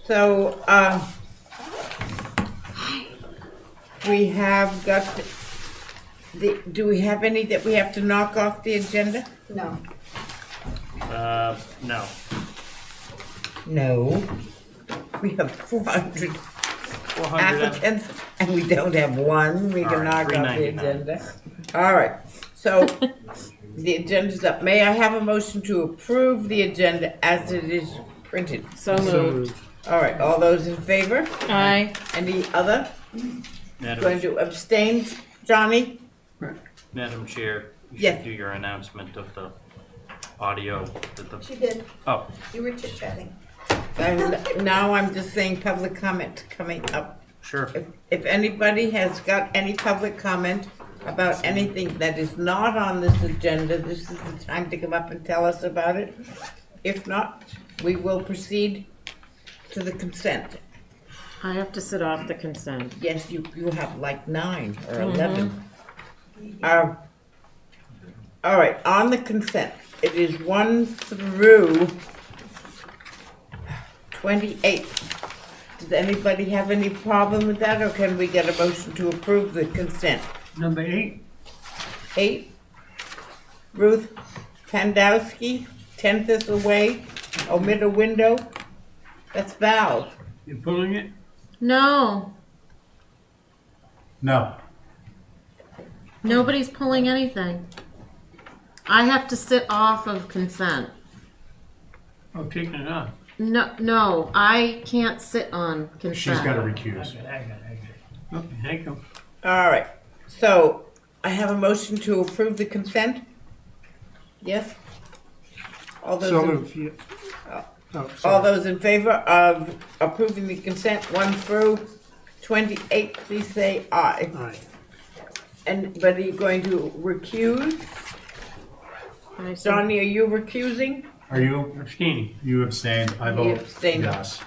So, we have got, do we have any that we have to knock off the agenda? No. No. No. We have 400 400. applicants and we don't have one. We can All right, knock off the $3.99. agenda. All right, so the agenda's up. May I have a motion to approve the agenda as it is printed? So moved. All right, all those in favor? Aye. Any other? Madam, Going to abstain, Johnny? Madam Chair, you Yes. should do your announcement of the audio. She did. Oh, You were chit-chatting. And now I'm just saying public comment coming up. sure. If anybody has got any public comment about anything that is not on this agenda, this is the time to come up and tell us about it. If not, we will proceed to the consent. I have to sit off the consent. Yes, you have like 9 or 11. All right, on the consent, it is 1 through 28. Does anybody have any problem with that, or can we get a motion to approve the consent? Number 8, 8, Ruth Pandowski, 10 Thistle Way, omit a window. That's Val's. you're pulling it? No, No. nobody's pulling anything. I have to sit off of consent. Oh, taking it off. No, I can't sit on consent. She's got to I recuse. got it. Okay, thank you. All right, so I have a motion to approve the consent? Yes? All those So in- moved. Yeah. Oh, All sorry. those in favor of approving the consent 1 through 28, please say aye. Aye. And, but are you going to recuse? I said- Johnny, are you recusing? Are you? Abstaining. You abstained. I He vote abstained. yes.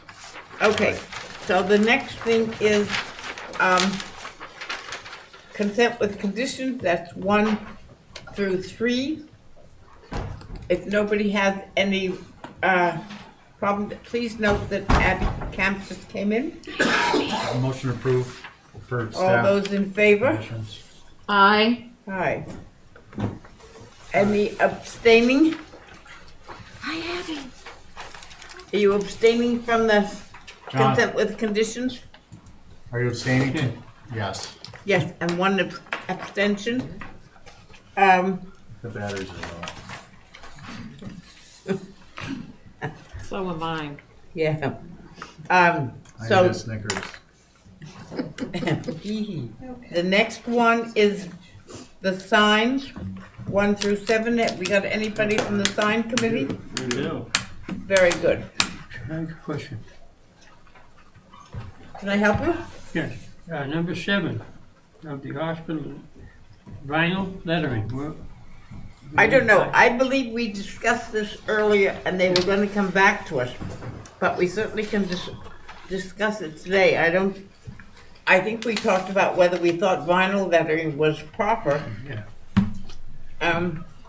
Okay, so the next thing is, consent with conditions, that's 1 through 3. If nobody has any, problem, please note that Abby Camp just came in. Motion approved for All staff those in favor? conditions. Aye. Aye. Any abstaining? Hi, Abby. Are you abstaining from the John, consent with conditions? are you abstaining? Yes. Yes, and 1 abstention. The batteries are low. So am I. Yeah. I So need a Snickers. the next one is the signs, 1 through 7. Have we got anybody from the sign committee? We do. Very good. I have a question. Can I help you? Yes, number 7 of the hospital vinyl lettering. I don't know. I believe we discussed this earlier and they were going to come back to us. But we certainly can discuss it today. I think we talked about whether we thought vinyl lettering was proper. Yeah.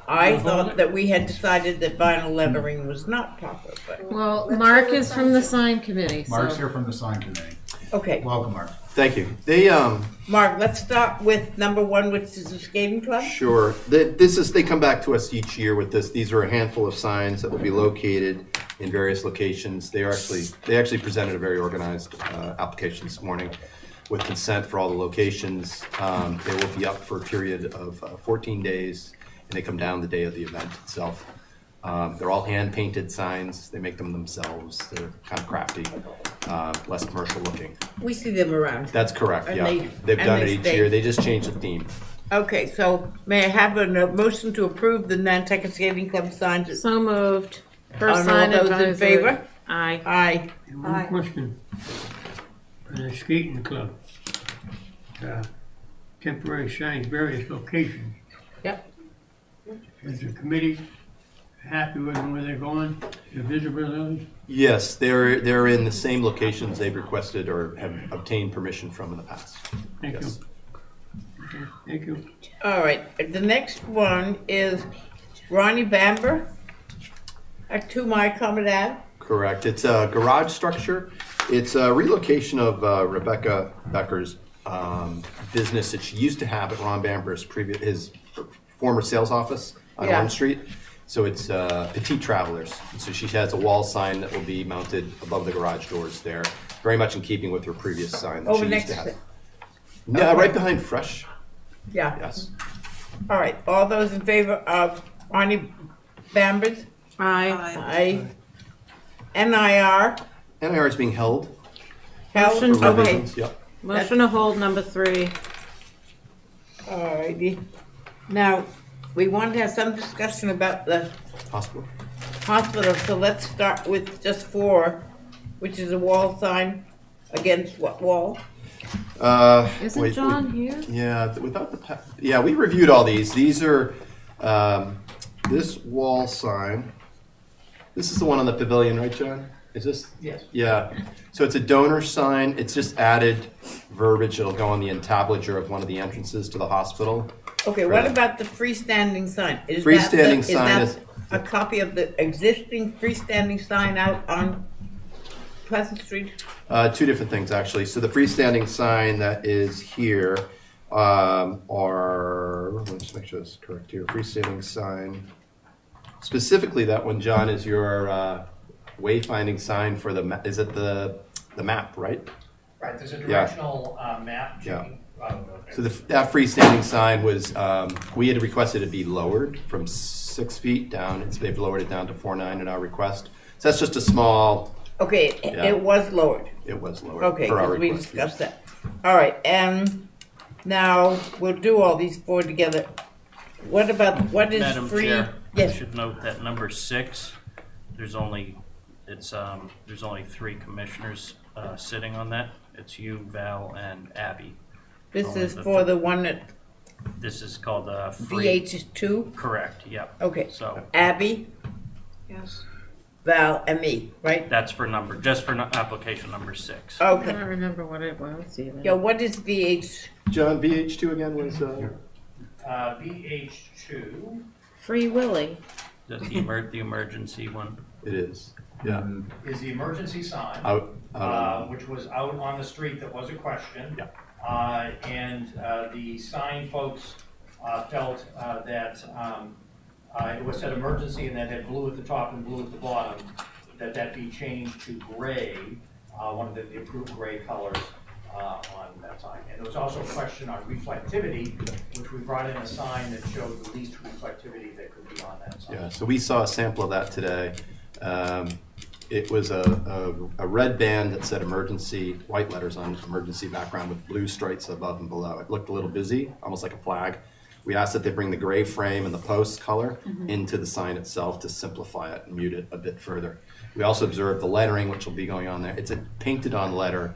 I thought that we had decided that vinyl lettering was not proper, but, Well, Let's Mark go with is from the sign committee, Mark's so. here from the sign committee. okay. Welcome, Mark. Thank you. They Mark, let's start with number 1, which is the skating club. sure. They come back to us each year with this. These are a handful of signs that will be located in various locations. They actually presented a very organized application this morning with consent for all the locations. They will be up for a period of 14 days, and they come down the day of the event itself. They're all hand-painted signs. They make them themselves. They're kind of crafty, less commercial looking. We see them around. That's correct, And yeah. they- They've and done they it each stay. year. They just changed the theme. Okay, so may I have a motion to approve the Nantucket Skating Club signs? So moved. On First all sign those in advisory. favor? Aye. Aye. And one question. For the skating club. Temporary signs, various locations. Yep. Is the committee happy with where they're going, the visibility? Yes, they're in the same locations they've requested or have obtained permission from in the past. Thank you. Yes. Okay, thank you. All right, the next one is Ronnie Bamber at 2 Mile Common Ave. Correct. It's a garage structure. It's a relocation of Rebecca Becker's business that she used to have at Ron Bamber's his former sales office on Yeah. Elm Street. So it's Petite Travelers. So she has a wall sign that will be mounted above the garage doors there, very much in keeping with her previous sign that Over she used next to have. to- Yeah, Okay. right behind Fresh. Yeah. Yes. All right, all those in favor of Arnie Bambers? Aye. Aye. NIR, NIR is being held held, Motion to okay, revisions. Yep. Motion to hold number 3. all righty. Now, we want to have some discussion about the Hospital. hospital, so let's start with just 4, which is a wall sign against what wall? Isn't wait, John here? Yeah, without yeah, we reviewed all these. These are this wall sign. This is the one on the pavilion, right, John? Is this? Yes. Yeah. So it's a donor sign. It's just added verbiage. It'll go on the entablature of one of the entrances to the hospital. Okay, what about the freestanding sign? Is Freestanding sign is that a copy of the existing freestanding sign out on Pleasant Street? Two different things, actually. So the freestanding sign that is here are, let me just make sure this is correct here. Freestanding sign. Specifically, that one, John, is your wayfinding sign for the, is it the map, right? Right, there's a Yeah. directional map Yeah. checking. So that freestanding sign was, we had requested it be lowered from 6 feet down. They've lowered it down to 4.9 in our request. So that's just a small, Okay, Yeah. it was lowered. it was lowered. Okay, per our because we request, discussed that. All right, and now we'll do all these 4 together. What about, what is Madam free? Chair, I Yes, should note that number 6, there's only 3 commissioners sitting on that. It's you, Val, and Abby. this only is the for the one at This is called free. VH2? Correct, yep. Okay, So Abby, Yes. Val, and me, right? that's for just for application number 6. I Okay. don't remember what it was even. Yeah, what is VH? John, VH2 again was, VH2 Free Willy. That's the emergency one. it is. Yeah. is the emergency sign, Which which was out on the street that was a question. Yeah. And the sign folks felt that it was said emergency and that had blue at the top and blue at the bottom, that be changed to gray, one of the approved gray colors on that sign. And there was also a question on reflectivity, which we brought in a sign that showed the least reflectivity that could be on that sign. Yeah, so we saw a sample of that today. It was a red band that said emergency, white letters on emergency background with blue stripes above and below. It looked a little busy, almost like a flag. We asked that they bring the gray frame and the post color into the sign itself to simplify it and mute it a bit further. We also observed the lettering, which will be going on there. It's a painted on letter.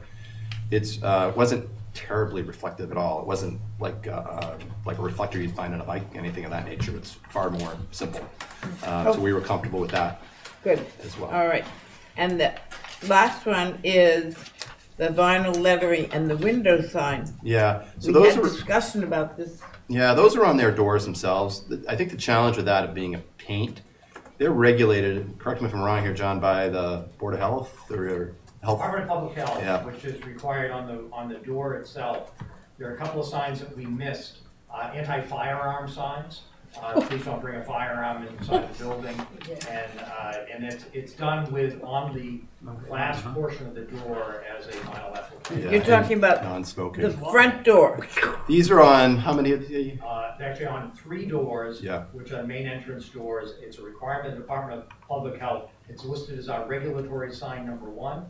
It wasn't terribly reflective at all. It wasn't like a reflector you'd find on a bike, anything of that nature. It's far more simple. So we were comfortable with that Good. as well. All right. And the last one is the vinyl lettering and the window sign. Yeah, so We those had are, discussion about this. yeah, those are on their doors themselves. I think the challenge with that of being a paint, they're regulated, correct me if I'm wrong here, John, by the Board of Health or Health. Department of Public Health, Yeah. which is required on the door itself. There are a couple of signs that we missed, anti-firearm signs. Please don't bring a firearm inside the building. And it's done with, on the glass portion of the door as a vinyl application. Yeah, You're talking and about non-smoking. the front door. These are on, how many of the? Actually on 3 doors, Yeah. which are main entrance doors. It's a requirement of the Department of Public Health. It's listed as our regulatory sign number 1.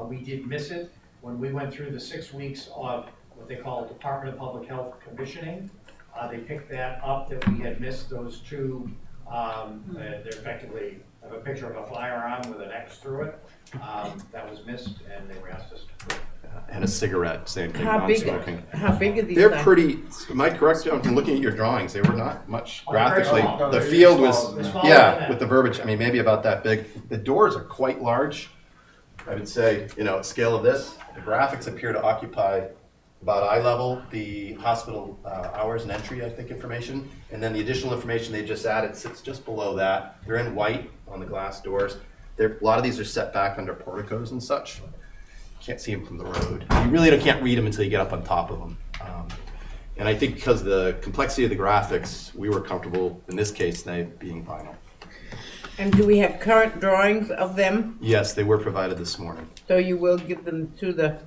We did miss it when we went through the 6 weeks of what they call Department of Public Health commissioning. They picked that up, that we had missed those 2. They're effectively have a picture of a firearm with an X through it. That was missed, and they were asked us to prove. And a cigarette, same thing, How big, non-smoking. how big are these They're signs? pretty, am I correct, John, from looking at your drawings, they were not much Oh, very graphically. small. No, The they're field smaller was, than that. Smaller yeah, than that. with the verbiage, I mean, maybe about that big. The doors are quite large. I would say, scale of this, the graphics appear to occupy about eye level, the hospital hours and entry, I think, information. And then the additional information they just added sits just below that. They're in white on the glass doors. A lot of these are set back under porticos and such. Can't see them from the road. You really can't read them until you get up on top of them. And I think because of the complexity of the graphics, we were comfortable in this case they being vinyl. And do we have current drawings of them? Yes, they were provided this morning. So you will give them to the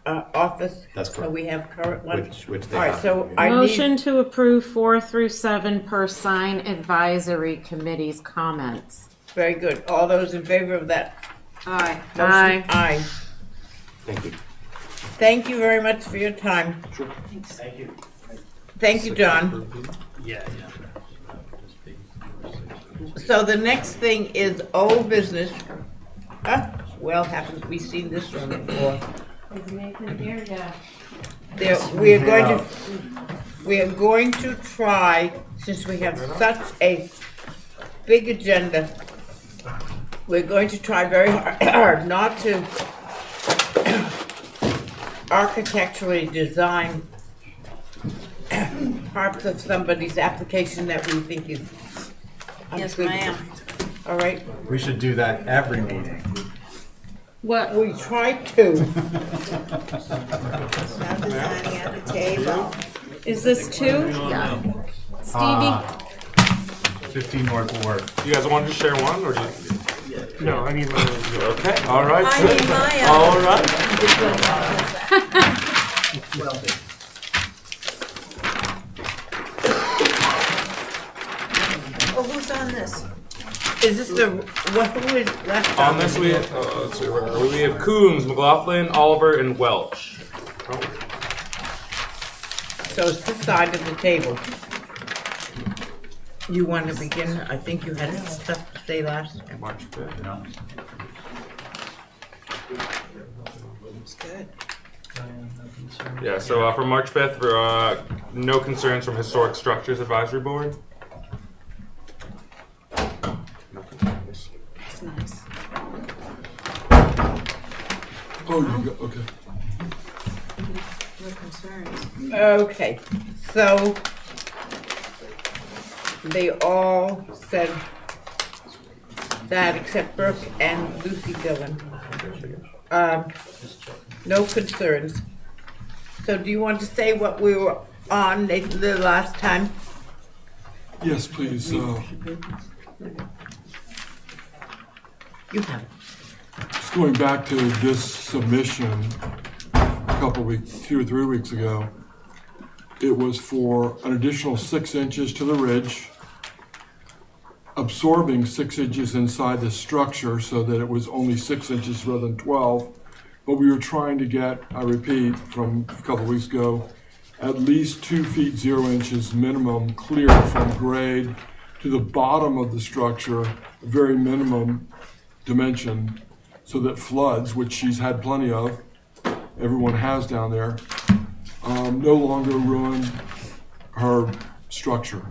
office? That's So correct. we have current ones? Which they All right, have. so I Motion need, to approve 4 through 7 per sign advisory committee's comments. very good. All those in favor of that? Aye. Motion? Aye. Aye. Thank you. Thank you very much for your time. Thank you. Thank you, John. Yeah, So the next thing is old business. Well, haven't we seen this one before? We are going to try, since we have such a big agenda, we're going to try very hard not to architecturally design parts of somebody's application that we think is Yes, unsuitable. ma'am. All right, We should do that every meeting. What? we try to. Now designing at the table. Is this 2? Yeah. Stevie? 15 more work. You guys want to share one, or do you? No, I need mine. Okay, all right. I need mine. All right. Oh, who's on this? Is this the, who is left On this we have, let's see, where are we? We have Coombs, McLaughlin, Oliver, and Welch. So it's this side of the table. You want to begin? I think you had stuff to say last time. March 5th. It's good. Yeah, so for March 5th, for no concerns from Historic Structures Advisory Board. No concerns. It's nice. Oh, you go, okay. No concerns. Okay, so they all said that except Brooke and Lucy Dillon. No concerns. So do you want to say what we were on the last time? Yes, please. You have it. Just going back to this submission a couple weeks, 2 or 3 weeks ago, it was for an additional 6 inches to the ridge, absorbing 6 inches inside the structure so that it was only 6 inches rather than 12. But we were trying to get, I repeat, from a couple weeks ago, at least 2 feet 0 inches minimum clear from grade to the bottom of the structure, a very minimum dimension, so that floods, which she's had plenty of, everyone has down there, no longer ruin her structure.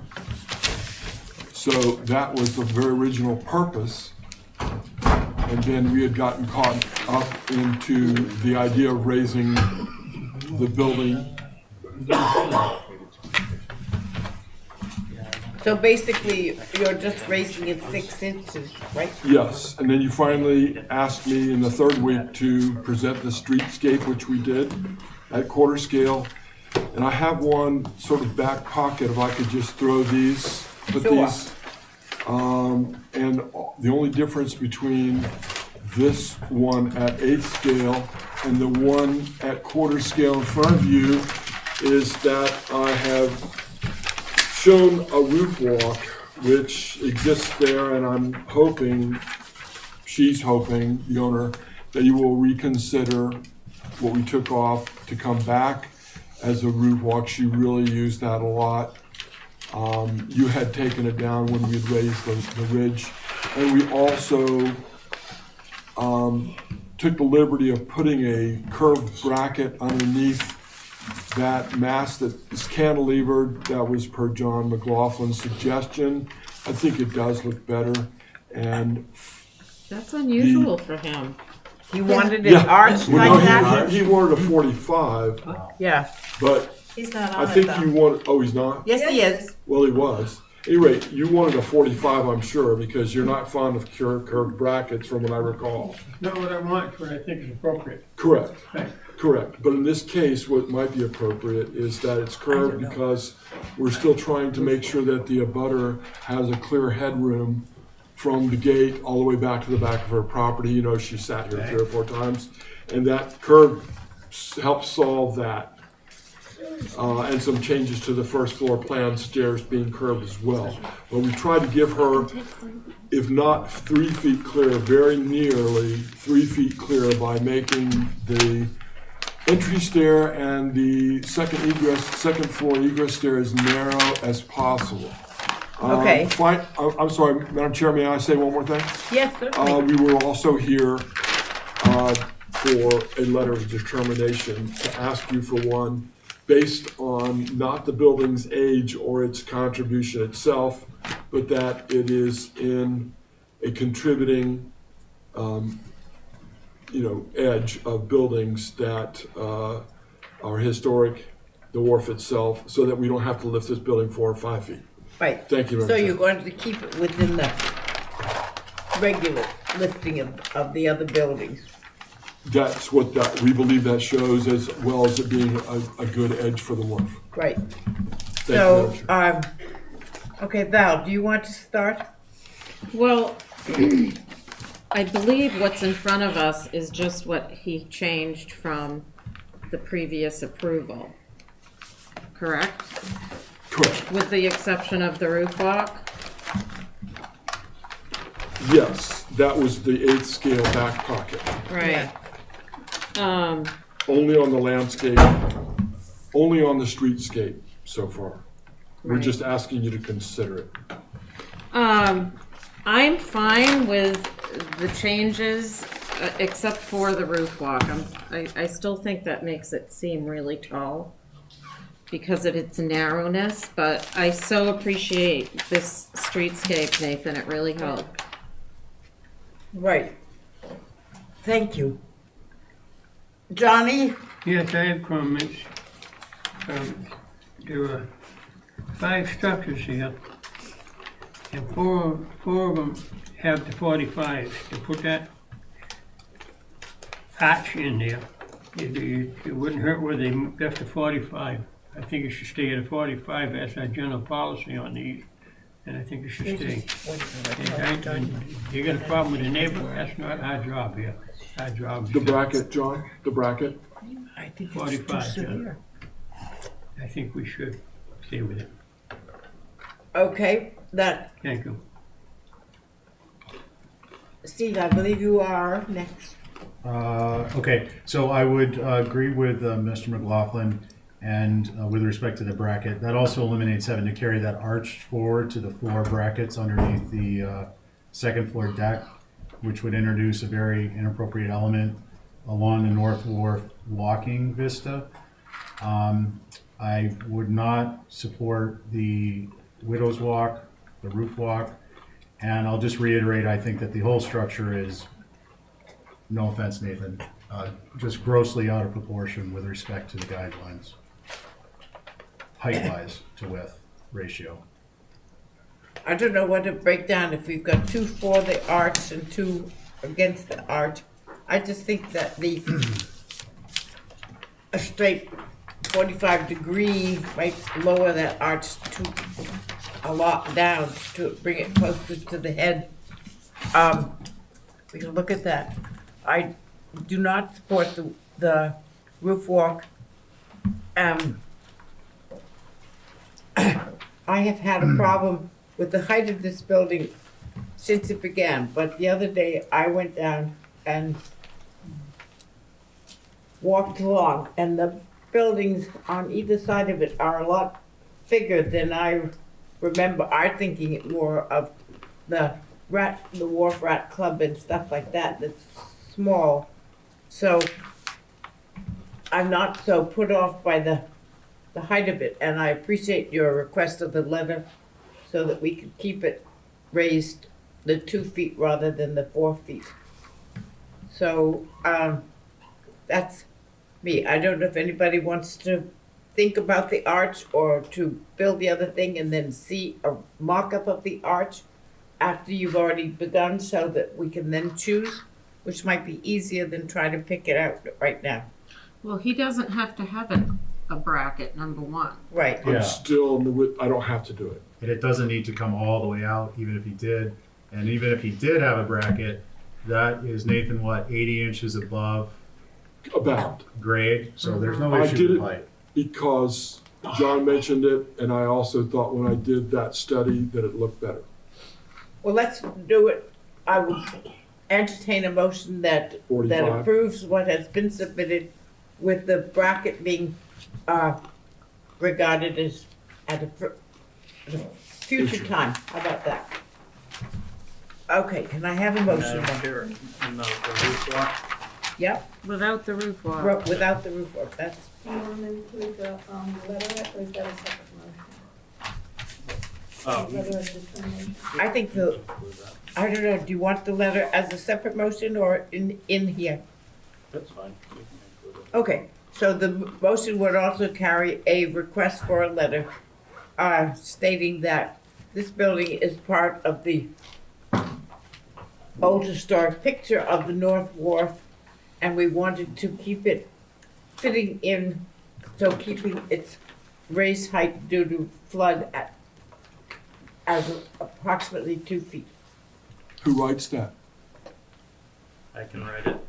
So that was the very original purpose. And then we had gotten caught up into the idea of raising the building. So basically, you're just raising it 6 inches, right? Yes, and then you finally asked me in the 3rd week to present the streetscape, which we did at quarter scale. And I have one sort of back pocket, if I could just throw these, put Sure. these. And the only difference between this one at 1/8 scale and the one at quarter scale in front of you is that I have shown a roof walk which exists there, and I'm hoping, she's hoping, the owner, that you will reconsider what we took off to come back as a roof walk. She really used that a lot. You had taken it down when we had raised the ridge. And we also took the liberty of putting a curved bracket underneath that mast that is cantilevered. That was per John McLaughlin's suggestion. I think it does look better. And That's unusual for him. You wanted it arched like well, that? no, he wanted a 45, Yeah. but He's not I on it think though. you want, oh, he's not? Yes, he is. Well, he was. Anyway, you wanted a 45, I'm sure, because you're not fond of curved brackets from what I recall. Not what I want, it's what I think is appropriate. Correct. Right. Correct, but in this case, what might be appropriate is that it's curved because we're still trying to make sure that the abutter has a clear headroom from the gate all the way back to the back of her property. You know, she sat here 3 or 4 times, and that curve helps solve that. And some changes to the first floor plan, stairs being curved as well. But we tried to give her, if not 3 feet clear, very nearly 3 feet clear by making the entry stair and the second floor egress stair as narrow as possible. Okay. Fine, I'm sorry, Madam Chair, may I say one more thing? Yes, certainly. We were also here for a letter of determination to ask you for one based on not the building's age or its contribution itself, but that it is in a contributing edge of buildings that are historic, the wharf itself, so that we don't have to lift this building 4 or 5 feet. Right. Thank you, Madam So Chair. you're going to keep it within the regular lifting of the other buildings? That's what we believe that shows, as well as it being a good edge for the wharf. Right. Thank you, So, Madam Chair. okay, Val, do you want to start? Well, I believe what's in front of us is just what he changed from the previous approval. Correct? Correct. With the exception of the roof walk? Yes, that was the 8th scale back pocket. Right. Only on the landscape, only on the streetscape so far. We're Right. just asking you to consider it. I'm fine with the changes, except for the roof walk. I still think that makes it seem really tall because of its narrowness, but I so appreciate this streetscape, Nathan. It really helped. Right. Thank you. Johnny? Yes, I have comments. There are 5 structures here, and four of them have the 45s. To put that arch in there, it wouldn't hurt where they left the 45. I think it should stay at a 45. That's our general policy on these, and I think it should stay. And you got a problem with the neighbor, that's not our job here. Our job is The bracket, John, the bracket. I think 45, John. I think we should stay with it. Okay, that, Thank you. Steve, I believe you are next. Okay, so I would agree with Mr. McLaughlin, and with respect to the bracket, that also eliminates having to carry that arch forward to the 4 brackets underneath the second floor deck, which would introduce a very inappropriate element along the North Wharf walking vista. I would not support the Widow's Walk, the roof walk, and I'll just reiterate, I think that the whole structure is, no offense, Nathan, just grossly out of proportion with respect to the guidelines, height-wise to width ratio. I don't know what to break down if we've got 2 for the arch and 2 against the arch. I just think that a straight 45-degree might lower that arch a lot down to bring it closer to the head. We can look at that. I do not support the roof walk. I have had a problem with the height of this building since it began, but the other day I went down and walked along, and the buildings on either side of it are a lot bigger than I remember. I'm thinking it more of the Wharf Rat Club and stuff like that that's small. So I'm not so put off by the height of it, and I appreciate your request of the letter so that we could keep it raised the 2 feet rather than the 4 feet. So that's me. I don't know if anybody wants to think about the arch or to build the other thing and then see a mock-up of the arch after you've already begun so that we can then choose, which might be easier than try to pick it out right now. Well, he doesn't have to have a bracket, number one. Right. Yeah. I'm still, I don't have to do it. And it doesn't need to come all the way out, even if he did. And even if he did have a bracket, that is, Nathan, what, 80 inches above About, grade? So there's no I issue did with it- height. because John mentioned it, and I also thought when I did that study that it looked better. Well, let's do it. I will entertain a motion that 45. approves what has been submitted with the bracket being regarded as at a future time. How about that? Okay, can I have a motion? Madam then? Chair, no, the roof walk. Yep, Without the roof walk. without the roof work, that's, Do you want to include the letter, or is that a separate motion? Letter of determination? I think the, I don't know, do you want the letter as a separate motion or in here? That's fine. You can include it. Okay, so the motion would also carry a request for a letter stating that this building is part of the old historic picture of the North Wharf, and we wanted to keep it fitting in, so keeping its raised height due to flood at approximately 2 feet. Who writes that? I can write it. And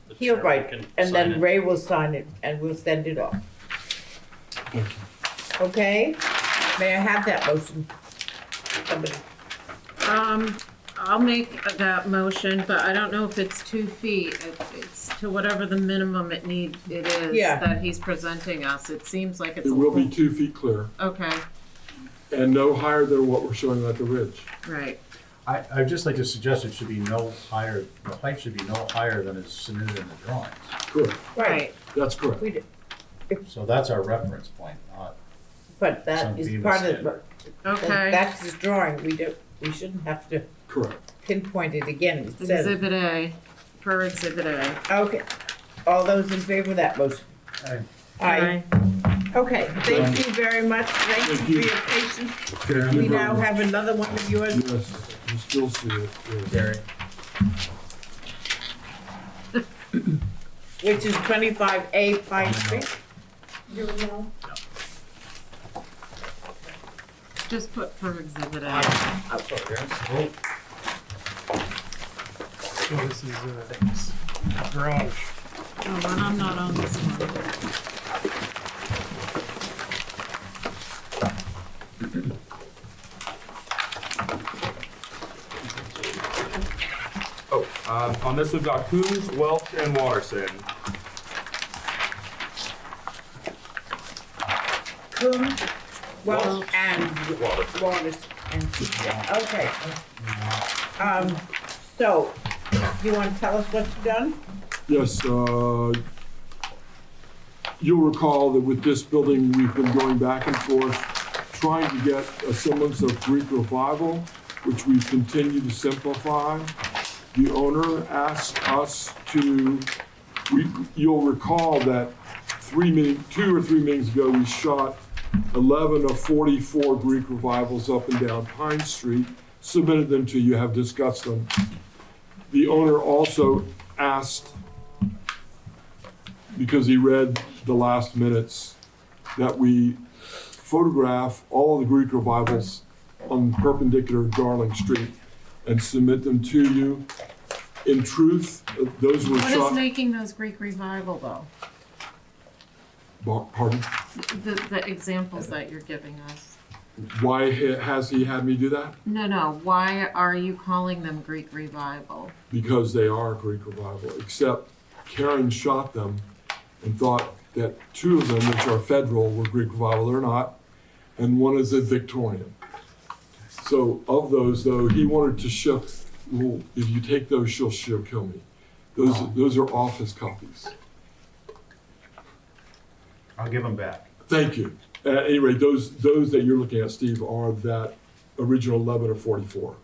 the He'll chairman write, can and sign then it. Ray will sign it, and we'll send it off. Thank you. Okay? May I have that motion? Somebody. I'll make that motion, but I don't know if it's 2 feet. It's to whatever the minimum it is Yeah. that he's presenting us. It seems like it's It a will be little. 2 feet clear Okay, and no higher than what we're showing at the ridge. right. I'd just like to suggest it should be no higher, the height should be no higher than is submitted in the drawings. Correct. Right, That's correct. we, So that's our reference point, not but that some is FEMA part of, standard. Okay. that's his drawing, we shouldn't have to Correct. pinpoint it again, it says. Exhibit A, per Exhibit A. Okay, all those in favor of that motion? Aye. Aye. Okay, thank you very much, thank you Thank for you. your patience. Thank We you now very have much. another one of yours. Yes, you still see it. yes. Gary. Which is 25A Pine Street. Do we know? Just put per Exhibit A. I'll put yours. So this is garage. Oh, and I'm not on this one. On this we've got Coombs, Welch, and Watterson. Coombs, Welch, and Watterson. Waters, and, okay. So, you wanna tell us what you've done? Yes, you'll recall that with this building, we've been going back and forth, trying to get a semblance of Greek revival, which we've continued to simplify. The owner asked us to, you'll recall that 2 or 3 meetings ago, we shot 11 of 44 Greek revivals up and down Pine Street, submitted them to you, have discussed them. The owner also asked, because he read the last minutes, that we photograph all of the Greek revivals on perpendicular Darling Street and submit them to you. In truth, those were What is shot. making those Greek revival though? Pardon? The examples that you're giving us. Why has he had me do that? No, why are you calling them Greek revival? Because they are Greek revival, except Karen shot them and thought that 2 of them, which are federal, were Greek revival. They're not. And one is a Victorian. So of those, though, he wanted to show, well, if you take those, she'll kill me. Those are office copies. I'll give them back. Thank you. At any rate, those that you're looking at, Steve, are that original 11 of 44.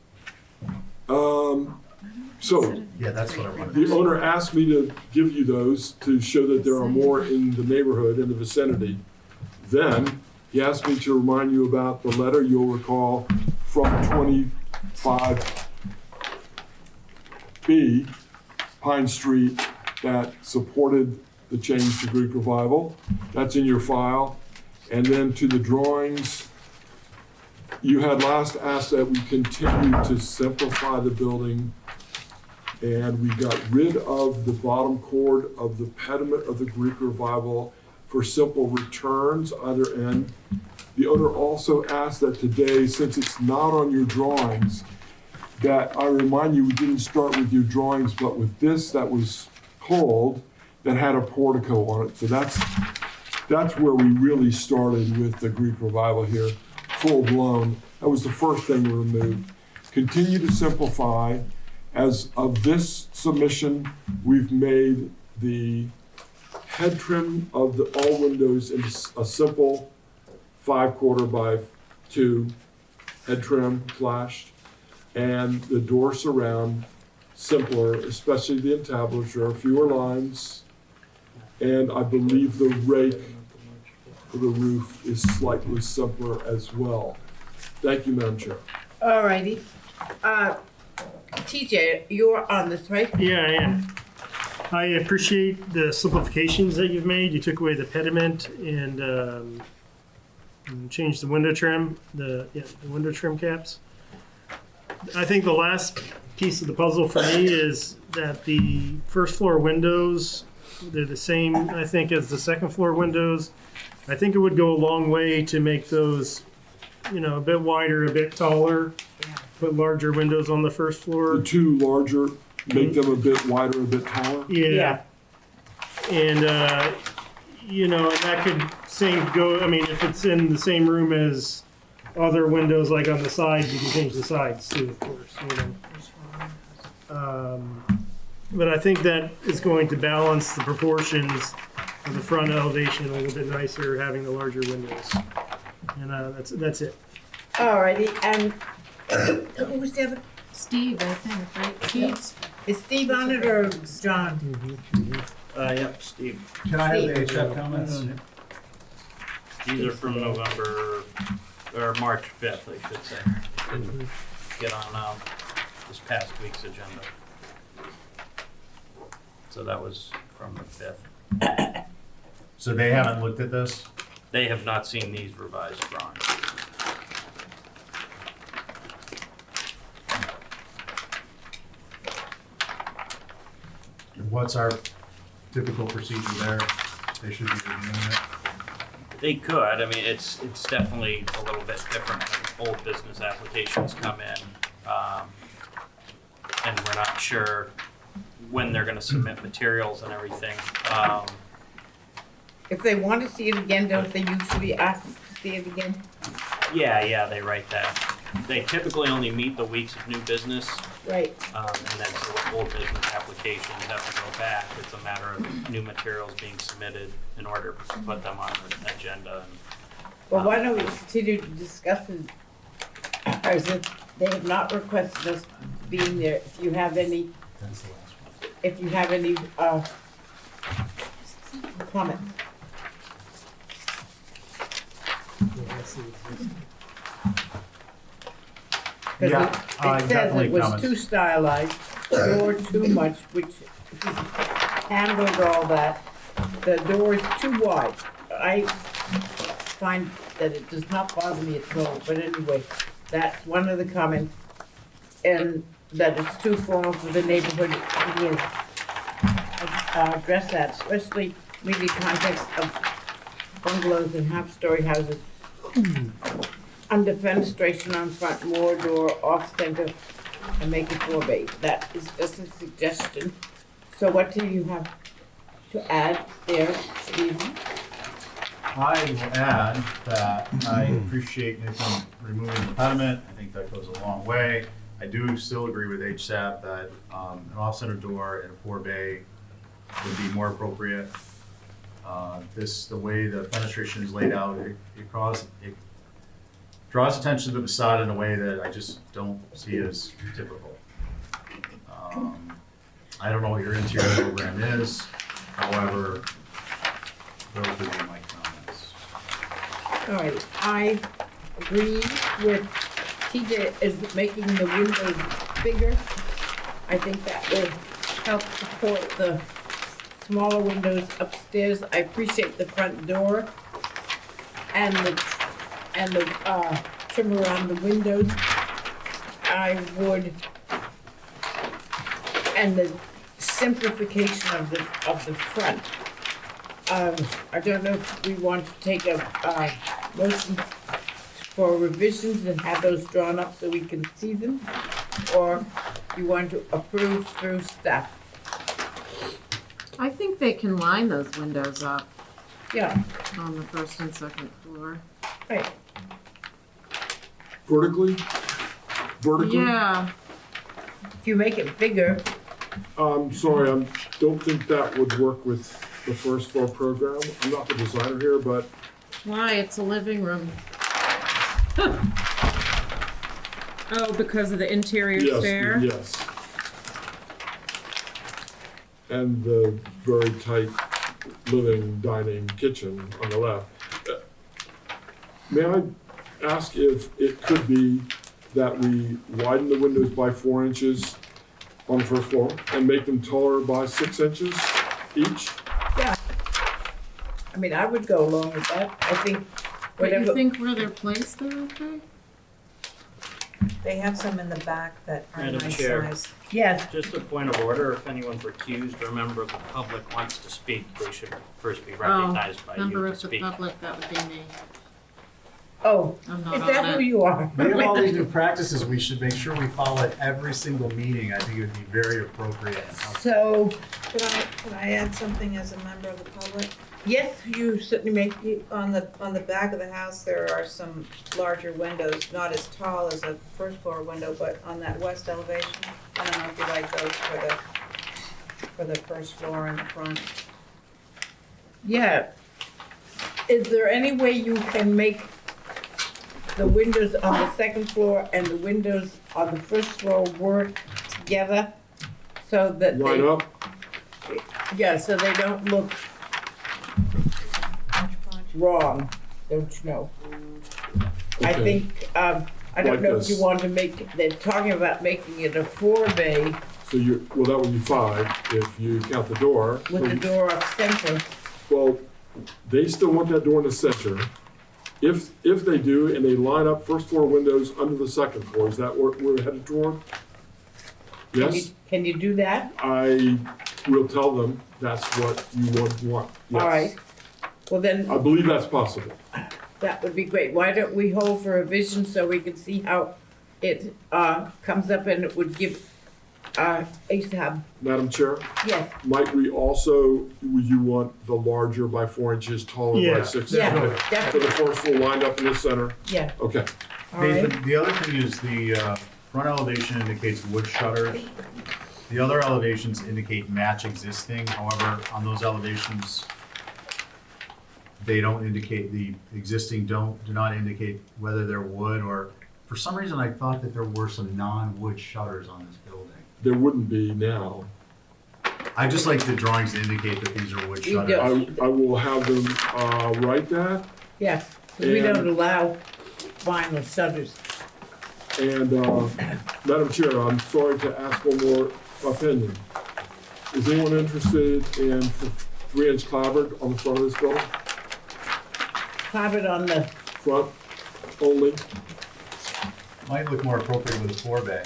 So Yeah, that's what I wanted. the owner asked me to give you those to show that there are more in the neighborhood, in the vicinity, Then, he asked me to remind you about the letter you'll recall from 25B Pine Street that supported the change to Greek Revival. That's in your file. And then to the drawings, you had last asked that we continue to simplify the building, and we got rid of the bottom chord of the pediment of the Greek Revival for simple returns either end. The owner also asked that today, since it's not on your drawings, that I remind you we didn't start with your drawings, but with this that was pulled that had a portico on it. So that's where we really started with the Greek Revival here, full blown. That was the first thing we removed. Continue to simplify. As of this submission, we've made the head trim of the all windows into a simple 5/4 by 2 head trim flashed, and the door surround simpler, especially the entablature, fewer lines, and I believe the rake for the roof is slightly simpler as well. Thank you, Madam Chair. All righty. TJ, you're on this, right? Yeah, yeah. I appreciate the simplifications that you've made. You took away the pediment and changed the window trim, the window trim caps. I think the last piece of the puzzle for me is that the first floor windows, they're the same, I think, as the second floor windows. I think it would go a long way to make those, a bit wider, a bit taller, put larger windows on the first floor. The two larger, make them a bit wider, a bit taller. Yeah. And, and that could if it's in the same room as other windows, like on the sides, you can change the sides too, of course, But I think that is going to balance the proportions of the front elevation a little bit nicer, having the larger windows. And that's it. All righty, and who's the other? Steve, I think, right? Steve? Is Steve on it or John? Yep, Steve. Can I have the HF comments? These are from November, or March 5th, I should say. Didn't get on this past week's agenda. So that was from the 5th. So they haven't looked at this? They have not seen these revised drawings. What's our typical procedure there? They should be reviewing it. They could. I mean, it's definitely a little bit different when old business applications come in, and we're not sure when they're going to submit materials and everything. If they want to see it again, don't they usually ask to see it again? Yeah, they write that. They typically only meet the weeks of new business, Right. and then so old business applications have to go back. It's a matter of new materials being submitted in order to put them on the agenda. Well, why don't we continue to discuss it? As if they have not requested us being there. If you have any, comment. Yeah, Because it says definitely it was comments. too stylized, or too much, which he's handled all that. The door is too wide. I find that it does not bother me at all, but anyway, that's one of the comments. And that it's too formal for the neighborhood. He has addressed that, especially in the context of bungalows and half-story houses. Under fenestration on front, more door off center, and make it 4 bay. That is just a suggestion. So what do you have to add there, Stephen? I will add that I appreciate Nathan removing the pediment. I think that goes a long way. I do still agree with HSAP that an off-center door and a 4 bay would be more appropriate. The way the fenestration is laid out, it draws attention to the facade in a way that I just don't see as typical. I don't know what your interior program is, however, those would be my comments. All right, I agree with TJ is making the windows bigger. I think that will help support the smaller windows upstairs. I appreciate the front door and the trim around the windows. I would, and the simplification of the front. I don't know if we want to take a motion for revisions and have those drawn up so we can see them, or you want to approve through staff. I think they can line those windows up Yeah, on the first and second floor. right. Vertically? Vertically? Yeah, If you make it bigger, I'm sorry, I don't think that would work with the first floor program. I'm not the designer here, but why? It's a living room. Oh, because of the interior yes, stair? yes. And the very tight living, dining, kitchen on the left. May I ask if it could be that we widen the windows by 4 inches on the first floor and make them taller by 6 inches each? yeah. I mean, I would go along with that. I think But you whatever, think where they're placed, they're okay? They have some in the back that are Madam nice Chair. size. yes, Just a point of order, if anyone's recused or a member of the public wants to speak, they should first be recognized by you Member to of the speak. public, that would be me. oh, I'm not is on that who it. you are? We have all these new practices, we should make sure we follow at every single meeting, I think it would be very appropriate. So, Could I add something as a member of the public? yes, you certainly make, On the back of the house, there are some larger windows, not as tall as a first floor window, but on that west elevation. I don't know if you like those for the first floor in the front. yeah. Is there any way you can make the windows on the second floor and the windows on the first floor work together? So that Line they, up? yeah, so they don't look wrong, don't you know? I Okay. think, I don't Like know if you this. want to make, they're talking about making it a 4-bay So well, that would be 5 if you count the door. with the door up center. Well, they still want that door in the center. If they do, and they line up first floor windows under the second floor, is that what we're headed toward? Yes, Can you do that? I will tell them that's what you would want, yes. All right. Well, then, I believe that's possible. that would be great. Why don't we hold for a vision so we can see how it, comes up and it would give, ASAP. Madam Chair, Yes, might we also, would you want the larger by 4 inches, taller by Yeah. 6 yeah, inches? So the definitely, first floor lined up in the center, yeah, okay. all right. Nathan, the other thing is the front elevation indicates wood shutters. The other elevations indicate match existing, however, on those elevations, they don't indicate, the existing do not indicate whether they're wood or, for some reason, I thought that there were some non-wood shutters on this building. There wouldn't be now. I just like the drawings to indicate that these are wood We shutters. I will have them write that. Yes, 'cause we And- don't allow vinyl shutters. And, Madam Chair, I'm sorry to ask one more opinion. Is anyone interested in 3-inch clapboard on the front of this building? Have it on the, Front only? Might look more appropriate with a 4-bay.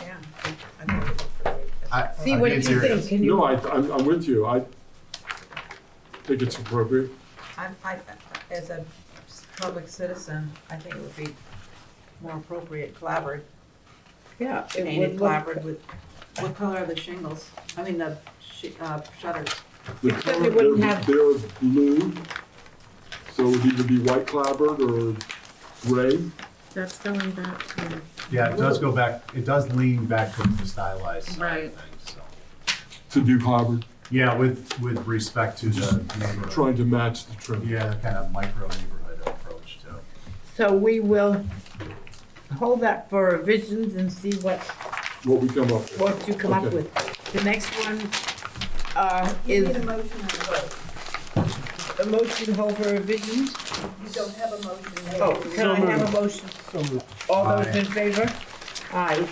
Yeah. I think it looks great. see what you think, can No, you, I'm with you. I think it's appropriate. As a public citizen, I think it would be more appropriate clapboard, yeah, it painted would look, clapboard with, what color are the shingles? I mean, the shutters. The Except color- it wouldn't they're- have- They're blue, so it would either be white clapboard or gray. That's going back to, Yeah, it does go back, it does lean back to the stylized side Right. of things, so. To do clapboard, Yeah, with respect to the neighborhood. trying to match the trim. Yeah, the kind of micro neighborhood approach to. so we will hold that for revisions and see what What we come up with. what you come up Okay. with. The next one, You need is, a motion and a vote. a motion to hold for revisions? You don't have a motion yet. Oh, can I have a motion? So moved. All those in favor? Aye.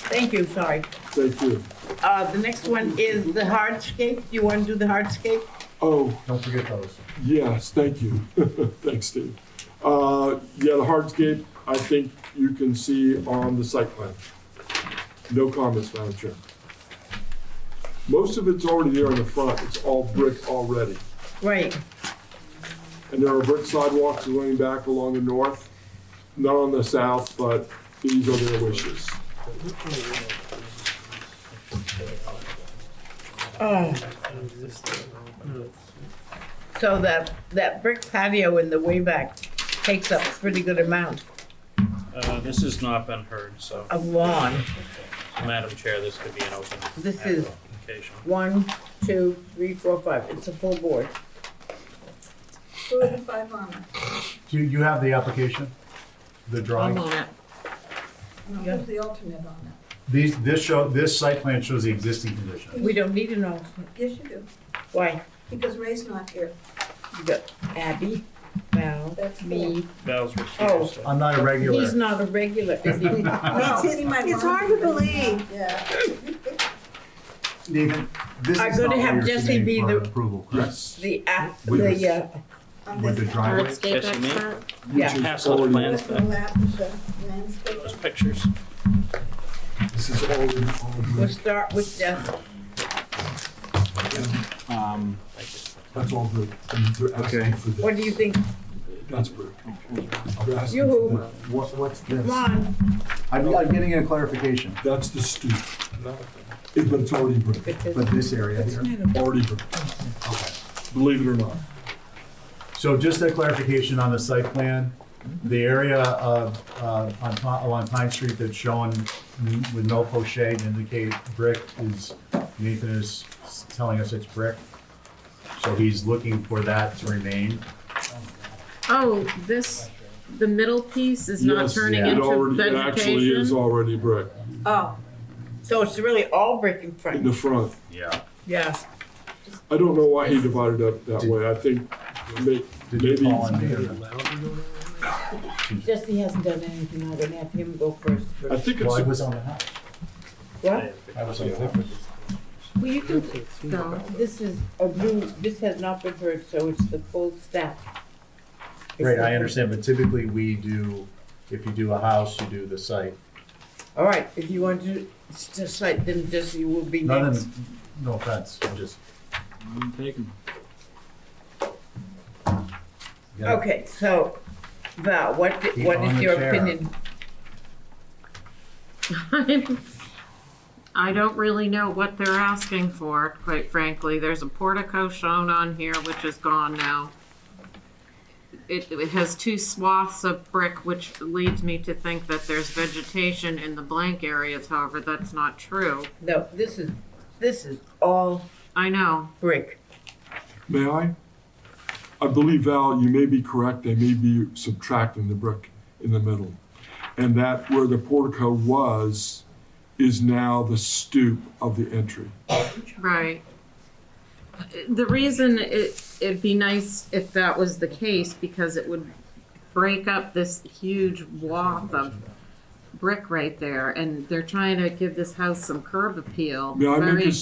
Thank you, sorry. Thank you. The next one is the hardscape. Do you want to do the hardscape? Oh, Don't forget those. yes, thank you. Thanks, Steve. Yeah, the hardscape, I think you can see on the site plan. No comments, Madam Chair. Most of it's already there in the front. It's all brick already. Right. And there are brick sidewalks running back along the north, not on the south, but these are their wishes. So that brick patio in the way back takes up a pretty good amount This has not been heard, so, of lawn. Madam Chair, this could be an open This is- application. 1, 2, 3, 4, 5. It's a full board. Who are the 5 on it? Do you have the application? The I'm drawing? on it. No, who's the alternate on it? This site plan shows the existing condition. We don't need an alternate. Yes, you do, Why? because Ray's not here. You got Abby, Val, That's me. Val's Oh. recused. so- I'm not a regular. He's not a regular, is he? No, It's hard to believe. Yeah. Nathan, this I'm is gonna not have what you're Jesse submitting be for the- approval, correct? Yes. The, With the, this- On With the this driveway? Hardscape Yes, you may. expert? yeah. Which is Pass those already- plans the back, lap is the landscape. those pictures. This is already all We'll brick. start with Jeff. That's all brick. And they're asking for this. What do you think? That's brick. They're asking Yoo-hoo. for that. What's this? Come on. I'm getting a clarification, That's the stoop. But it's already brick. but this area here. Already brick. Okay. Believe it or not. So just a clarification on the site plan, the area along Pine Street that's shown with no post shade indicate brick is, Nathan is telling us it's brick. So he's looking for that to remain. Oh, the middle piece is not Yes, turning it into already- It actually is vegetation? already brick Oh, So it's really all brick in in front. the front. Yeah. I don't know why he divided up that way. I think Did you maybe. call on me? Jesse hasn't done anything. I'm gonna have him go first. I think Well, I it's, was on the house. What? I was on the house. Well, you can go. This is a new, this has not been heard, so it's the full stack. It's Right, the- I understand, but typically we do, if you do a house, you do the site. All right, if you want to just cite, then Jesse will be next. Nothing, no offense, I'm just. Yeah. Okay, so Val, what Keep is on the your chair. opinion? I don't really know what they're asking for, quite frankly. There's a portico shown on here, which is gone now. It has 2 swaths of brick, which leads me to think that there's vegetation in the blank areas. However, that's not true. No, this is all I know. brick. may I? I believe, Val, you may be correct. They may be subtracting the brick in the middle. And that where the portico was is now the stoop of the entry. Right. The reason it'd be nice if that was the case, because it would break up this huge wath of brick right there, and they're trying to give this house some curb appeal. May I make Very- a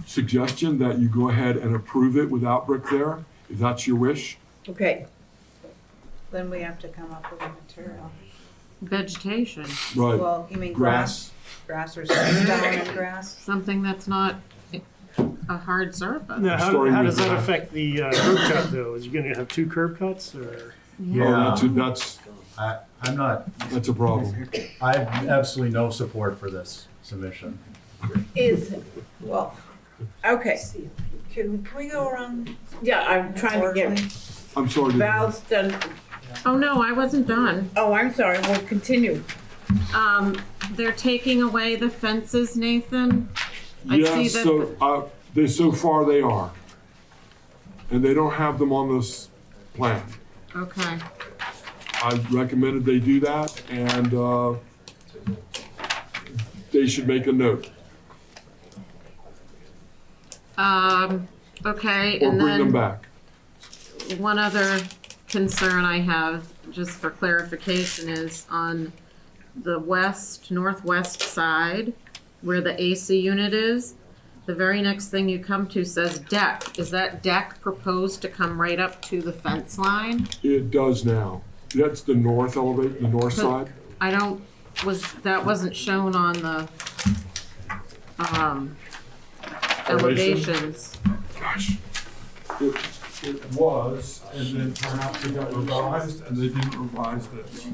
suggestion that you go ahead and approve it without brick there, if that's your wish? Okay, then we have to come up with a material. Vegetation, Right. Well, you mean grass? Grass. Grass or stone and grass? something that's not a hard surface. Now, Starting how with does that that. affect the curb cut though? Is you gonna have 2 curb cuts or? Oh, that's I'm not, a problem. I have absolutely no support for this submission. Well, okay, can we go around? yeah, I'm trying to get, I'm sorry. to- Val's done, Oh, no, I wasn't done. oh, I'm sorry, we'll continue. They're taking away the fences, Nathan. I Yeah, see that- so far they are. And they don't have them on this plan. Okay. I recommended they do that, and they should make a note. Okay, or and bring them then back. one other concern I have, just for clarification, is on the northwest side, where the AC unit is, the very next thing you come to says deck. Is that deck proposed to come right up to the fence line? It does now. That's the north elevate, the north side. I don't, that wasn't shown on the, elevations. Gosh. It was, and then perhaps it got revised, and they didn't revise this.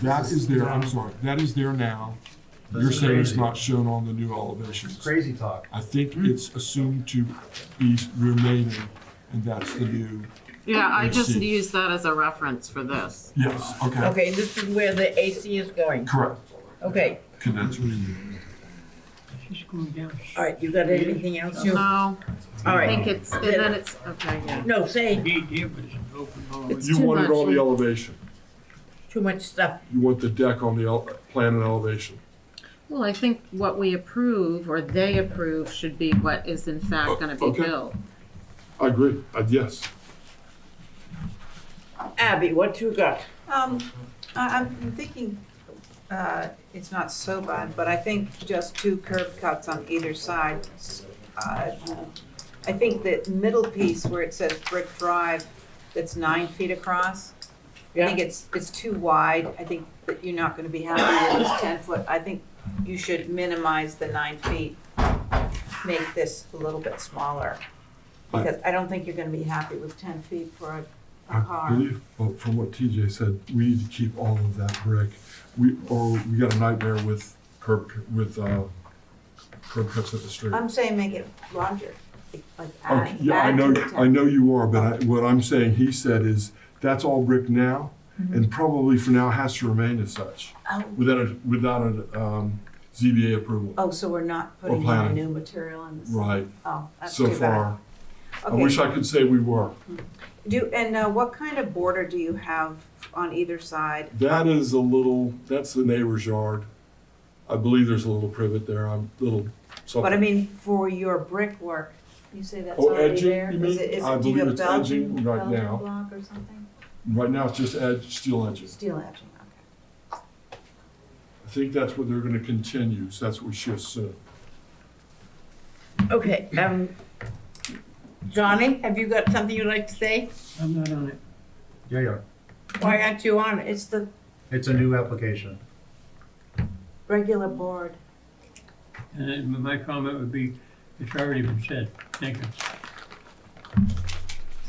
That is there, I'm sorry, that is there now. You're saying it's not shown on the new elevations. Crazy talk. I think it's assumed to be remaining, and that's the new. Yeah, I just AC. used that as a reference for this. Yes, okay, Okay, this is where the AC is going. correct. Okay, Condenser. She's going down. all right, you got anything else? No, All I right. think it's, and then it's, okay, yeah. No, say, Yeah, but it's open all the way. It's You too want it much. on the elevation. too much stuff. You want the deck on the plan and elevation. Well, I think what we approve, or they approve, should be what is in fact gonna be Okay. built. I agree, yes. Abby, what you got? I'm thinking, it's not so bad, but I think just 2 curb cuts on either side. I think the middle piece where it says Brick Drive, that's 9 feet across. I think it's too wide. I think that you're not gonna be happy with this 10-foot. I think you should minimize the 9 feet, make this a little bit smaller. Because I don't think you're gonna be happy with 10 feet for a I car. believe, well, from what TJ said, we need to keep all of that brick. We got a nightmare with curb cuts at the street. I'm saying make it larger, like Okay, add, yeah, add to the 10. I know you are, but what I'm saying, he said is, that's all brick now, and probably for now has to remain as such, Oh. without a ZBA approval. Oh, so we're not putting in a planning. new material in this? Right, Oh, that's so too bad. far. I Okay. wish I could say we were. What kind of border do you have on either side? That's the neighbor's yard. I believe there's a little privet there, But I mean, for your brickwork, you say that's Oh, already edging, there? you Is mean? it- I do you believe have it's Belgian- edging right Belgian now. block or something? Right now, it's just steel edging. Steel edging, okay. I think that's what they're gonna continue, so that's what we should assume. Okay, Johnny, have you got something you'd like to say? I'm not on it. Yeah. Why aren't you on it? It's the It's a new application. regular board. And then my comment would be, it's already been said. Thank you.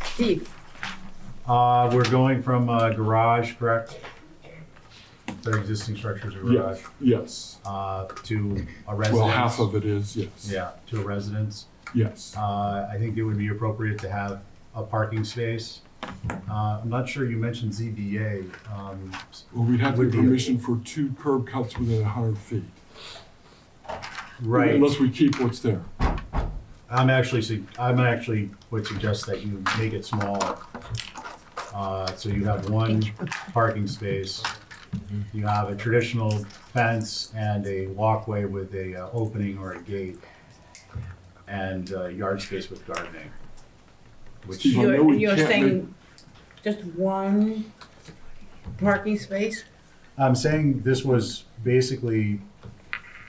Steve, We're going from a garage, correct? The existing structure's a garage, Yes. to a residence. Well, half of it is, yes. Yeah, to a residence. Yes. I think it would be appropriate to have a parking space. I'm not sure you mentioned ZBA. Well, we'd have to Would get be- permission for 2 curb cuts within 100 feet. Right. Unless we keep what's there. I'm actually would suggest that you make it smaller. So you have 1 parking space. You have a traditional fence and a walkway with a opening or a gate. And yard space with gardening. Which, Steve, I know we you're can't saying just 1 parking space? I'm saying this was basically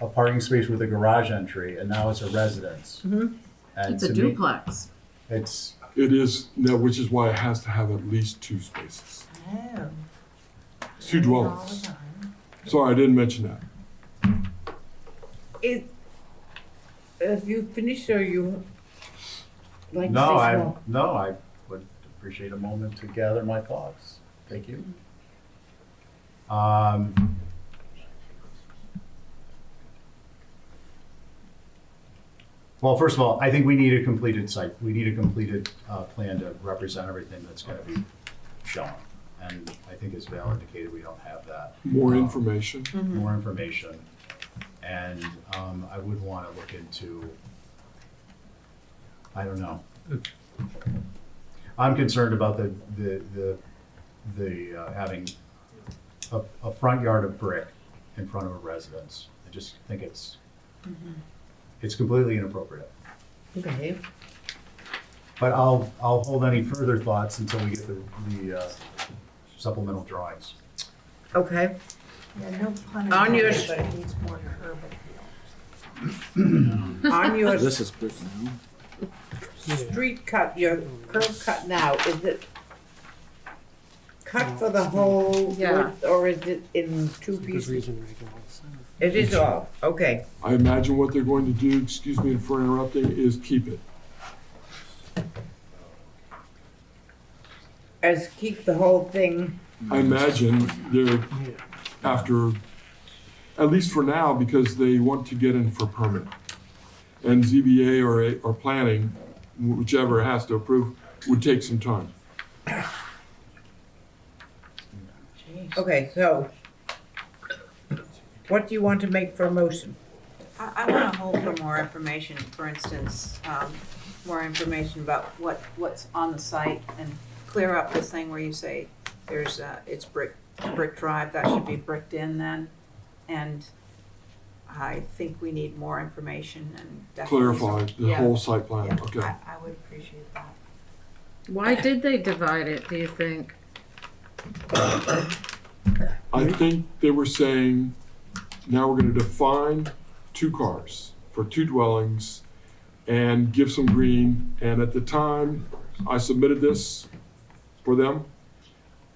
a parking space with a garage entry, and now it's a residence. Mhm. And It's a to me, duplex. It's, It is, no, which is why it has to have at least 2 spaces. Oh. 2 dwellings. Sorry, I didn't mention that. If you finish, or you like to say small? I would appreciate a moment to gather my thoughts. Thank you. Well, first of all, I think we need a completed site. We need a completed plan to represent everything that's gonna be shown. And I think as Val indicated, we don't have that. More information. More information. And I would want to look into, I don't know. I'm concerned about the having a front yard of brick in front of a residence. I just think it's completely inappropriate. Okay. But I'll hold any further thoughts until we get the supplemental drawings. Okay. Yeah, no pun On your intended, but it needs more urban. On your This is brick now. street cut, your curb cut now, is it cut for the whole Yeah. width, or is it in two pieces? It is all, okay. I imagine what they're going to do, excuse me for interrupting, is keep it. As keep the whole thing, I imagine they're after, at least for now, because they want to get in for permit. And ZBA or planning, whichever has to approve, would take some time. okay, so what do you want to make for a motion? I want to hold for more information, for instance, more information about what's on the site and clear up this thing where you say there's, it's brick drive, that should be bricked in then. And I think we need more information and definitely. Clarify the Yeah. whole site plan, Yeah, okay. I would appreciate that. Why did they divide it, do you think? I think they were saying, now we're gonna define 2 cars for 2 dwellings and give some green. And at the time I submitted this for them,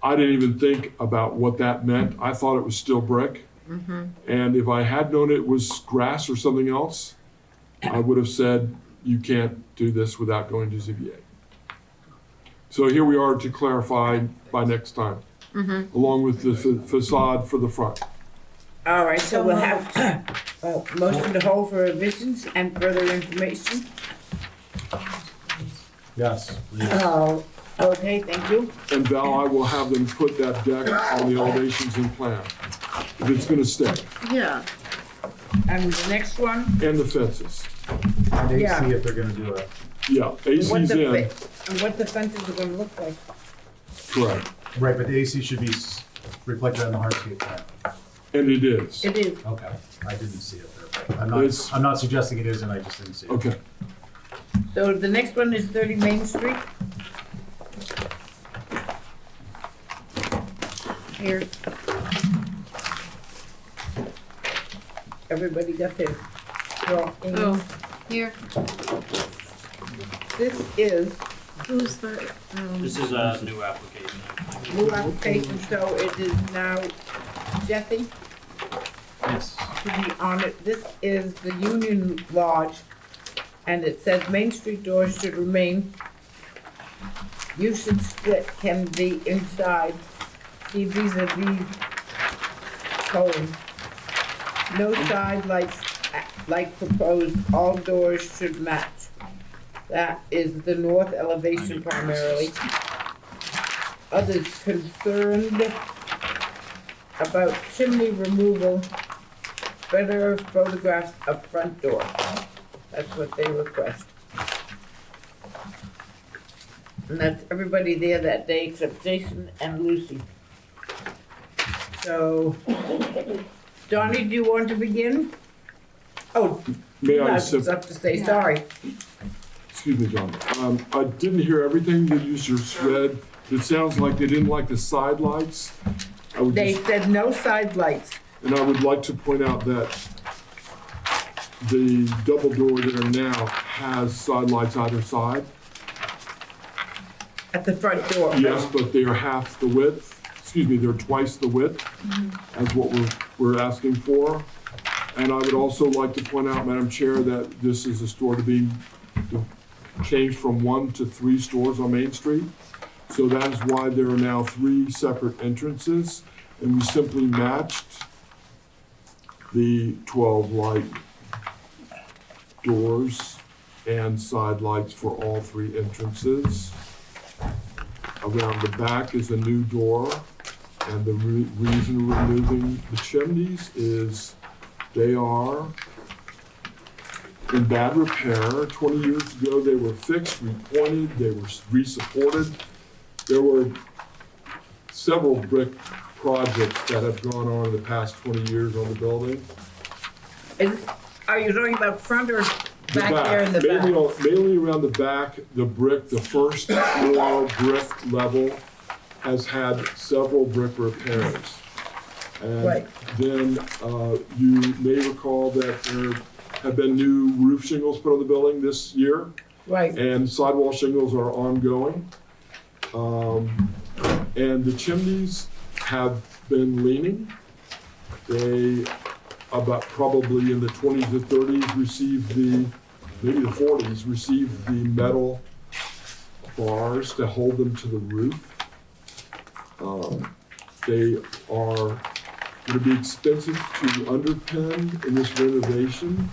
I didn't even think about what that meant. I thought it was still brick. And if I had known it was grass or something else, I would have said, you can't do this without going to ZBA. So here we are to clarify by next time, along with the facade for the front. All right, so we'll have, motion to hold for revisions and further information. Yes, please. Okay, thank you. And Val, I will have them put that deck on the elevations and plan, if it's gonna stay, Yeah. And the next one, and the fences. And AC Yeah. if they're gonna do it. Yeah, what AC's the, in, and what the fences are gonna look like. correct, Right, but the AC should be reflected on the hardscape plan. and it is. It is. Okay, I didn't see it there. It's- I'm not suggesting it isn't, I just didn't see it. Okay, So the next one is 30 Main Street. Here. Everybody got their drawing. Oh, here, This is who's the, This is a new application. new application, so it is now Jesse Yes. to be on it. This is the Union Lodge, and it says Main Street doors should remain. Usage split can be inside. See vis-a-vis code. No side lights like proposed, all doors should match. That is the north elevation primarily. Others concerned about chimney removal, better photographs of front door. That's what they request. And that's everybody there that day except Jason and Lucy. So, Donnie, do you want to begin? Oh, may you I have stuff to say, Yeah. sorry. excuse me, John, I didn't hear everything that you just read. It sounds like they didn't like the side lights. I would They just, said no side lights. and I would like to point out that the double door there now has side lights either side. At the front door. Yes, but they are half the width, excuse me, they're twice the width as what we're asking for. And I would also like to point out, Madam Chair, that this is a store to change from 1 to 3 stores on Main Street. So that is why there are now 3 separate entrances, and we simply matched the 12 light doors and side lights for all 3 entrances. Around the back is a new door, and the reason we're removing the chimneys is they are in bad repair. 20 years ago, they were fixed, repointed, they were re-supported. There were several brick projects that have gone on in the past 20 years on the building. Are you talking about front or Back there in the back. Mainly around the back, the brick, the first floor brick level has had several brick repairs. And Right. then you may recall that there have been new roof shingles put on the building this year, Right. and sidewall shingles are ongoing. And the chimneys have been leaning. They, about probably in the 20s to 30s, received maybe the 40s, received the metal bars to hold them to the roof. They are going to be expensive to underpin in this renovation.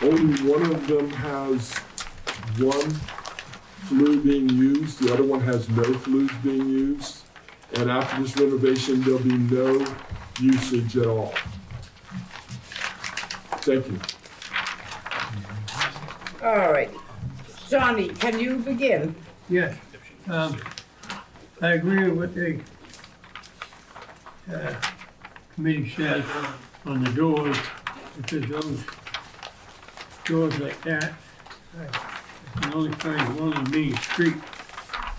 Only one of them has one flue being used, the other one has no flues being used. And after this renovation, there'll be no usage at all. Thank you. All right. Johnny, can you begin? Yes. I agree with what the committee says on the doors, because those doors like that, I can only find one on Main Street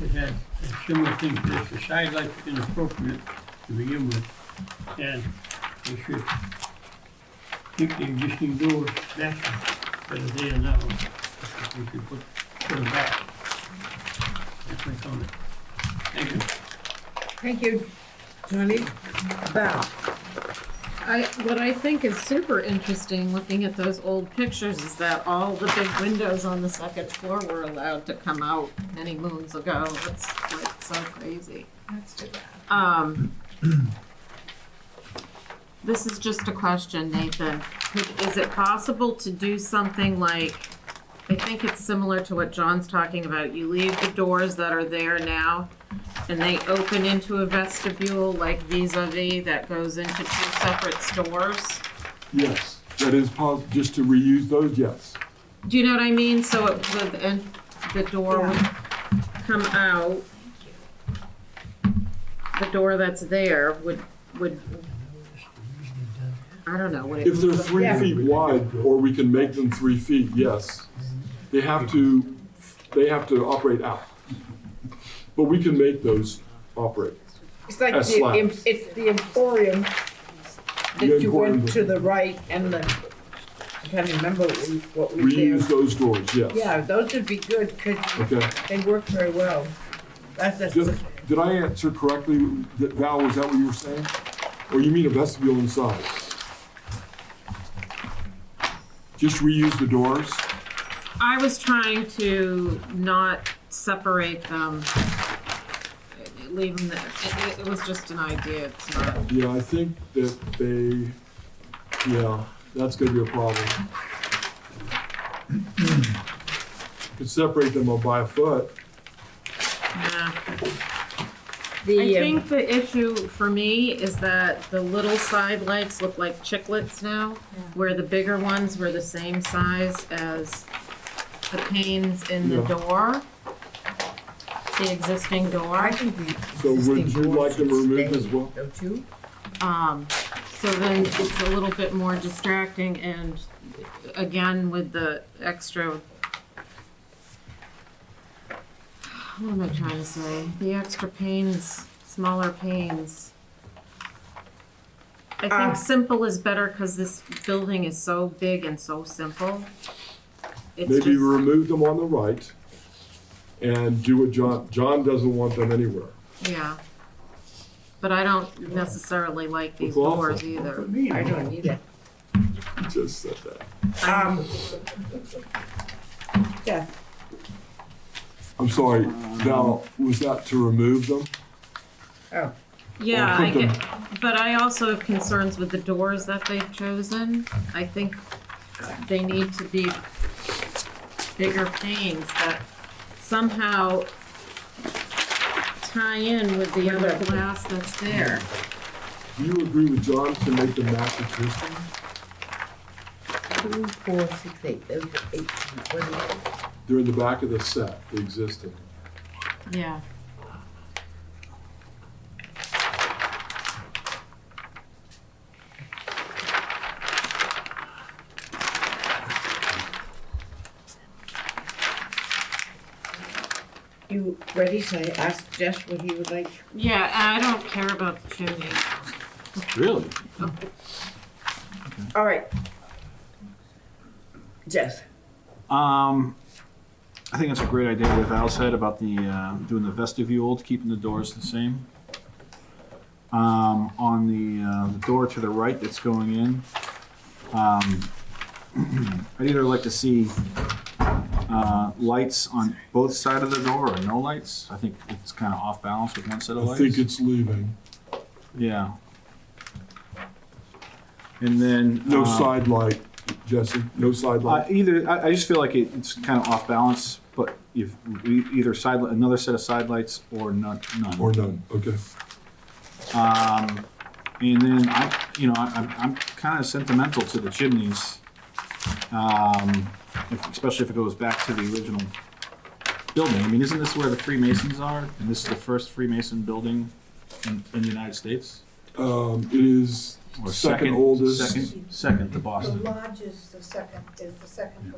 that had a similar thing to this. The side lights are inappropriate to begin with, and they should keep the existing doors natural, that are there now. We should put them back. That's my comment. Thank you. Thank you, Johnny. Val? What I think is super interesting, looking at those old pictures, is that all the big windows on the second floor were allowed to come out many moons ago. That's like so crazy. That's too bad. This is just a question, Nathan. Is it possible to do something like, I think it's similar to what John's talking about. You leave the doors that are there now, and they open into a vestibule like vis-a-vis that goes into two separate stores. Yes, that is possible, just to reuse those, yes. Do you know what I mean? So it would, and the door would come out. The door that's there would, I don't know, would it? If they're 3 feet wide, or we can make them 3 feet, yes. They have to operate out. But we can make those operate. It's like As slabs. it's the Emporium that you went to the right and the, I can't remember what we did. Reuse those doors, yes. Yeah, those would be good because Okay. they work very well. Did I answer correctly, Val, was that what you were saying? Or you mean a vestibule inside? Just reuse the doors? I was trying to not separate them, leave them there. It was just an idea, it's not. Yeah, I think that that's gonna be a problem. Could separate them by a foot. Nah. I The, think the issue for me is that the little side lights look like chiclets now, where the bigger ones were the same size as the panes in the Yeah. door, the existing door. I think we. So would you like them removed as well? Don't you? So then it's a little bit more distracting, and again, with the extra, what am I trying to say? The extra panes, smaller panes. I think simple is better because this building is so big and so simple. It's Maybe just, remove them on the right and do what John doesn't want them anywhere. yeah. But I don't necessarily like these Well, doors either. I don't need it. You just said that. Yeah, I'm sorry, Val, was that to remove them? oh, Yeah, Or I put them- get, but I also have concerns with the doors that they've chosen. I think they need to be bigger panes that somehow tie in with the other glass that's there. Do you agree with John to make them match existing? 2, 4, 6, 8, those are 8 feet. What is it? They're in the back of the set, the existing. Yeah. You ready? So I asked Jess what he would like. Yeah, I don't care about the chimney. Really? All right. Jess. I think it's a great idea what Val said about the doing the vestibule, keeping the doors the same. On the door to the right that's going in, I'd either like to see lights on both sides of the door or no lights. I think it's kind of off balance with one set of I lights. think it's leaving. Yeah. And then No side light, Jesse, no side light. I just feel like it's kind of off balance. But if either another set of side lights or none. Or none, okay. And then I'm kind of sentimental to the chimneys, especially if it goes back to the original building. I mean, isn't this where the Freemasons are? And this is the first Freemason building in the United States? It is Or second oldest. Second to The Boston. lodge is the second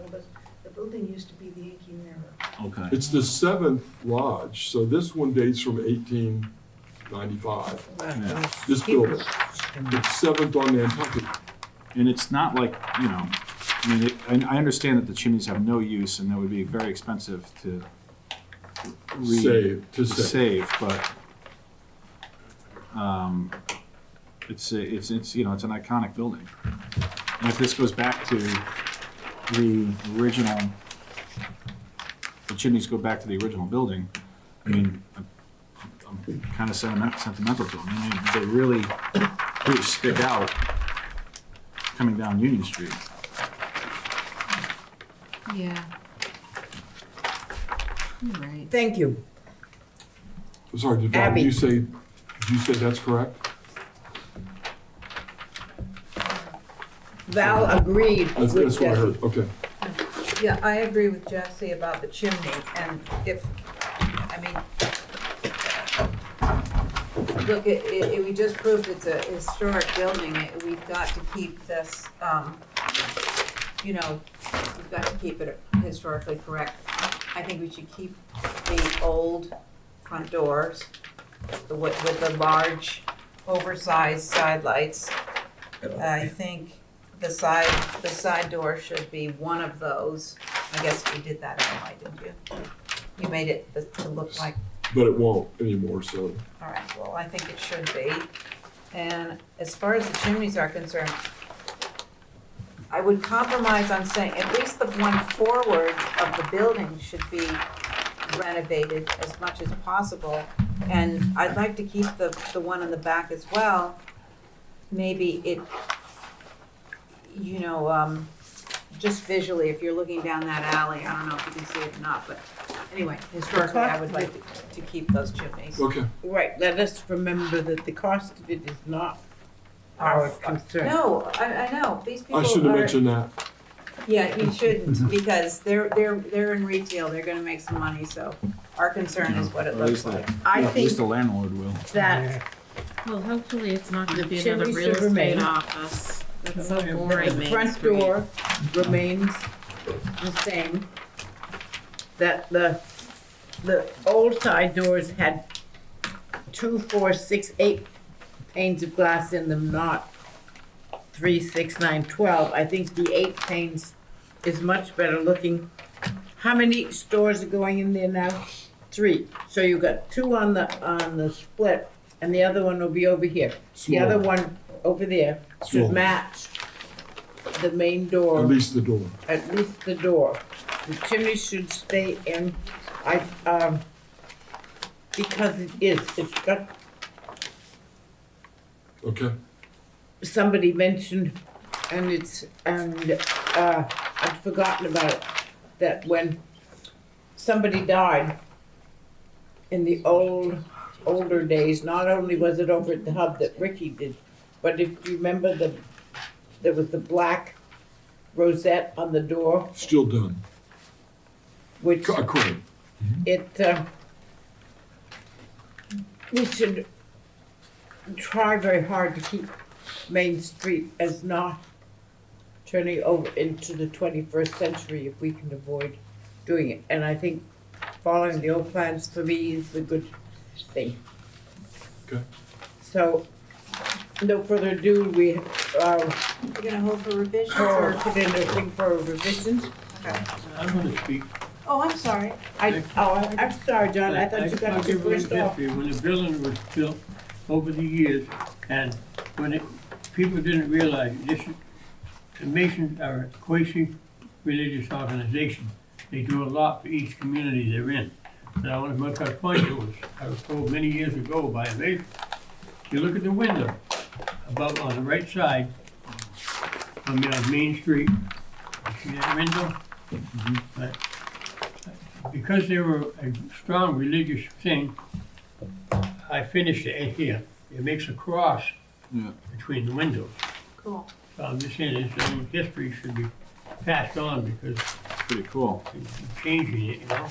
oldest. The building used to be the Yankee Mirror. Okay. It's the 7th lodge, so this one dates from 1895. Yeah. This building, it's 7th on Nantucket. And it's not like, I mean, I understand that the chimneys have no use and that would be very expensive to save, but it's an iconic building. And if this goes back to the chimneys go back to the original building, I mean, I'm kind of sentimental to them. I mean, they really do stick out coming down Union Street. Yeah. You're right. Thank you. I'm sorry, did Abby. you say that's correct? Val agreed That's with what I Jesse. heard, okay. Yeah, I agree with Jesse about the chimney, and look, we just proved it's a historic building. We've got to keep this, we've got to keep it historically correct. I think we should keep the old front doors with the large, oversized side lights. I think the side door should be one of those. I guess you did that anyway, didn't you? You made it to look like. But it won't anymore, so. All right, well, I think it should be. And as far as the chimneys are concerned, I would compromise on saying at least the one forward of the building should be renovated as much as possible. And I'd like to keep the one in the back as well. Maybe it, just visually, if you're looking down that alley, I don't know if you can see it or not, but anyway, historically, I would like to keep those chimneys. Okay. Right, let us remember that the cost of it is not our concern. No, I know, these people I should have are- mentioned that. Yeah, you shouldn't, because they're in retail, they're gonna make some money, so our concern is what it At looks least like. I at least think the landlord will. that Well, hopefully it's not gonna The be another chimney real should remain. estate office. That's so the boring, Main front Street. door remains the same. That the old side doors had 2, 4, 6, 8 panes of glass in them, not 3, 6, 9, 12. I think the 8 panes is much better looking. How many stores are going in there now? 3. So you got 2 on the split, and the other one will be over here. The other Smaller. one over there should Smaller. match the main door. At least the door. At least the door. The chimney should stay in. Because it's got, Okay. somebody mentioned, and I'd forgotten about it, that when somebody died in the older days, not only was it over at the hub that Ricky did, but if you remember there was the black rosette on the door, Still done. which A crane. we should try very hard to keep Main Street as not turning over into the 21st century if we can avoid doing it. And I think following the old plans for me is a good thing. Okay. So, no further ado, we, You're gonna hold for revisions or or? put in a thing for revisions. Okay. I'm gonna speak. Oh, I'm sorry. I'm sorry, John, I thought you got I'll to give a first little off. history. When the building was built over the years, and when people didn't realize this, the Masons are a quasi-religious organization. They do a lot for each community they're in. Now, what my point was, I was told many years ago by a Mason, you look at the window above on the right side, on Main Street, you see that window? But because they were a strong religious thing, I finished it here. It makes a cross Yeah. between the windows. Cool. So I'm just saying, this history should be passed on because Pretty cool. it's changing it, you know?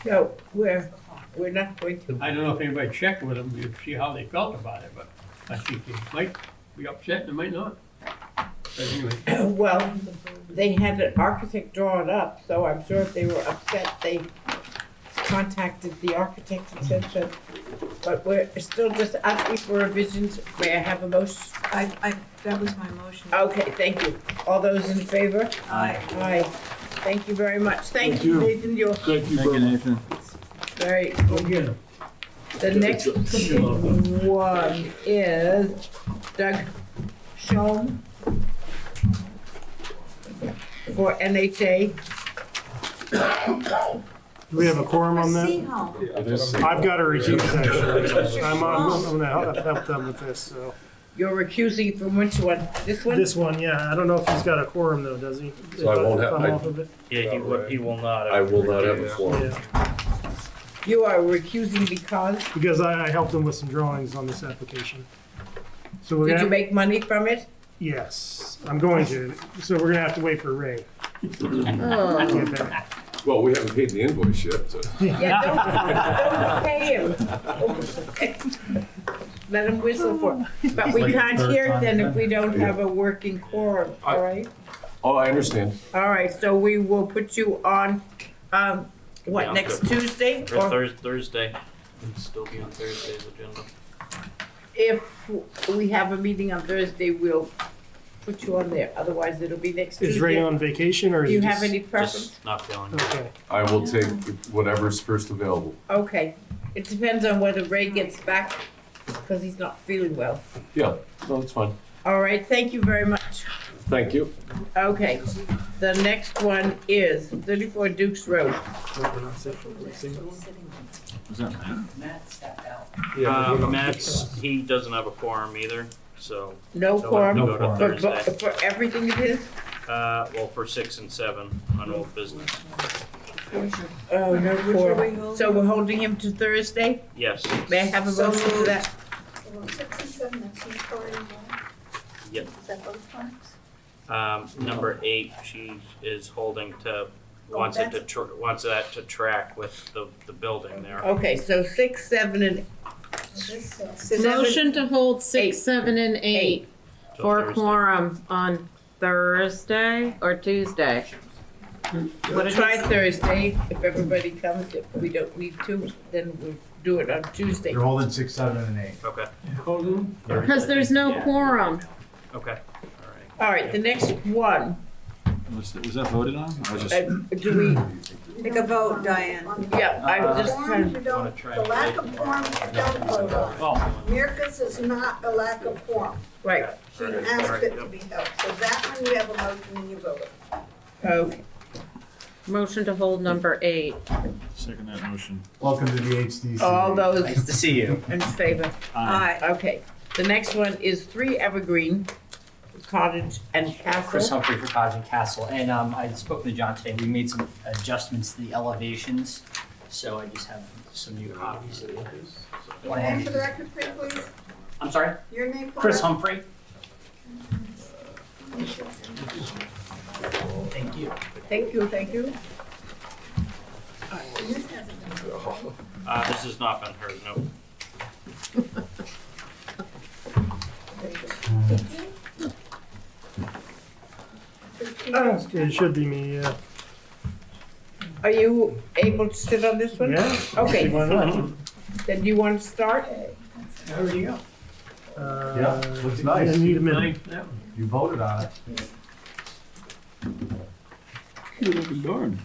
No, we're not going to. I don't know if anybody checked with them to see how they felt about it, but I think they might be upset, they might not. But anyway, Well, they had an architect draw it up, so I'm sure if they were upset, they contacted the architect and said, but we're still just asking for revisions. May I have a motion? That was my motion. Okay, thank you. All those in favor? Aye. Aye. Thank you very much. Thank Thank you, you. Nathan, you're Thank you Thank very you, much. Nathan. very, go get them. the next one is Doug Schoen for NHA. Do we have a quorum on that? See home. It is. I've got to recuse actually. I'm gonna help them with this, so. You're recusing from which one? This one? This one, yeah, I don't know if he's got a quorum though, does he? So I won't have- Come I- off of it? Yeah, he will not. I will not have a quorum. Yeah, You are recusing because? because I helped him with some drawings on this application. So we're Did you gonna, make money from it? yes, I'm going to, so we're gonna have to wait for Ray. Oh. to get back. Well, we haven't paid the invoice yet, so. Yeah, don't pay him. Let him whistle for, but we can't hear it then if we don't have a working quorum, all right? Oh, I understand. All right, so we will put you on, what, Yeah, next good. Tuesday? Or Thursday. It'll still be on Thursday's agenda. If we have a meeting on Thursday, we'll put you on there, otherwise it'll be next Tuesday. Is Ray on vacation or is Do you he have just? any preference? Just not feeling good. Okay, I will take whatever's first available. Okay, it depends on whether Ray gets back, because he's not feeling well. Yeah, no, it's fine. All right, thank you very much. Thank you. Okay, the next one is 34 Dukes Road. Was that Matt? Matt's, he doesn't have a quorum either, so. No so quorum we'll go to for, Thursday. for everything it is? Well, for 6 and 7 on old business. Oh, no Which are we quorum. holding? So we're holding him to Thursday? Yes. May I have a So motion for moved. that? Well, 6 and 7, that's in Cory and Wall. Yep. Is that both times? Number 8, she is holding to, wants that to track with the building there. Okay, so 6, 7, and This says, seven- Motion to hold Eight. 6, 7, and 8 Till for Thursday. quorum on Thursday or Tuesday. We'll try Thursday. If everybody comes, if we don't need to, then we'll do it on Tuesday. You're holding 6, 7, and 8. Okay, Hold on. Because there's no quorum. okay, All right, the next one, Was that voted on? I was just. do we, Take a vote, Diane. yeah, I was just Forms trying, you don't, the lack of forms you don't vote on. Oh, Mirka's is not a lack of quorum. right, She asked it to be held. So that one you have a motion and you vote on. okay. Motion to hold number 8. second that motion. Welcome to the HDC. All those Nice to see you. in favor? Aye. Okay, the next one is 3 Evergreen Cottage and Chris Castle. Humphrey for Cottage and Castle, and I spoke with John today. We made some adjustments to the elevations, so I just have some new copies. Your name for the record, please? I'm sorry, Your name for Chris the Humphrey. Thank you. Thank you, thank you. And this hasn't been. this has not been heard, no. It should be me, yeah. Are you able to sit on this one? Yeah. Okay. Why not? Then do you want to start? There you go. Yeah, looks nice. I need a minute. You voted on it. Cute looking barn.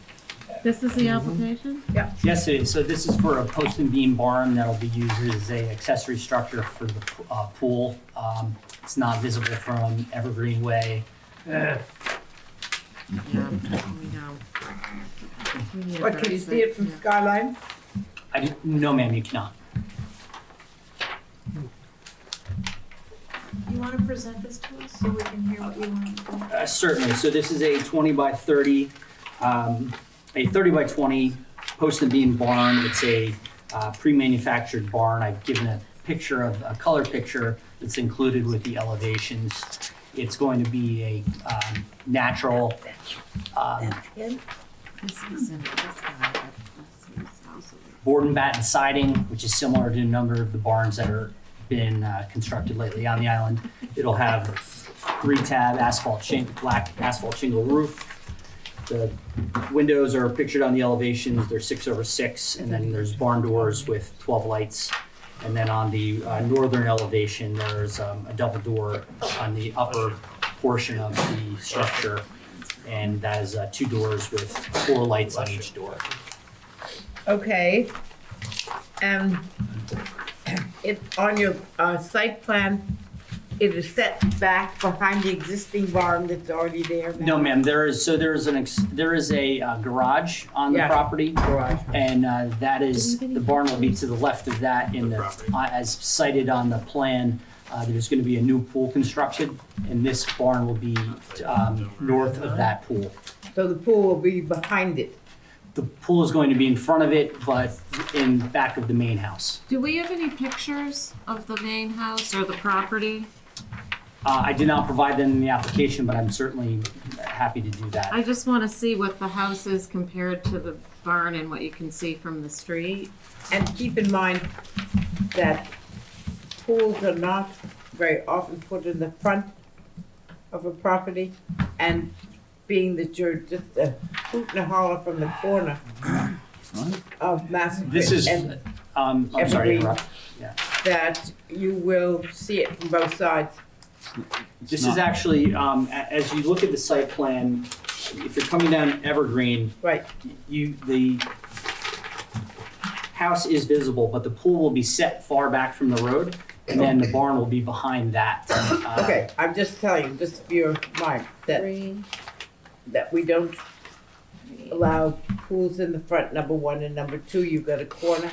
This is the application? Yes, it is. So this is for a post and beam barn that'll be used as a accessory structure for the pool. It's not visible from Evergreen Way. Yeah. Yeah, we know. We need a What, can you very see it from big- Skyline? No, ma'am, you cannot. You wanna present this to us so we can hear what you want to do? Certainly. So this is a 20 by 30, a 30 by 20 post and beam barn. It's a pre-manufactured barn. I've given a picture of a color picture that's included with the elevations. It's going to be a natural. This isn't this guy, but let's see his house. Board and batten siding, which is similar to a number of the barns that are been constructed lately on the island. It'll have 3-tab black asphalt shingle roof. The windows are pictured on the elevations. They're 6/6, and then there's barn doors with 12 lights. And then on the northern elevation, there's a double door on the upper portion of the structure, and that is 2 doors with 4 lights on each door. Okay. It, on your site plan, it is set back behind the existing barn that's already there now? No, ma'am. There is a garage on the Yeah. property, Garage. and that is the barn will be to the left of that. In the as cited on the plan, there's going to be a new pool constructed, and this barn will be north of that pool. So the pool will be behind it? The pool is going to be in front of it, but in back of the main house. Do we have any pictures of the main house or the property? I did not provide them in the application, but I'm certainly happy to do that. I just want to see what the house is compared to the barn and what you can see from the street. And keep in mind that pools are not very often put in the front of a property, and being that you're just a hoot and a holler from the corner of Massacre. This is, and I'm sorry to Evergreen. interrupt. Yeah. that you will see it from both sides. This is actually, as you look at the site plan, if you're coming down Evergreen, Right. the house is visible, but the pool will be set far back from the road, and then the barn will be behind that. Okay, I'm just telling you, just for your mind, that we don't allow pools in the front, number one, and number two, you've got a corner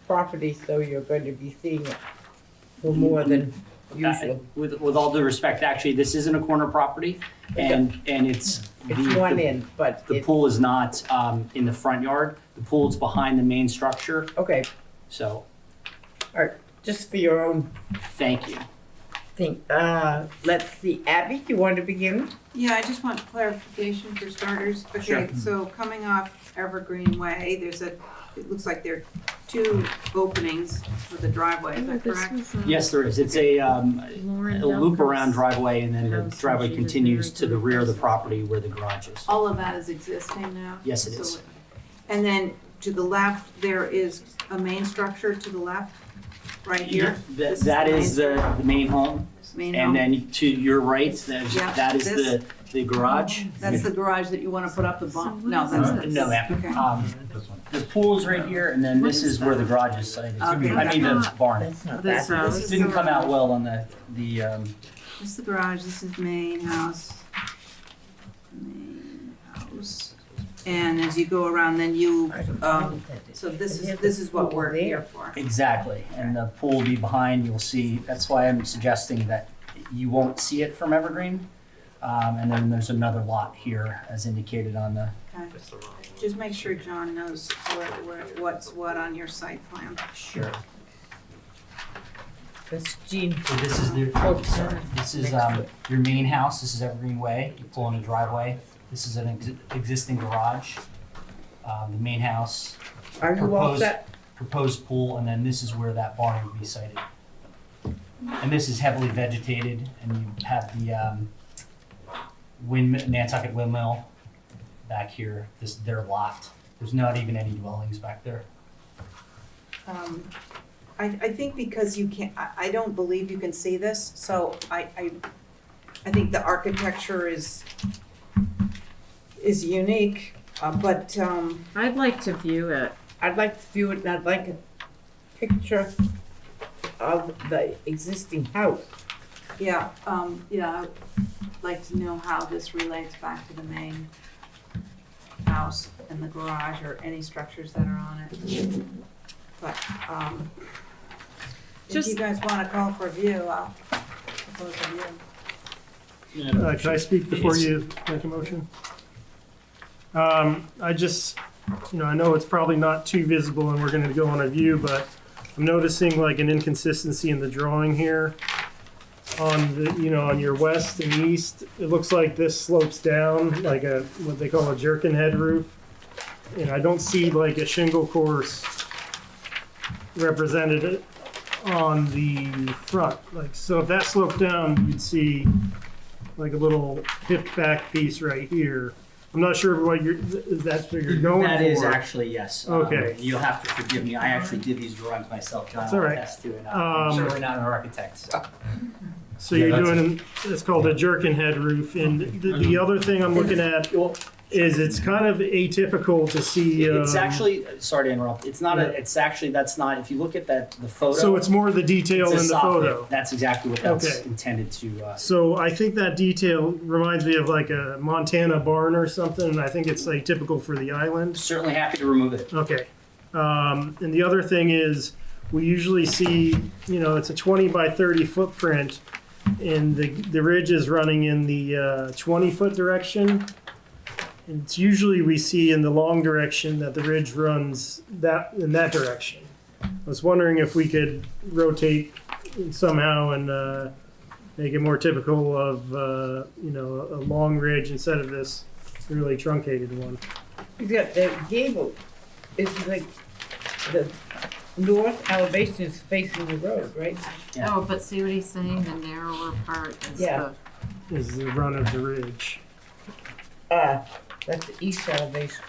property, so you're going to be seeing it for more than usual. With all due respect, actually, this isn't a corner property, and it's. It's one end, but The pool is not in the front yard. The pool is behind the main structure. Okay, So, all right, just for your own thank you. thing. Let's see, Abby, do you want to begin? Yeah, I just want clarification for starters. Okay, so coming off Evergreen Way, it looks like there are 2 openings for the driveway, is that correct? Yes, there is. It's a Lauren loop Delco's around driveway, and then the house, driveway she was continues married to the to rear of the this. property where the garage is. All of that is existing now? Yes, it is. And then to the left, there is a main structure to the left, right here? This That the is main- the main home, main and home? then to your right, Yeah, that is this? the garage. That's the garage that you want to put up the bump? So No, what that's is this. No, ma'am. Okay. The pool's right here, and then this is where the garage is sited. Okay. I mean, the barn. That's not This that. house. This is Didn't the- come out well on the This is the garage, this is main house. Main house. And as you go around, then you, so this is what we're here for. exactly, and the pool will be behind. You'll see. That's why I'm suggesting that you won't see it from Evergreen. And then there's another lot here, as indicated on the. Okay. Just make sure John knows what's what on your site plan. Sure. That's Jean. So this is this is your main house. This is Evergreen Way. You pull in a driveway. This is an existing garage. The main house. Are you all set? Proposed pool, and then this is where that barn would be sited. And this is heavily vegetated, and you have the Nantucket windmill back here. They're locked. There's not even any dwellings back there. I think because you can't, I don't believe you can see this, so I think the architecture is unique, but, I'd like to view it. I'd like to view it, and I'd like a picture of the existing house. yeah, I'd like to know how this relates back to the main house and the garage or any structures that are on it. But, if you guys wanna call for a view, I'll propose a view. Can I speak before you make a motion? I just, I know it's probably not too visible and we're gonna go on a view, but I'm noticing like an inconsistency in the drawing here. On the, on your west and east, it looks like this slopes down like what they call a jerkin head roof. And I don't see like a shingle course represented on the front. Like, so if that sloped down, you'd see like a little hipped back piece right here. I'm not sure what that's what you're going for. That is actually, yes. Okay. You'll have to forgive me. I actually did these drawings myself. John That's all right. has to, and I'm certainly not an architect. So you're doing, it's called a jerkin head roof, and the other thing I'm looking at is it's kind of atypical to see. It's actually, sorry to interrupt. It's not it's actually, that's not, if you look at the photo. So it's more the detail it's a in the soffit. photo. That's exactly what that's Okay. intended to. So I think that detail reminds me of like a Montana barn or something, and I think it's like typical for the island. Certainly happy to remove it. Okay. And the other thing is, we usually see, it's a 20 by 30 footprint, and the ridge is running in the 20-foot direction. And it's usually we see in the long direction that the ridge runs in that direction. I was wondering if we could rotate somehow and make it more typical of a long ridge instead of this really truncated one. You got the gable is like the north elevation is facing the road, right? Yeah. Oh, but see what he's saying? The narrower part is Is the run of the ridge. That's the east elevation.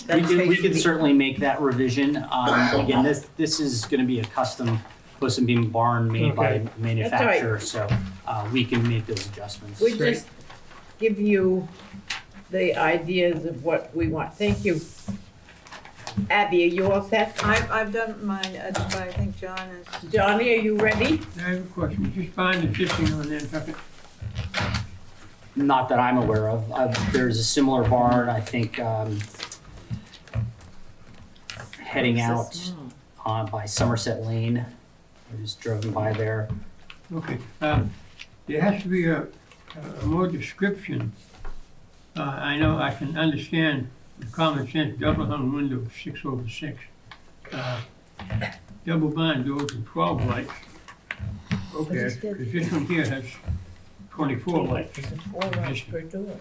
We could certainly make that revision. Again, this is going to be a custom post and beam barn made by a manufacturer, so we can make those adjustments. We just give you the ideas of what we want. Thank you. Abby, are you all set? I've done mine, but I think John is. Johnny, are you ready? I have a question. Just find the existing on Nantucket. Not that I'm aware of. There's a similar barn, I think, heading out by Somerset Lane. I just drove by there. Okay. There has to be a more description. I know I can understand the common sense double hung window 6/6. Double blind doors and 12 lights. Okay, because this one here has 24 lights. It's 4 lights per door.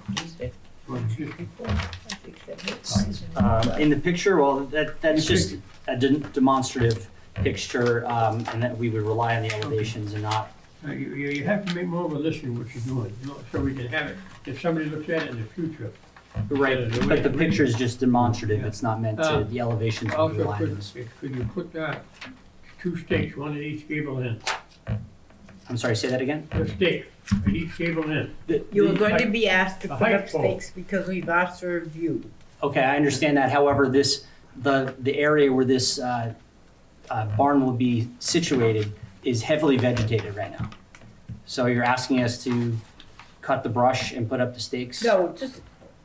In the picture, well, that's just a demonstrative picture, and that we would rely on the elevations and not. You have to make more of a list of what you're doing, so we can have it, if somebody looks at it in the future. Right, but the picture is just demonstrative. It's not meant to, the elevations will be Also, aligned. could you put 2 stakes, one at each gable end? I'm sorry, say that again? A stake at each gable end. You are going to be asked to The put height up pole. stakes because we've asked for a view. Okay, I understand that. However, the area where this barn will be situated is heavily vegetated right now. So you're asking us to cut the brush and put up the stakes? No,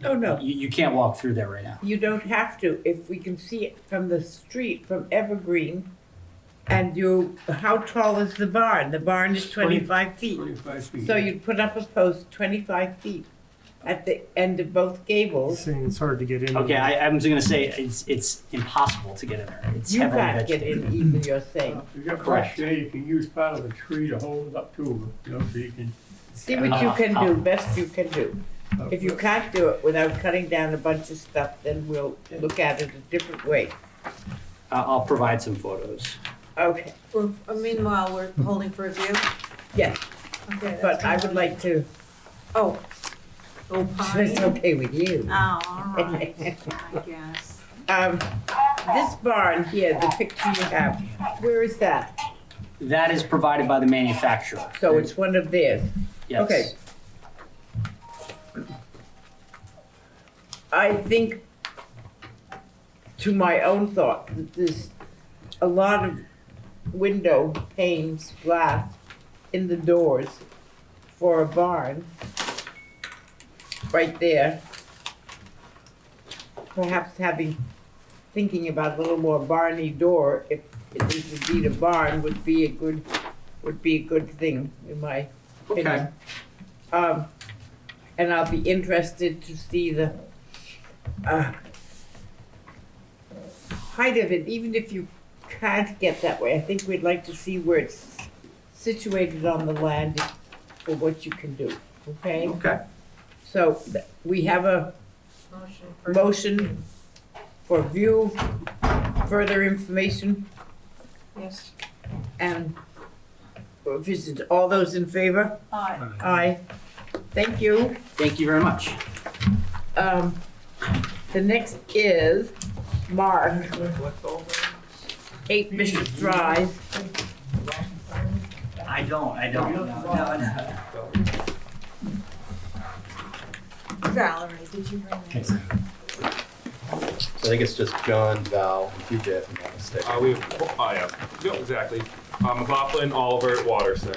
no. You can't walk through there right now. You don't have to. If we can see it from the street, from Evergreen, and how tall is the barn? The barn is 25 feet. 25 feet. So you'd put up a post 25 feet at the end of both gables. It's hard to get in. Okay, I'm just gonna say it's impossible to get in there. It's You heavily can't get vegetated. in even, you're saying. If you got Correct. brush there, you can use part of a tree to hold it up to, so you can. See what you can do, best you can do. If you can't do it without cutting down a bunch of stuff, then we'll look at it a different way. I'll provide some photos. Okay, Meanwhile, we're holding for a view? yes, Okay. but I would like to, Oh, It's okay with you. Oh, all right, I guess. This barn here, the picture you have, where is that? That is provided by the manufacturer. So it's one of theirs. Yes. Okay. I think, to my own thought, that there's a lot of window panes, glass in the doors for a barn. Right there. Perhaps thinking about a little more barny door, if it is indeed a barn, would be a good thing, in my opinion. And I'll be interested to see the height of it, even if you can't get that way. I think we'd like to see where it's situated on the land for what you can do, okay? Okay. So we have a motion for view, further information, Yes. and visit. All those in favor? Aye. Aye. Thank you. Thank you very much. The next is Mark, 8 Bishop Drive. I don't. No. Valerie, did you bring that? So I think it's just John, Val, and TJ, if I'm not mistaken. Yeah, exactly. McLaughlin, Oliver, Watterson.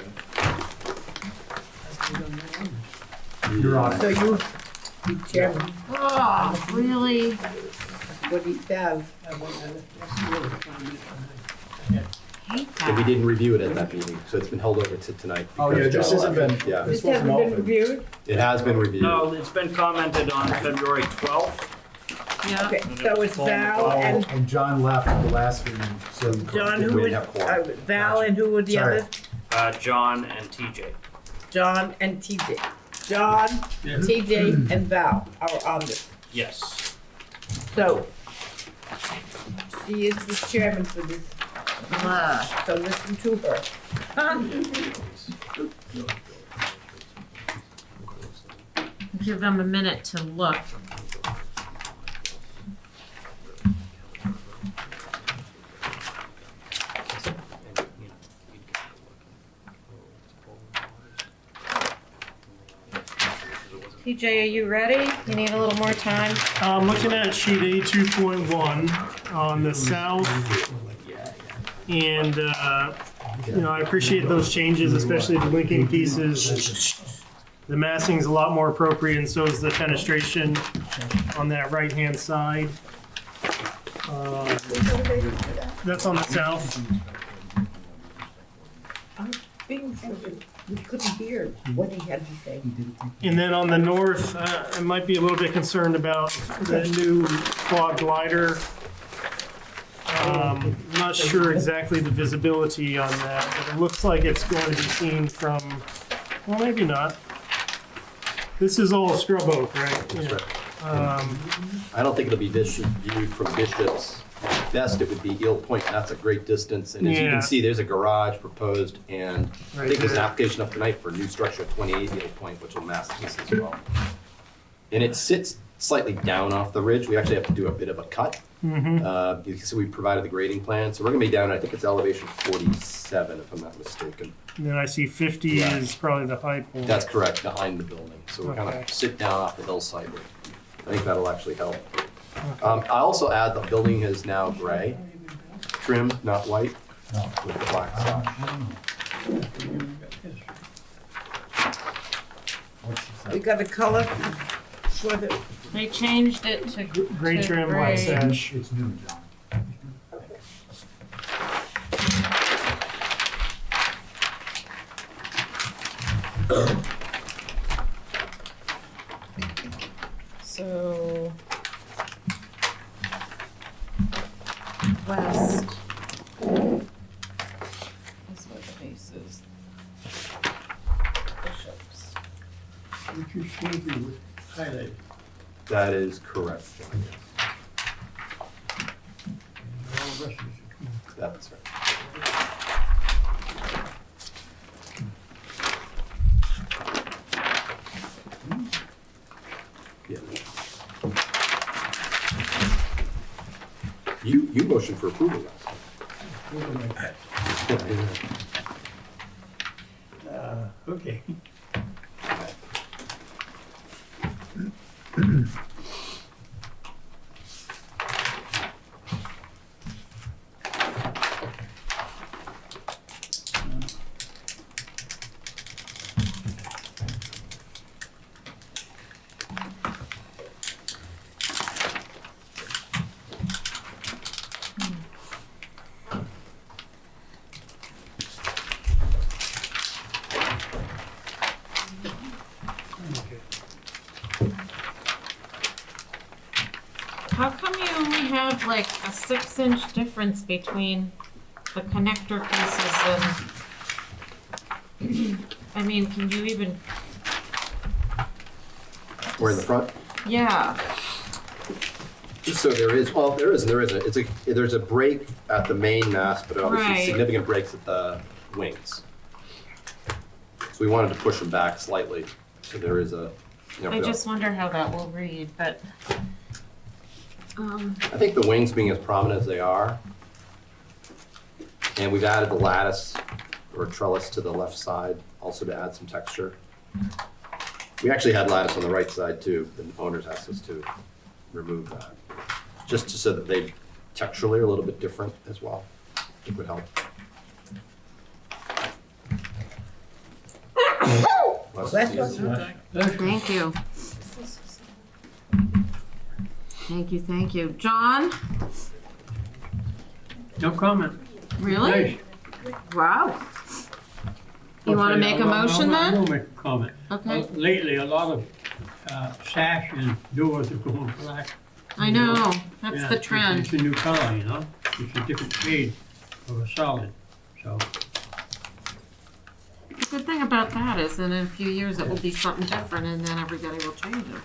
You're on So it. you, be chairman, Oh, really? that's what he says. Hate And we that. didn't review it at that meeting, so it's been held over to tonight. Oh, yeah, because this John hasn't left. been- Yeah, This wasn't hasn't been open. reviewed? it has been reviewed. No, it's been commented on February 12th. Yeah. Okay, so it's Val and And John left the last meeting, so. John, who We was, have quorum. Val and who were the Sorry. others? John and TJ. John and TJ. John, TJ, and Val are on this. Yes. So, she is the chairman for this, so listen to her. Give them a minute to look. TJ, are you ready? You need a little more time? I'm looking at sheet A 2.1 on the south. And, I appreciate those changes, especially the linking pieces. The massing's a lot more appropriate, and so is the fenestration on that right-hand side. That's on the south. We couldn't hear what he had to say. And then on the north, I might be a little bit concerned about the new quad glider. I'm not sure exactly the visibility on that, but it looks like it's going to be seen from, well, maybe not. This is all scrub oak, right? Yeah. I don't think it'll be viewed from Bishop's. Best, it would be Eel Point, and that's a great distance. And as you Yeah. can see, there's a garage proposed, and I Right think there's an there. application up tonight for a new structure at 28 Eel Point, which will mask this as well. And it sits slightly down off the ridge. We actually have to do a bit of a cut. Mhm. You can see we provided the grading plan, so we're gonna be down, I think it's elevation 47, if I'm not mistaken. And then I see 50 Yeah. is probably the high point. That's correct, behind the building. So we're Okay. gonna sit down off the hillside. I think that'll actually help. I also add the building is now gray, trim, not white, with the black side. We got a color for the, They changed it to Gray to trim, white gray. sash. It's new, John. So west is where the base is. Bishops. Which you showed me with highlight. That is correct, John, yes. All the rest of it. That's right. You motioned for approval last time. Okay. How come you only have like a 6-inch difference between the connector pieces and, I mean, can you even, We're in the front. yeah, So there is, well, there is and there isn't. There's a break at the main mast, but obviously Right. significant breaks at the wings. So we wanted to push them back slightly. So there is a, you know, I just wonder how that will read, but, I think the wings being as prominent as they are, and we've added the lattice or trellis to the left side also to add some texture. We actually had lattice on the right side too. The owners asked us to remove that, just so that they texturally are a little bit different as well. I think would help. Bless you. thank you. Thank you. John? No comment. Really? Wow. You wanna make a motion I then? will make a comment. Okay. Lately, a lot of sash and doors are going black. I know, that's Yeah, the it's- trend. It's a new color, you know? It's a different shade of a solid, so. The good thing about that is in a few years it will be something different and then everybody will change it.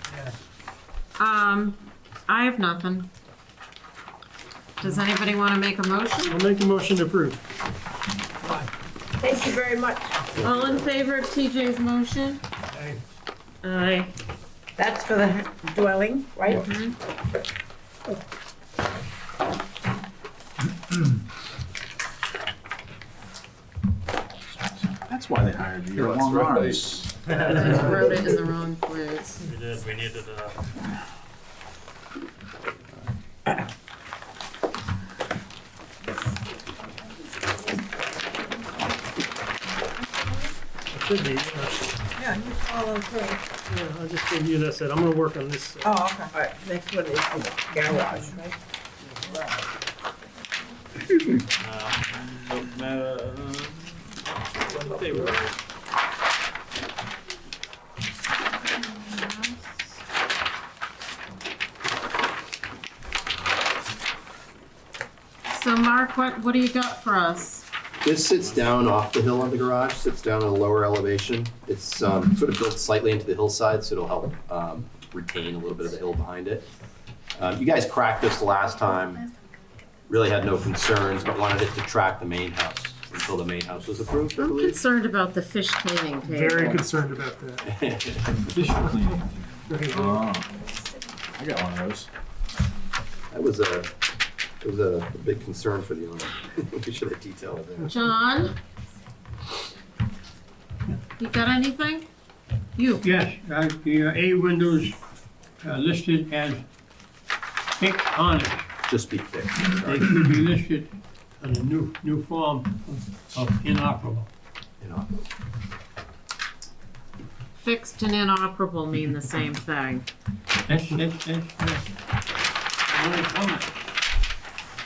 I have nothing. Does anybody wanna make a motion? I'll make a motion to approve. Thank you very much. All in favor of TJ's motion? Aye. That's for the dwelling, right? That's why they hired you. Your That's long right. arms. I just wrote it in the wrong place. We needed Should be, Yeah, you follow through. yeah, I'll just give you this, I'm gonna work on this. Oh, okay. All right, next one is the garage. they were. So Mark, what do you got for us? This sits down off the hill on the garage, sits down at a lower elevation. It's sort of built slightly into the hillside, so it'll help retain a little bit of the hill behind it. You guys cracked this last time, really had no concerns, but wanted it to track the main house until the main house was approved, I I'm believe. concerned about the fish cleaning table. Very concerned about that. Fish cleaning. Oh, I got one of those. That was a big concern for the owner. We should have detailed it there. John? You got anything? You? Yes, the A windows listed as fixed on it. Just be fixed. They should be listed on a new form of inoperable. Fixed and inoperable mean the same thing. That's my only comment.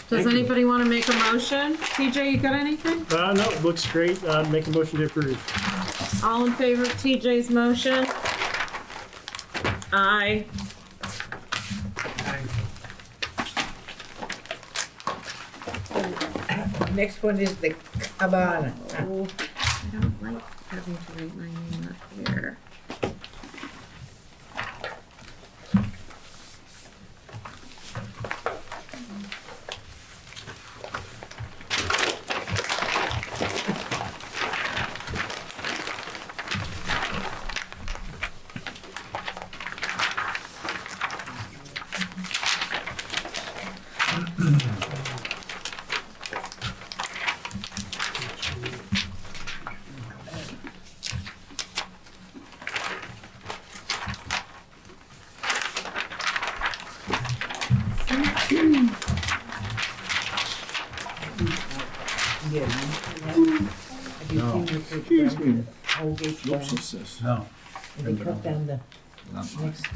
Does Thank you. anybody want to make a motion? TJ, you got anything? No, it looks great, make a motion to approve. All in favor of TJ's motion? Aye. Next one is the cabana. Oh, I don't like having to write my name up here. Excuse me. Whoops, what's this? No. They cut down the Not mine. next to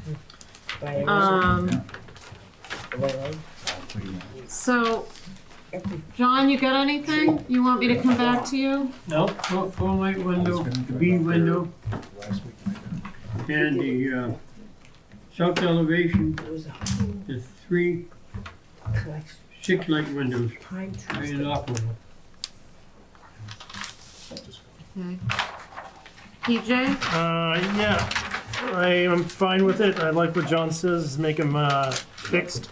by So, John, you got anything? You want me to come back to you? No, full light window, the B window, and the south elevation, the 3 6 light windows, and off window. Okay. PJ? Yeah, I am fine with it. I like what John says, make them fixed.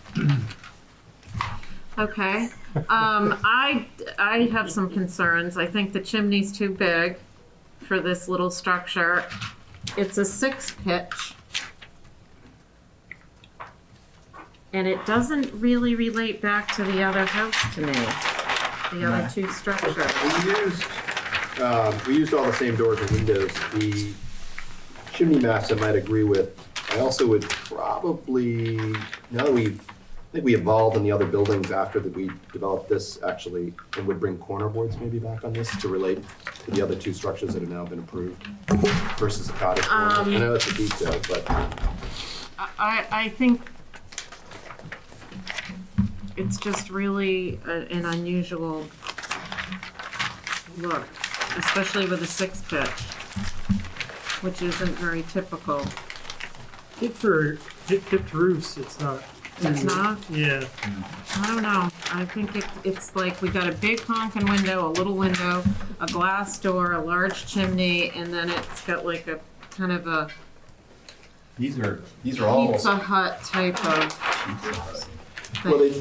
Okay. I have some concerns. I think the chimney's too big for this little structure. It's a 6 pitch. And it doesn't really relate back to the other house to me, the other 2 structures. We used all the same doors and windows. The chimney mass I might agree with. I also would probably, now that I think we evolved in the other buildings after that we developed this actually, and would bring corner boards maybe back on this to relate to the other 2 structures that have now been approved versus the cottage corner. I know it's a detail, but I think it's just really an unusual look, especially with a 6 pitch, which isn't very typical. For dipped roofs, it's not. It's not? Yeah. I don't know. I think it's like we got a big honking window, a little window, a glass door, a large chimney, and then it's got like a kind of a these are all Pizza Hut type of thing. well,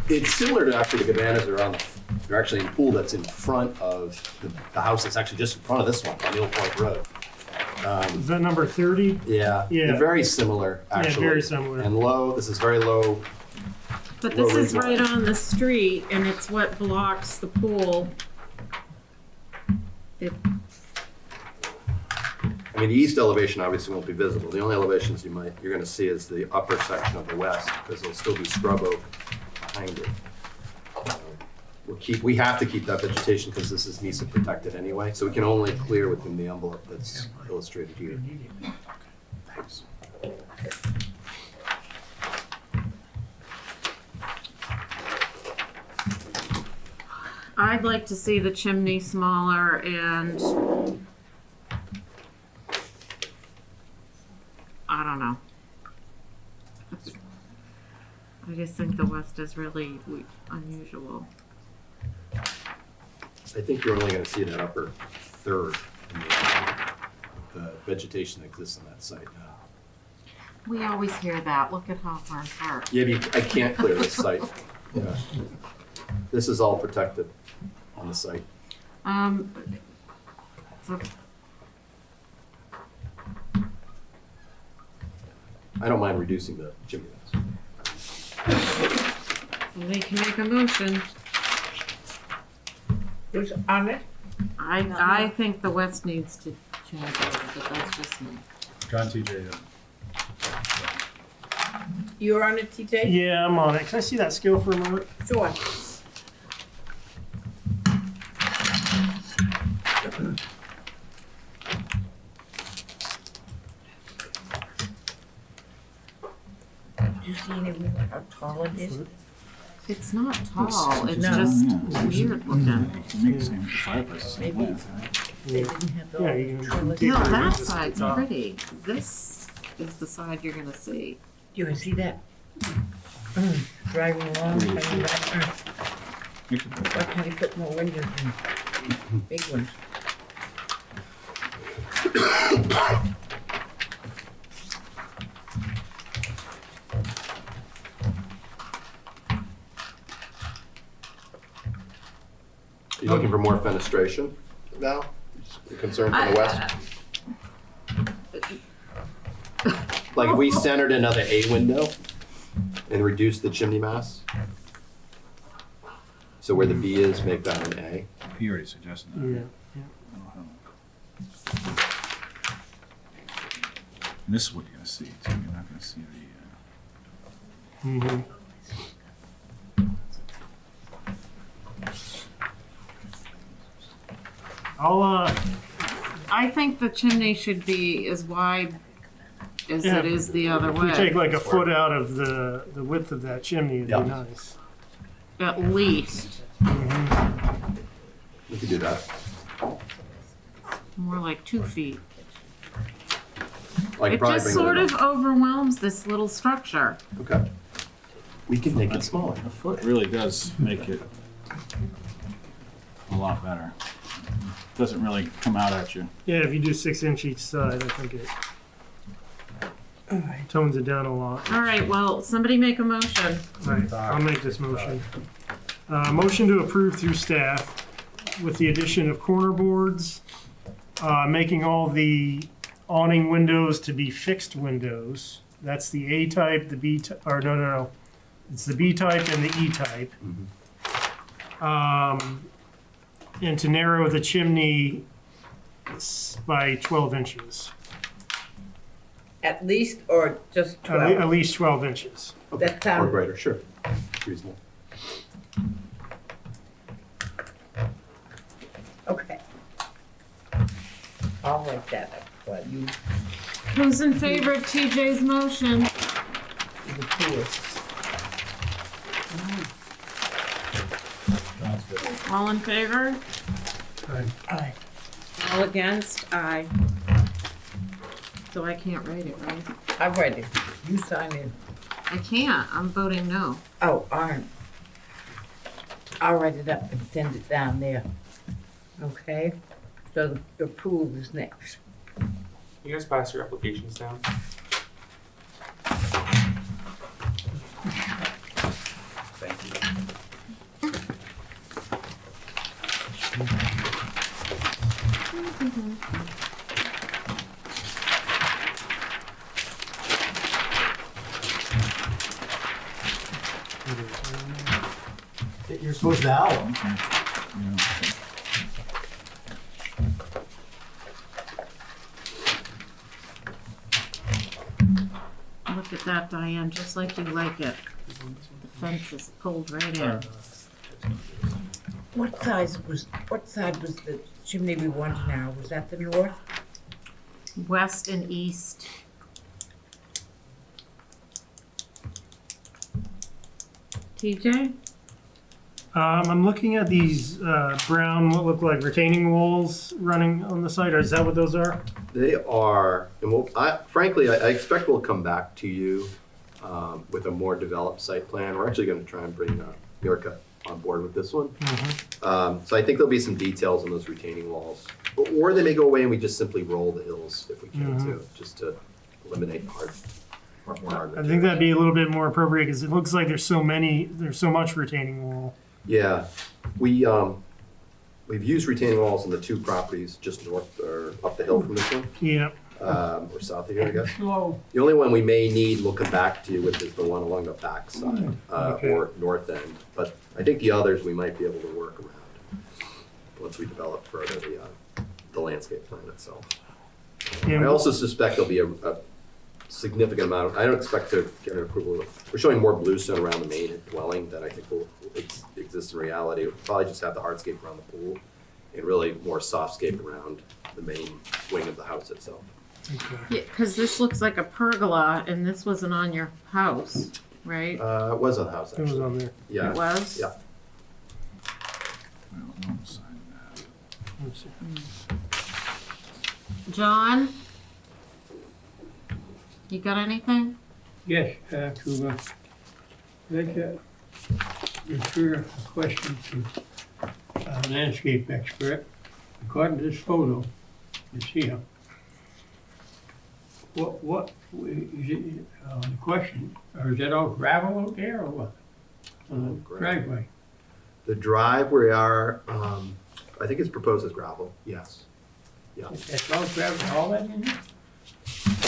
it's similar to actually the cabanas that are on the. They're actually in a pool that's in front of the house that's actually just in front of this one on Mill Point Road. Is that number 30? Yeah, Yeah. they're very similar actually. Yeah, very similar. And low. This is very low. But this low is ridge right line. on the street, and it's what blocks the pool. I mean, the east elevation obviously won't be visible. The only elevations you're going to see is the upper section of the west because there'll still be scrub oak behind it. We have to keep that vegetation because this is NISA protected anyway, so we can only clear within the envelope that's illustrated here. Thanks. I'd like to see the chimney smaller and I don't know. I just think the west is really unusual. I think you're only going to see that upper third in the vegetation that exists on that site now. We always hear that. Look at Hawthorne Park. Yeah, I can't clear this site. Yeah. This is all protected on the site. So I don't mind reducing the chimney mass. somebody can make a motion. Who's on it? I think the west needs to change a little bit. That's just me. John TJ. You're on it, TJ? Yeah, I'm on it. Can I see that scale for a moment? Sure. Do you see any how tall it is? It's not tall. It's No. just Yeah. weird looking. Make the same fireplace, the same Maybe. length. They didn't have the Yeah, you can trellis. take No, the that roof at the side's top. pretty. This is the side you're gonna see. You can see that? Driving along, coming back. Why can't you put more windows in? Big ones. You looking for more fenestration, Val? Concern from the west? Like if we centered another A window and reduced the chimney mass? So where the B is, make that an A. He already suggested that. Yeah. And this is what you're gonna see, too. You're not gonna see the, Mm-hmm. I think the chimney should be as wide as Yeah, it is the other If we way. take like a foot out of the width of that chimney, it'd Yeah. be nice. At least, We could do that. more like 2 feet. I could It probably just bring sort it of overwhelms this little structure. up. Okay. We can make it smaller. a foot really does make it a lot better. Doesn't really come out at you. Yeah, if you do 6 inch each side, I think it tones it down a lot. All right, well, somebody make a motion. Right, I'll make this motion. Motion to approve through staff with the addition of corner boards, making all the awning windows to be fixed windows. That's the A type, the B type, or no. It's the B type and the E type. And to narrow the chimney by 12 inches. At least, or just At 12? least 12 inches. That Or sounds, greater, sure. Reasonable. okay. I'll write that up, but you, Who's in favor of TJ's motion? the tourists. All in favor? Aye. All against? Aye. So I can't write it, right? I'm ready. You sign in. I can't. I'm voting no. Oh, all right. I'll write it up and send it down there. Okay? So the approval is next. You guys pass your applications down. You're supposed to owl. Look at that, Diane, just like you like it. The fence is pulled right in. What side was the chimney we want now? Was that the north? West and east. TJ? I'm looking at these brown, what look like retaining walls running on the site. Is that what those are? They are, and frankly, I expect we'll come back to you with a more developed site plan. We're actually going to try and bring Mirka on board with this one. So I think there'll be some details on those retaining walls. Or they may go away and we just simply roll the hills if we can too, just to eliminate hard. I think that'd be a little bit more appropriate because it looks like there's so much retaining wall. Yeah, we've used retaining walls on the 2 properties just north or up the hill from this one. Yeah. Or south of here, I guess. The only one we may need, we'll come back to you with, is the one along the back side, Okay. or north end. But I think the others we might be able to work around once we develop further the landscape plan itself. Yeah. I also suspect there'll be a significant amount, I don't expect to get an approval. We're showing more bluestone around the main dwelling than I think will exist in reality. We'll probably just have the hardscape around the pool and really more softscape around the main wing of the house itself. Yeah, because this looks like a pergola and this wasn't on your house, right? It was on the house, It was actually. on there. Yeah. It was? Yeah. Let's see. John? You got anything? Yes, to make a refer a question to a landscape expert. According to this photo, you see him. What is it, the question, or is that all gravel out there or what? On the driveway? The drive we are, I think it's proposed as gravel, yes. Yeah. That's all gravel, all that in there?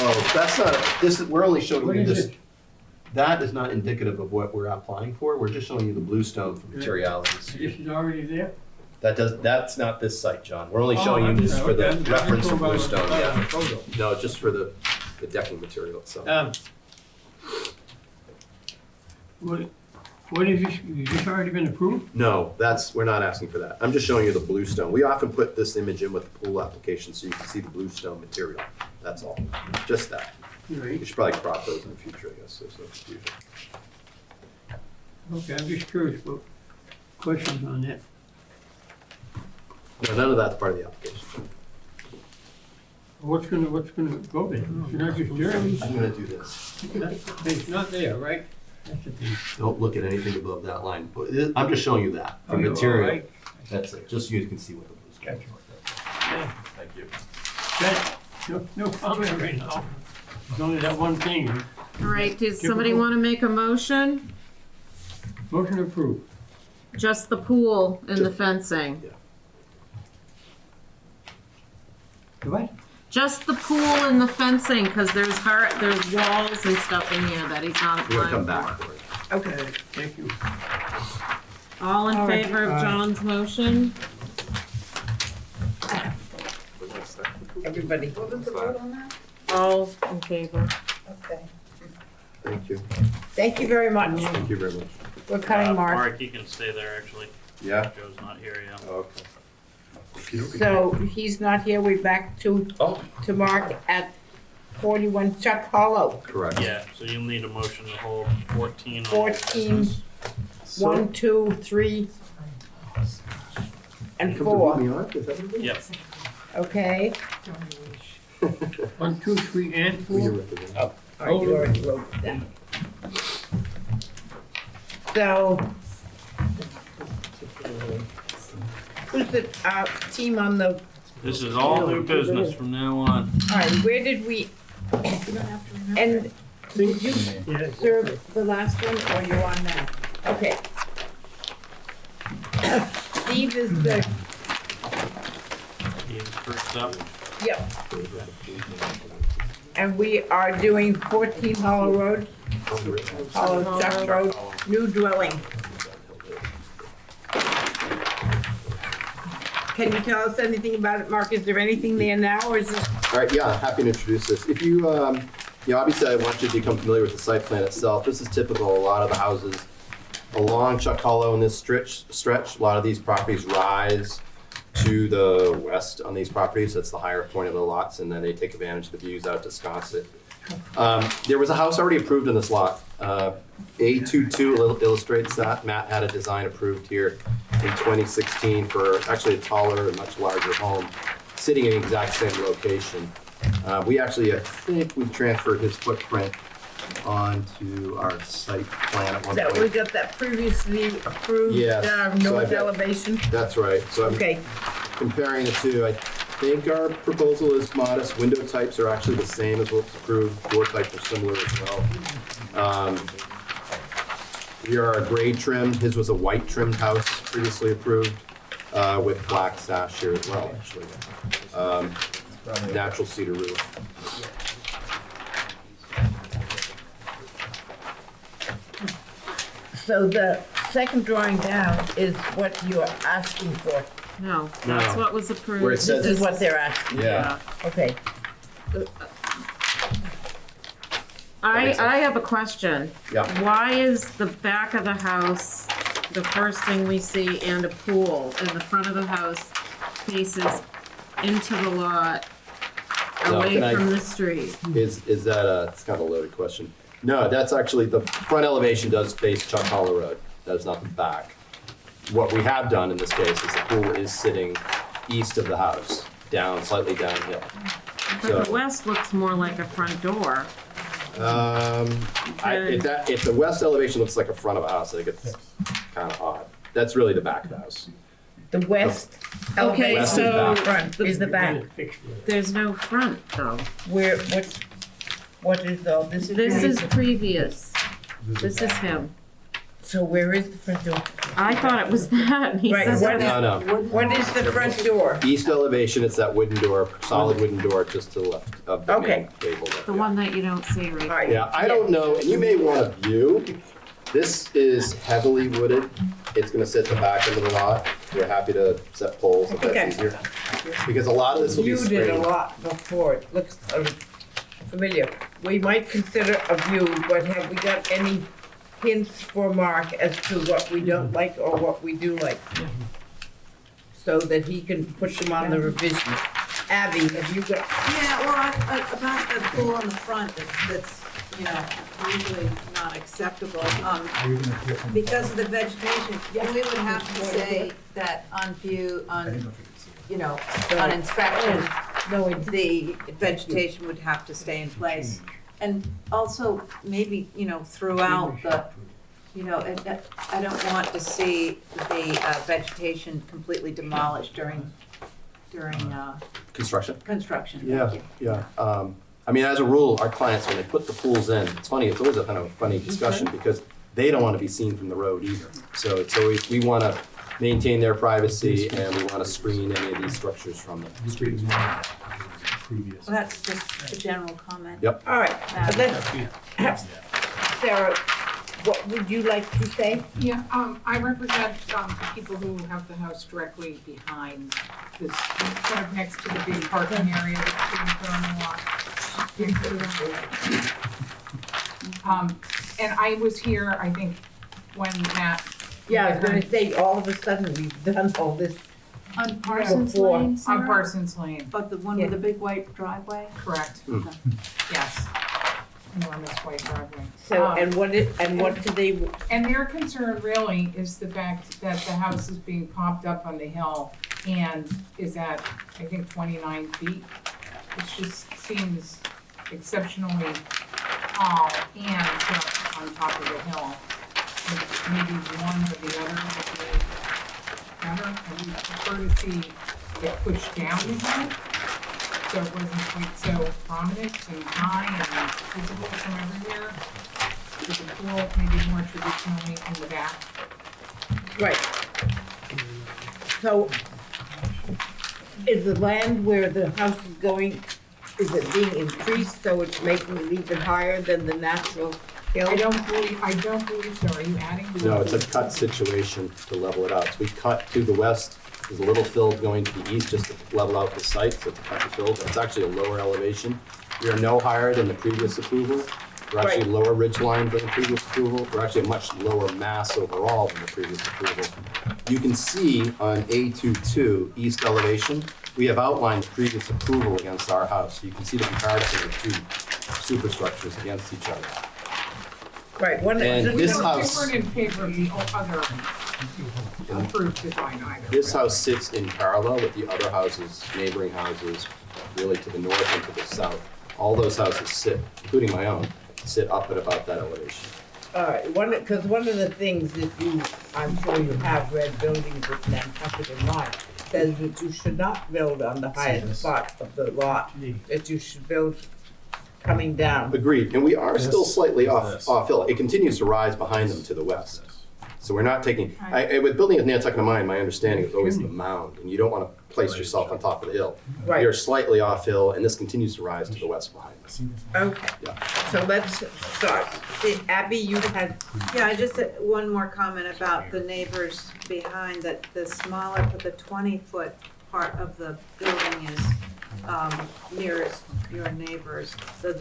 Oh, that's not, we're only showing What you is this. it? That is not indicative of what we're applying for. We're just showing you the bluestone for materialities. This is already there? That's not this site, John. We're only showing you this for the reference of bluestone. Yeah. No, just for the decking material itself. What is this, has this already been approved? No, we're not asking for that. I'm just showing you the bluestone. We often put this image in with the pool application so you can see the bluestone material. That's all. Just that. Right. You should probably crop those in the future, I guess, so there's no confusion. Okay, I'm just curious, what questions on that? No, none of that's part of the application. What's gonna go there? It's not just dirt. I'm gonna do this. It's not there, right? That's the thing. Don't look at anything above that line. But I'm just showing you that for Oh, you're material. all right. That's it, just so you can see what the bluestone is. Yeah. Thank you. No comment right now. There's only that one thing. All right, does somebody want to make a motion? Motion approved. Just the pool and the fencing? What? Just the pool and the fencing, because there's walls and stuff in here that he's not We're gonna come applying back for. for it. Okay, thank you. All in All right, favor of John's motion? Everybody. What was the vote on that? All in favor. Okay. Thank you. Thank you very much. Thank you very much. We're cutting Mark. Mark, you can stay there, actually. Yeah? Joe's not here yet. Okay. So he's not here, we're back to Mark at 41 Chuck Hollow. Correct. Yeah, so you'll need a motion to hold 14 on 14, business. 1, 2, 3, and Come to 4. meet me, Mark, is that what it is? Yep. Okay? 1, 2, 3, and Who you 4. represent? Oh, you already wrote that. So, who's the team on the, This is all new business from now on. all right, where did we, and did you Yeah. serve the last one, or you on that? Okay. Steve is the, He's first up. yep. And we are doing 14 Hollow Road, Hollow Chuck Road, new dwelling. Can you tell us anything about it, Mark? Is there anything there now, or is this? All right, yeah, happy to introduce this. If you, obviously I want you to become familiar with the site plan itself. This is typical, a lot of the houses along Chuck Hollow in this stretch, a lot of these properties rise to the west on these properties. That's the higher point of the lots, and then they take advantage of the views out to Sconset. There was a house already approved in this lot. A22 illustrates that. Matt had a design approved here in 2016 for actually a taller and much larger home, sitting in the exact same location. We actually, I think we transferred his footprint onto our site plan at one That we point. got that previously approved, Yes. So north I've got- elevation? That's right. So I'm Okay, comparing the two. I think our proposal is modest. Window types are actually the same as what's approved. Door types are similar as well. We are a gray trim. His was a white trimmed house previously approved with black sash here as well, actually. Natural cedar roof. so the second drawing down is what you're asking for. No, that's No. what was approved. Where it says- This is what they're asking. Yeah. Okay. I have a question. Yeah. Why is the back of the house the first thing we see and a pool, and the front of the house faces into the lot Now, away can I- from the street? Is that it's kind of a loaded question. No, that's actually, the front elevation does face Chuck Hollow Road. That is not the back. What we have done in this case is the pool is sitting east of the house, slightly downhill. But the So, west looks more like a front door. if the west elevation looks like a front of a house, I think it's kind of odd. That's really the back of the house. The west Okay, elevation West is so back. front is the back. there's no front though. Where, what is all, this is? This is previous. This is him. So where is the front door? I thought it was that, and he Right, says. what- No, no. What is the front door? East elevation, it's that wooden door, solid wooden door just to the left of the main Okay. gable. The one that you don't see right. All right. Yeah, I don't know, and you may want a view. This is heavily wooded. It's gonna sit the back end of the lot. We're happy to set poles if Okay. that's easier. Because a lot of this will be Viewed it a screened. lot before, it looks familiar. We might consider a view, but have we got any hints for Mark as to what we don't like or what we do like? So that he can put them on the revision. Abby, have you got, Yeah, well, about the pool on the front, that's, you know, usually not acceptable, because of the vegetation, we would have to say that on view, you know, on inspection, no, the vegetation would have to stay in place. And also, maybe, you know, throughout the, you know, I don't want to see the vegetation completely demolished during Construction? construction. Yeah, yeah. I mean, as a rule, our clients, when they put the pools in, it's funny, it's always a kind of funny discussion because they don't want to be seen from the road either. So it's always, we want to maintain their privacy and we want to screen any of these structures from the street. Well, that's just a general comment. Yep. all right, let's have, Sarah, what would you like to say? Yeah, I represent, the people who have the house directly behind this, kind of next to the big parking area that's being put on the lot. And I was here, I think, when Matt. Yeah, I was gonna say, all of a sudden, we've done all this. On Parsons Before. Lane, On Sarah? Parsons Lane, But the one with the big white driveway? correct, yes. Enormous white driveway. So, and what do they, And their concern really is the fact that the house is being popped up on the hill and is at, I think, 29 feet. It just seems exceptionally tall and put on top of the hill. And maybe one or the other would be better. I would prefer to see it pushed down the hill, so it wasn't quite so prominent and high and visible from everywhere. With the pool maybe more traditionally in the back. right. So, is the land where the house is going, is it being increased so it's making it even higher than the natural hill? I don't believe so. Are you adding? No, it's a cut situation to level it out. So we cut to the west, there's a little fill going to the east just to level out the site, so it's a cut and fill. It's actually a lower elevation. We are no higher than the previous approval. We're actually Right. lower ridge line than the previous approval. We're actually a much lower mass overall than the previous approval. You can see on A22 east elevation, we have outlined the previous approval against our house. You can see the comparison of the two superstructures against each other. Right, one, And just- this We house- weren't in favor of the other approved design either. This house sits in parallel with the other houses, neighboring houses, really to the north and to the south. All those houses sit, including my own, sit up at about that elevation. all right, because one of the things that you, I'm sure you have read buildings with Nantucket in mind, says that you should not build on the highest spot of the lot, that you should build coming down. Agreed, and we are still slightly off hill. It continues to rise behind them to the west. So we're not taking, with building at Nantucket in mind, my understanding is always the mound, and you don't want to place yourself on top of the hill. Right. You're slightly off hill, and this continues to rise to the west behind us. Okay, Yeah. so let's start. Abby, you had, Yeah, I just had one more comment about the neighbors behind, that the smaller, but the 20-foot part of the building is nearest your neighbors. The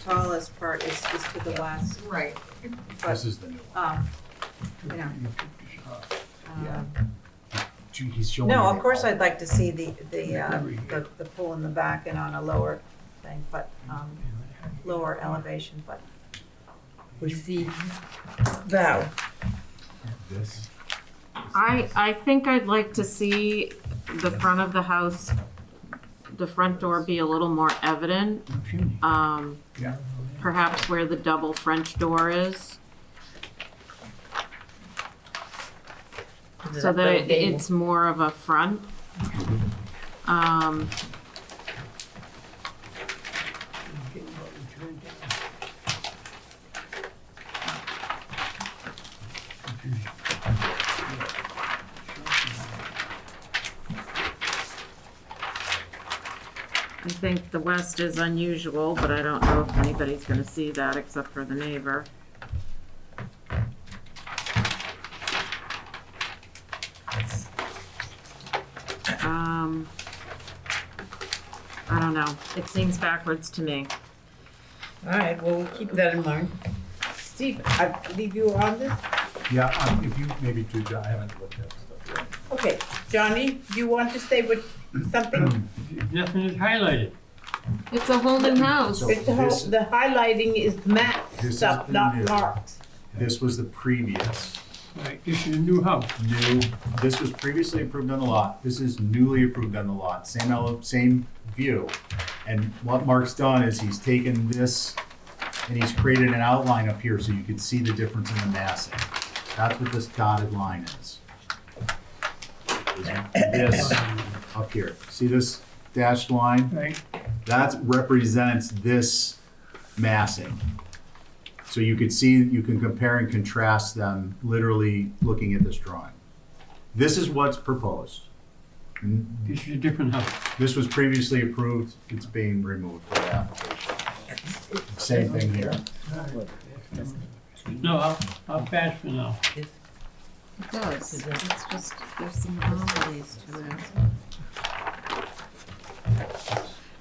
tallest part is to the west. Right. But, This is the new you know. one. He's showing. No, you of the- course I'd like to see the pool in the back and on a lower thing, but, lower elevation, but. we see Val. This. I think I'd like to see the front of the house, the front door be a little more evident. Yeah. Perhaps where the double French door is, so that it's more of a front. think the west is unusual, but I don't know if anybody's gonna see that except for the neighbor. I don't know. It seems backwards to me. All right, well, we'll keep that in mind. Steve, I leave you on this? Yeah, if you maybe do, I haven't looked at stuff yet. Okay, Johnny, do you want to say what, something? Nothing is highlighted. It's a whole new house. It's the whole, the highlighting is Matt's This is stuff, the not new. Mark's. This was the previous. Right, this is a new house. New, this was previously approved on the lot, this is newly approved on the lot, same view. And what Mark's done is he's taken this and he's created an outline up here so you can see the difference in the massing. That's what this dotted line is. This up here, see this dashed line? Right. That represents this massing. So you could see, you can compare and contrast them literally looking at this drawing. This is what's proposed. This is a different house. This was previously approved, it's being removed from the application. Same thing here. No, I'll pass for now. It does. It's just, there's some anomalies to it.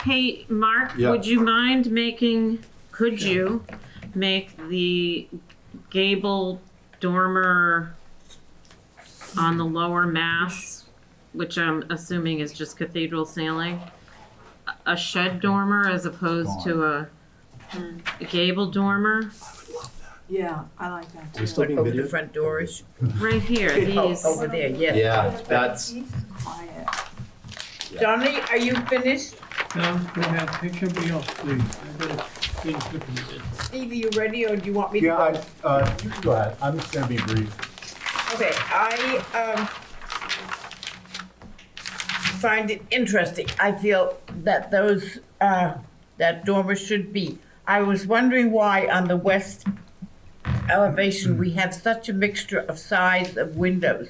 Hey, Mark, Yeah. would you mind could you make the gable dormer on the lower mass, which I'm assuming is just cathedral ceiling, a shed dormer as opposed to a gable dormer? Yeah, I like that Are we still being Over the videoed? front doors. Right here, these. Over there, yes. Yeah, that's, Quiet. Johnny, are you finished? No, go ahead, pick somebody else, please. I better finish looking at it. Steve, are you ready, or do you want me to go? Yeah, you can go ahead, I'm just gonna be brief. Okay, I find it interesting. I feel that those, that dormer should be. I was wondering why on the west elevation, we have such a mixture of size of windows.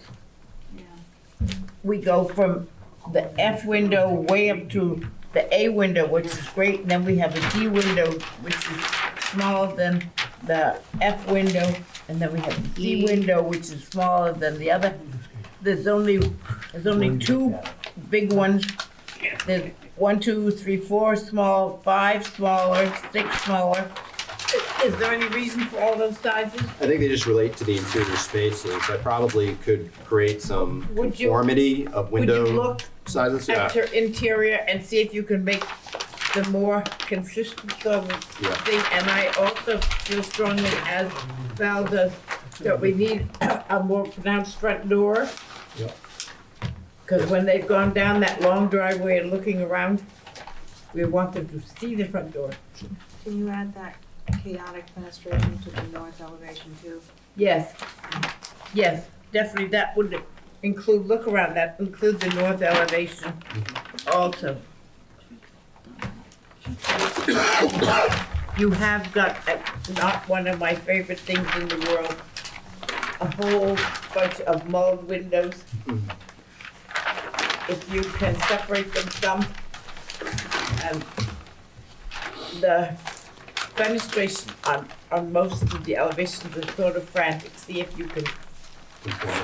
We go from the F window way up to the A window, which is great, and then we have a D window, which is smaller than the F window, and then we have the C window, which is smaller than the other. There's only two big ones. There's 1, 2, 3, 4 small, 5 smaller, 6 smaller. Is there any reason for all those sizes? I think they just relate to the interior spaces. I probably could create some Would you- conformity of Would you window look sizes. Yeah. at your interior and see if you can make them more consistent sort of Yeah. thing? And I also feel strongly, as Val does, that we need a more pronounced front door. Yep. Because when they've gone down that long driveway and looking around, we want them to see the front door. Can you add that chaotic fenestration to the north elevation too? Yes, yes, definitely, that would include, look around, that include the north elevation also. You have got, not one of my favorite things in the world, a whole bunch of mulled windows. If you can separate them some, and the fenestration on most of the elevations is sort of frantic. See if you can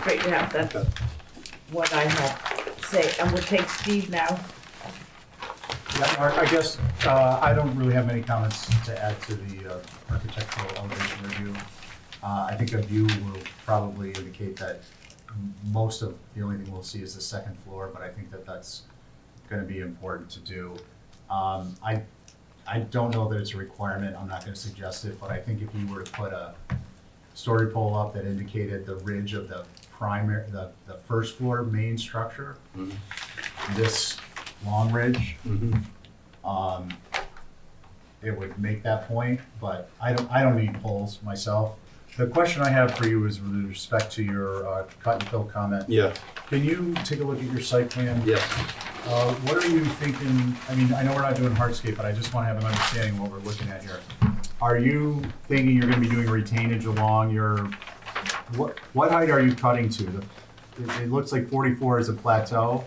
straighten out. That's what I have to say. And we'll take Steve now. Yeah, Mark, I guess, I don't really have many comments to add to the architectural elevation review. I think a view will probably indicate that most of, the only thing we'll see is the second floor, but I think that that's gonna be important to do. I don't know that it's a requirement, I'm not gonna suggest it, but I think if you were to put a story pole up that indicated the ridge of the primary, the first floor main structure, this long ridge, it would make that point, but I don't need poles myself. The question I have for you is with respect to your cut and fill comment. Yeah. Can you take a look at your site plan? Yes. What are you thinking, I mean, I know we're not doing hardscape, but I just want to have an understanding of what we're looking at here. Are you thinking you're going to be doing retainage along your, what height are you cutting to? It looks like 44 is a plateau.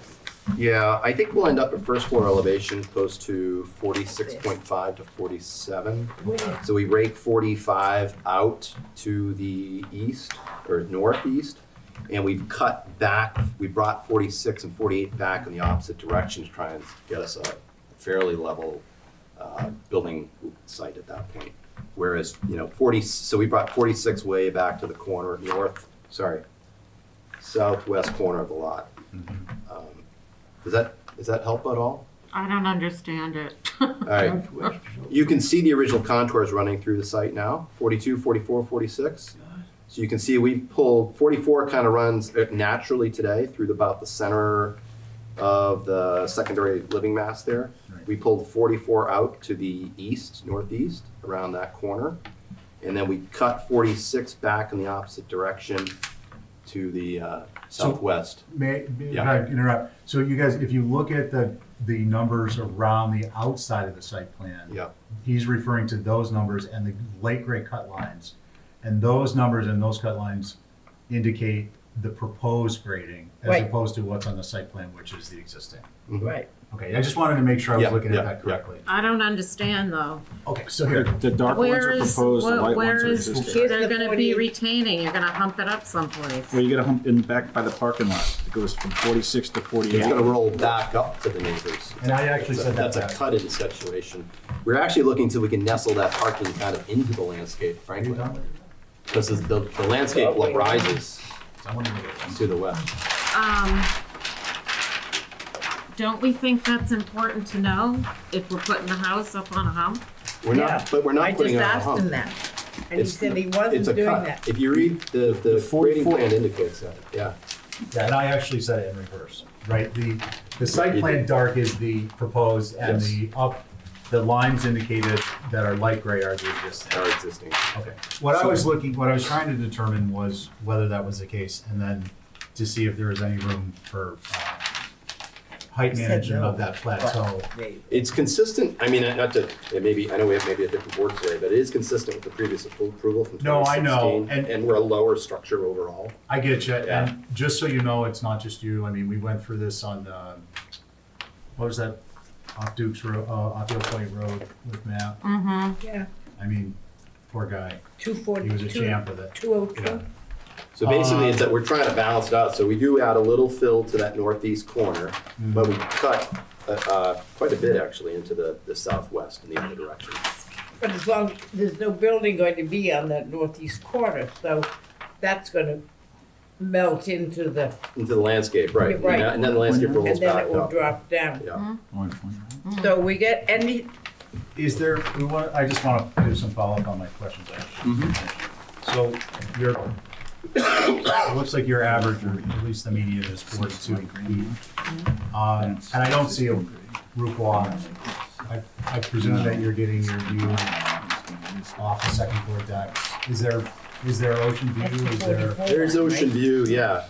Yeah, I think we'll end up at first floor elevation close to 46.5 to 47. So we rake 45 out to the east or northeast, and we've cut back, we brought 46 and 48 back in the opposite direction to try and get us a fairly level building site at that point. Whereas, 40, so we brought 46 way back to the corner, southwest corner of the lot. Does that help at all? I don't understand it. All right. You can see the original contours running through the site now, 42, 44, 46. So you can see we pulled, 44 kind of runs naturally today through about the center of the secondary living mass there. We pulled 44 out to the east, northeast, around that corner. And then we cut 46 back in the opposite direction to the southwest. May I interrupt? So you guys, if you look at the numbers around the outside of the site plan, he's referring to those numbers and the late grade cut lines. And those numbers and those cut lines indicate the proposed grading as opposed to what's on the site plan, which is the existing. Right. Okay, I just wanted to make sure I was looking at that correctly. I don't understand though. Okay, so here. The dark ones are proposed, the white where ones are is, existing. they're gonna be retaining, you're gonna hump it up someplace. Well, you gotta hump in back by the parking lot. It goes from 46 to 48. It's gonna roll back up to the neighbors. And I actually said that's a cut-in situation. We're actually looking till we can nestle that parking kind of into the landscape, frankly. Because the landscape rises to the west. Don't we think that's important to know if we're putting the house up on a hump? We're not, but we're not putting it on a I just hump. asked him that, and he It's- said he It's wasn't a doing cut. that. If you read the grading plan indicates that, yeah. Yeah, and I actually said it in reverse, right? The site plan dark is the proposed and the lines indicated that are light gray are the existing. Are existing. Okay. What I was trying to determine was whether that was the case and then to see if there was any room for height management of that plateau. It's consistent, I mean, not to, I know we have maybe a different board today, but it is consistent with the previous approval from 2016. No, I know, And we're a lower structure overall. I get you, Yeah. and just so you know, it's not just you. I mean, we went through this on, what was that, off Duke's Road, off Yale Point Road with Matt. Mm-hmm. Yeah. I mean, poor guy. 240. He was a champ with it. 202. So basically, it's that we're trying to balance it out. So we do add a little fill to that northeast corner, but we cut quite a bit actually into the southwest in the other direction. But as long, there's no building going to be on that northeast corner, so that's gonna melt into the, landscape, right? You're right. And then the landscape rolls and then back it will up. drop down. Yeah. So we get any, Is there, I just want to do some follow-up on my questions. So it looks like your average, or at least the median is 42 feet. And I don't see a roof walk. I presume that you're getting your view off the second floor deck. Is there ocean view? There's ocean view, yeah,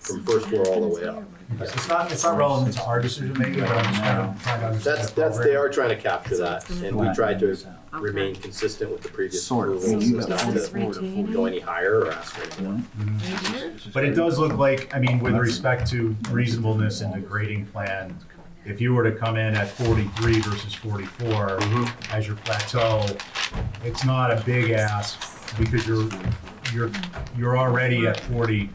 from first floor all the way up. It's not relevant to our decision making, but I'm just kind of trying to understand. They are trying to capture that, and we tried to remain consistent with the previous approvals, so not to go any higher or ask for any more. But it does look like, I mean, with respect to reasonableness in the grading plan, if you were to come in at 43 versus 44 as your plateau, it's not a big ask because you're already at 40.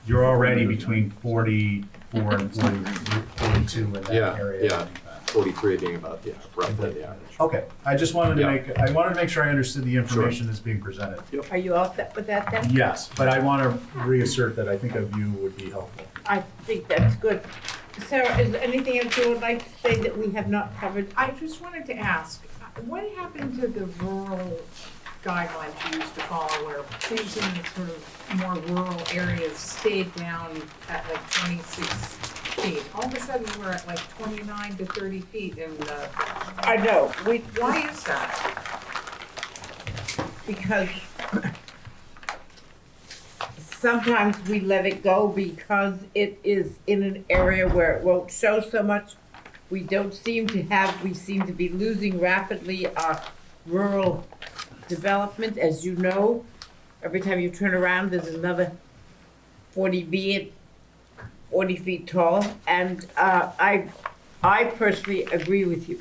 You're already between 44 and 42 in that area. Yeah, 43 being about, roughly the average. Okay, I just wanted to make sure I understood the information that's being presented. are you all set with that then? Yes, but I want to reassert that I think a view would be helpful. I think that's good. Sarah, is there anything else you would like to say that we have not covered? I just wanted to ask, what happened to the rural guidelines you used to follow where things in sort of more rural areas stayed down at like 26 feet? All of a sudden, we're at like 29 to 30 feet in the. I know, Why is that? because sometimes we let it go because it is in an area where it won't show so much. We seem to be losing rapidly our rural development. As you know, every time you turn around, there's another 40B at 40 feet tall, and I personally agree with you.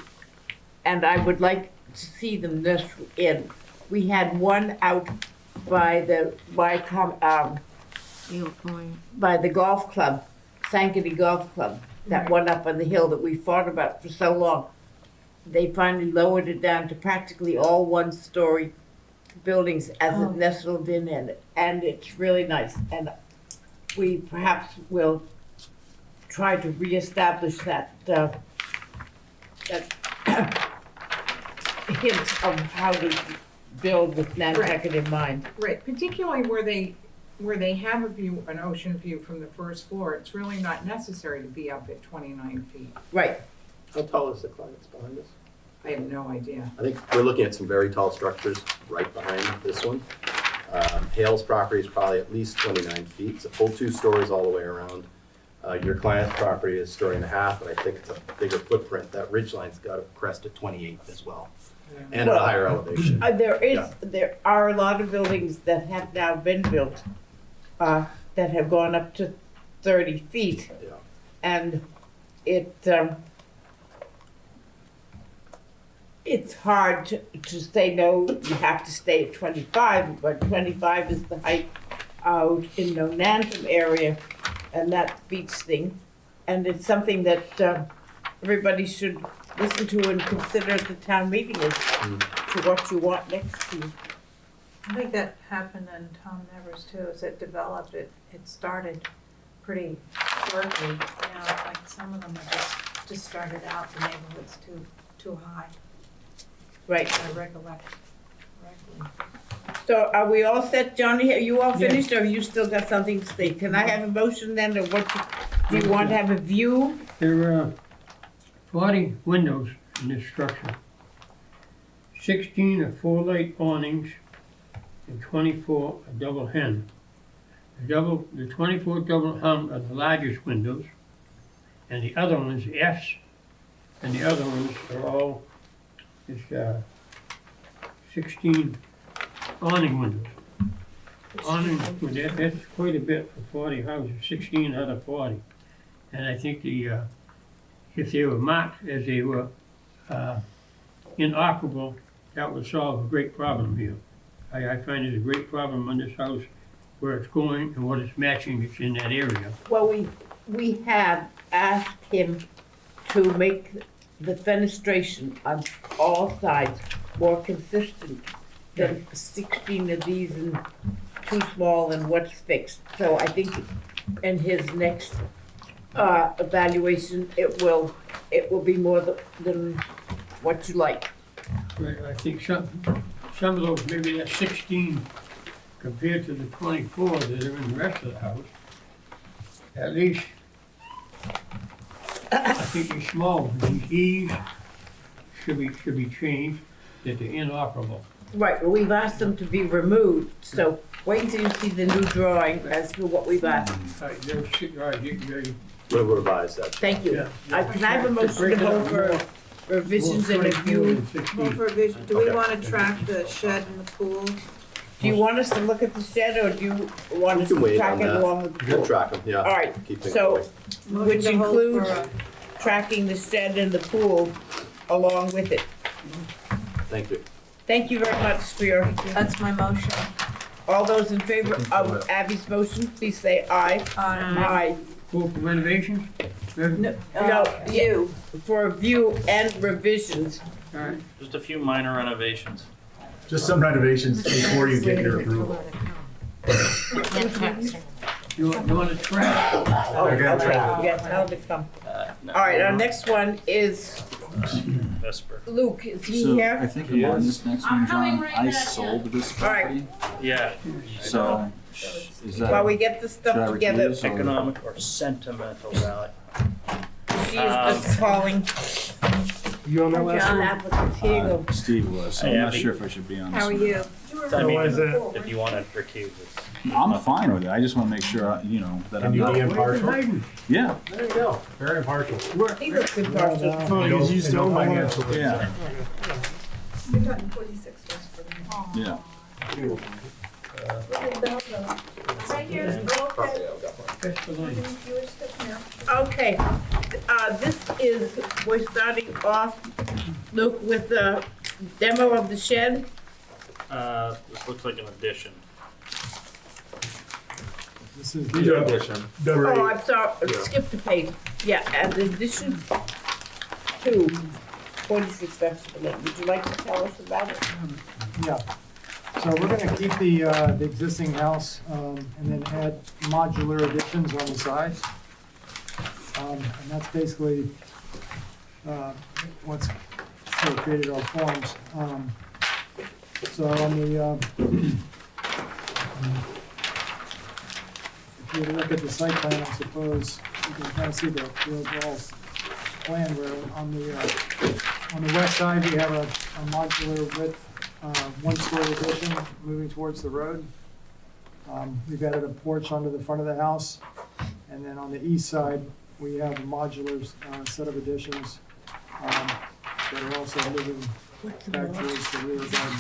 And I would like to see them nestle in. We had one out by the golf club, Sankaty Golf Club, that one up on the hill that we fought about for so long. They finally lowered it down to practically all one-story buildings as it nestled in it, and it's really nice. And we perhaps will try to reestablish that hint of how to build with Nantucket in mind. Right, particularly where they have a view, an ocean view from the first floor, it's really not necessary to be up at 29 feet. Right. How tall is the climax behind us? I have no idea. I think we're looking at some very tall structures right behind this one. Hale's property is probably at least 29 feet. It's a full 2 stories all the way around. Your client's property is 1.5 stories, but I think it's a bigger footprint. That ridgeline's got a crest at 28 as well, and a higher elevation. There are a lot of buildings that have now been built that have gone up to 30 feet, and it's hard to say no, you have to stay at 25, but 25 is the height out in the Nonantum area, and that beats thing. And it's something that everybody should listen to and consider at the town meeting as to what you want next to you. I think that happened in Tom Nevers too, as it developed, it started pretty shortly, like some of them are just started out, the neighborhood's too high. Right. I recollect correctly. So are we all set, Johnny? Are you all finished, or have you still got something to say? Can I have a motion then, or do you want to have a view? There are 40 windows in this structure. 16 are 4-light awnings and 24 are double hen. The 24 double hen are the largest windows, and the other ones, F's, and the other ones are all 16 awning windows. Awning, that's quite a bit for 40 houses, 16 out of 40. And I think if they were marked as they were inoperable, that would solve a great problem here. I find it a great problem on this house where it's going and what it's matching it's in that area. Well, we have asked him to make the fenestration on all sides more consistent than 16 of these and too small and what's fixed. So I think in his next evaluation, it will be more than what you like. Right, I think some of those, maybe that's 16 compared to the 24 that are in the rest of the house. At least, I think these small ones, these E's should be changed, that they're inoperable. Right, well, we've asked them to be removed, so wait until you see the new drawing as to what we've asked. We'll revise that. Thank you. Yeah. Can I have a motion to hold for revisions and a view? Well, for vision, do we want to track the shed and the pool? Do you want us to look at the shed, or do you want us You can to wait track on it that. along with the You can pool? track them, yeah. All right, Keep things so, going. which Motion to hold includes for tracking the shed and the pool along with it. Thank you. Thank you very much for your, That's my motion. all those in favor of Abby's motion, please say aye. Aye. Pool for renovations? No, you, for view and revisions. All right. Just a few minor renovations. Just some renovations before you get your approval. You want to track? I got track. Yes, how to come. No. All right, our next one is Vesper. Luke, is he So I here? think on this next one, John, I sold this All right. property, Yeah. so is that? While we get the should stuff I together, recuse or- Economic or sentimental value. she is just calling You on that last John one? applicants. Here you go. Steve was, so I'm Hey, not Abby. sure if I should be on this How are one. you? I mean, why is that? if you want to recuse it. I'm fine with it, I just wanna make sure, that Can I'm you not, be impartial? yeah, There you go. Very impartial. He looks impartial. Oh, And no- because you and no still want financial to. yeah, You're talking 46 West Vernon. yeah. Look at Belleville. Right here, okay. Crystal Lane. Okay, this is, we're starting off, Luke, with the demo of the shed. This looks like an addition. This is These are addition. Oh, I'm sorry, Yeah. skip the page. Yeah, and the addition to 46 Vegetable Lane. Would you like to tell us about it? Yeah, so we're gonna keep the existing house, and then add modular additions on the sides. And that's basically, what's sort of created our forms. So on the, if you look at the site plan, I suppose, you can kind of see the overall plan where on the west side, we have a modular width, one-story addition moving towards the road. We've added a porch onto the front of the house. And then on the east side, we have a modular set of additions that are also moving back towards the rear garden.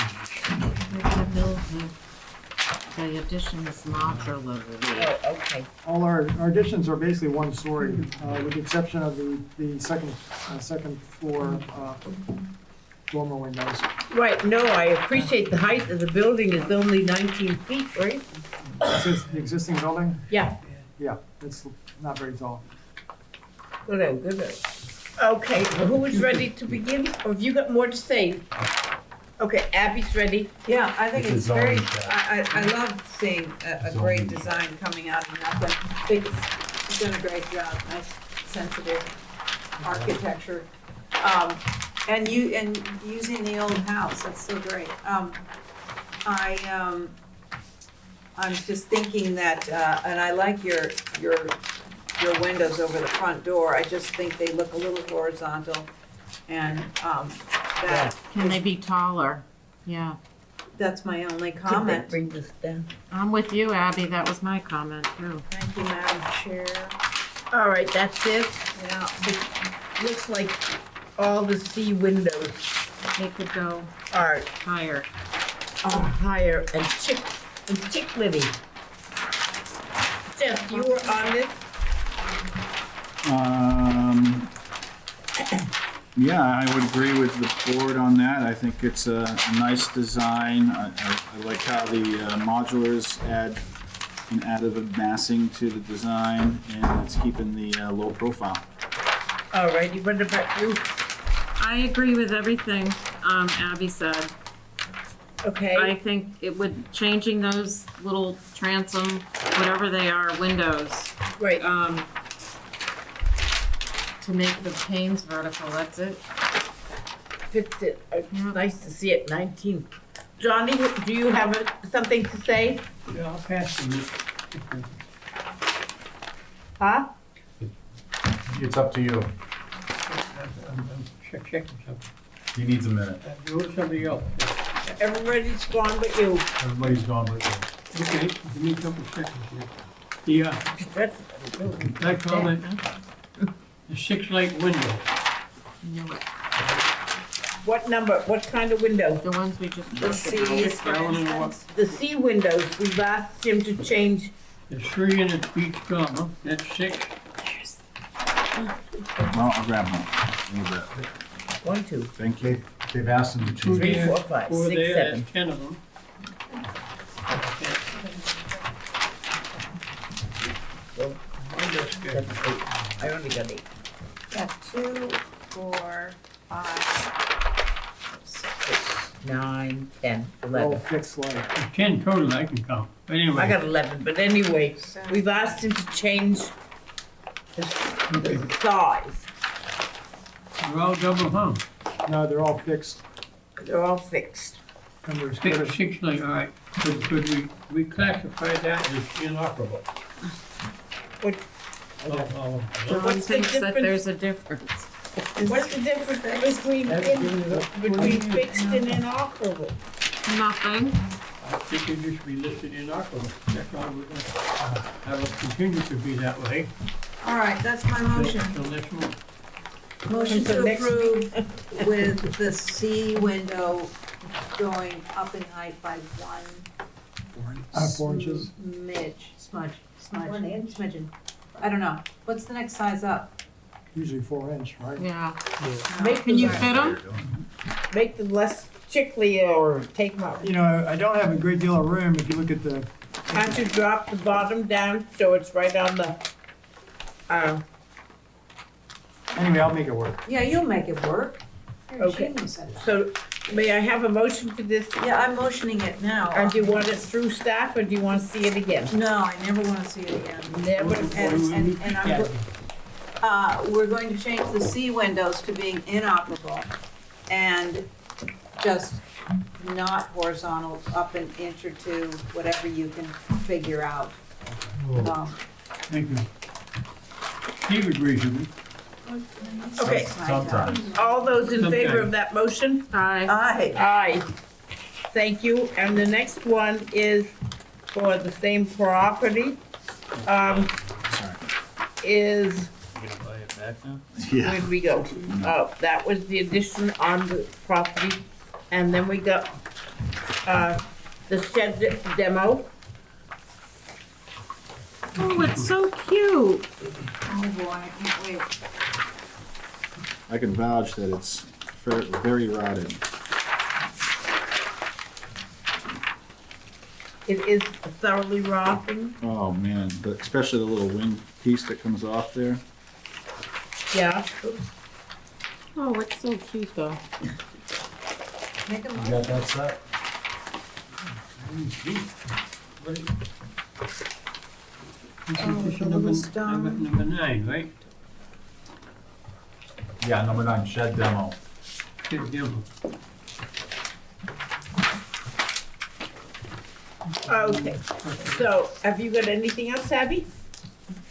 The addition is modular. Oh, okay. All our additions are basically one story, with the exception of the second floor dormer windows. Right, no, I appreciate the height of the building is only 19 feet, right? This is the existing building? Yeah. Yeah, it's not very tall. Good, good. Okay, well, who is ready to begin? Or have you got more to say? Okay, Abby's ready. Yeah, I think It's a it's very, zoning check. I love seeing a great design coming out of nothing. I think it's done a great job, nice sensitive architecture. And using the old house, that's so great. I'm just thinking that, and I like your windows over the front door. I just think they look a little horizontal, and that Can they be taller? Yeah. that's my only Could they comment. bring this down? I'm with you, Abby. That was my comment too. Thank you, Madam Chair. All right, that's it. Yeah. Looks like all the C windows They could go are higher. higher and chick-litty. Jeff, you were on this? Yeah, I would agree with the board on that. I think it's a nice design. I like how the modulars add an additive massing to the design, and it's keeping the low profile. All righty, what about you? I agree with everything Abby said. Okay. I think it would, changing those little transom, whatever they are, windows, Right. to make the panes vertical, that's it. Fits it. It's nice to see it, 19. Johnny, do you have something to say? Yeah, I'll pass them. Huh? It's up to you. I'm checking something. He needs a minute. You or somebody else? Everybody's gone but you. Everybody's gone with you. Okay, give me a couple seconds here. My comment, the 6-light window. Knew it. What number, what kind of window? The ones we just The talked about. C's, for instance. The C windows, we've asked him to change. There's 3 in each dormer, that's 6. Well, I'll grab one. Need that. 1, 2, Thank you. They've asked him to change. 3, there, 4, 5, 4 6, there, 7. that's 10 of them. Window schedule. 7, 8. I only got 8. Yeah, 2, 4, 5, 6. 9, 10, All 11. fixed light. There's 10 total I can count. But anyway. I got 11, but anyway, we've asked him to change the size. They're all double hung. No, they're all fixed. They're all fixed. And we're 6 light, all right. Could we classify that as inoperable? What, Oh, John What's the thinks that difference? there's a difference. what's the difference between fixed and inoperable? Nothing. I think it should be listed inoperable. That's all we're gonna, I will continue to be that way. All right, that's my motion. So let's move. Motion For to next approve with the C window going up in height by 1 4 inches. Smudge, smudging. I don't know. What's the next size up? Usually 4 inch, right? Yeah. Make Can you them, fit them? make them less chickly or take them out. You know, I don't have a great deal of room if you look at the, Can't you drop the bottom down so it's right on the, anyway, I'll make it work. Yeah, you'll make it work. Okay. So may I have a motion for this? Yeah, I'm motioning it now. Or do you want it through staff or do you want to see it again? No, I never want to see it again. Never. And we're going to change the C windows to being inoperable and just not horizontal, up an inch or two, whatever you can figure out. Thank you. Steve agrees with me. Okay. Sometimes. All those in favor of that motion? Aye. Aye. Aye. Thank you. And the next one is for the same property. Is, You gonna buy it back now? where'd we go? Oh, that was the addition on the property. And then we got, the shed demo. Oh, it's so cute. Oh boy, I can't wait. I can vouch that it's very rotted. It is thoroughly rotting. Oh, man, but especially the little wing piece that comes off there. Yeah. Oh, it's so cute though. Make a You motion. got that set? This Oh, is the number, little stone. number 9, right? Yeah, number 9, shed demo. Good deal. Okay. So have you got anything else, Abby?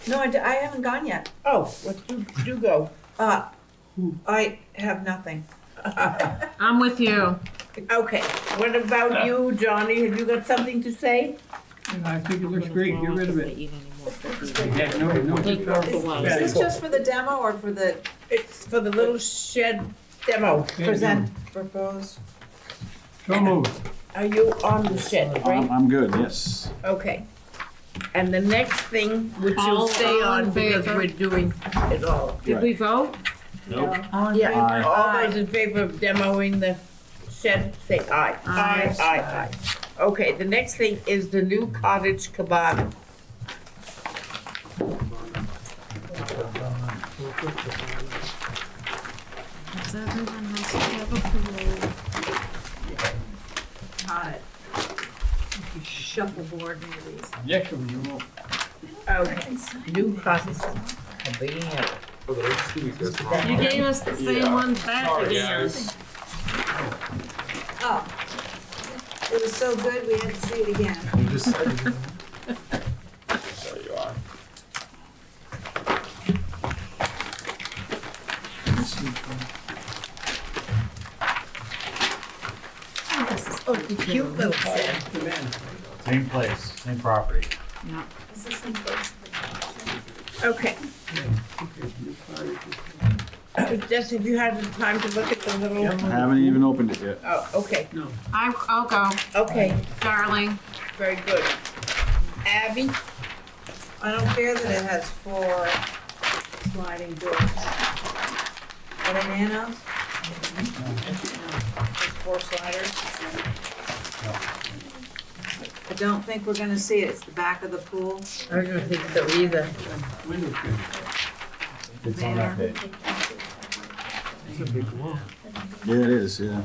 No, I haven't gone yet. Oh, let's do go. I have nothing. I'm with you. Okay, what about you, Johnny? Have you got something to say? I think it looks great, get rid of it. Eat Yeah, no, Is this just for the demo or for the It's for the little shed demo. present, propose? So moved. Are you on the shed, right? I'm good, yes. Okay. And the next thing, which you'll All stay in on because favor? we're doing it all. Did we vote? Nope. Yeah, all those in favor of demoing the shed, say aye. Aye. Aye. Okay, the next thing is the new cottage cabana. Does everyone has to have a pool? Got it. Shuffleboard maybe. Next one, you won't. Okay, new cottage cabana. You gave us the same ones back again. Oh. It was so good, we had to see it again. You just said it. There you are. Oh, the cute little shed. Same place, same property. Okay. Just if you had the time to look at the little. I haven't even opened it yet. Oh, okay, I'll go, okay, darling. very good. Abby? I don't care that it has 4 sliding doors. Are they nanos? There's 4 sliders? I don't think we're gonna see it. It's the back of the pool. I don't think so either. Window trim. It's on that page. It's a big wall. Yeah, it is, yeah.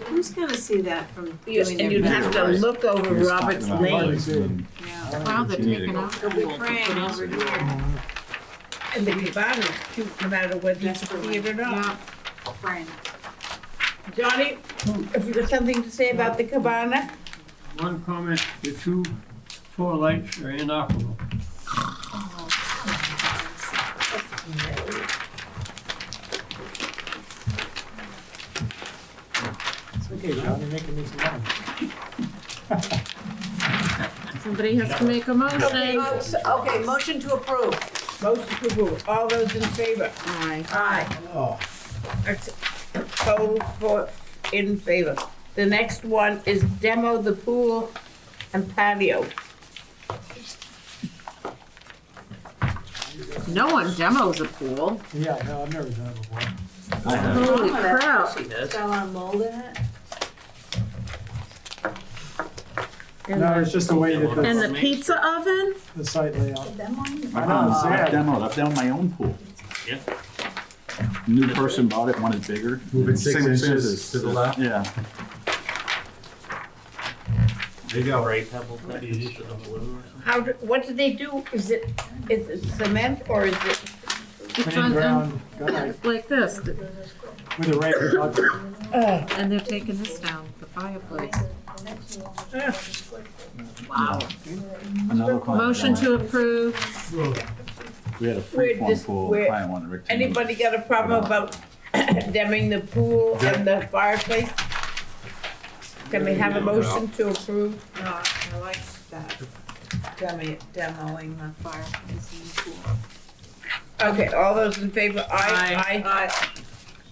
Who's gonna see that from Yes, doing and their you'd have to business? look over He was Robert's talking about Lane. lights and- Yeah. Wow, they're taking out the They'll be pool to praying put over us. here. And the cabana's cute no matter whether you see it or not. Yeah. Praying. Johnny, have you got something to say about the cabana? One comment, the 2 4 lights are inoperable. It's okay, John, you're making me some money. Somebody has to make a motion. Okay, motion to approve. Motion to approve. All those in favor? Aye. Aye. That's total for in favor. The next one is demo the pool and patio. No one demos a pool. Yeah, no, I've never done it before. Holy crap. Still on mold in it? No, it's just the way that And the pizza oven? the site layout. Put them on. I know, it's I've sad. demoed my own pool. Yeah. New person bought it, wanted bigger. Move it Same 6 as inches to the left. Yeah. There you go. Gray pebble type instead of blue or something. How, what do they do? Is it cement or is it? It's Plain on, ground, gunite, like this, with a rake. and they're taking this down, the fireplace. Wow. Another client. Motion to approve. We had a We're freeform just- pool. we're- Client wanted rectangle. Anybody got a problem about demming the pool and the fireplace? Can we have a motion to approve? No, I like that. Demoing the fireplace in the pool. Okay, all those in favor, aye, Aye.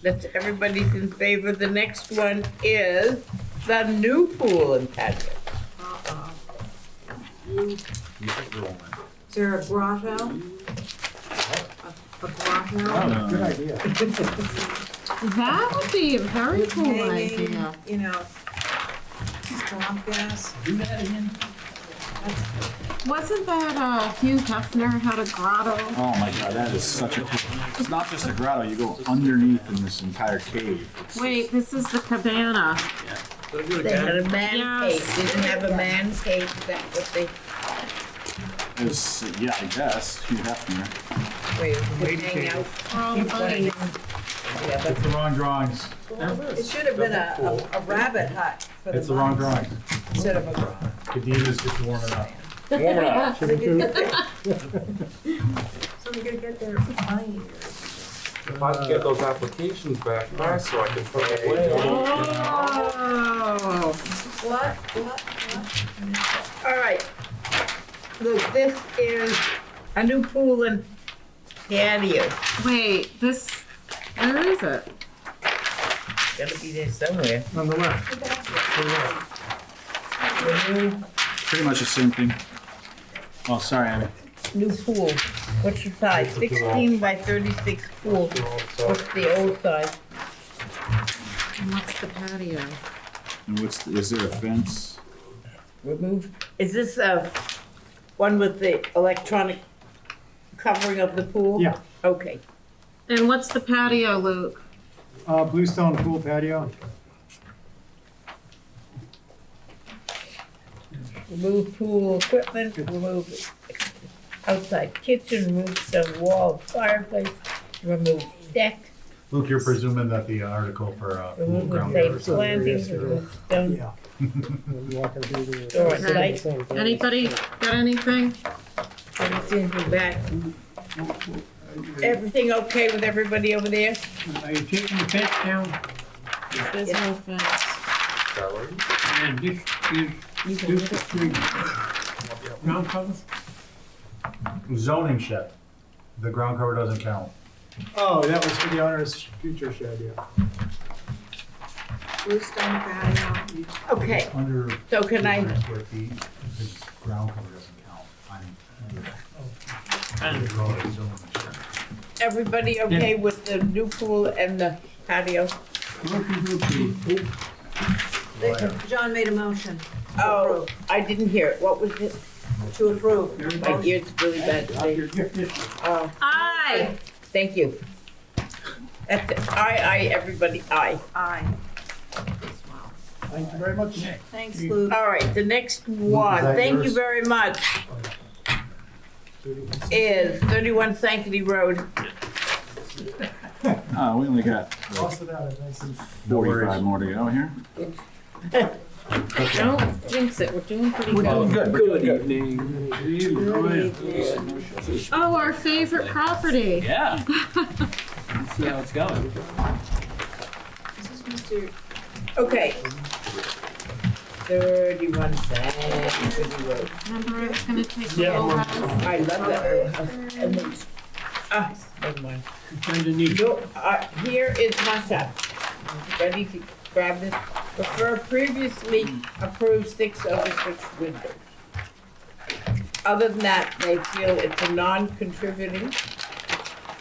That's, everybody's in favor. The next one is the new pool and patio. Uh-oh. Is there a grotto? A grotto? Oh, good idea. That would be a very cool Hanging, idea. you know, swamp gas. Do that again. Wasn't that Hugh Hefner had a grotto? Oh my god, that is such a cool. It's not just a grotto, you go underneath in this entire cave. It's Wait, this is the cabana. They had a man Yes. cave, didn't have a man cave, that's what they, It's, yeah, I guess, Hugh Hefner. wait, you could hang out. Oh, buddy. Yeah, That's the wrong drawings. It should have been a rabbit hut for the It's the wrong mice drawing. instead of a grotto. Kadeena's just warming up. So we gotta get there fine. If I can get those applications back fast so I can put it away. Oh. What? All right. Look, this is a new pool and patio. Wait, this, where is it? Gotta be there somewhere. On the left. Pretty much the same thing. Oh, sorry, Abby. New pool. What's the size? 16 by 36 pool. What's the old size? And what's the patio? And is there a fence? Remove. Is this one with the electronic covering of the pool? Yeah. Okay. And what's the patio, Luke? Bluestone pool patio. Remove pool equipment, remove outside kitchen, remove stone wall, fireplace, remove deck, Luke, you're presuming that the article for pool remove ground the cover. same plantings, remove stone. Yeah. Walk her through the- Store at night. Same thing. Anybody got anything? Anything back? Everything okay with everybody over there? Are you taking the fence down? There's no fence. And this is, this is the ground cover? Zoning shed. The ground cover doesn't count. Oh, that was for the owner's future shed, yeah. Bluestone patio. Okay, Under so can I, 200 square feet, the ground cover doesn't count. They call it a zoning shed. everybody okay with the new pool and the patio? John made a motion Oh, I didn't hear it. What was it? to approve. My ears really bad today. Oh, Aye. thank you. That's it. Aye, everybody, aye. Aye. Thank you very much. Thanks, Luke. All right, the next one, that thank you yours? very much, is 31 Sanctity Road. Oh, we only got Lost it out, nice and 45 more to go here. Don't jinx it, we're doing pretty good. Good. Good evening. Oh, our favorite property. Yeah. Let's see how it's going. This is Mr. Okay. 31 Sanctity Road. Remember, I was gonna take the Yeah, whole we're- house. I love that house. And then- never mind. It's underneath. No, here is my shop. Ready to grab this? Prefer previously approved 6/6 windows. Other than that, they feel it's a non-contributing,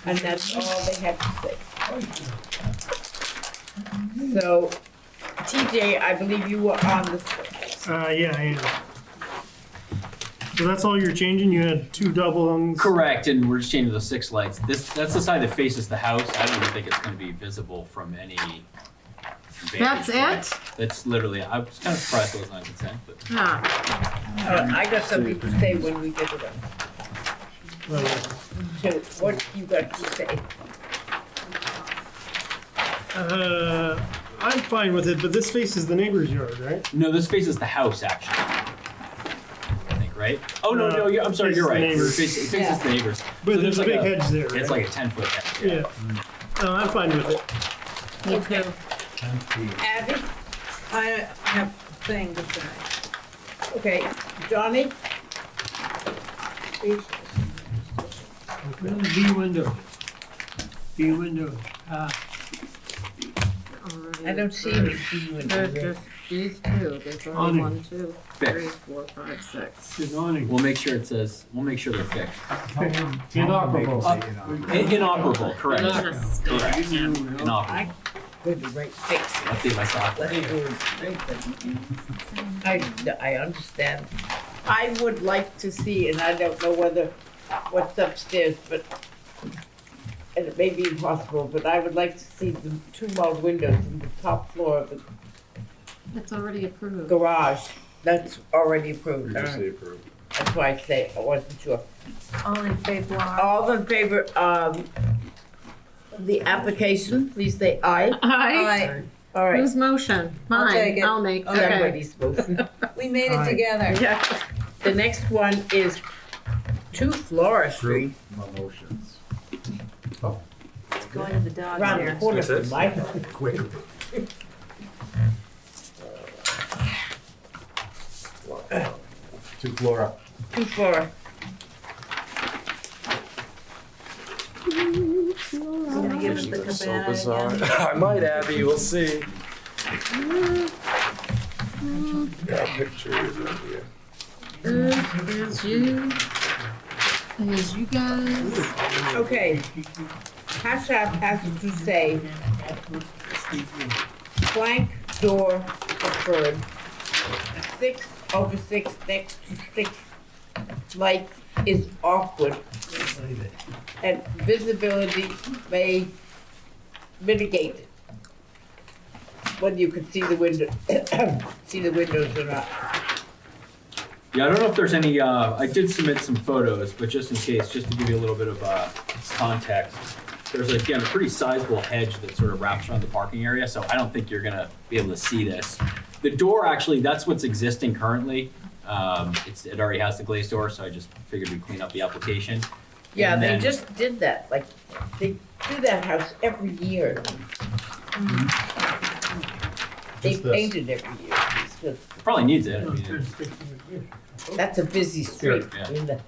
and that's all they have to say. So, TJ, I believe you were on this. Yeah, I am. So that's all you're changing? You had 2 double hungs? Correct, and we're just changing the 6 lights. That's the side that faces the house. I don't even think it's gonna be visible from any That's vantage it? point. That's literally, I was kind of surprised it was on consent, but. Huh. I got something to say when we get to them. So, what you got to say? I'm fine with it, but this faces the neighbor's yard, right? No, this faces the house, actually. I think, right? Oh, no, I'm sorry, faces you're the right. It neighbors. faces Yeah. the neighbors. But So there's a big hedge there, It's right? like a 10-foot hedge. Yeah. I'm fine with it. Me too. Abby? I have a thing to say. Okay, Johnny? Well, B window. B window. I don't see any C windows There's there. just these 2. There's only Awning. 1, 2, 3, 4, 5, 6. There's awning. We'll make sure they're fixed. Inoperable. Inoperable, correct. Just- Correct. Inoperable. Good, right, fix. Update my software. I understand. I would like to see, and I don't know what's upstairs, but, and it may be impossible, but I would like to see the 2 more windows in the top floor of the It's already approved. garage. That's already approved. Previously approved. That's why I say, I wasn't sure. All in favor? All in favor of the application, please say aye. Aye. All right. Whose motion? I'll Mine. take it. I'll make. Okay. Somebody's motion. We made it together. Yeah. The next one is 2 Flora Street, Emotions. It's going to the dogs around the here. corner That's it? from my house. Quick. 2 Flora. 2 Flora. He's gonna give us the cabana again. I might, Abby. We'll see. Got pictures of you. There's you. There's you guys. Okay. Hashtag has to say blank door preferred, 6/6 next to 6 lights is awkward. And visibility may mitigate whether you can see the window, see the windows or not. Yeah, I don't know if there's any, I did submit some photos, but just in case, just to give you a little bit of context, there's again a pretty sizable hedge that sort of wraps around the parking area, so I don't think you're gonna be able to see this. The door, actually, that's what's existing currently. It already has the glazed door, so I just figured we'd clean up the application. Yeah, And they then- just did that, like, they do that house every year. They Just this. painted every year. It's good. Probably needs it. I mean, That's a busy street. Yeah. in the-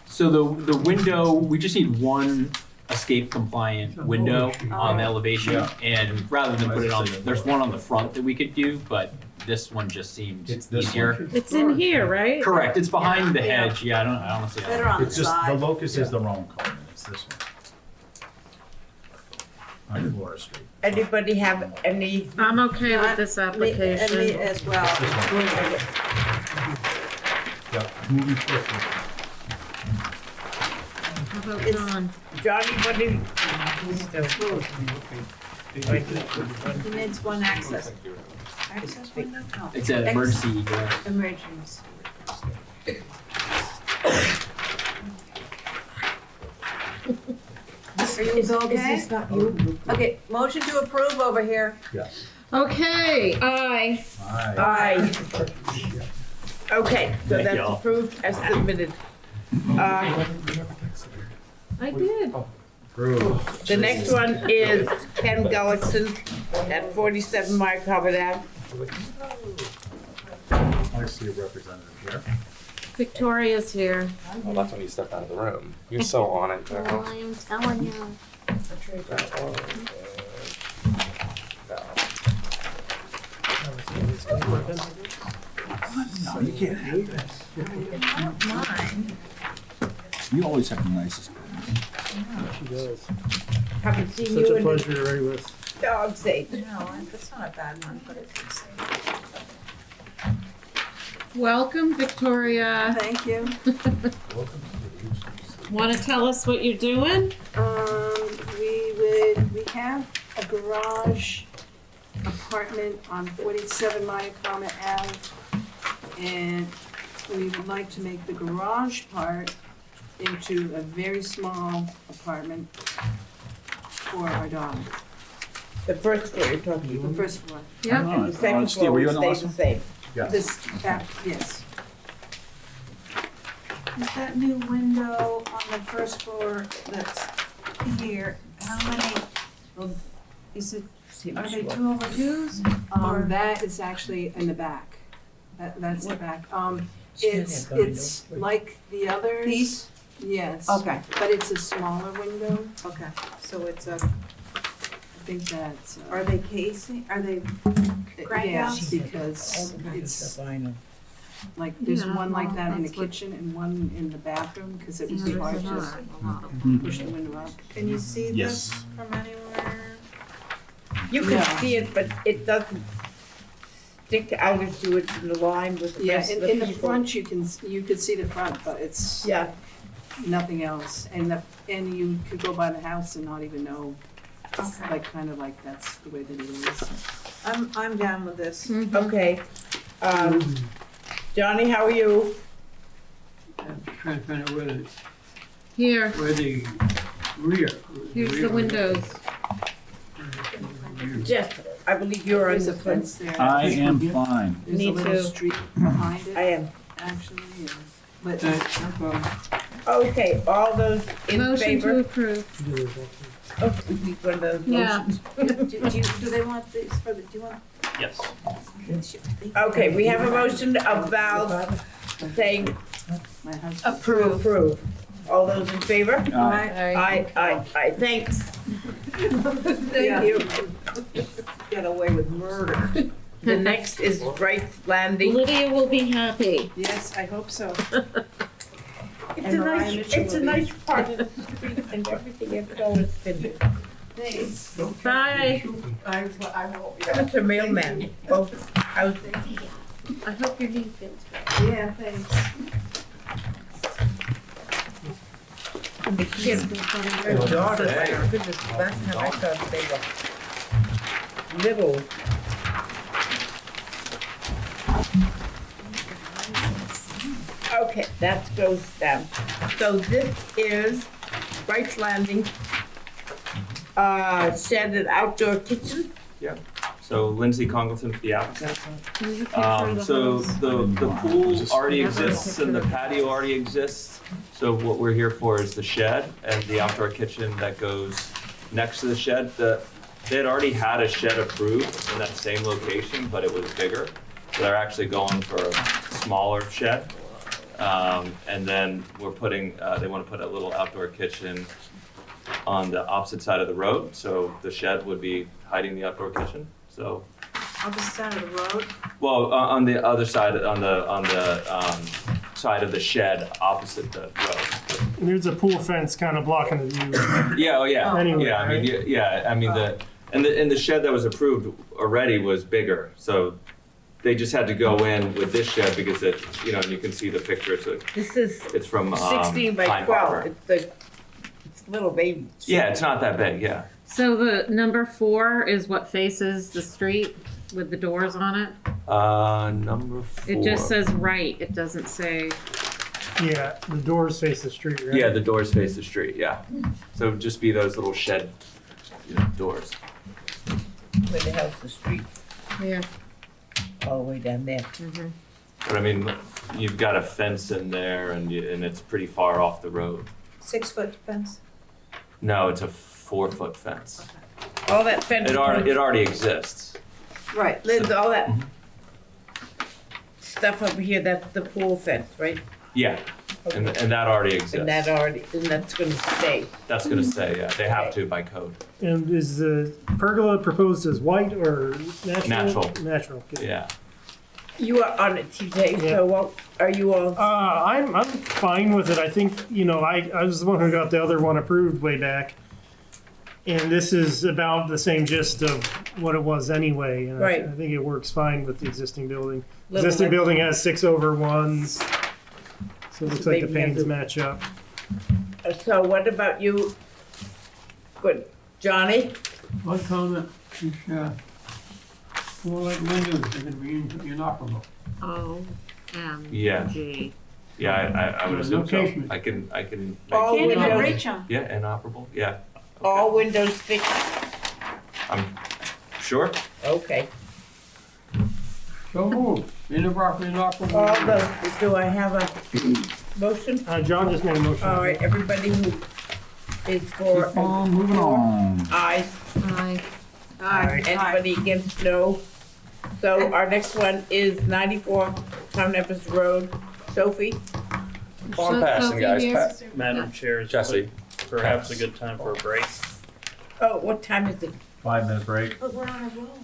So the window, we just need one escape compliant window on the elevation, and rather than put it on, there's one on the front that we could do, but this one just seemed It's this easier. one. It's in here, right? Correct, it's behind the hedge, yeah, I don't see Better it. on the It's just, the side. locus is the wrong color, it's this one. On Flora Street. Anybody have any, I'm okay with this And me application. as well. Yep, moving quickly. How about It's- John? Johnny, what do you? He needs one access. Access window? No. It's an emergency egress. Emergency. Are you okay? Is this not you? Okay, motion to approve over here. Yes. Okay, aye. Aye. Aye. Okay, so Thank that's y'all. approved as submitted. I did. Approved. The next one is Ken Gullickson at 47 Mark Hubbard Ave. I see a representative here. Victoria's here. Well, that's when you stepped out of the room. You're so on it, girl. I'm telling you. That one is- no. No, you can't do that. Mine. You always have the nicest. She does. Haven't seen Such you a in pleasure to write with. the dog's age. No, it's not a bad one, but it's. Welcome, Victoria. Thank you. Want to tell us what you're doing? We have a garage apartment on 47 Myakama Ave, and we would like to make the garage part into a very small apartment for our dog. The first floor you're talking The about. first floor. Yeah. And the second Steve, floor were you will on the stay last the same. This, yes. Is that new window on the first floor that's here, how many, is it, are they 2x2s? That is actually in the back. That's the back. It's like the others. These? Yes. Okay. But it's a smaller window. Okay, so it's a, I think that's. are they casing, are they crank Yeah, outs? because it's like, there's Yeah, one like that in the that's what- kitchen and one in the bathroom, because it was Yeah, hard there's to a lot. push the window up. Can you see Yes. this from anywhere? You can Yeah. see it, but it doesn't stick out as you would in the line with the Yeah, rest of in the the people. front, you could see the front, but it's Yeah, nothing else. And you could go by the house and not even know. It's Okay. like, kind of like that's the way that it is. I'm down with this. okay. Johnny, how are you? I'm trying to find out where the Here, rear. here's the windows. Jeff, I believe you're on There's a this one. fence there. I am fine. There's Me a little too. street behind I it, am. actually, yeah. But Okay, all those in Motion to favor? approve. Oh, we need one of those Yeah. motions. do they want these for the, do you want? Yes. Okay, we have a motion of Val saying My husband. approve. All those in favor? Aye. Aye, thanks. Thank you. Get away with murder. The next is Bryce Landing. Lydia will be happy. Yes, I hope so. It's And a Mariah nice, Mitchell it's a will be- nice part of the street and everything has always been. Thanks. Bye. I won't. Mr. Mailman, both houses. I hope your knee feels better. Yeah, thanks. The kids, their daughters, my goodness, last time I saw them, they were little. Okay, that goes down. So this is Bryce Landing, shed and outdoor kitchen. Yeah. So Lindsay Congleton, the applicant. Here's a picture of the So house. the pool already Never exists and the picture. patio already exists. So what we're here for is the shed and the outdoor kitchen that goes next to the shed. They had already had a shed approved in that same location, but it was bigger. So they're actually going for a smaller shed. And then we're putting, they want to put a little outdoor kitchen on the opposite side of the road. So the shed would be hiding the outdoor kitchen. So, Opposite side of the road? well, on the other side, on the side of the shed opposite the road. And there's a pool fence kind of blocking the view. Yeah, oh yeah, Anyway, yeah. I mean, right? yeah. I mean the shed that was approved already was bigger. So they just had to go in with this shed because it, you know, you can see the picture. So This is it's from 16 by Pine 12. Harbor. It's little baby. Yeah, it's not that big. Yeah. So the number 4 is what faces the street with the doors on it? Number 4. It just says right, it doesn't say, Yeah, the doors face the street, right? Yeah, the doors face the street. Yeah. So it'd just be those little shed, doors. Where the house, the street, yeah. all the way down there. But I mean, you've got a fence in there, and it's pretty far off the road. 6-foot fence? No, it's a 4-foot fence. All that fence. It already exists. Right. Liz, all that stuff over here, that's the pool fence, right? Yeah, and that already exists. And that's gonna stay. That's gonna stay. Yeah, they have to by code. And is the pergola proposed as white or natural? Natural. Natural, okay. Yeah. You are on it, TJ, so what, are you all? I'm fine with it. I think, I was the one who got the other one approved way back. And this is about the same gist of what it was anyway. And Right. I think it works fine with the existing building. Little Existing like- building has 6/1s. So it looks like the Maybe has panes a- match up. So what about you? Good, Johnny? One comment, is, more like windows, they're gonna be inoperable. Yeah. OMG. Yeah, I would No assume so. casement. I can. All Can't even windows, reach them. Yeah, inoperable, yeah. all windows fixed, I'm sure. okay. So moved, inoperable. All those, do I have a motion? John just made a motion. All right, everybody who is for. Keep on moving on. Ayes. Aye. Anybody against, no? So our next one is 94 Town Evans Road. Sophie? I'm passing, guys. Madam Chair, is Jesse. perhaps a good time for a break? Oh, what time is it? 5-minute break. But we're on a roll.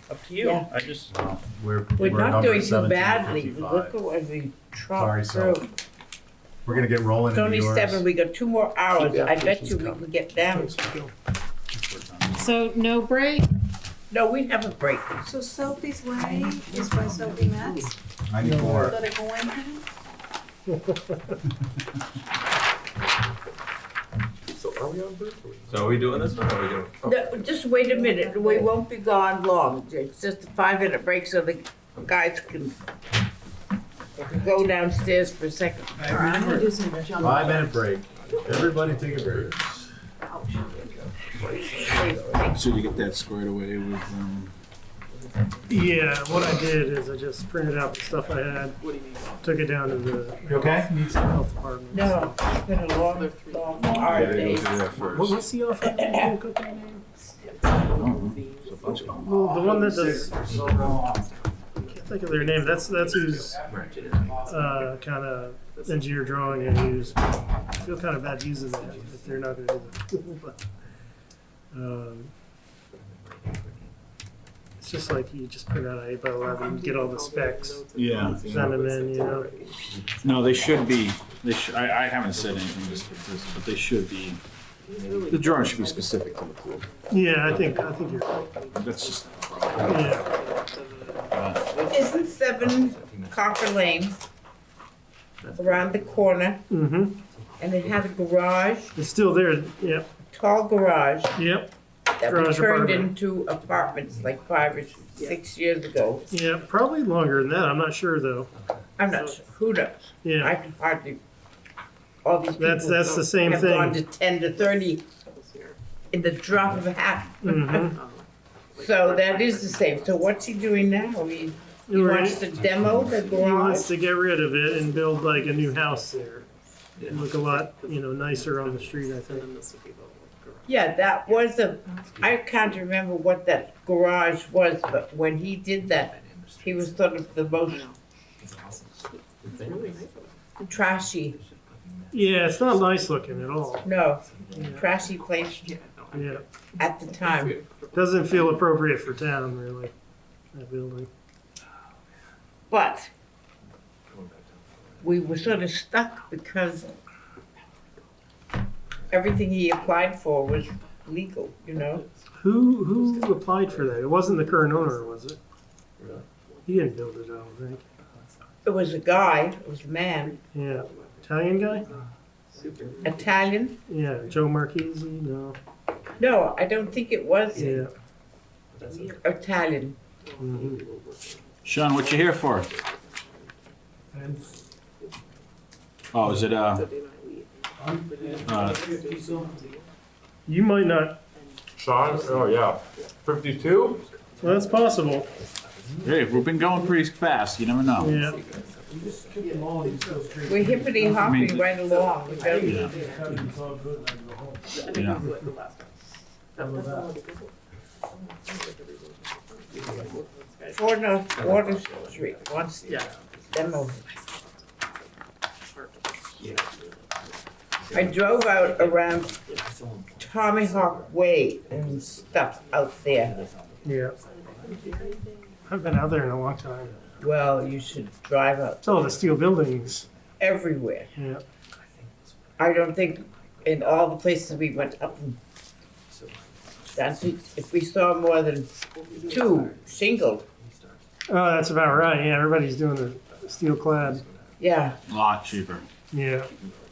Up to you. Yeah. I just, We're We're not doing too badly. 17:55. Look at what we Sorry, trot so through. We're gonna get rolling It's into only yours. 7, we got 2 more hours. I bet you we can get down. So no break? No, we have a break. So Sophie's Way is by Sophie Metz. 94. Let it go in. So are we doing this or are we doing? No, just wait a minute. We won't be gone long. It's just a 5-minute break so the guys can go downstairs for a second. All right, I'm gonna do some jump. 5-minute break. Everybody take a break. So you get that squared away with, Yeah, what I did is I just printed out the stuff I had, took it down to the You okay? health department. No, it's been a long, hard yeah, day. go through that first. What's the offer company name? There's a bunch of them. Well, the one that does, I can't think of their name. That's who's kind of engineer drawing I use. I feel kind of bad using that if they're not going to do that. But, it's just like you just print out an 8x11, get all the specs, Yeah. send them in, No, they should be, I haven't said anything just for this, but they should be, the drawing should be specific to the pool. Yeah, I think you're right. That's just, Yeah. Isn't 7 Cocker Lane around the corner? Mm-hmm. And it had a garage, It's still there. Yep. tall garage, Yep. that we Garage turned apartment. into apartments like 5 or 6 years ago. Yeah, probably longer than that. I'm not sure though. I'm not sure, who knows? I Yeah. can hardly, all these people. That's the same have thing. gone to 10 to 30 in the drop of a hat. Mm-hmm. So that is the same. So what's he doing now? He wants to demo the He wants garage? to get rid of it and build like a new house there. It'd look a lot, nicer on the street, I think. Yeah, that was I can't remember what that garage was, but when he did that, he was sort of the most trashy, Yeah, it's not nice looking at all. no, trashy place Yeah. at the time. Doesn't feel appropriate for town, really, that building. But we were sort of stuck because everything he applied for was legal, Who applied for that? It wasn't the current owner, was it? He didn't build it, I don't think. It was a guy, it was a man, Yeah. Italian guy? Italian. Yeah. Joe Marchese? No. No, I don't think it was Yeah. Italian. Mm-hmm. Sean, what you here for? Oh, is it, You might not. Sean, oh yeah, 52? Well, that's possible. hey, we've been going pretty fast, you never know. Yeah. We're hippity hopping right along. We don't- Yeah. Yeah. 4 North Water Street wants demo. I drove out around Tommy Hawk Way and stuff out there. Yeah. I've been out there in a long time. Well, you should drive up It's all the steel buildings. everywhere. Yeah. I don't think in all the places we went up and down streets, if we saw more than 2 shingled, Oh, that's about right. Yeah, everybody's doing the steel clad. yeah. A lot cheaper. Yeah.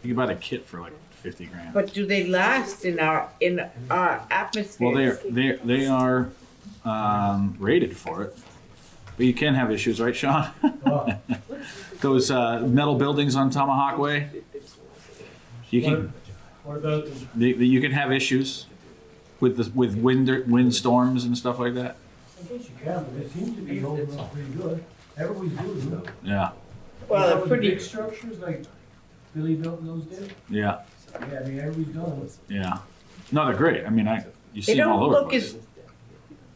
You can buy the kit for like 50 grand. But do they last in our atmosphere? Well, they are rated for it, but you can have issues, right, Sean? Those metal buildings on Tomahawk Way. You can What about you can have issues with wind storms and stuff like that. I guess you can, but it seems to be holding up pretty good. Everybody's doing it. Yeah, Well, they're The pretty. big structures like Billy built those days. yeah, Yeah, I mean, everybody's done it. yeah. No, they're great. I mean, you see They them all don't over. look the as place.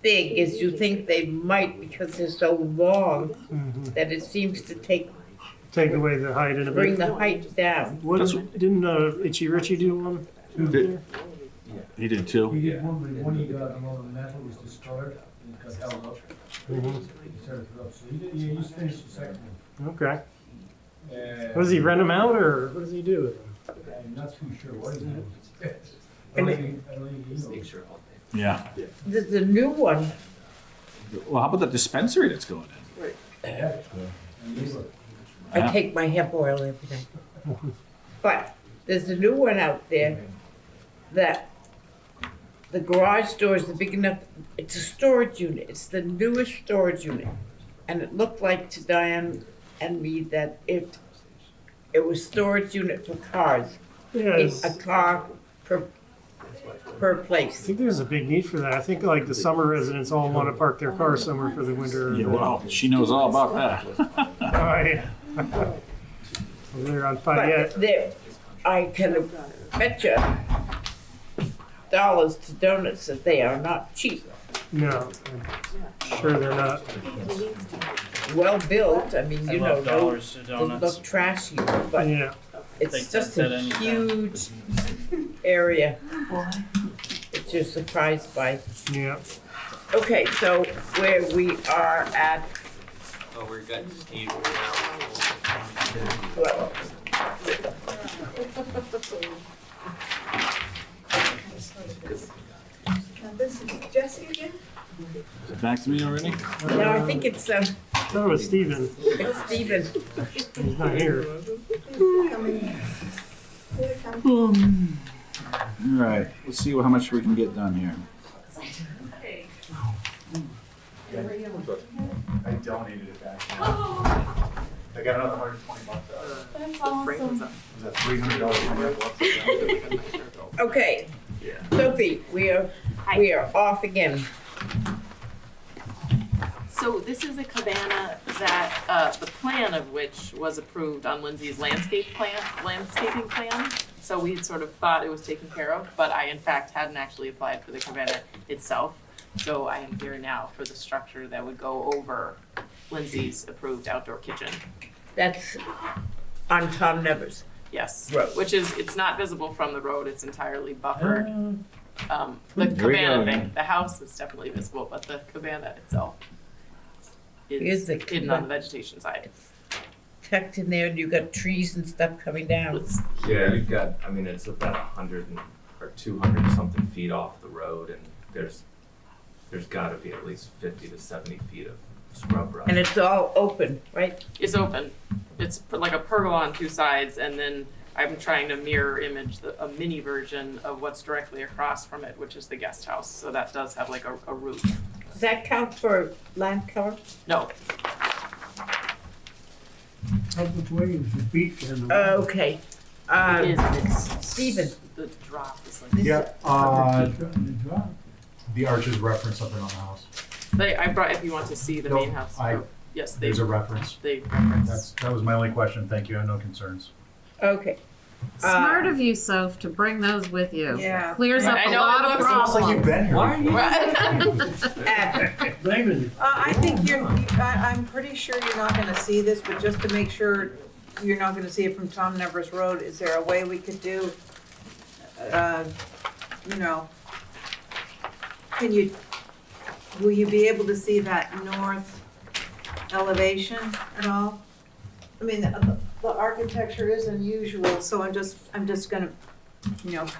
big as you think they might because they're so long Mhm. that it seems to take Take away the height in a bring bit. the height down. What, didn't Itchy Richie do one? Did- He did too. He did one, but one he got, the metal was destroyed and it got held up. Mhm. He started it up, so he did, yeah, he's finished the second one. Okay. And What does he rent them out, or what does he do with them? I'm not too sure what he's doing. I And don't think he knows. Yeah. There's a new one. Well, how about the dispensary that's going in? Yeah. And he was- I Yeah. take my hemp oil every day. But there's a new one out there that the garage doors are big enough. It's a storage unit. It's the newest storage unit. And it looked like to Diane and me that it was storage unit for cars. Yeah, A car per I place. think there's a big need for that. I think like the summer residents all want to park their cars somewhere for the winter. Yeah, well, she knows all about that. Oh, yeah. Well, they're on fire. But there, I can bet you dollars to donuts that they are not cheap. No, I'm sure they're not. Well built, I mean, I you know, love no, dollars to doesn't donuts. look trashy, but Yeah. it's Take just that a anytime. huge area that you're surprised by. Yeah. Okay, so where we are at, Oh, we're good. Steve. well, Now, this is Jesse again? Is it back to me already? no, I think it's That was Steven. Stephen. He's not here. Coming. Here it comes. All right, let's see how much we can get done here. I donated it back. I got another $120 out of it. That's awesome. Was that $300? Okay, Sophie, we are off again. So this is a cabana that, the plan of which was approved on Lindsay's landscaping plan. So we had sort of thought it was taken care of, but I in fact hadn't actually applied for the cabana itself. So I am here now for the structure that would go over Lindsay's approved outdoor kitchen. That's on Tom Nevers. Yes, Road. which is, it's not visible from the road, it's entirely buffered. The There we cabana go. thing, the house is definitely visible, but the cabana itself Here's is the hidden on the vegetation side. Tucked in there, and you got trees and stuff coming down. Yeah, you've got, I mean, it's about 200 something feet off the road, and there's gotta be at least 50 to 70 feet of scrub brush. And it's all open, right? It's open. It's like a pergola on two sides, and then I'm trying to mirror image a mini version of what's directly across from it, which is the guest house. So that does have like a roof. Does that count for land cover? No, How much way is the beach and the? Okay. it is. It's Stephen. The drop is like. Yeah, the arches reference something on the house. I brought if you want to see the No, main house. I- Yes, they There's a reference. they reference. That was my only question, thank you, I have no concerns. Okay. Smart of you, Soph, to bring those with you. Yeah. Clears up I a know lot it of looks problems. been here. Why are you? Raymond, I think I'm pretty sure you're not gonna see this, but just to make sure you're not gonna see it from Tom Nevers Road, is there a way we could do, will you be able to see that north elevation at all? I mean, the architecture is unusual, so I'm just gonna,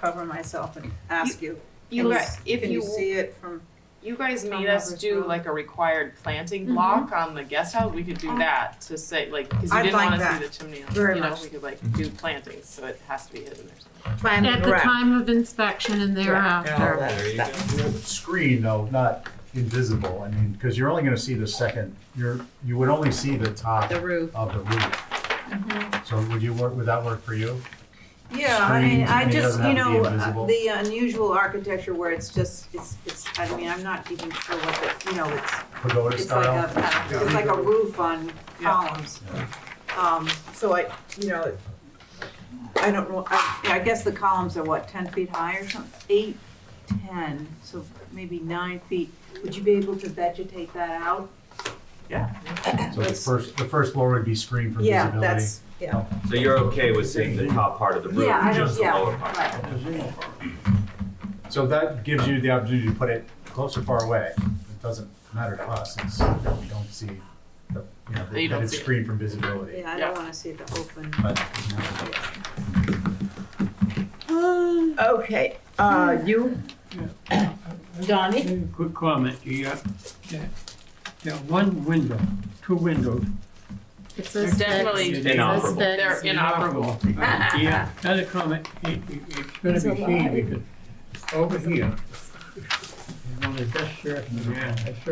cover myself and ask you. You guys, if Can you you see it from? You guys From made us Robert's do Road. like a required planting block on the guest house, we could do that to say, like, cause you I'd didn't like wanna that. see the chimney on, Very you know, much. we could like do plantings, so it has to be hidden or something. Planning At the around. time of inspection and All thereafter. that There you stuff. Screen though, not invisible, I mean, because you're only gonna see the second, you would only see the top The roof. of the roof. So would that work for you? Yeah, I mean, Screened, I and it just, doesn't have to be invisible. the unusual architecture where it's just, I mean, I'm not even sure what it's, Pagoda it's like style? it's like a roof on columns. So I don't know, I guess the columns are what, 10 feet high or something? 8, 10, so maybe 9 feet. Would you be able to vegetate that out? So the first floor would be screened from Yeah, visibility? yeah. So you're okay with seeing the top part of the roof, Yeah, I don't, just the yeah, lower part? right. So that gives you the opportunity to put it close or far away. It doesn't matter to us, it's, we don't see You that don't it's see it. screened from visibility. Yeah, I don't wanna see the open. But, Okay, you, Donnie? Quick comment, one window, 2 windows. It says Definitely. fixed. It says Inoperable. fixed. They're inoperable. Yeah, another comment, it's gonna be seen because over here, on the dust surface,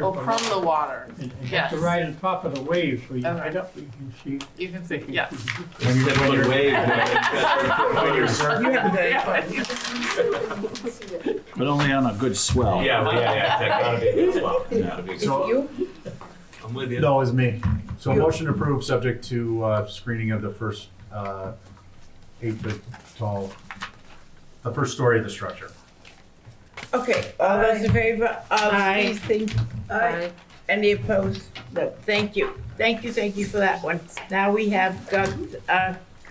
Oh, from the water, and yes. just right on top of the wave, so you Okay. right up, you can see. You can see, yes. when you're, when you're, Wave, when you're surfing, But only on a good swell. Yeah, that gotta be as well. Gotta be- So- I'm with you. no, it's me. So motion approved, subject to screening of the first 8-foot tall, the first story of the structure. Okay, all those in favor of these things? Aye. Any opposed? No, thank you. Thank you for that one. Now we have got,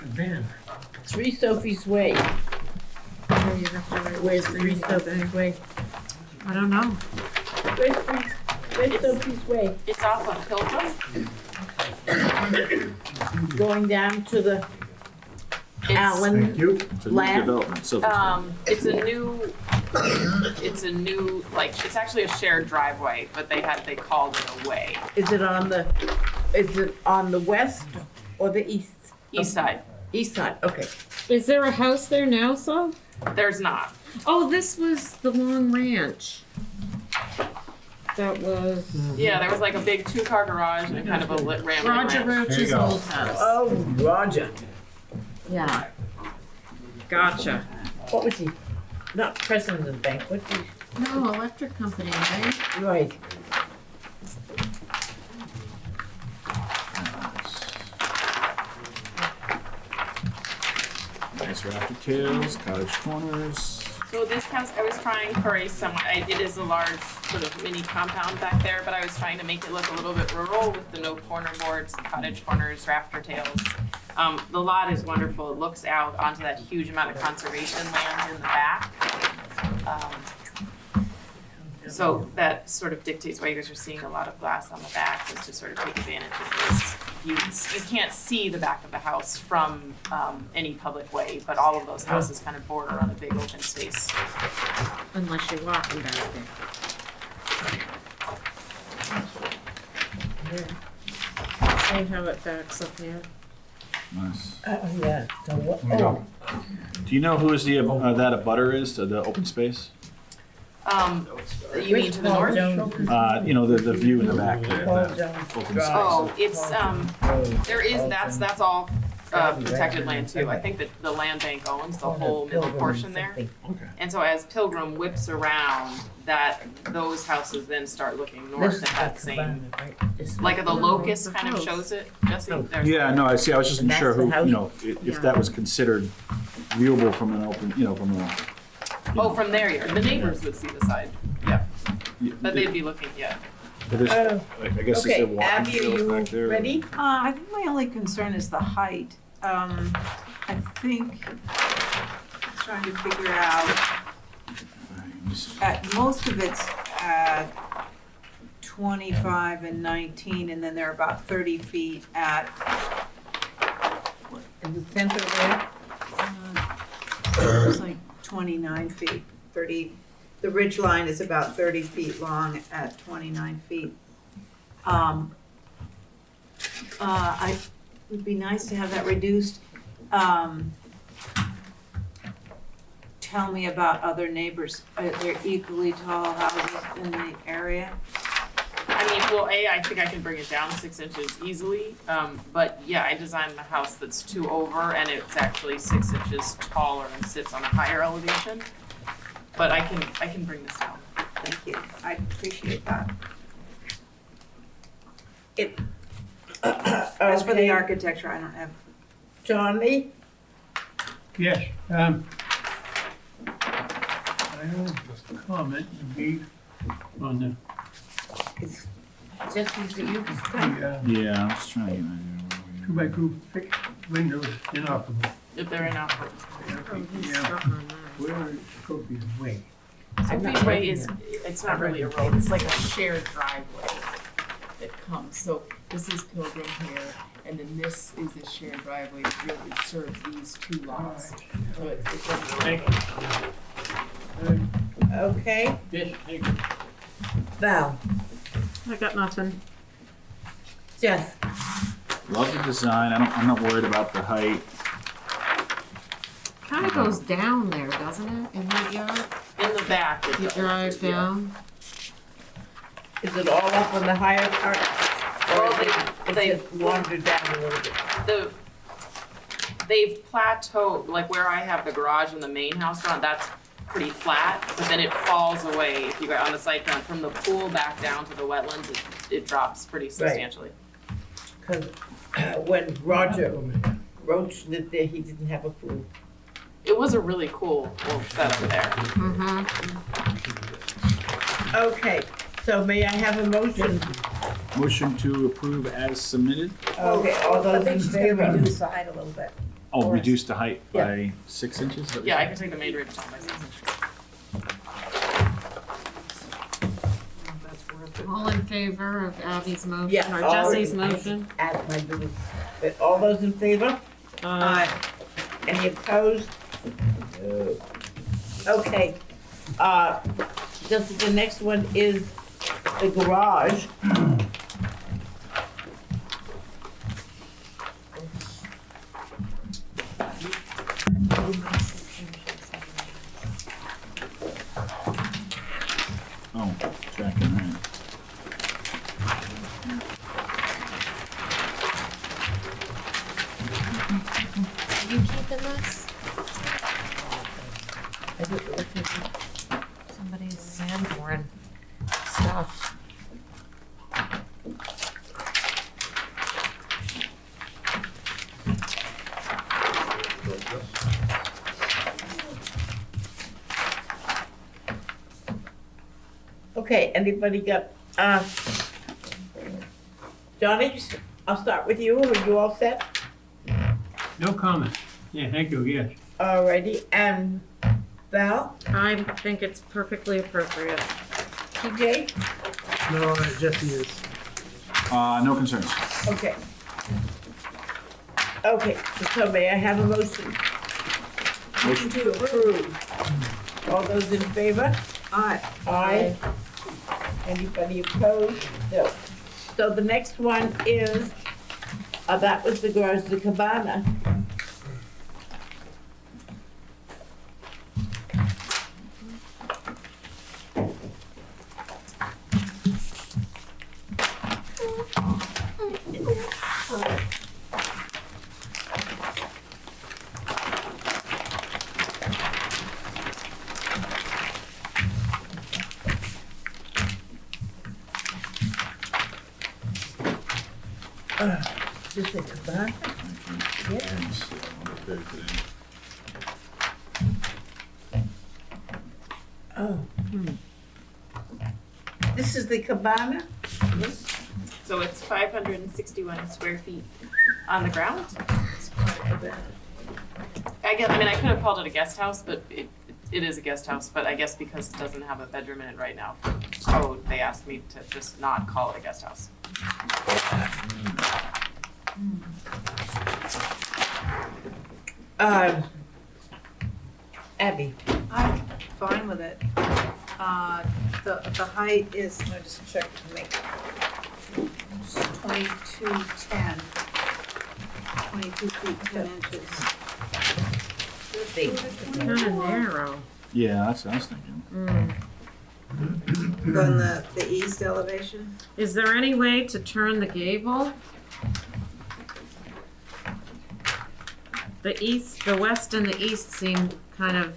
Van. 3 Sophie's Way. Where's 3 Sophie's Way? I don't know. Where's Sophie's Way? It's off of Pilgrim. Going down to the It's, Allen Thank you. It's a new Land? development, so it's a new, like, it's actually a shared driveway, but they called it a way. Is it on the west or the east? East side, East side, okay. Is there a house there now, so? there's not. Oh, this was the Long Ranch. That was Yeah, there was like a big 2-car garage and kind of a lit rambling Roger ranch. There you Roach's go. old house. Oh, Roger. Yeah. Gotcha. What was he? Not president of the bank, what's he? No, electric company, right? Right. nice rafter tails, cottage corners. So this house, I was trying for a it is a large sort of mini compound back there, but I was trying to make it look a little bit rural with the no corner boards, the cottage corners, rafter tails. The lot is wonderful. It looks out onto that huge amount of conservation land in the back. So that sort of dictates why you guys are seeing a lot of glass on the back, is to sort of take advantage of those views. You can't see the back of the house from any public way, but all of those houses kind of border on a big open space. Unless you're walking back there. See how it backs up here. Nice. Oh, yeah, so what, There you go. Do you know who is the that abutter is to the open space? You mean to the north? The view in the back. Paul Jones Open space. Drive. Oh, it's, there is, that's all protected land too. I think that the land bank owns the whole middle portion there. Okay. And so as Pilgrim whips around, those houses then start looking north at that same, like the locust kind of shows it, Jesse? There's- Yeah, no, I see. I was just And sure that's who, the if that was considered viewable from an open, from a. Oh, from there, the neighbors would see the side, yeah, but they'd be looking, yeah. But there's, I guess is there Okay, walking Abby, are trails back there? you ready? I think my only concern is the height. I think, trying to figure out, most of it's 25 and 19, and then they're about 30 feet at, In the center there? it's like 29 feet, 30, the ridge line is about 30 feet long at 29 feet. It would be nice to have that reduced. Tell me about other neighbors. Are there equally tall houses in the area? I mean, well, I think I can bring it down 6 inches easily, but yeah, I designed the house that's 2 over, and it's actually 6 inches taller and sits on a higher elevation. But I can bring this down. Thank you, I appreciate that. As for the architecture, I don't have. Johnny? Yes, I have a comment to be on the, It's just easy, you can Yeah, I'm just trying to get an idea. 2x2 fixed windows inoperable. If they're inoperable. Yeah, where is Scofia's Way? Sophie's Way is, it's not really a road, it's like a shared driveway that comes. So this is Pilgrim here, and then this is a shared driveway that really serves these 2 lots. So it doesn't. Okay, Yes, thank you. Val, I got nothing. Jeff, Love the design. I'm not worried about the height. Kind of goes down there, doesn't it, in that yard? In the back, it You does, drive yeah. down. is it all up on the higher part? Well, Or they- just wandered down a little bit? They've plateaued, like where I have the garage and the main house around, that's pretty flat, but then it falls away if you go on the site plan from the pool back down to the wetlands, it drops pretty substantially. Because when Roger Roach lived there, he didn't have a pool. It was a really cool little setup there. Mm-hmm. Okay, so may I have a motion? Motion to approve as submitted. Okay, all I those in think she's gonna favor? reduce the height a little bit. Oh, Or- reduce the height Yeah. by 6 inches? Is that what you Yeah, I said? can take the main ridge down by 6 inches. All in favor of Abby's motion, Yeah, or all Jesse's in- motion? At my little, but all those in favor? Any opposed? No. Okay, just the next one is the garage. Oh, tracking, right. You keeping this? Somebody's Sanborn stuff. Okay, anybody got, Johnny, I'll start with you, are you all set? No comment. Yeah, thank you, yes. Alrighty, and Val, I think it's perfectly appropriate. TJ? No, Jesse is. No concerns. Okay. Okay, so may I have a motion? Motion to approve. All those in favor? Aye. Aye. Anybody opposed? No. So the next one is, that was the garage, the cabana. Is this a cabana? Oh. This is the cabana? So it's 561 square feet on the ground. I guess, I mean, I could have called it a guest house, but it is a guest house, but I guess because it doesn't have a bedroom in it right now for code, they asked me to just not call it a guest house. Abby, I'm fine with it. The height is, let me just check to make, 2210. 22 feet 10 inches. Kind of narrow. Yeah, that's what I was thinking. On the east elevation? Is there any way to turn the gable? The west and the east seem kind of,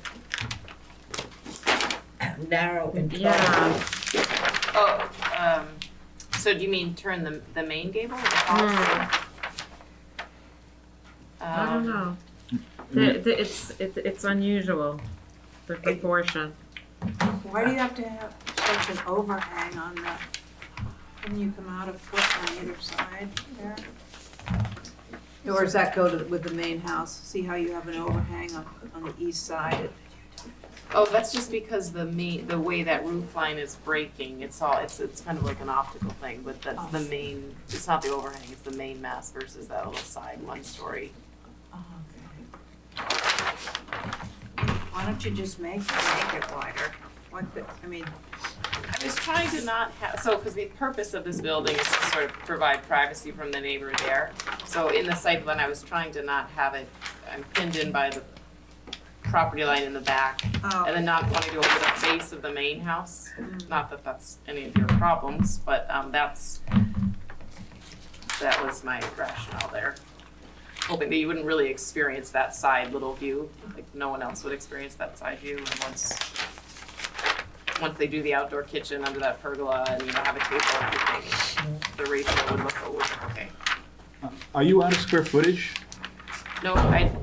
narrow and tall. yeah. Oh, so do you mean turn the main gable or the house? I don't know. It's unusual, the proportion. Why do you have to have such an overhang on the, when you come out a foot on either side there? Or does that go with the main house? See how you have an overhang on the east side? Oh, that's just because the way that roof line is breaking, it's kind of like an optical thing, but that's the main, it's not the overhang, it's the main mass versus that little side 1-story. Why don't you just make it wider? I was trying to not have, because the purpose of this building is to sort of provide privacy from the neighbor there. So in the site plan, I was trying to not have it, I'm pinned in by the property line in the back, and then not wanting to go over the face of the main house. Not that that's any of your problems, but that was my rationale there. Hoping that you wouldn't really experience that side little view, like no one else would experience that side view. And once they do the outdoor kitchen under that pergola and have a table and everything, the ratio would look okay. Are you out of square footage? No, I'm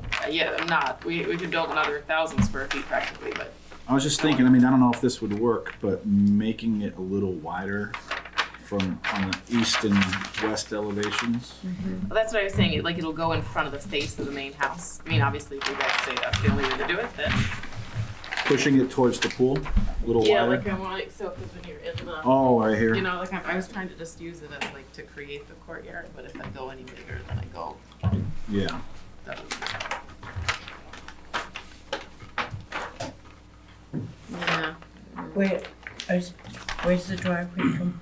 not. We could build another 1,000 square feet practically, but. I was just thinking, I mean, I don't know if this would work, but making it a little wider on the east and west elevations. Well, that's what I was saying. Like it'll go in front of the face of the main house. I mean, obviously, if you guys say that's the only way to do it, then. Pushing it towards the pool, a little Yeah, wider. like I want because when you're in the. Oh, right here. Like I was trying to just use it as like to create the courtyard, but if I go any bigger, then I go. Yeah. That would Yeah. Where's the driveway from?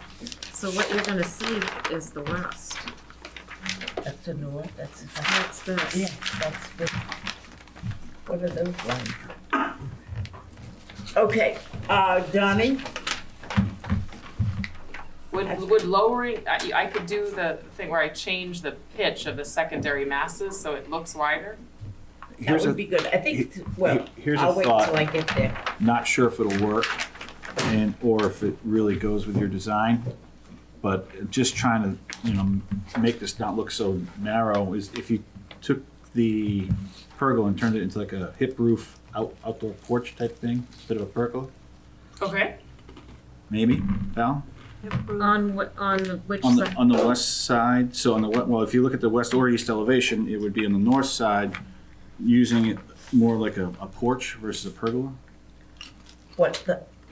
So what you're gonna see is the west. That's the north, that's this. Yeah, that's the, what are those lines? Okay, Donnie? Would lowering, I could do the thing where I change the pitch of the secondary masses so it looks wider. That would be good. I think, here's I'll a wait thought. till I get there. Not sure if it'll work, or if it really goes with your design. But just trying to, make this not look so narrow is if you took the pergola and turned it into like a hip roof outdoor porch type thing instead of a pergola. Okay. Maybe, Val? On which On side? the west side, so on the well, if you look at the west or east elevation, it would be on the north side, using it more like a porch versus a pergola.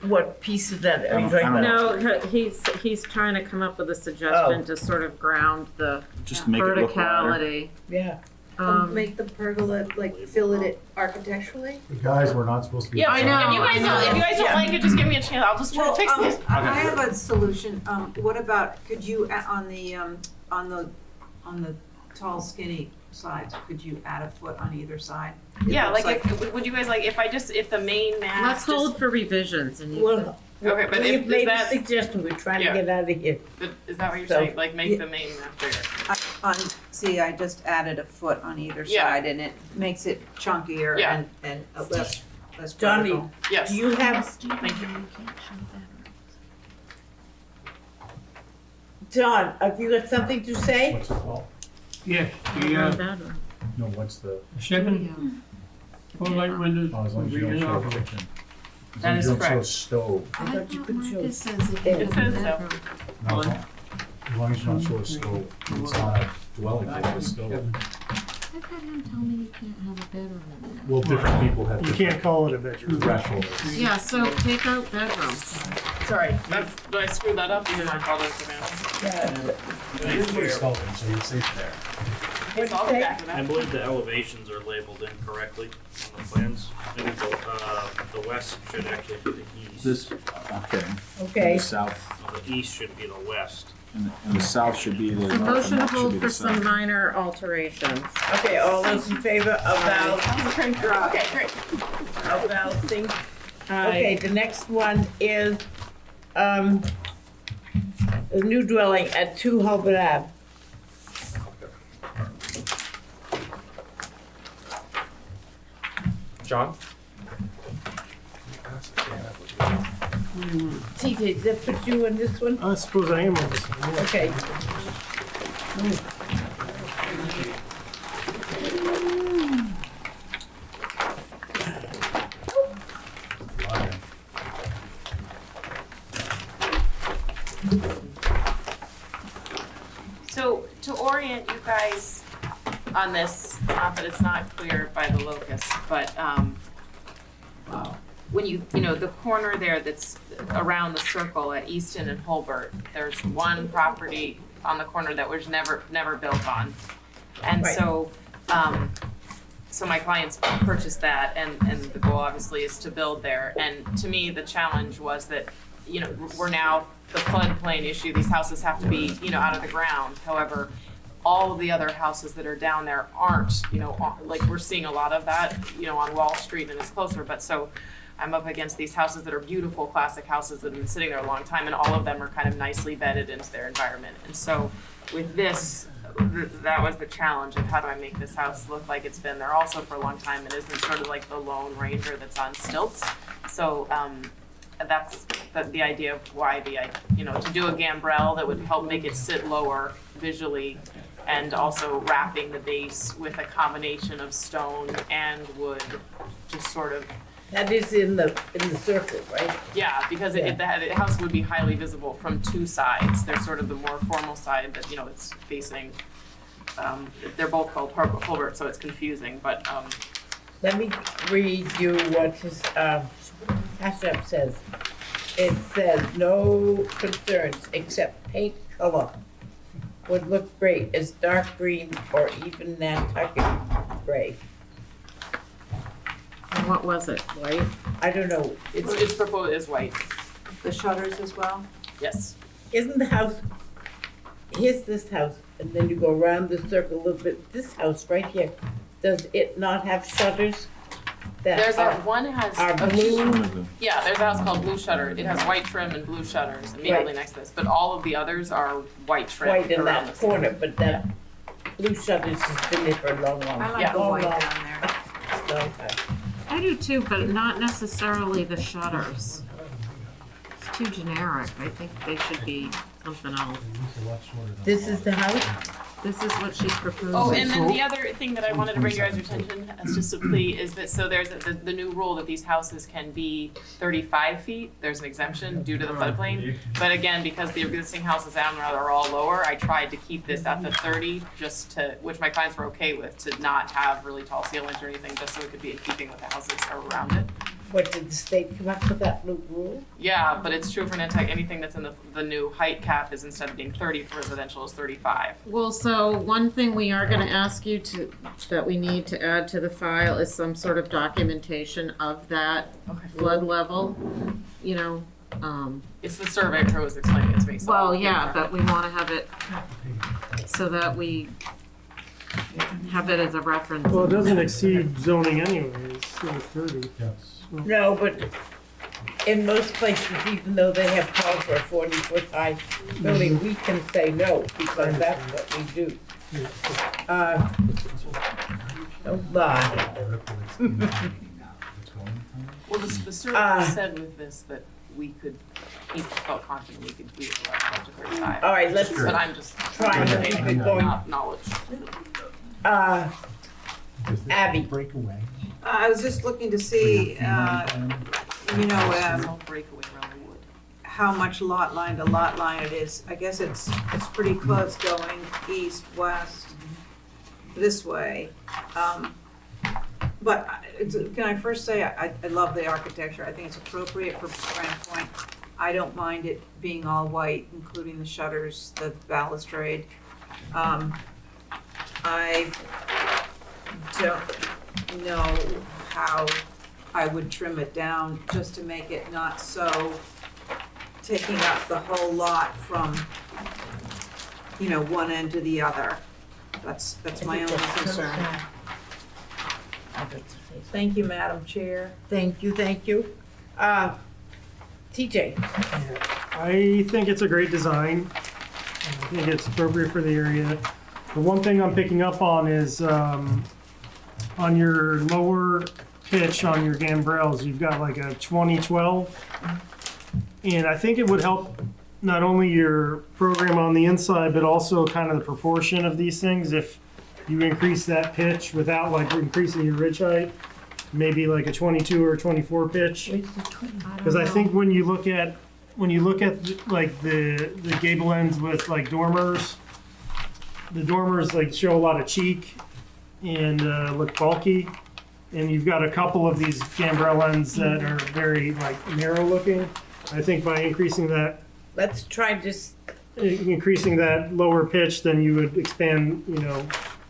What piece of that are you I talking don't about? No, he's trying to come up with a suggestion to sort of ground the Just make it look wider. verticality. Yeah. Make the pergola, fill it architecturally? The guys were not supposed to be. Yeah, I know, If you guys don't like it, just give me a chance. I'll just try to fix it. I have a solution. What about, could you, on the tall skinny sides, could you add a foot on either side? Yeah, would you guys if the main mass. Let's hold for revisions and you Well, Okay, but we've is made a that, suggestion, we're trying to get out of here. is that what you're So- saying? Like make the main mass bigger? See, I just added a foot on either Yeah. side and it makes it chunkier Yeah. and less Johnny, vertical. Yes. you have, Thank you. John, have you got something to say? What's it called? Yes, No, what's the? second, full light windows. Oh, as long as you don't show the kitchen. As That long as is you don't show correct. stove. I thought you could show. It says so. No, as long as you don't show a stove. It's not a dwelling, it's a stove. I've had him tell me you can't have a bedroom in there. Well, different people have You can't call it a bedroom. thresholds. Yeah, so take out bedroom. Sorry, that's, did I screw that up? You might call it a cabana. It is what it's called, so you're safe there. It's all back of I that. believe the elevations are labeled incorrectly on the plans. Maybe the west should actually be the east. This, okay. Okay. The south, The east should be the west. and the south should be the The north, motion and to that should be hold the for some south. minor alterations. Okay, all those in favor of Val's, Okay, great. of Val's thing? Okay, the next one is, the new dwelling at 2 Hobart Ave. John? TJ, does that put you on this one? I suppose I am on this one, yeah. Okay. So to orient you guys on this, not that it's not clear by the locus, but when you know, the corner there that's around the circle at Easton and Holbert, there's one property on the corner that was never built on. And Right. so, so my clients purchased that, and the goal obviously is to build there. And to me, the challenge was that, you know, we're now the floodplain issue, these houses have to be, you know, out of the ground. However, all of the other houses that are down there aren't, you know, like we're seeing a lot of that, you know, on Wall Street and it's closer, but so I'm up against these houses that are beautiful classic houses that have been sitting there a long time, and all of them are kind of nicely bedded into their environment. And so with this, that was the challenge of how do I make this house look like it's been there also for a long time and isn't sort of like the Lone Ranger that's on stilts. So that's the idea of why you know, to do a gambrel that would help make it sit lower visually, and also wrapping the base with a combination of stone and wood, just sort of. That is in the circle, right? Yeah, because the house would be highly visible from two sides. There's sort of the more formal side that, you know, it's facing, they're both called Holbert, so it's confusing, but, Let me read you what his, HACCP says. It says, no concerns except paint color would look great as dark green or even Nantucket gray. And what was it, white? I don't know. it's proposed as white, The shutters as well? yes. Isn't the house, here's this house, and then you go around the circle a little bit, this house right here, does it not have shutters? There's one has are a blue. Yeah, there's a house called Blue Shutter. It has white trim and blue shutters immediately Right. next to this, but all of the others are white trim White in around that the corner, but that blue shutters has been there for a long, long. I like Yeah. the white long, down there. long time. I do too, but not necessarily the shutters. It's too generic. I think they should be something else. This is the house? This is what she's proposing. Oh, and then the other thing that I wanted to bring your guys' attention as just a plea is that, so there's the new rule that these houses can be 35 feet. There's an exemption due to the floodplain. But again, because the existing houses down there are all lower, I tried to keep this at the 30 just to, which my clients were okay with, to not have really tall ceilings or anything, just so it could be in keeping with the houses around it. What, did the state come up with that new rule? Yeah, but it's true for Nantucket, anything that's in the new height cap is, instead of being 30 for residential, is 35. Well, so one thing we are gonna ask you that we need to add to the file is some sort of documentation of that flood level, you know, It's the survey crew was explaining it to me, so. well, I'll yeah, get but we wanna have it so that we have it as a reference. Well, it doesn't exceed zoning anyways, so 30. Yes. No, but in most places, even though they have called for a 40-foot high building, we can say no, because that's what we do. Don't lie. Well, the survey said with this that we could, he felt confident we could allow up to 35. All right, let's But I'm just try to keep it going. knowledge. Abby. Breakaway. I was just looking to see, It's all breakaway around the wood. how much lot line to lot line it is. I guess it's pretty close going east, west. this way. But can I first say, I love the architecture. I think it's appropriate for Grand Point. I don't mind it being all white, including the shutters, the balustrade. I don't know how I would trim it down just to make it not so taking up the whole lot from, one end to the other. That's my only concern. Thank you, Madam Chair. Thank you. TJ? I think it's a great design. I think it's appropriate for the area. The one thing I'm picking up on is on your lower pitch on your gambrels, you've got like a 20-12. And I think it would help not only your program on the inside, but also kind of the proportion of these things. If you increase that pitch without like increasing your ridge height, maybe like a 22 or 24 pitch. Because I think when you look at like the gable ends with like dormers, the dormers like show a lot of cheek and look bulky. And you've got a couple of these gambrel ends that are very like narrow looking. I think by increasing that, Let's try this. increasing that lower pitch, then you would expand,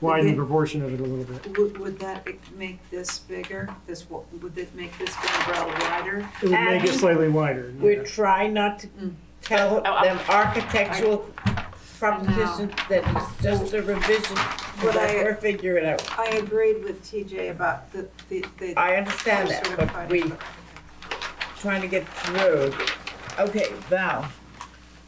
widen the proportion of it a little bit. Would that make this bigger? Would it make this gambrel wider? It would make it slightly wider. We're trying not to tell them architectural propositions that it's just a revision. But We'll figure it out. I agreed with TJ about the I understand that, but we trying to get through. Okay, Val.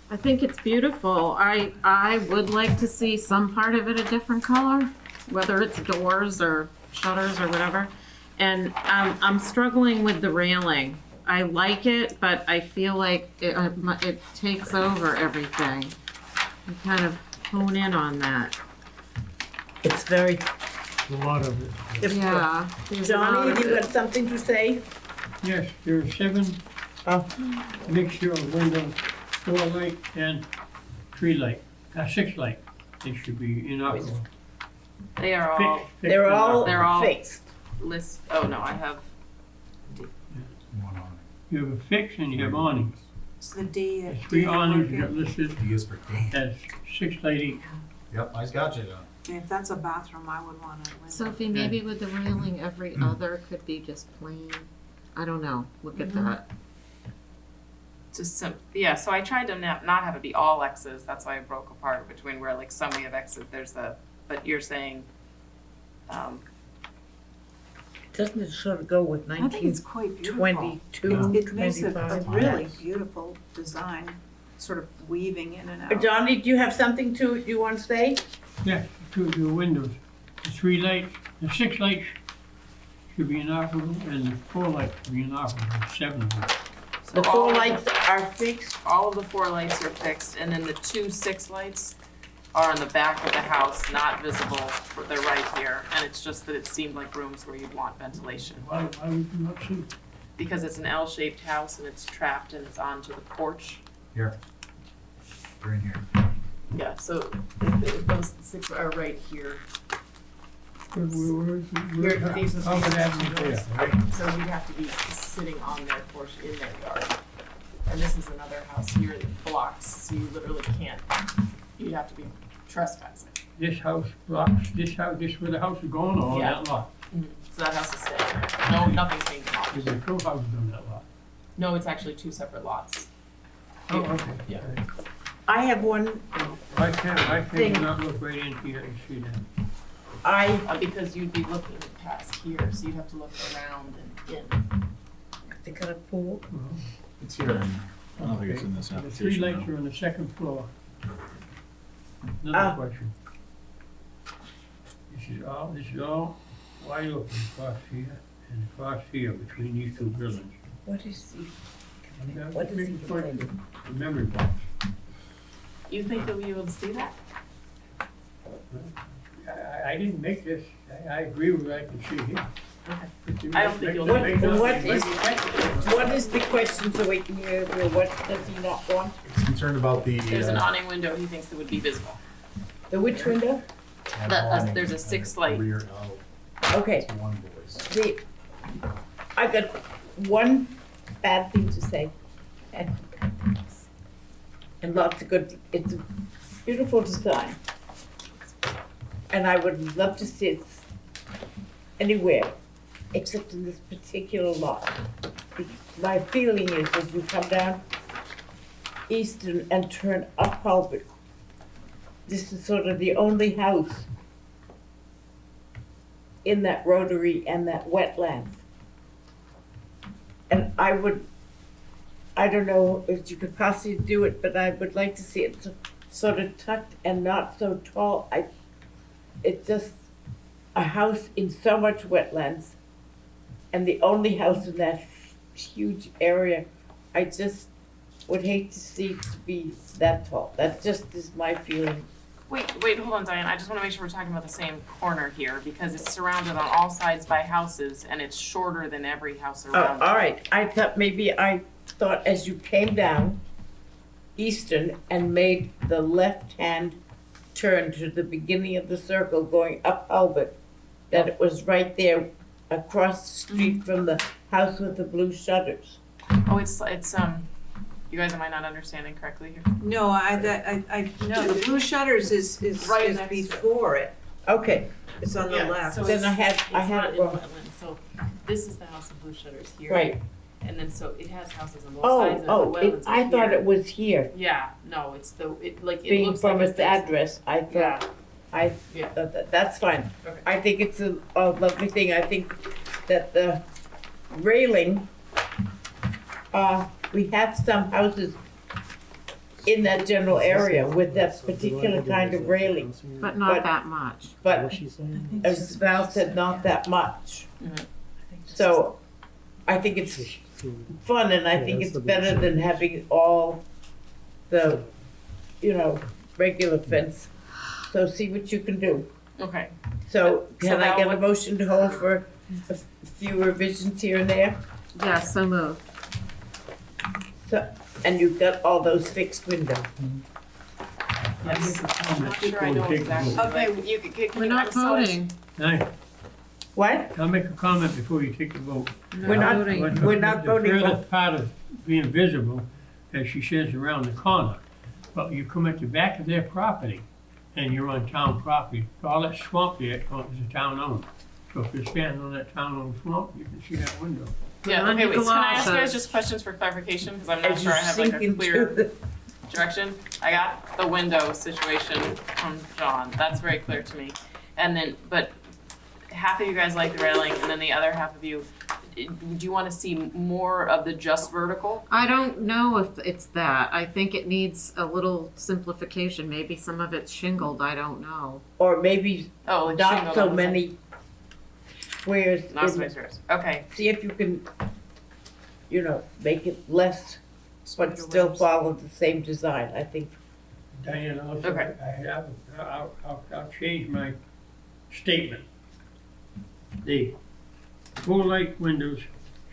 I think it's beautiful. I would like to see some part of it a different color, whether it's doors or shutters or whatever. And I'm struggling with the railing. I like it, but I feel like it takes over everything. I kind of hone in on that. It's very A lot of it. Yeah. Johnny, you got something to say? Yes, there are 7 mixture of windows, 4 light and 3 light, 6 light. They should be inoperable. They are all, Fixed They're all all fixed. oh no, I have, You have a fix and you have awnings. It's the D. 3 awnings you got listed D is for key. as 6 light each. Yep, I got you. If that's a bathroom, I would want a window. Sophie, maybe with the railing, every other could be just plain. I don't know. Look at that. just so I tried to not have it be all X's, that's why I broke apart between where like some we have X's, but you're saying, Doesn't it sort of go with I think it's quite beautiful. 22, It makes it a 25? really beautiful design, sort of weaving in and out. Johnny, do you have something you want to say? Yes, the windows, the 3 light, the 6 lights should be inoperable and the 4 lights should be inoperable, 7 of them. The 4 lights are fixed? all of the 4 lights are fixed, and then the 2 6 lights are on the back of the house, not visible, they're right here, and it's just that it seemed like rooms where you'd want ventilation. Why would you not see? Because it's an L-shaped house and it's trapped and it's onto the porch. Here. You're in here. Yeah, so those 6 are right here. Where- These are how would that be the there, right? So you'd have to be sitting on their porch in their yard. And this is another house here that blocks, so you literally can't, you'd have to be trespassing. This house blocks, this where the house is going or Yeah. that lot? So that house is staying there. No, nothing's being demolished. There's a 2 houses on that lot. No, it's actually 2 separate lots. Oh, okay. Yeah. I have one, I can't Thing. not look right into here and see that. Because you'd be looking past here, so you'd have to look around and in. they got a pool. It's here. I don't think it's in this The 3 application. lights though. are on the 2nd floor. Another question. This is all wide open across here and across here between these 2 buildings. What is he? What What is he doing? The memory box. You think you'll be able to see that? I didn't make this, I agree with what I can see here. I don't think you'll. What is the question so we can hear, what does he not want? He's concerned about the. There's an awning window he thinks that would be visible. The which window? and The, awning there's a and 6 the light. rear L. Okay, It's one voice. I got one bad thing to say. And lots of good, it's a beautiful design. And I would love to see it anywhere, except in this particular lot. My feeling is as you come down Eastern and turn up Halbert, this is sort of the only house in that rotary and that wetland. And I don't know if you could possibly do it, but I would like to see it sort of tucked and not so tall. It's just a house in so much wetlands and the only house in that huge area. I just would hate to see it to be that tall. That just is my feeling. Wait, hold on, Diane. I just want to make sure we're talking about the same corner here because it's surrounded on all sides by houses and it's shorter than every house Oh, around it. all right. I thought as you came down Eastern and made the left-hand turn to the beginning of the circle going up Albert, that it was right there across the street from the house with the blue shutters. Oh, it's you guys, am I not understanding correctly here? No, no, the blue shutters is Right next to it. before it. Okay. It's on the left. So Then it's, I had not it in wrong. wetland. So this is the house of blue shutters here. Right. And then so it has houses on both sides of the Oh, wetlands. I thought here. it was here. Yeah, no, it's it Being looks from like its address, I thought, Yeah. that's fine. Okay. I think it's a lovely thing. I think that the railing, we have some houses in that general area with that particular kind of railing. But not that much. But as Val said, not that much. So I think it's fun and I think it's better than having all the, regular fence. So see what you can do. Okay. So can I Val, get a what- motion to hold for a few revisions here and there? Yeah, so moved. So, and you've got all those fixed windows. Yes. I'm not sure I know exactly. Okay, We're not voting. Hey, What? I'll make a comment before you take the vote. We're not, voting. we're not voting. The further part of being visible, as she says, around the corner. But you come at the back of their property and you're on town property. All that swamp there is a town owned. So if you're standing on that town owned swamp, you can see that window. Yeah, okay, wait, so can I ask you guys Galoshes. just questions for clarification, because I'm not As sure you I have like sink a into clear the, direction. I got the window situation from John, that's very clear to me. And then, but half of you guys like the railing, and then the other half of you, do you wanna see more of the just vertical? I don't know if it's that. I think it needs a little simplification. Maybe some of it's shingled, I don't know. or maybe Oh, like not shingled so on the side. many squares. Not in so many the- squares, okay. See if you can, make it less, but Sprinkle still webs. follow the same design, I think. Diane, also, Okay. I'll change my statement. The full light windows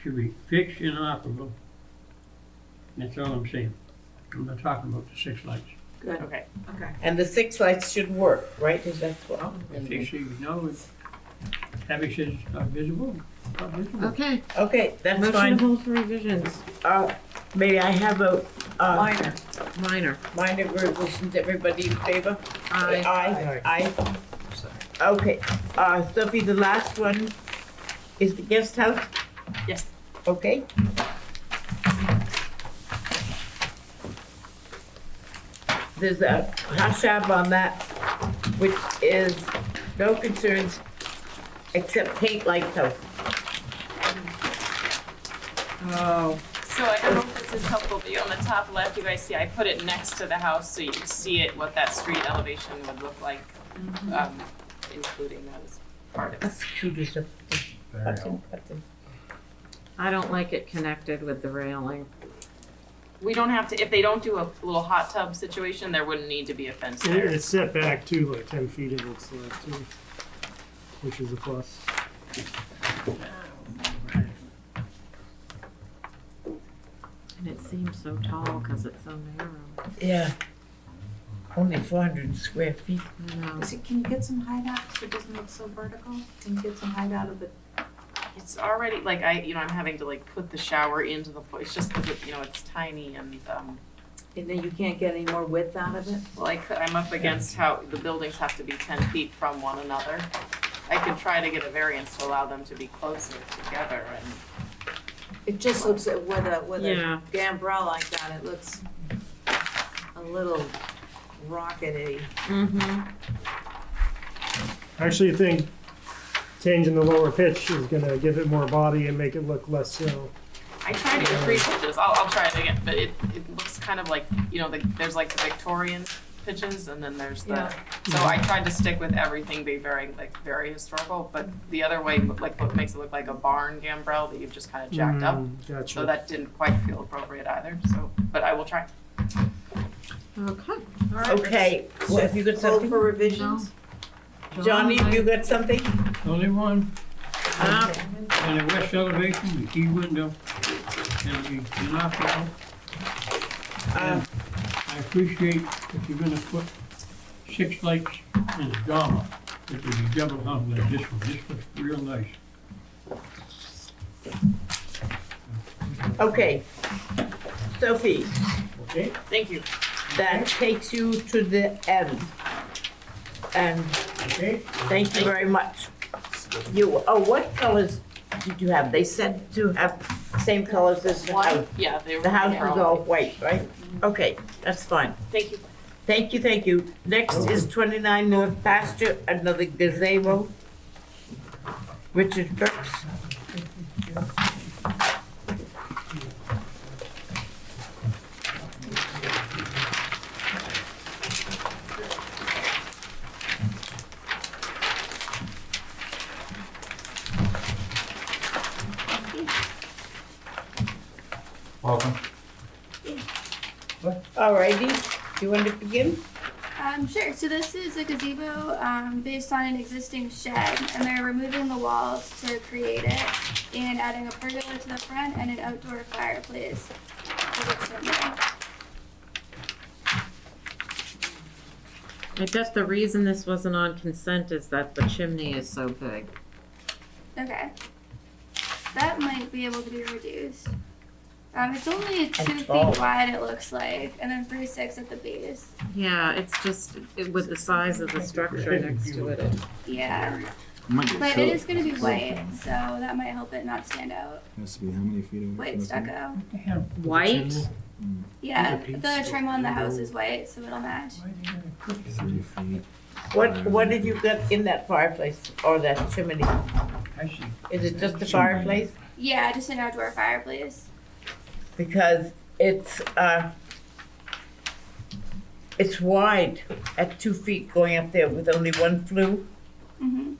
should be fixed and operable. That's all I'm saying. I'm not talking about the 6 lights. Good, Okay, okay. And the 6 lights should work, right? Is that what? If they say, Abby says it's not visible, it's not visible. Okay, Okay, that's motion fine. to hold for revisions. May I have a, Minor. Minor. revisions, everybody in favor? Aye. Aye. Okay, Sophie, the last one is the guest house, yes. okay? There's a hashab on that, which is no concerns except paint lighthouse. Oh. So I don't know if this is helpful, but on the top left, you guys see, I put it next to the house so you can see it, what that street elevation would look like, including that as part of it. That's cute as a Very button. I don't like it connected with the railing. We don't have to, if they don't do a little hot tub situation, there wouldn't need to be a fence there. It's set back too, like 10 feet it looks like too, which is a plus. And it seems so tall because it's so narrow. Yeah. Only 400 square feet. Can you get some height out so it doesn't look so vertical? Can you get some height out of it? It's already, like, I'm having to like put the shower into the, it's just because it's tiny and, And then you can't get any more width out of it? well, I'm up against how the buildings have to be 10 feet from one another. I can try to get a variance to allow them to be closer together and. It just looks at with Yeah. a gambrel like that, it looks a little rockety. Mm-hmm. I actually think changing the lower pitch is gonna give it more body and make it look less so. I tried it with 3 pitches. I'll try it again, but it looks kind of like, there's like the Victorian pitches and then there's the, Yeah. so I tried to stick with everything being very historical, but the other way, what makes it look like a barn gambrel that you've just kind of jacked up. Gotcha. So that didn't quite feel appropriate either, so, but I will try. Okay, all right. Okay, well, have you got Hold something? for revisions? Johnny, have you got something? Only one, on the west elevation, the key window, and the binocular. I appreciate if you're gonna put 6 lights in the dormer, it would be double hung like this one. This looks real nice. Okay. Sophie, Okay? Thank you. that takes you to the end. And Okay? thank you very much. What colors did you have? They said to have same colors as the house. Yeah, they were. The house is all white, right? Okay, that's fine. Thank you. Thank you, thank you. Next is 29 North Pasture, another gazebo. Richard Brooks. Welcome. All righty, do you want to begin? Sure. So this is a gazebo based on an existing shed, and they're removing the walls to create it and adding a pergola to the front and an outdoor fireplace for the chimney. I bet the reason this wasn't on consent is that the chimney is so big. Okay. That might be able to be reduced. It's only 2 feet wide, it looks like, and then 3.6 at the base. Yeah, it's just with the size of the structure next to it. Yeah. Might But be it is going to be white, so that might help it not stand out. Has to be how many feet away? White stucco. White? Yeah, the trim on the house is white, so it'll match. 3 feet. What have you got in that fireplace or that chimney? Is it just a fireplace? Yeah, just an outdoor fireplace. Because it's wide at 2 feet going up there with only one flue. Mm-hmm.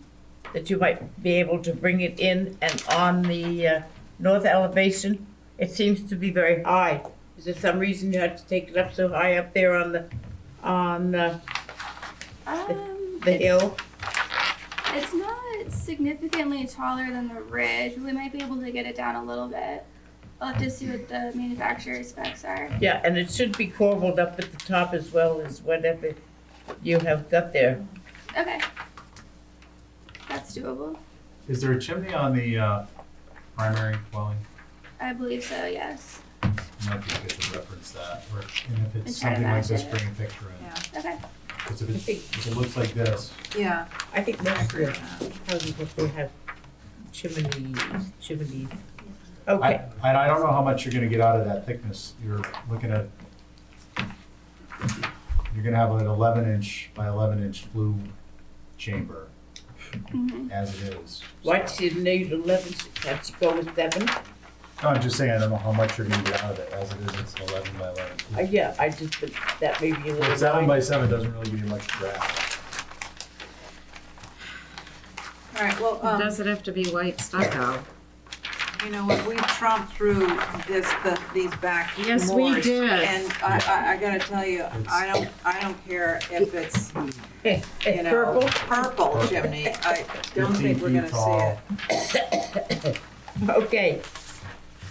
That you might be able to bring it in, and on the north elevation, it seems to be very high. Is there some reason you had to take it up so high up there on the hill? It's not significantly taller than the ridge. We might be able to get it down a little bit. I'll have to see what the manufacturer's specs are. Yeah, and it should be corbelled up at the top as well as whatever you have got there. Okay. That's doable. Is there a chimney on the primary dwelling? I believe so, yes. Might be good to reference that, or and if And it's try to something like match this, it. bring a picture in. Yeah. Okay. Because if it looks like this, Yeah. I think most of the houses that they have chimneys. Okay, I don't know how much you're gonna get out of that thickness. You're looking at, you're gonna have an 11-inch by 11-inch flue chamber Mm-hmm. as it is. what you need 11, can't you go with 7? No, I'm just saying, I don't know how much you're gonna get out of it. As it is, it's an 11 by 11. flue. Yeah, I just, think that may be a little. But 7 wide. by 7 doesn't really give you much draft. All right, well, Does it have to be white stucco? you know what, we've tromped through these back Yes, we moors, did. and I gotta tell you, I don't care if it's, you know, purple chimney, I don't think we're 15 gonna feet see it. Okay,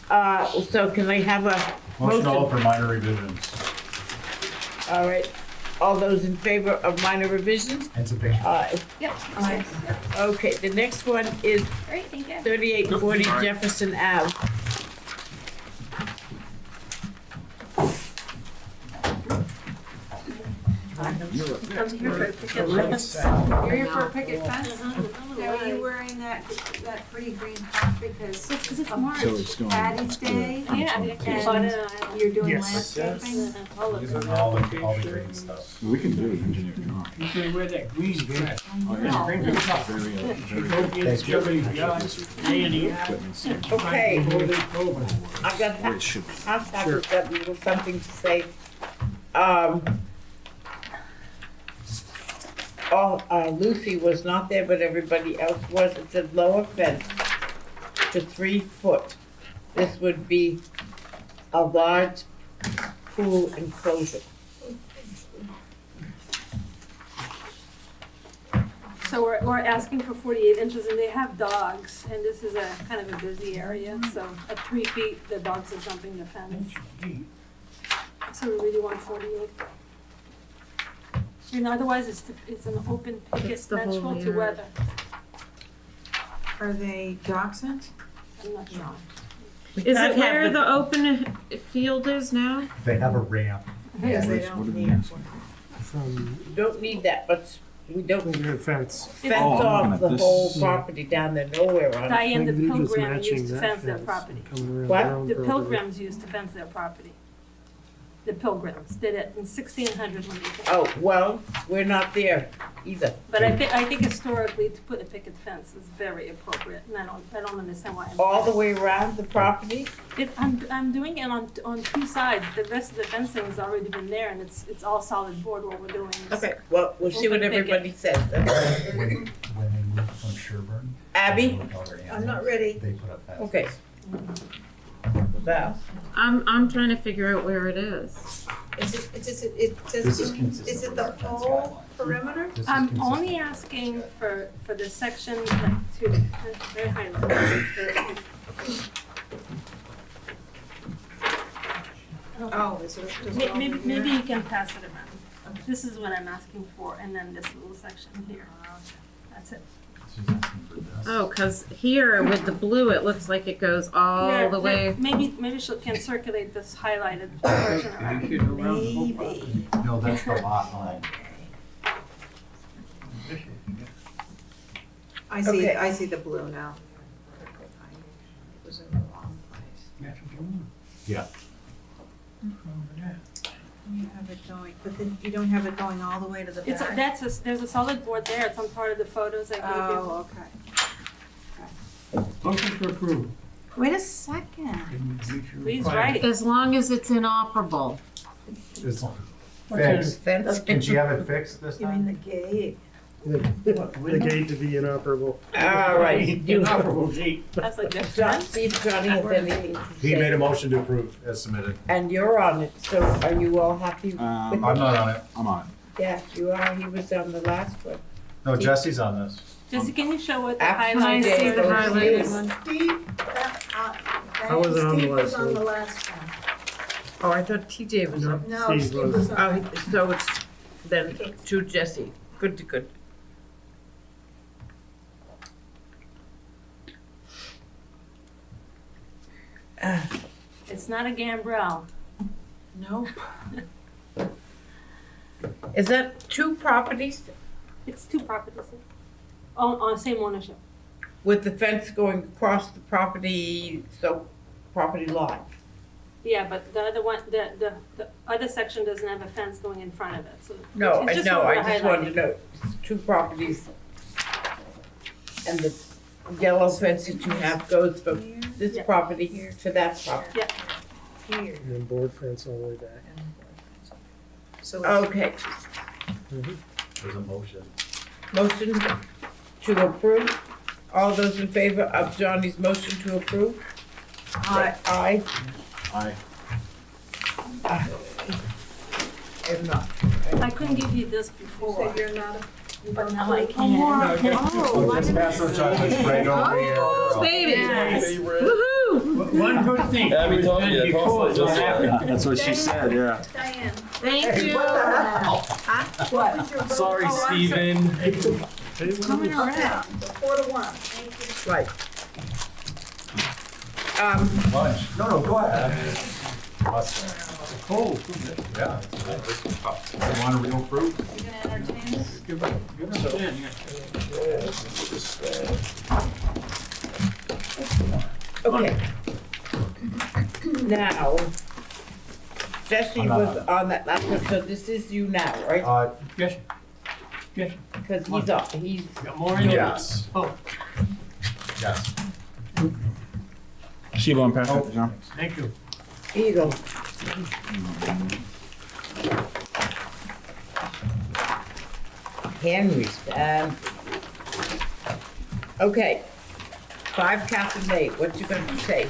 so can I have a Motion all motion? for minor revisions. All right, All those in favor of minor revisions? Aye. Yep. Okay, the next one is Great, thank you. 3840 Jefferson Ave. I'm here for a picket fence. You're here for a picket fence? Now, are you wearing that pretty green top because it's March, So it's going Patty's Day? Yeah, And you're doing Yes. landscaping? All the green stuff. We can do it, engineer, if you want. You can wear that green dress. Oh, yeah. Bring Very, it up. very. Go get somebody's yard, lay in the apple. Okay, Hold it over. I've got Where it should be. I've got a little something to say. Lucy was not there, but everybody else was. It said lower fence to 3 foot. This would be a large pool enclosure. So we're asking for 48 inches, and they have dogs, and this is a kind of a busy area, so at 3 feet, the dogs are jumping the fence. So we really want 48. And otherwise, it's an open picket the whole natural to yard. weather. Are they dachshunds? I'm not sure. Is it where the open field is now? They have a ramp. Yes, they What don't do we need. need? From Don't need that, but we don't the fence. fence Oh, I'm looking off at the this. whole property down there, nowhere on it. Diane, the Maybe just pilgrim matching used to that fence their fence property. coming around What? their own The property. pilgrims used to fence their property. The pilgrims did it in 1600 when they came. Oh, well, we're not there either. But I think historically, to put a picket fence is very appropriate, and I don't understand why. All the way around the property? I'm doing it on 2 sides. The rest of the fencing has already been there, and it's all solid board. What we're doing is Okay, well, we'll see what Open picket. everybody says. When they moved from Sherburne. Abby? I'm not ready. They put up fences. Okay. Val? I'm trying to figure out where it is. Is it, This is consistent is it with the our fence whole guideline. perimeter? This is I'm consistent. only asking for the section like to very high level. Oh, is it just over Maybe here? you can pass it around. This is what I'm asking for, and then this little section here. That's it. She's asking for this. Oh, because here with the blue, it looks like it goes all Yeah, the way. Maybe she can circulate this highlighted portion around. You should around the whole property. Maybe. No, that's the lot line. Okay. I see the blue now. It was in the wrong place. That's what you want. Yeah. You have it going, but then you don't have it going all the way to the back? There's a solid board there. It's on part of the photos I gave you. Oh, okay. Motion to approve. Wait a second. Please write it. As long as it's inoperable. It's Fixed. fixed. Can she have it fixed this You mean time? the gate? The gate to be inoperable. All right. You Inoperable gate. That's like this. John, see if Johnny has anything to He say. made a motion to approve as submitted. And you're on it, so are you all happy with Um, it? I'm not on it. I'm on it. Yeah, you are. He was on the last one. No, Jesse's on this. Jesse, can you show what the Actually, highlights I see are? the highlighted one. I wasn't on the Steve was last on one. the last one. Oh, I thought TJ was on. No, Steve Steve was. was on. Oh, so it's then to Jesse. Good to good. It's not a gambrel. Nope. Is that 2 properties It's 2 properties on same ownership. with the fence going across the property, so property line? Yeah, but the other one, the other section doesn't have a fence going in front of it, so. No, it's I just know, what I we're just wanted to highlighting. know, it's 2 properties. And the yellow fence that you have goes from this Yeah. property to that property. Yeah, Here. And then board fence all the way back. So it's Okay, There's a motion. motion to approve. All those in favor of Johnny's motion to approve? Aye. Aye. Aye. If not. I couldn't give you this You before, said you're not a. but now I Oh, more. can. Oh, just pass those chocolates right over here. Baby. Yes. Woohoo! One good thing. Yeah, we was told done you, before, told you. not after. That's what she said, yeah. Diane. Thank you. What? Sorry, Steven. Coming around, 4-1. Right. Lunch. No, go ahead. Oh, Yeah. You want a real fruit? You gonna entertain us? give us a pen, yeah. Okay. Now, Jesse was on that last one, so this is you now, right? Yes. Yes. Because he's Got more in there? Yes. Oh, Yes. Shiva, I'm passing it to John. thank you. Here you go. Henry's, okay. 5 Captain Bay, what you gonna say?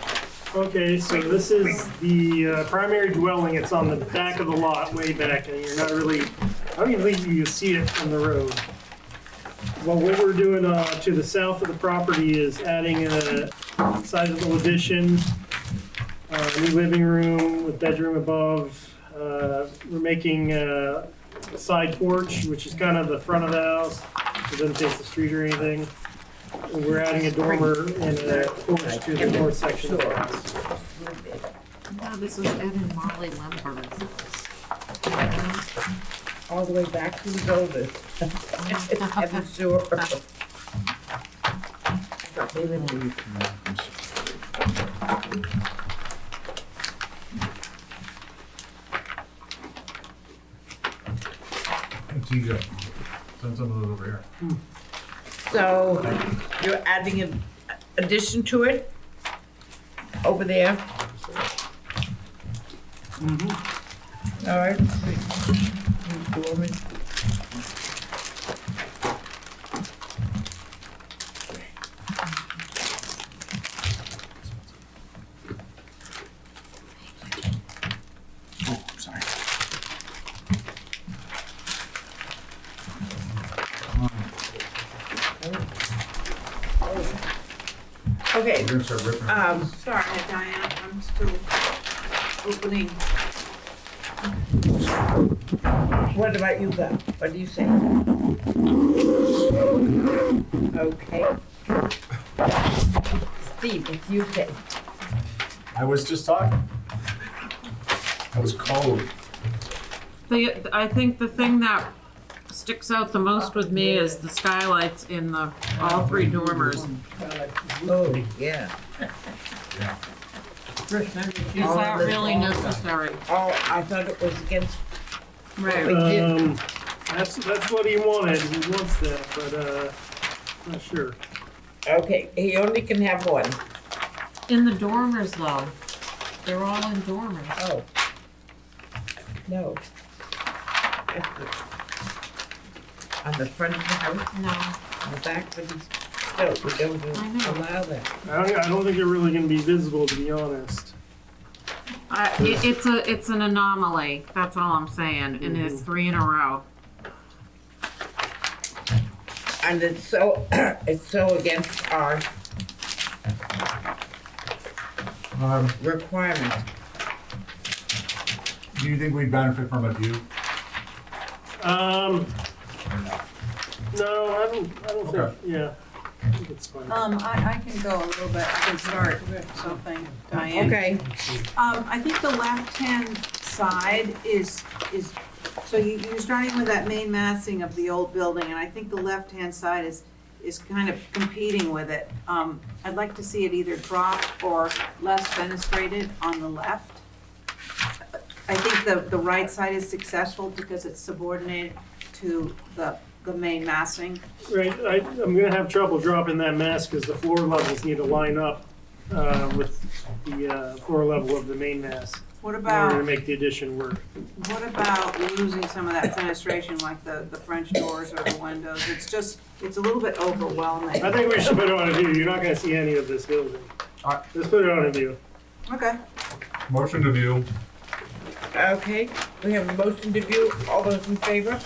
Okay, so this is the primary dwelling. It's on the back of the lot, way back, and you're not really, I don't even think you can see it from the road. Well, what we're doing to the south of the property is adding a sizable addition, new living room with bedroom above. We're making a side porch, which is kind of the front of the house. It doesn't face the street or anything. And we're adding a dormer and a porch to the north section of the house. No, this was Ed and Molly Lember's. All the way back to his oldest. I'm sure. They live in- TJ, send some of those over here. So, you're adding an addition to it? Over there? Mm-hmm. All right. Dorman. Oh, sorry. Okay, We're gonna start ripping. Sorry, Diane, I'm still opening. what about you, Beth? What do you say? Okay. Steve, what do you say? I was just talking. I was cold. I think the thing that sticks out the most with me is the skylights in all 3 dormers. Oh, yeah. Is that really necessary? Oh, I thought it was against. Right. We did. That's what he wanted. He wants that, but not sure. Okay, he only can have one. In the dormers though. They're all in dormers. Oh. No. On the front of the house? No. On the back, but he's, no, we don't I know. allow that. I don't think they're really gonna be visible, to be honest. It's an anomaly. That's all I'm saying. And it's 3 in a row. And it's so, it's so against our requirements. Do you think we'd benefit from a view? No, I don't Okay. think, yeah. I think it's fine. I can go a little bit, I can start something, Diane. Okay, I think the left-hand side is, so you're starting with that main massing of the old building, and I think the left-hand side is kind of competing with it. I'd like to see it either drop or less fenestrated on the left. I think the right side is successful because it's subordinated to the main massing. Right, I'm gonna have trouble dropping that mass because the floor levels need to line up with the floor level of the main mass What in order to about, make the addition work. what about losing some of that fenestration like the French doors or the windows? It's a little bit overwhelming. I think we should put it on a view. You're not gonna see any of this building. Let's put it on a view. Okay. Motion to view. okay, we have a motion to view, all those in favor?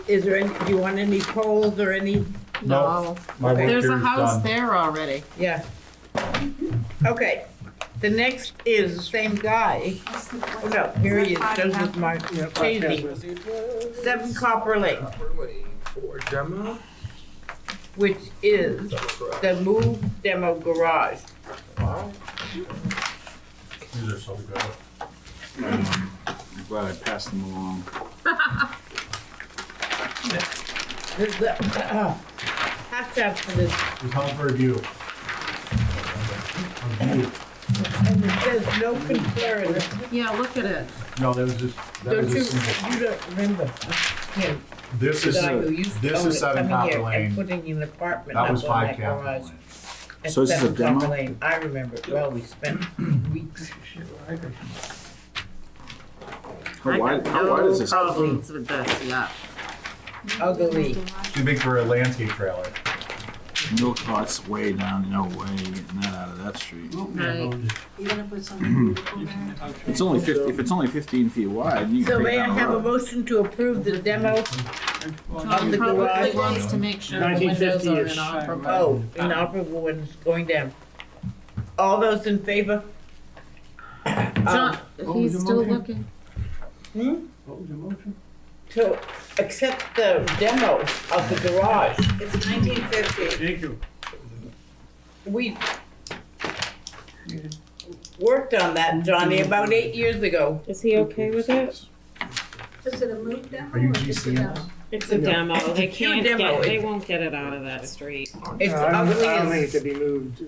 Is there any, do you want any polls or any No. My work There's here a is house done. there already. Yeah. Okay, the next is the same guy. Oh, no, here he is, Joseph Marchese, 7 Copper Lane, For demo? which is the move demo garage. These are so good. I'm glad I passed them along. There's the, hashtag for this, We come for review. Review. and it says no concern. Yeah, look at it. No, that was just, that Don't was you, just simple. you don't remember him, This the is, guy who used to this own is it, 7 coming here Copper and Lane. putting an apartment That up was on 5 that Capitol garage. Lane. At So this is a 7 Copper demo? Lane. I remember it well, we spent weeks. How wide is this? No problems with this, yeah. Ugly. Too big for a landscape trailer. No cuts way down, no way getting that out of that street. Right. You gonna put something beautiful there? It's only 50, if it's only 15 feet wide, you can So take it may I down the have a road. motion to approve the demo of John the probably garage? wants to make sure the windows are 1950-ish. inoperable. Oh, inoperable when it's going down. All those in favor? John, was he's the still motion? looking. What was the motion? To accept the demo of the garage. It's 1950. Thank you. We worked on that, Johnny, about 8 years ago. Is he okay with it? Is it a move demo? Are you or just a GCing demo? this? It's a demo. They It's a pure can't demo. get, they It's- won't get it out of that street. It's I don't ugly think it as, could be moved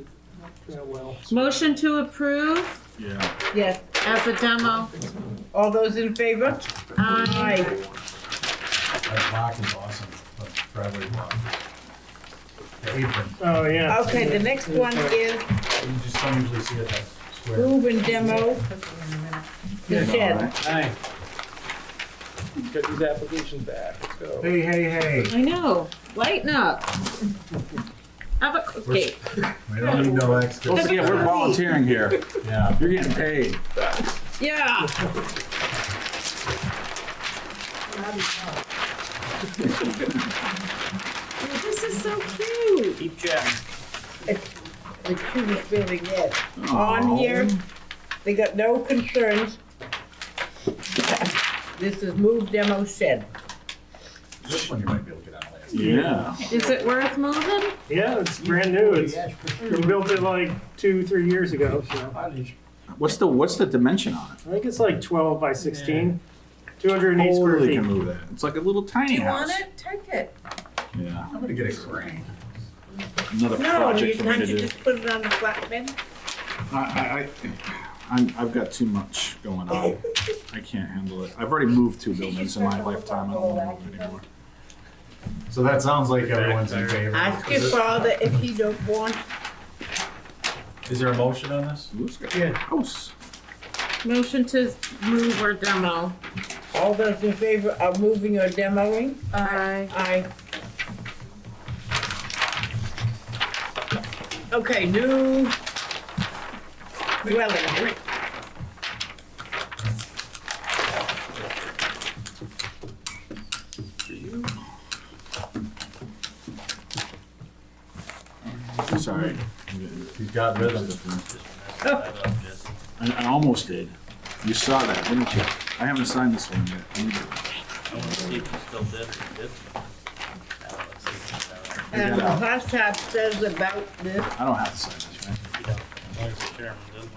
that well. Motion to approve Yeah. yes. as a demo. All those in favor? Aye. That block is awesome, the driveway block. The apron. Oh, yeah. Okay, the next one is You just don't usually see it that square. move and demo the shed. Aye. Get these applications back, let's go. Hey, hey, hey. I know. Lighten up. Have a cookie. We don't need no extra. Don't forget, we're volunteering here. Yeah. You're getting paid. Yeah. This is so cute. Keep chatting. The cutest building yet. On here, they got no concerns. This is move demo shed. This one you might be able to get out last. Yeah. Is it worth moving? Yeah, it's brand new. It's, we built it like 2-3 years ago, so. What's the dimension on it? I think it's like 12 by 16, 208 square Totally feet. can move that. It's like a little Do tiny you house. want it? Take it. Yeah. I'm gonna get a crane. Another No, project you for me to can't you do. just put it on the flatbed? I've got too much going on. I can't handle it. I've already moved 2 buildings in my lifetime. I don't want to move anymore. So that sounds like everyone's in favor. Ask your father if he don't want. Is there a motion on this? Looks like a house. Motion to move or demo. All those in favor of moving or demoing? Aye. Aye. Okay, new dwelling. Sorry. He's got rhythm. I almost did. You saw that, didn't you? I haven't signed this one yet. I want to see if you still did or you didn't. Let's see if it's all right. And the hashtag says about this, I don't have to sign this, right? You don't, as long as the chairman doesn't.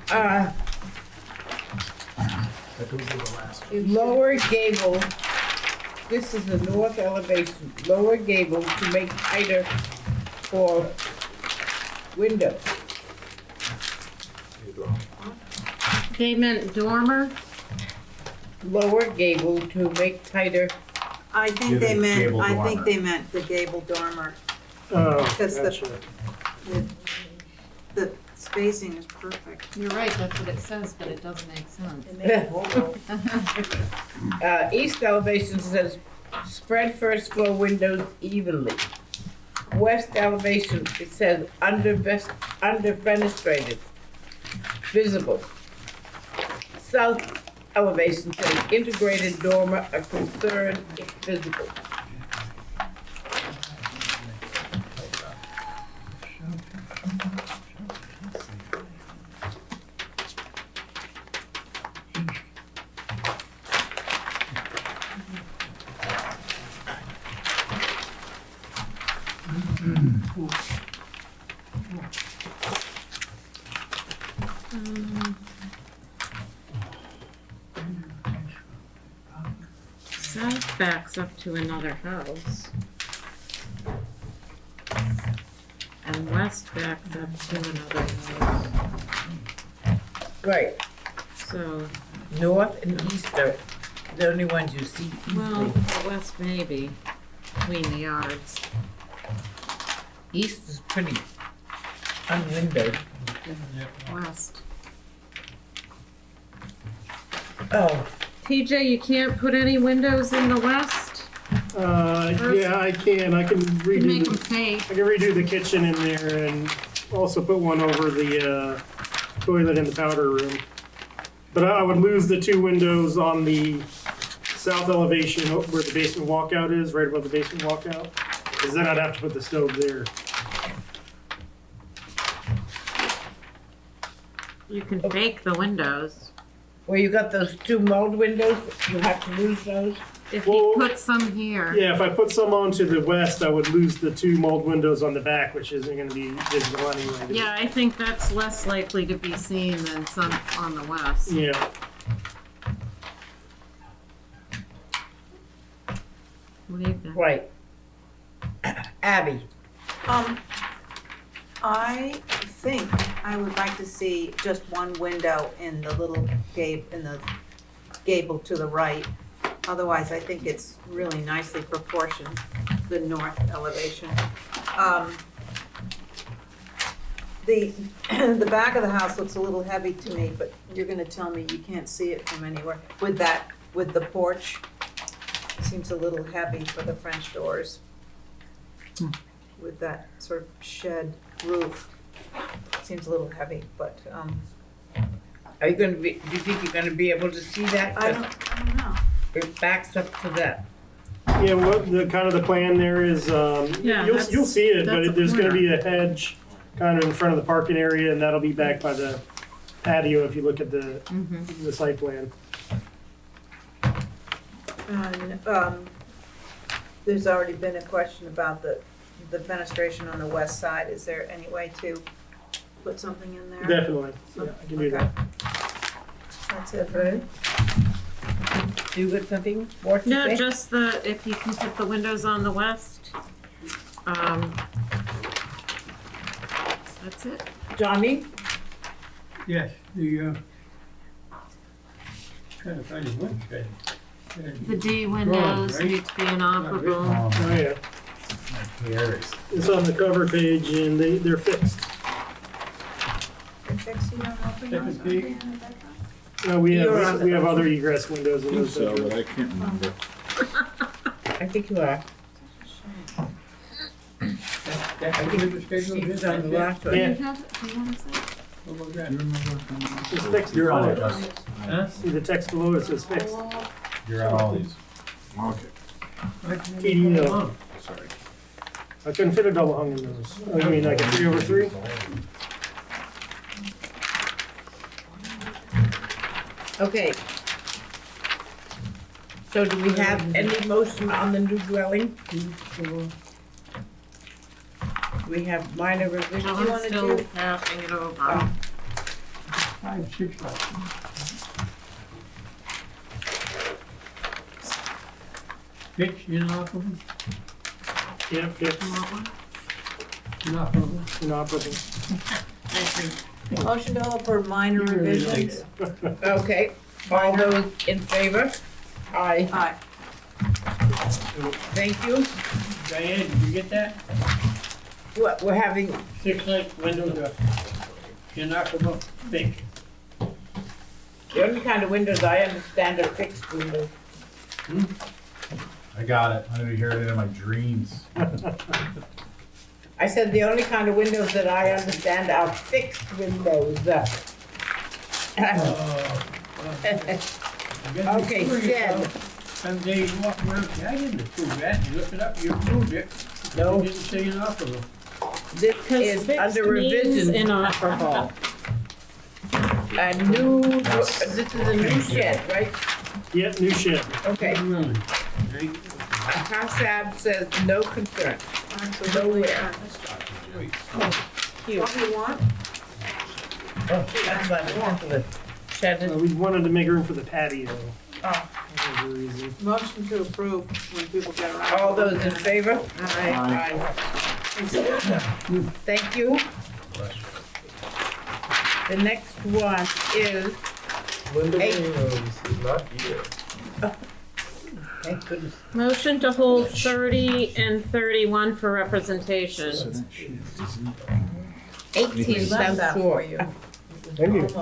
That goes to the last one. lower gable, this is the north elevation, lower gable to make tighter for windows. They meant dormer? lower gable to make tighter. I Yeah, think the they meant, gable I think dormer. they meant the gable dormer. Oh, Because gotcha. the spacing is perfect. You're right, that's what it says, but it doesn't make sense. East elevation says spread first floor windows evenly. West elevation, it says under fenestrated, visible. South elevation says integrated dormer, a concern if visible. South backs up to another house. And west backs up to another house. Right. So, North and east are the only ones you see well, easily. the west maybe, between the yards. East is pretty unwindowed. West. Oh. TJ, you can't put any windows in the west? Yeah, I can. I can You redo. make them fake. I can redo the kitchen in there and also put one over the toilet in the powder room. But I would lose the two windows on the south elevation where the basement walkout is, right above the basement walkout. Because then I'd have to put the stove there. You can fake the windows. Where you got those two mold windows, you have to lose those? If you put some here. Yeah, if I put some onto the west, I would lose the two mold windows on the back, which isn't going to be visible anyway. Yeah, I think that's less likely to be seen than some on the west. Yeah. What do you think? Right. Abby. I think I would like to see just one window in the little gable to the right. Otherwise, I think it's really nicely proportioned, the north elevation. The back of the house looks a little heavy to me, but you're gonna tell me you can't see it from anywhere. With the porch, it seems a little heavy for the French doors. With that sort of shed roof, seems a little heavy, but, Are you gonna be, do you think you're gonna be able to see that? I don't know. It backs up to that. Yeah, what the kind of the plan there is, Yeah, you'll see it, that's a but there's going to corner. be a hedge kind of in front of the parking area, and that'll be back by the patio if you look at the site plan. And, there's already been a question about the fenestration on the west side. Is there any way to put something in there? Definitely, yeah, I can do that. That's it, right? You got something more to No, say? just if you can put the windows on the west. That's it. Johnny? Yes, trying to find the one shed. The D windows right? need to be inoperable. Oh, yeah. It's on the cover page, and they're fixed. They're fixed, you don't open those? Second page. We You're on have other egress windows in those. So, but I can't remember. I think you are. I think Steve's on the last one. Yeah. Do you want to say? What about that? It's fixed. You're on it, below. Gus. Huh? See the text below, it says fixed. You're on all these. Okay, TDO. sorry. I couldn't fit a double hung in those. I mean, like a 3/3? Okay. So do we have any motion on the new dwelling? We have minor revisions. I'm still passing it over. 5, 6. Fixed, inoperable, Yeah, fixed. inoperable. Inoperable. Motion to hold for minor revisions. Okay, all those in favor? Aye. Aye. Thank you. Diane, did you get that? What, we're having, 6 light windows are inoperable, fixed. the only kind of windows I understand are fixed windows. I got it. I'm gonna be hearing it in my dreams. I said the only kind of windows that I understand are fixed windows. Okay, shed. Someday you walk around, say, I didn't approve that, you look it up, you approved it. No. You didn't say inoperable. This is under revision. Inoperable. A new, this is a new shed, right? Yep, new shed. Okay. Really? HACCP says no concern. Absolutely. you. What do you want? That's what I want for the shed. We wanted to make room for the patio. Oh. That was the reason. Motion to approve when people get around. All those in favor? Aye. Thank you. The next one is Linda Eight. Williams is not here. Thank goodness. Motion to hold 30 and 31 for representation. 18 sounds for short. you.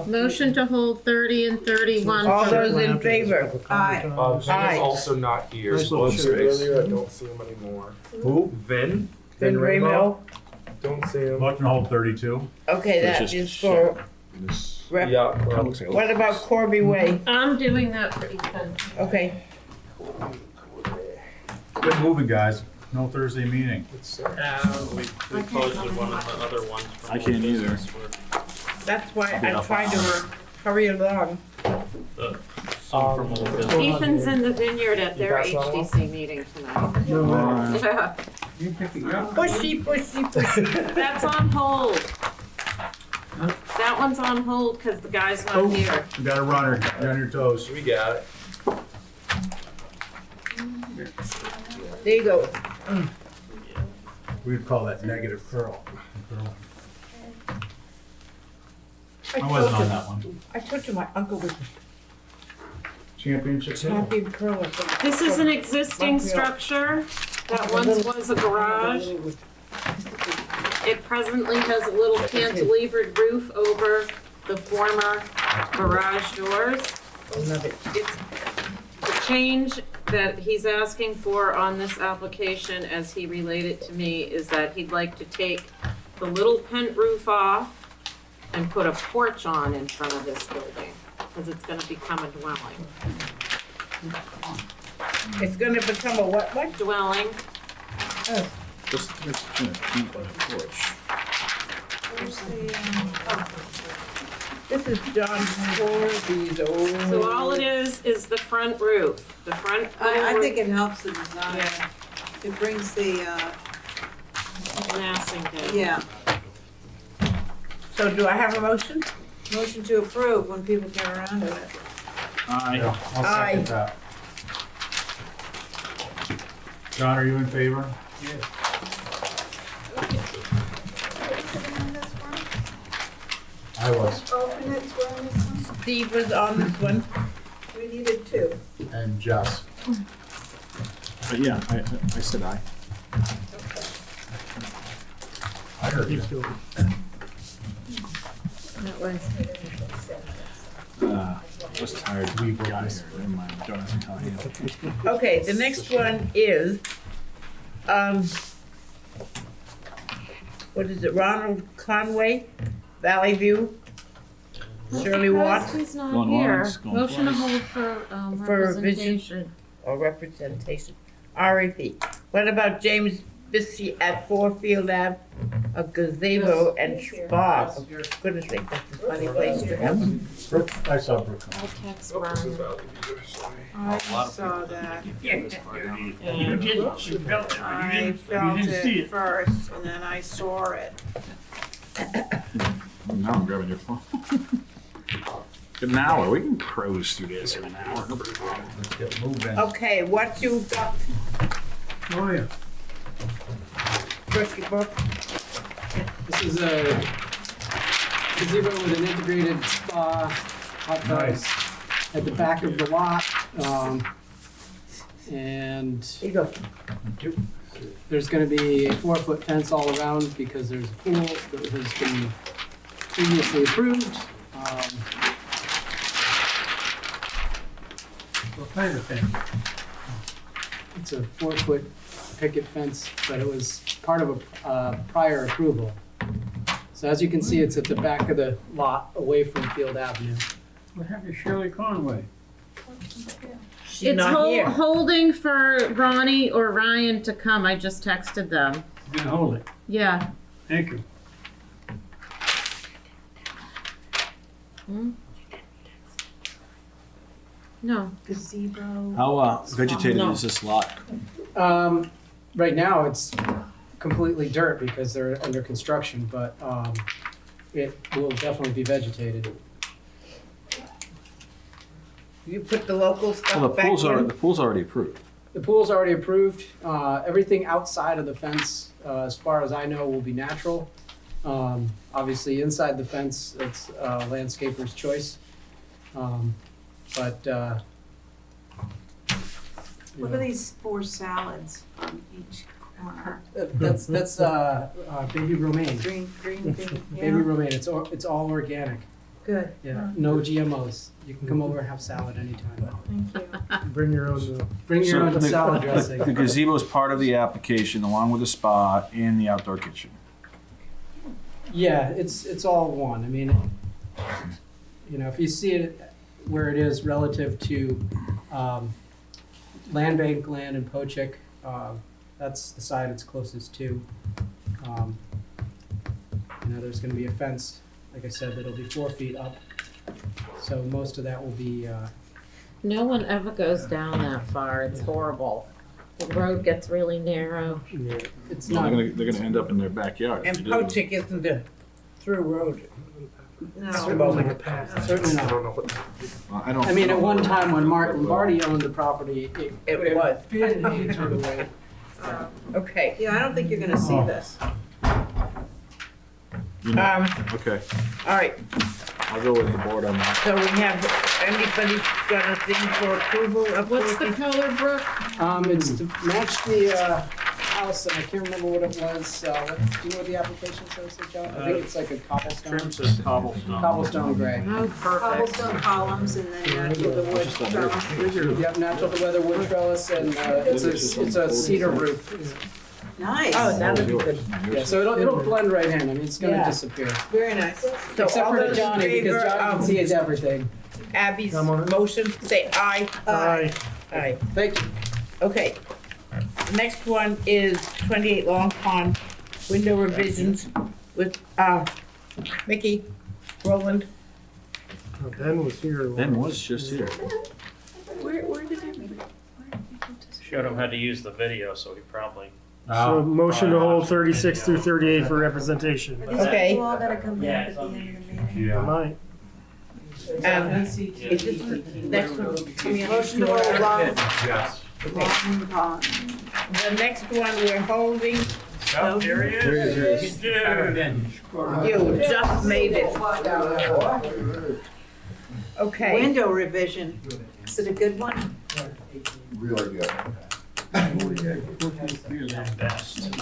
Motion to hold 30 and 31. All for- those in favor? Aye. Vin Aye. is also not here. Nice He little was here space. earlier. I don't see him anymore. Who? Vin? Vin Ramo. Don't see him. Motion to hold 32. Okay, that is for rep. Yeah. What about Corby Way? I'm doing that for Ethan. Okay. Good moving, guys. No Thursday meeting. We posted one of the other ones. from I can't old either. business where That's why I'm trying to hurry along. Some from old business. Ethan's in the vineyard at their You got someone? HDC meeting tonight. Uh, Yeah, Pushy, pushy, pushy. that's on hold. That one's on hold because the guy's not here. You got a runner. You're on your toes. We got it. There you go. We'd call that negative curl. I told wasn't on you- that one. I told you my uncle was Championship. champion curler. This is an existing Montreal. structure that once was a garage. It presently has a little cantilevered roof over the former garage doors. Love it. It's the change that he's asking for on this application, as he relayed it to me, is that he'd like to take the little pent roof off and put a porch on in front of this building, because it's gonna become a dwelling. It's gonna become a what? Dwelling. just paint on the porch. This is John Corby's old. So all it is the front roof. The front. I roof think it helps the design. Yeah. It brings the, massing down. yeah, So do I have a motion? motion to approve when people get around to it. Yeah, I'll Aye. second that. John, are you in favor? I was. Alternates were on this one? Steve was on this one. We needed two. And Jess. But yeah, I said aye. I heard you. That was. I was tired. We got here. Never mind. Don't have to tell you. Okay, the next one is, what is it, Ronald Conway, Valley View, Shirley Watts, He's not Going here. once, going Motion to twice. hold for For a vision. representation. or representation, REP. What about James Bissey at 4 Field Ave, a gazebo and spa? For goodness sake, that's a funny place to have. I saw Brooke. I'll text Oh, this is Brian. Valley View, sorry. I saw that. You didn't, you felt it, but I you felt didn't see it first, and then I saw it. Now I'm grabbing your phone. An hour. We can cruise through this in an hour. Let's get moving. Okay, what you got, Oh, yeah. Brookie Book? This is a gazebo with an integrated spa, hot tubs at the back of the lot. And Here you go. there's gonna be a 4-foot fence all around because there's a pool that has been previously approved. What kind of thing? It's a 4-foot picket fence, but it was part of a prior approval. So as you can see, it's at the back of the lot, away from Field Avenue. What happened to Shirley Conway? She's It's not here. holding for Ronnie or Ryan to come. I just texted them. You can hold it. Yeah. Thank you. No. Gazebo. How vegetated No. is this lot? Right now, it's completely dirt because they're under construction, but it will definitely be vegetated. You put the local stuff Well, the back pool's in? already approved. The pool's already approved. Everything outside of the fence, as far as I know, will be natural. Obviously, inside the fence, it's landscaper's choice. But What are these 4 salads on each corner? that's baby romaine. Green bean, Baby yeah. romaine. It's all organic. Good. Yeah, no GMOs. You can come over and have salad anytime. Thank you. Bring your own. Bring your So own salad dressing. The gazebo is part of the application along with the spa and the outdoor kitchen. Yeah, it's all one. I mean, you know, if you see it where it is relative to Land Bank land in Pochik, that's the side it's closest to. You know, there's going to be a fence, like I said, that'll be 4 feet up. So most of that will be. No one ever goes down that far. It's horrible. The road gets really narrow. It's Well, not. they're gonna end up in their backyard. And Pochik isn't a through road. No. Certainly not. I don't. I mean, at one time when Mark Lombardi owned the property, It would was. have been a turn away. Okay. Yeah, I don't think you're gonna see this. Okay, All right, I'll go with the board on that. so we have, anybody got a thing for approval of? What's the color, Brooke? It's to match the house, and I can't remember what it was. Do you know what the application says, John? I think it's like a cobblestone. Trim says cobblestone. Cobblestone gray. Oh, perfect. Cobblestone columns and then natural the wood trellis. Yep, natural to weather wood trellis, and it's a cedar roof. Nice. Oh, that'll be good. Yeah, so it'll blend right in. I mean, it's gonna Yeah. disappear. Very nice. So Except all for those in Johnny, favor because Johnny can of see his everything. Abby's motion, say aye. Aye. Aye. Thank you. Okay. Next one is 28 Long Pond window revisions with Mickey, Roland. Ben was here. Ben was just here. Where did you? Showed him how to use the video, so he probably. So motion to hold 36 through 38 for representation. Are these Okay. people all gotta come back at the end of the meeting? Aye. Is this the next one? Motion to hold long, Yes. long pond. The next one we're holding, Oh, there he is. you just made it. Okay. Window revision. Is it a good one? Really good. Best.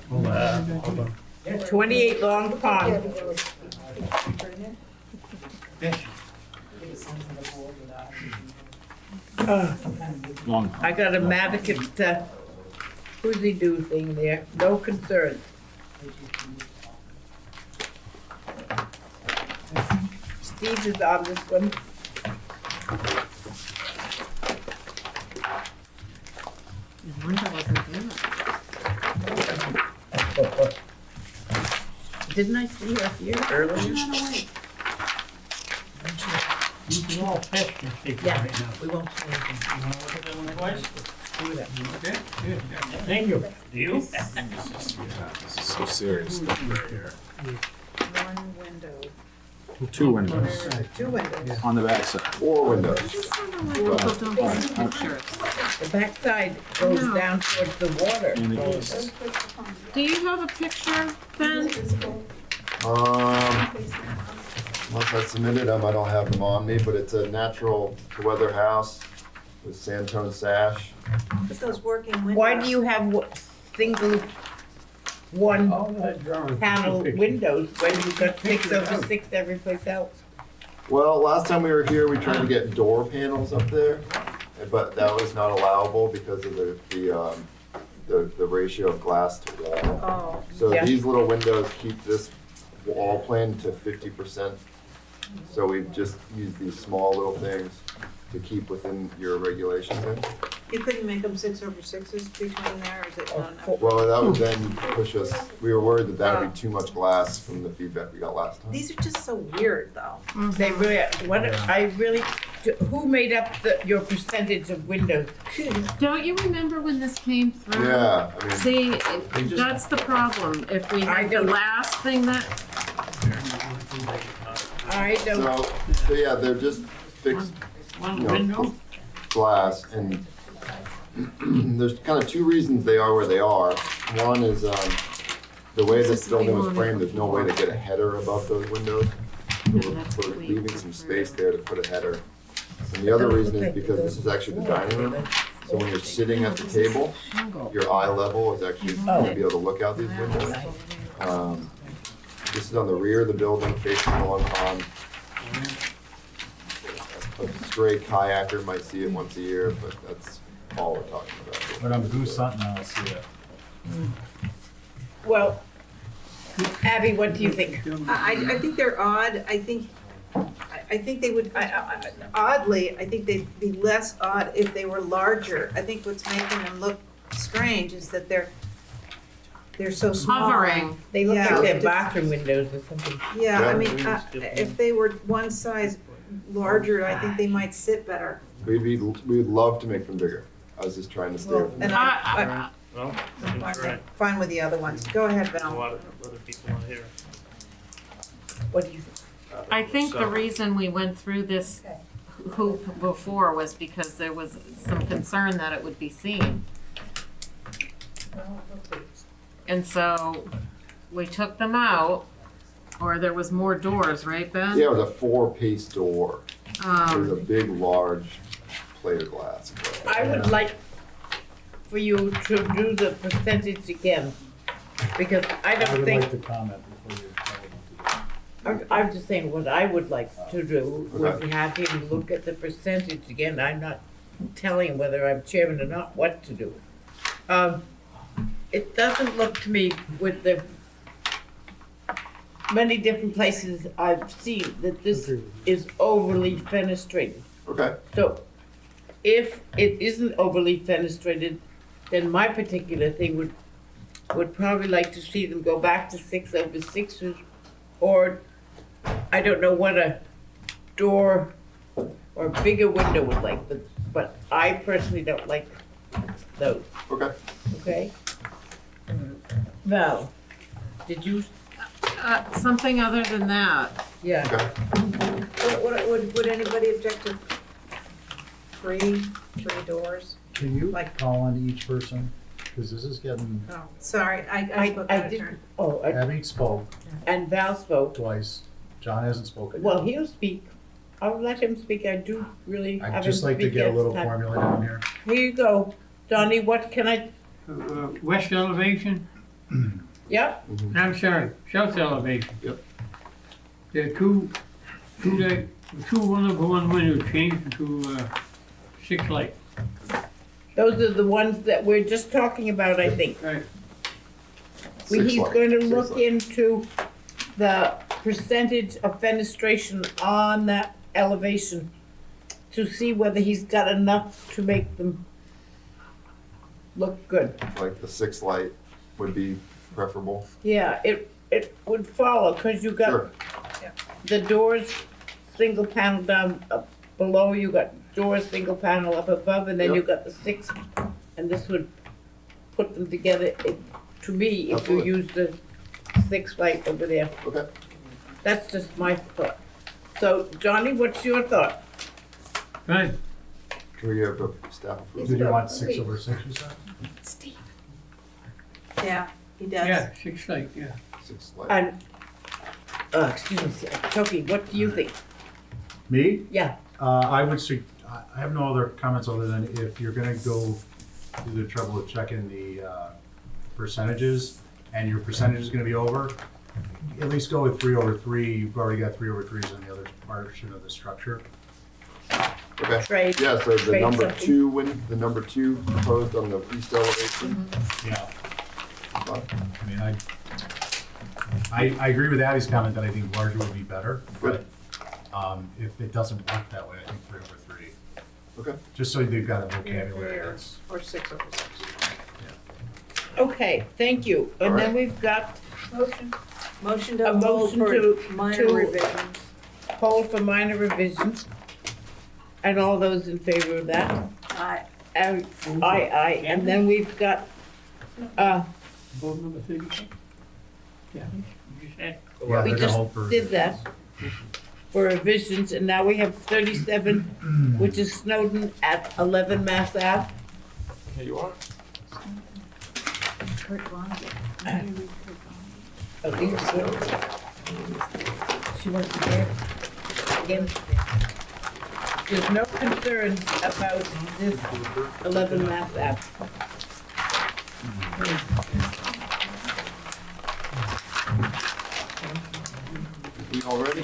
Hold on. 28 Long Pond. Long. I got a Madicat, who's he do thing there, no concerns. Steve is on this one. Linda wasn't there. Didn't I see her here earlier? You can all test your stick Yeah, right now. we won't say anything. Do that. Okay, good. Thank you. You? This is so serious stuff right here. One window, 2 windows 2 windows. on the back side. 4 windows. People don't see pictures. The backside goes down towards the water. In the east. Do you have a picture, Ben? Once I submitted them, I don't have them on me, but it's a natural to weather house with sandstone sash. Put those working windows. Why do you have single one panel windows when you've got 6 over 6 every place else? Well, last time we were here, we tried to get door panels up there, but that was not allowable because of the ratio of glass to wall. Oh, So Yeah. these little windows keep this wall plane to 50%. So we've just used these small little things. to keep within your regulations then? You couldn't make them 6/6s between there, or is it not enough? Well, that would then push us, we were worried that that would be too much glass from the feedback we got last time. These are just so weird, though. They really, who made up your percentage of windows? Don't you remember when this came through? Yeah, I mean. See, They just- that's the problem. If we had the last thing that, I don't. So yeah, they're just fixed, glass, and there's kind of two reasons they are where they are. One is, the way this building was framed, there's no way to get a header above those windows. So we're leaving some space there to put a header. And the other reason is because this is actually the dining room. So when you're sitting at the table, your eye level is actually going to be able to look out these windows. This is on the rear of the building facing the Long Pond. A stray kayaker might see it once a year, but that's all we're talking about. But I'm goose hunting, I'll see it. Well, Abby, what do you think? I think they're odd. I think they would, oddly, I think they'd be less odd if they were larger. I think what's making them look strange is that they're so small. Hovering. They look Yeah, like they're just- bathroom windows or something. Yeah, I mean, if they were one size larger, I think they might sit better. We'd love to make them bigger. I was just trying to stay Well, with and Well, I'm that's right. fine with the other ones. Go ahead, There's a Val. lot of other people in here. What do you think? I think the So- reason we went through this hoop before was because there was some concern that it would be seen. And so we took them out, or there was more doors, right, Ben? Yeah, it was a 4-piece door. It was a Um, big, large plate of glass. I would like for you to do the percentage again, because I I don't would think, like to comment before you tell them what to do. I'm just saying what I would like to do would Okay. have him look at the percentage again. I'm not telling him whether I'm chairman or not what to do. It doesn't look to me with the many different places I've seen that this is overly fenestrated. Okay. So if it isn't overly fenestrated, then my particular thing would probably like to see them go back to 6/6s, or I don't know what a door or bigger window would like, but I personally don't like those, Okay. okay? Val, did you, something other than that. yeah, Would anybody object to three doors? Can you Like- call on each person? Because this is getting, Oh, sorry, I spoke I out of didn't, turn. oh, Abby spoke and Val spoke. twice, John hasn't spoken. Well, he'll speak. I'll let him speak. I do really have him I'd just like to speak get a at little time. formula down here. Here you go. Donnie, what can I, West elevation, yeah? I'm sorry, south elevation. Yep. There are two one windows changed to, 6 light. Those are the ones that we're just talking about, I think. Right. He's light, going to 6 look light. into the percentage of fenestration on that elevation to see whether he's got enough to make them look good. Like the 6 light would be preferable. Yeah, it would follow, because you got Sure. the doors, single panel down up below, you got doors, single panel up above, and then you Yep. got the 6, and this would put them together, to me, if you Absolutely. use the 6 light over there. Okay. That's just my thought. So, Johnny, what's your thought? Right. Can we have a staff approval? Did you want 6/6, you said? Steve. Yeah, he does. Yeah, 6 light, yeah. 6 light. And, excuse me, Chucky, what do you think? Me? Yeah, I would I have no other comments other than if you're gonna go through the trouble of checking the percentages, and your percentage is gonna be over, at least go with 3/3. You've already got 3/3s on the other portion of the structure. Okay. trade. Yeah, so the Trade number something. the number 2 proposed on the east elevation. Yeah. Fine. I mean, I agree with Abby's comment that I think larger would be better, but if it doesn't work that way, I think 3/3. Okay. Just so they've got a Three vocabulary. or, that's- or 6 over 6. Okay, thank you. And then we've got Motion a to hold motion for to minor revisions. hold for minor revisions. And all those in favor of that? Aye. Aye. And then we've got, Vote number 36? Yeah. You said? Yeah, we they're gonna hold just for did that for revisions, and now we have 37, which is Snowden at 11 Mass Ave. Here you are. Kurt Vonnegut. Oh, these are good. She wants to hear. Again, there's no concern about this 11 Mass Ave. We all ready?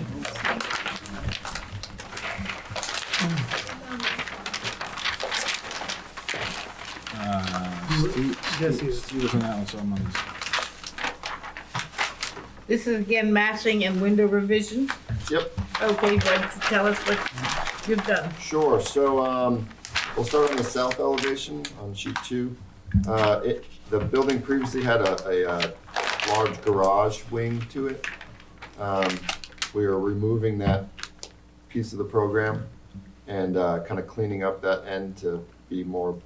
Steve was on that one, so I'm on this. This is again massing and window revisions. Yep. Okay, why don't you tell us what you've done? Sure, so, we'll start on the south elevation on sheet 2. The building previously had a large garage wing to it. We are removing that piece of the program and kind of cleaning up that end to be more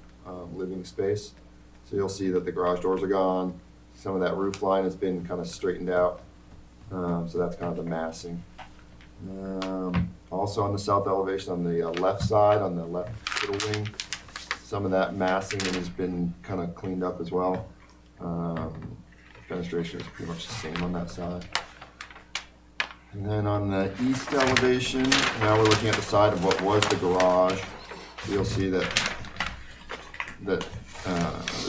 living space. So you'll see that the garage doors are gone. Some of that roof line has been kind of straightened out. So that's kind of the massing. Also on the south elevation, on the left side, on the left middle wing, some of that massing has been kind of cleaned up as well. Fenestration is pretty much the same on that side. And then on the east elevation, now we're looking at the side of what was the garage. You'll see that the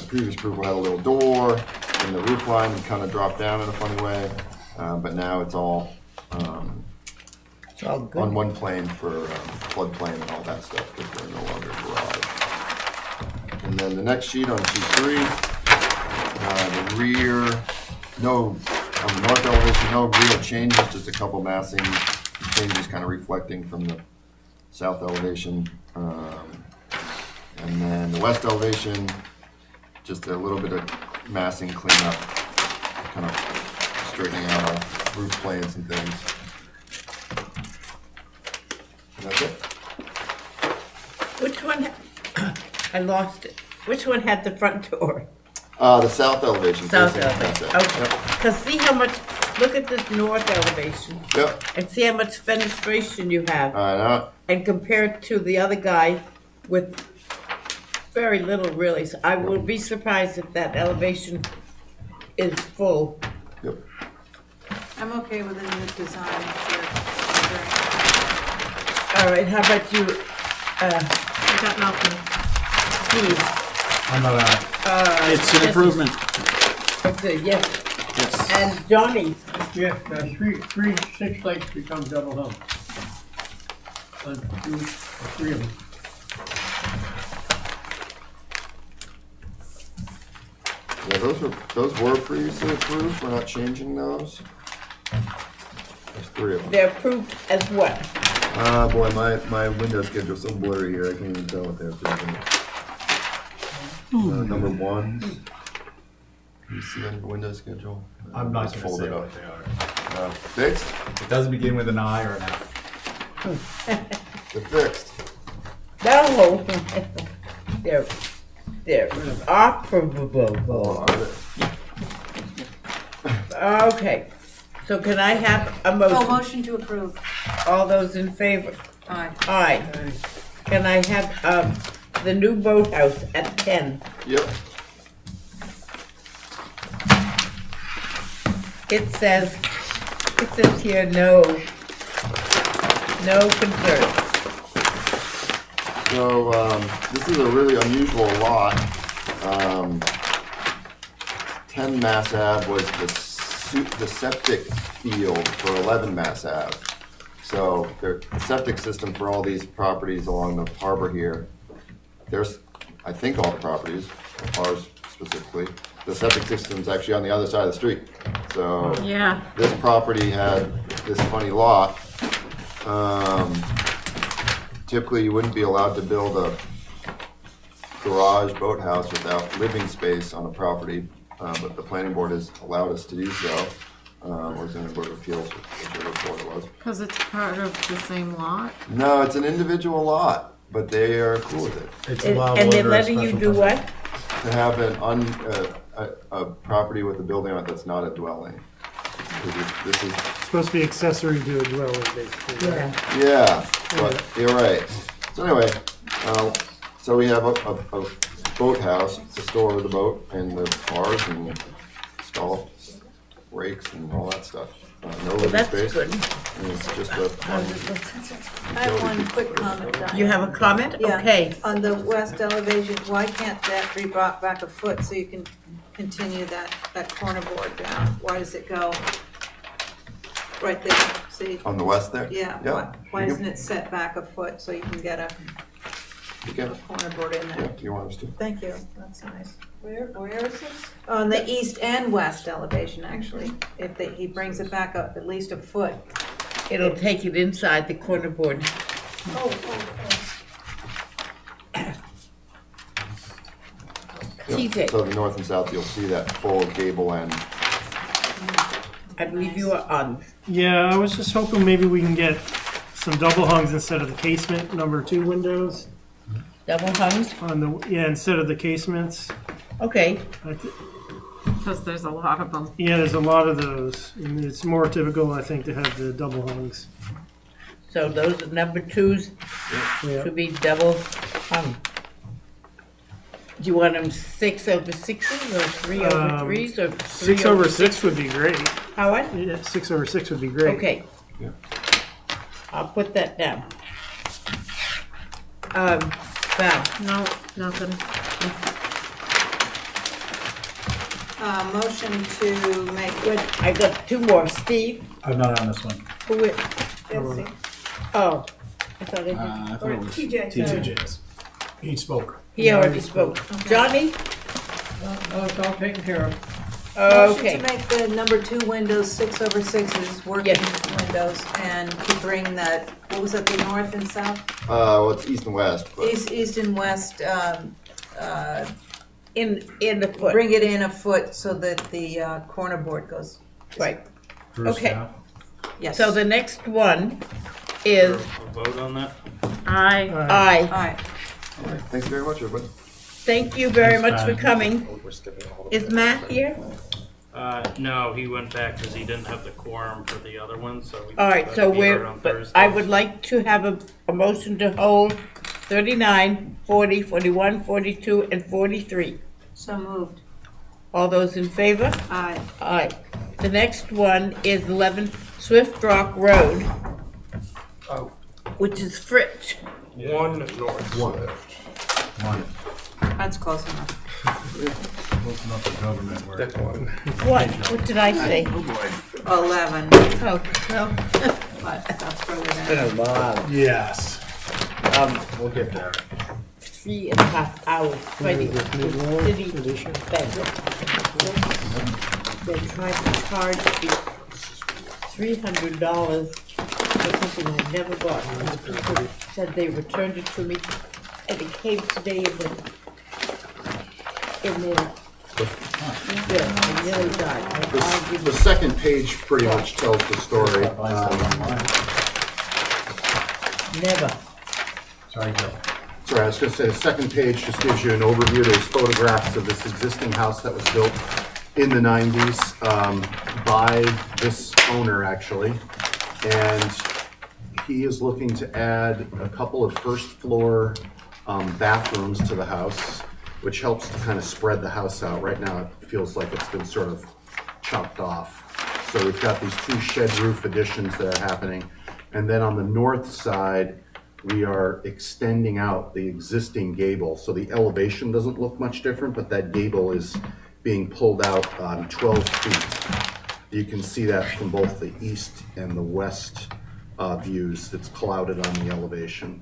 previous approval had a little door, and the roof line kind of dropped down in a funny way. But now it's all good. on one plane for floodplain and all that stuff, because we're no longer a garage. And then the next sheet on sheet 3, the rear, on the north elevation, no real changes, just a couple massing changes kind of reflecting from the south elevation. And then the west elevation, just a little bit of massing cleanup, kind of straightening out our roof planes and things. And that's it. Which one, I lost it. Which one had the front door? The south elevation. South facing elevation, that. okay. Because see how much, look at this north elevation. Yep. And see how much fenestration you have. I know. And compared to the other guy with very little really. So I will be surprised if that elevation is full. Yep. I'm okay with the new design. All right, how about you, I got nothing. Steve? I'm not out. It's an improvement. Okay, yes. Yes. And Johnny? Yes, 6 lights become double hung. On 3 of them. Yeah, those were previously approved. We're not changing those. There's 3 of them. They're approved as what? Boy, my window schedule's so blurry here. I can't even tell what they're approving. Number 1. Can you see on the window schedule? I'm not Just gonna fold say it what up. they are. Fixed? It doesn't begin with an I or an F. They're fixed. No. They're operable. Okay, so can I have a motion? Oh, motion to approve. All those in favor? Aye. Aye. Can I have, the new boathouse at 10? Yep. It says here, no concern. So, this is a really unusual lot. 10 Mass Ave was the septic field for 11 Mass Ave. So, the septic system for all these properties along the harbor here, there's, I think all the properties, ours specifically, the septic system's actually on the other side of the street. So, Yeah. this property had this funny lot. typically you wouldn't be allowed to build a garage boathouse without living space on a property, but the planning board has allowed us to do so, or zoning board of appeals, whichever board it was. Because it's part of the same lot? No, it's an individual lot, but they are cool with it. It's And allowable they're under a letting you special do permit. what? To have a property with a building on it that's not a dwelling. This is, It's supposed to be accessory to a dwelling, basically. right? yeah, but you're right. So anyway, so we have a boathouse to store the boat and the cars and install rakes and all that stuff. No living That's space. good. And it's just a I have one quick comment, Diane. You have a comment? Yeah. Okay. On the west elevation, why can't that be brought back a foot so you can continue that corner board down? Why does it go right there? See? On the west there? Yeah, why isn't it set back a foot so you can get a corner board in Yeah, there? do you want us to? Thank you, that's nice. Where is this? On the east and west elevation, actually, if he brings it back up at least a foot. It'll take it inside the corner board. Oh, Yeah, so the north and south, you'll see that full gable end. I believe you are on. Yeah, I was just hoping maybe we can get some double hungs instead of the casement number 2 windows. Double hungs? On the, yeah, instead of the casements. Okay. Because there's a lot of them. Yeah, there's a lot of those. And it's more typical, I think, to have the double hungs. So those are number 2s Yeah. to be double hung. Do you want them 6 over 6s or 3 over 3s or 3 6 over 6 would be great. How what? Yeah, 6 over 6 would be great. Okay. Yeah. I'll put that down. Val. No, nothing. Motion to make. Wait, I got 2 more. Steve? I'm not on this one. Who is? Betsy. Oh. I thought I did. I thought it was TJ. TJ's. He spoke. He already spoke. Johnny? It's all taken care of. Okay. Motion to make the number 2 windows 6 over 6s working windows and to bring that, what was it, the north and south? Well, it's east and west, but East and west, In the foot. bring it in a foot so that the corner board goes. Right. Bruce Okay. Dow. Yes. So the next one is A vote on that? Aye. I. Aye. all right, thanks very much, everybody. Thank you very Thanks, much for Pat. coming. Is Matt here? No, he went back because he didn't have the quorum for the other one, so we. All right, so be here we're, on but Thursday. I would like to have a motion to hold 39, 40, 41, 42, and 43. So moved. All those in favor? Aye. Aye. The next one is 11 Swift Rock Road, which is Fritz. One north. One. That's close enough. Close enough for government work. That's one. What? What did I say? Oh, boy. 11. Oh, well, But that's further down. been a while. Yes. We'll get there. 3.5 hours fighting with city feds. They tried to charge me $300 for something I never got. And the people said they returned it to me, and it came today in their bill. I nearly died. I'll give The you- second page pretty much tells the story. Never. Sorry, Bill. Sorry, I was gonna say, the second page just gives you an overview. There's photographs of this existing house that was built in the 90s by this owner, actually. And he is looking to add a couple of first floor bathrooms to the house, which helps to kind of spread the house out. Right now, it feels like it's been sort of chopped off. So we've got these 2 shed roof additions that are happening. And then on the north side, we are extending out the existing gable. So the elevation doesn't look much different, but that gable is being pulled out 12 feet. You can see that from both the east and the west views. It's clouded on the elevation.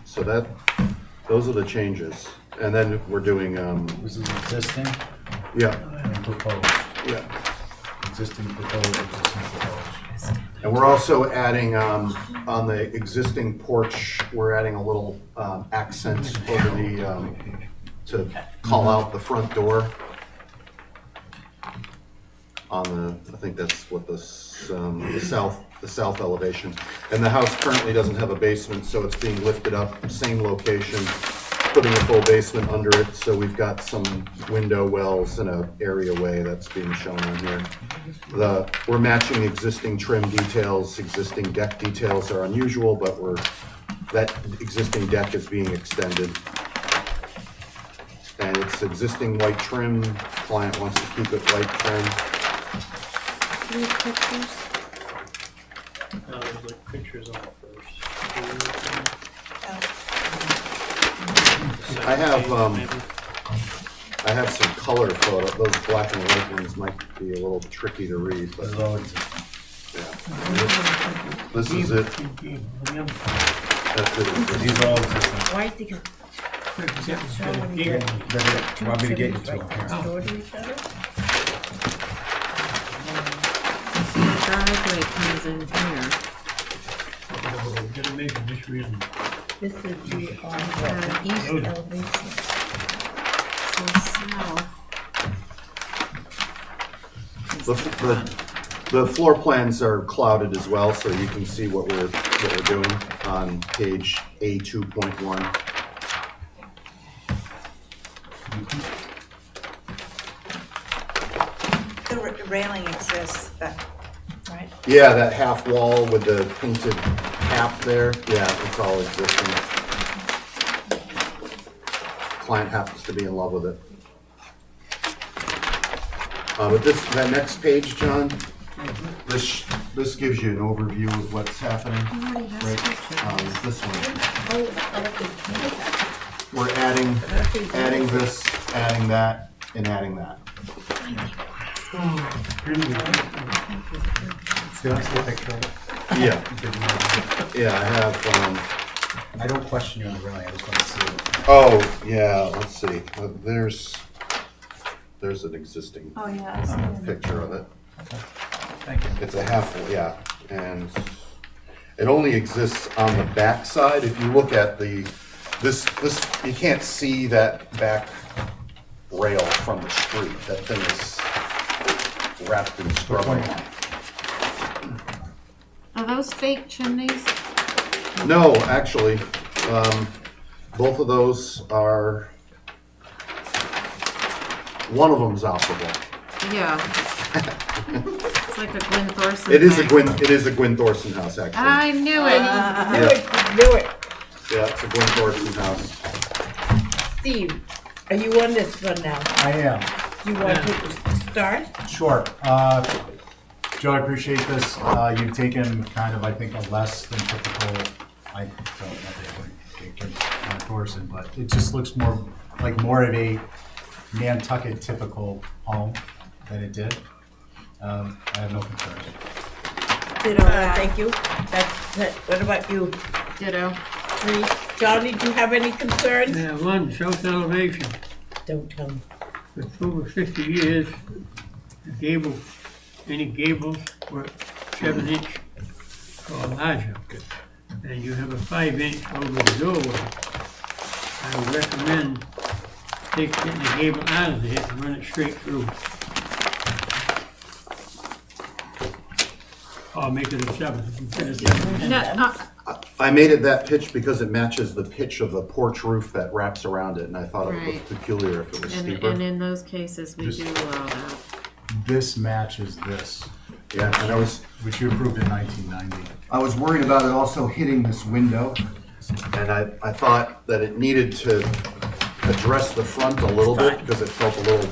So those are the changes. And then we're doing, This is existing yeah, and proposed. yeah. Existing proposed, existing proposed. And we're also adding, on the existing porch, we're adding a little accent over the, to call out the front door. On the, I think that's what the south elevation. And the house currently doesn't have a basement, so it's being lifted up, same location, putting a full basement under it, so we've got some window wells and a areaway that's being shown on here. We're matching existing trim details. Existing deck details are unusual, but that existing deck is being extended. And it's existing white trim. Client wants to keep it white trim. Any pictures? There's like pictures on it first. I have some color photo. Those black and white ones might be a little tricky to read, but yeah. This is it. That's it. These are all existing. Why do you Want me to get you to them? Driveway comes in here. We're gonna make this reason. This is the east elevation. So south. The floor plans are clouded as well, so you can see what we're doing on page A2.1. The railing exists, right? Yeah, that half wall with the painted cap there, yeah, it's all existing. Client happens to be in love with it. But that next page, John, this gives you an overview of what's happening. Right, this one. We're adding this, adding that, and adding that. Yeah. Yeah, I have, I don't question you on the railing, I just want to see it. oh, yeah, let's see. There's an existing picture of it. Thank you. It's a half, yeah, and it only exists on the back side. If you look at this, you can't see that back rail from the street. That thing is wrapped in scrub. Are those fake chimneys? No, actually, both of those are, one of them's operable. Yeah. It's like a Gwyn Thorson. It is thing. a Gwyn Thorson house, actually. I knew it. Knew it. Yeah, it's a Gwyn Thorson house. Steve, are you on this one now? I am. You want to start? Sure. Joe, I appreciate this. You've taken kind of, I think, a less than typical, I don't know, Thorson, but it just looks more of a Nantucket typical home than it did. I have no concerns. Ditto. Thank you. That's it. What about you? Ditto. 3. Johnny, do you have any concerns? Yeah, one, south elevation. Don't tell me. For over 50 years, any gables were 7-inch or larger. And you have a 5-inch over the doorway. I would recommend getting the gable out of there and run it straight through. Or make it a 7. No, I made it that pitch because it matches the pitch of the porch roof that wraps around it, and I thought it would look peculiar if it was steeper. and in those cases, we do allow that. This matches this. Yeah, and which you approved in 1990. I was worried about it also hitting this window, and I thought that it needed to address the front a little bit because it felt a little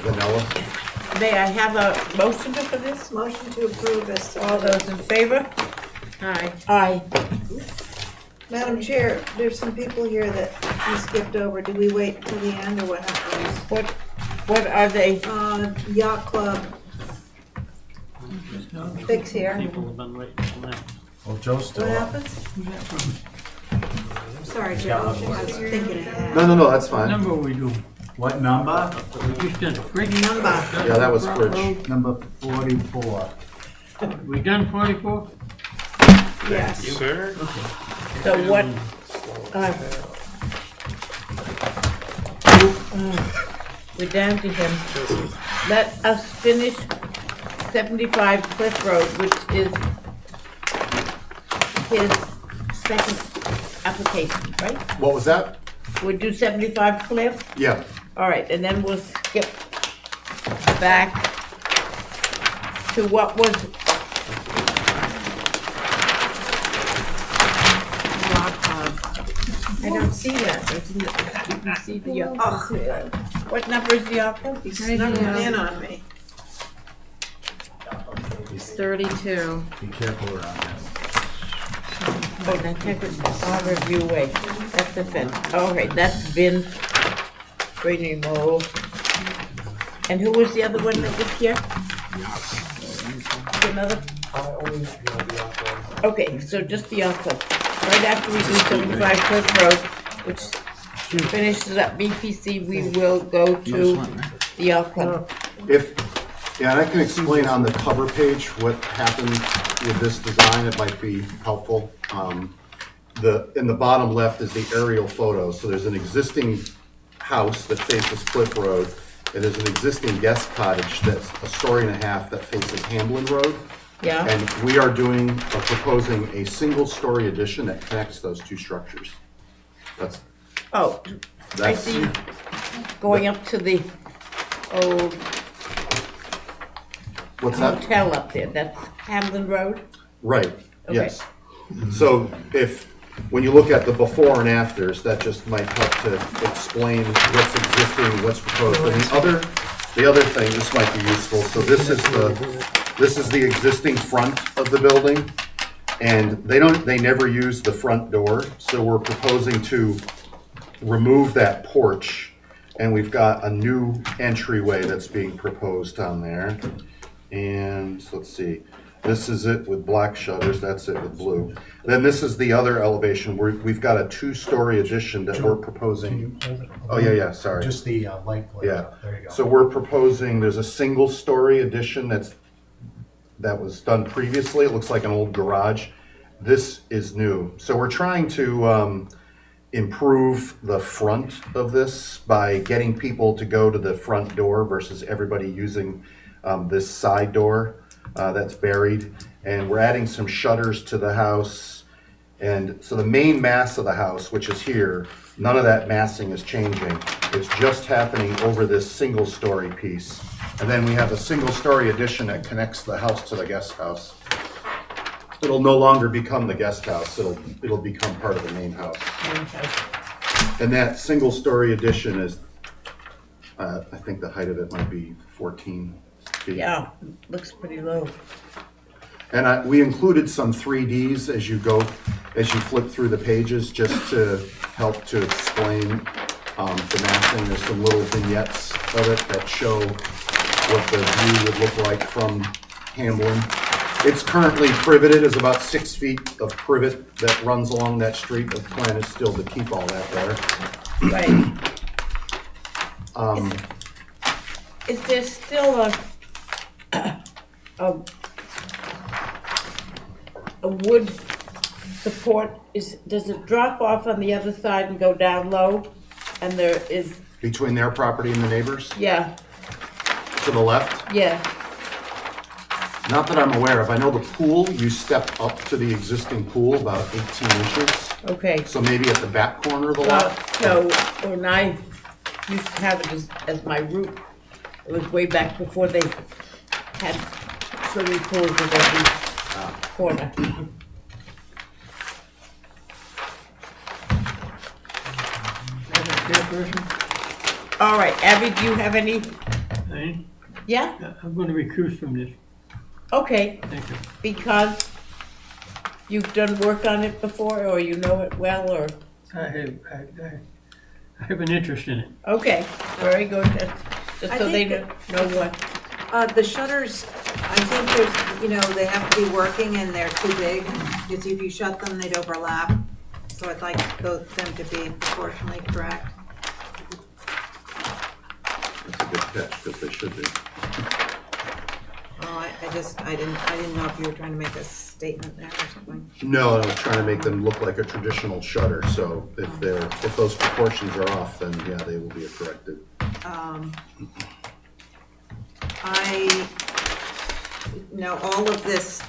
vanilla. May I have a motion for this? Motion to approve this. All those in favor? Aye. Aye. Madam Chair, there's some people here that we skipped over. Do we wait until the end or what happens? What are they? Yacht Club. Fix here. People have been waiting for that. Well, Joe's still What up. happens? Sorry, Joe, I was thinking ahead. No, that's fine. What number are we doing? What number? We just did a fridge. Number. Yeah, that was fridge. Number 44. We done 44? Yes. Sir? So what, we're down to him. Let us finish 75 Cliff Road, which is his second application, right? What was that? We'll do 75 Cliff? Yeah. All right, and then we'll skip back to what was I don't see that. I didn't see the what number is the Yocco? He's snuggling in on me. 32. Be careful around this. Oh, now check it, I'll review way. That's the fence. All right, that's been renewal. And who was the other one that was here? Another? Okay, so just the Yocco. Right after we do 75 Cliff Road, which finishes up BPC, we will go to the Yocco. Yeah, and I can explain on the cover page what happened with this design. It might be helpful. In the bottom left is the aerial photo. So there's an existing house that faces Cliff Road. And there's an existing guest cottage that's a story and a half that faces Hamblin Road. Yeah. And we are proposing a single-story addition that connects those two structures. Oh, I see, going up to the old What's that? hotel up there, that's Hamlin Road? Right, Okay. yes. So when you look at the before and afters, that just might help to explain what's existing, what's proposed. And the other thing, this might be useful, so this is the existing front of the building, and they never use the front door, so we're proposing to remove that porch, and we've got a new entryway that's being proposed on there. And let's see, this is it with black shutters, that's it with blue. Then this is the other elevation, where we've got a two-story addition that we're proposing. Oh, yeah, sorry. Just the light glare. Yeah. There you go. So we're proposing, there's a single-story addition that was done previously. It looks like an old garage. This is new. So we're trying to improve the front of this by getting people to go to the front door versus everybody using this side door that's buried. And we're adding some shutters to the house. And so the main mass of the house, which is here, none of that massing is changing. It's just happening over this single-story piece. And then we have a single-story addition that connects the house to the guest house. It'll no longer become the guest house. It'll become part of the main house. And that single-story addition is, I think the height of it might be 14 feet. Yeah, looks pretty low. And we included some 3Ds as you flip through the pages, just to help to explain the massing. There's some little vignettes of it that show what the view would look like from Hamblin. It's currently priveted, is about 6 feet of privet that runs along that street. The plan is still to keep all that there. Right. Is there still a wood support? Does it drop off on the other side and go down low? And there is... Between their property and the neighbors? Yeah. To the left? Yeah. Not that I'm aware of. I know the pool, you step up to the existing pool about 18 inches. Okay. So maybe at the back corner of the lot? So when I used to have it as my route, it was way back before they had swimming pools at every corner. All right, Abby, do you have any? Yeah? I'm going to recuse from this. Okay. Thank you. Because you've done work on it before, or you know it well, or? I have an interest in it. Okay, very good. Just so they know what. The shutters, I think there's, they have to be working and they're too big. Because if you shut them, they'd overlap. So I'd like them to be proportionally correct. That's a good catch, because they should be. Well, I didn't know if you were trying to make a statement there or something. No, I was trying to make them look like a traditional shutter, so if those proportions are off, then yeah, they will be corrected. Now, all of this,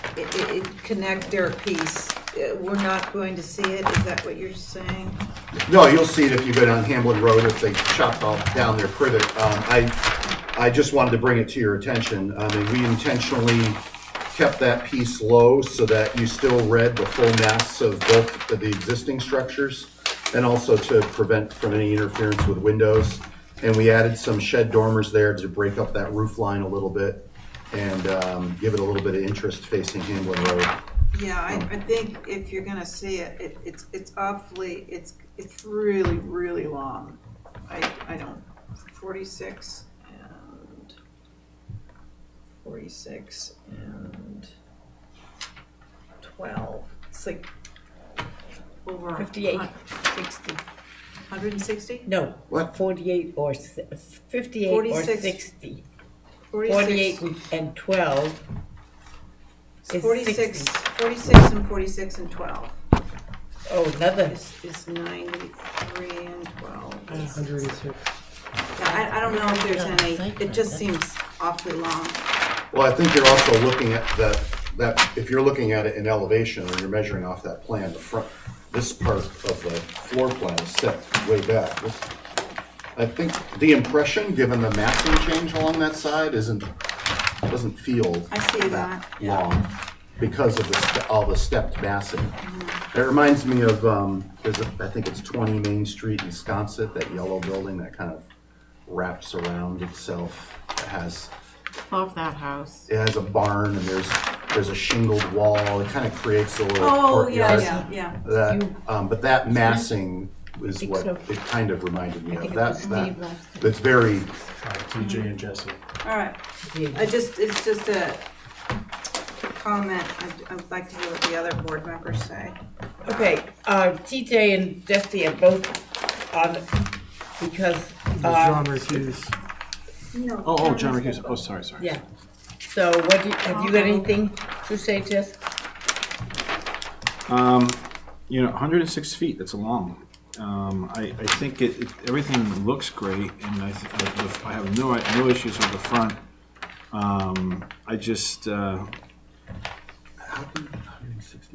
connector piece, we're not going to see it, is that what you're saying? No, you'll see it if you go down Hamlin Road, if they chop off down their privet. I just wanted to bring it to your attention. And we intentionally kept that piece low so that you still read the full mass of both of the existing structures, and also to prevent from any interference with windows. And we added some shed dormers there to break up that roof line a little bit and give it a little bit of interest facing Hamlin Road. Yeah, I think if you're gonna see it, it's awfully, it's really, really long. I don't, 46 and 12. It's like over 58, 60. 160? No, What? 48 or 58 46. or 60. 46. 48 and 12 is 46, 60. 46 and 46 and 12 Oh, another. is 93 and 12. 106. Yeah, I don't know if there's any, it just seems awfully long. Well, I think you're also looking at that if you're looking at it in elevation or you're measuring off that plan, the front, this part of the floor plan is set way back. I think the impression, given the massing change along that side, doesn't feel I see that, yeah. long because of all the stepped massing. It reminds me of, I think it's 20 Main Street in Sconset, that yellow building that kind of wraps around itself. It has Love that house. It has a barn and there's a shingled wall. It kind of creates a little Oh, courtyard. yeah. But that massing is what it kind of reminded me of. That's very TJ and Jesse. All right. It's just a comment. I'd like to hear what the other board members say. Okay, TJ and Jesse are both on, because. John recused. No. Oh, John recused. Oh, sorry. Yeah. So have you got anything to say, Jess? 106 feet, that's a long. I think everything looks great, and I have no issues with the front. I just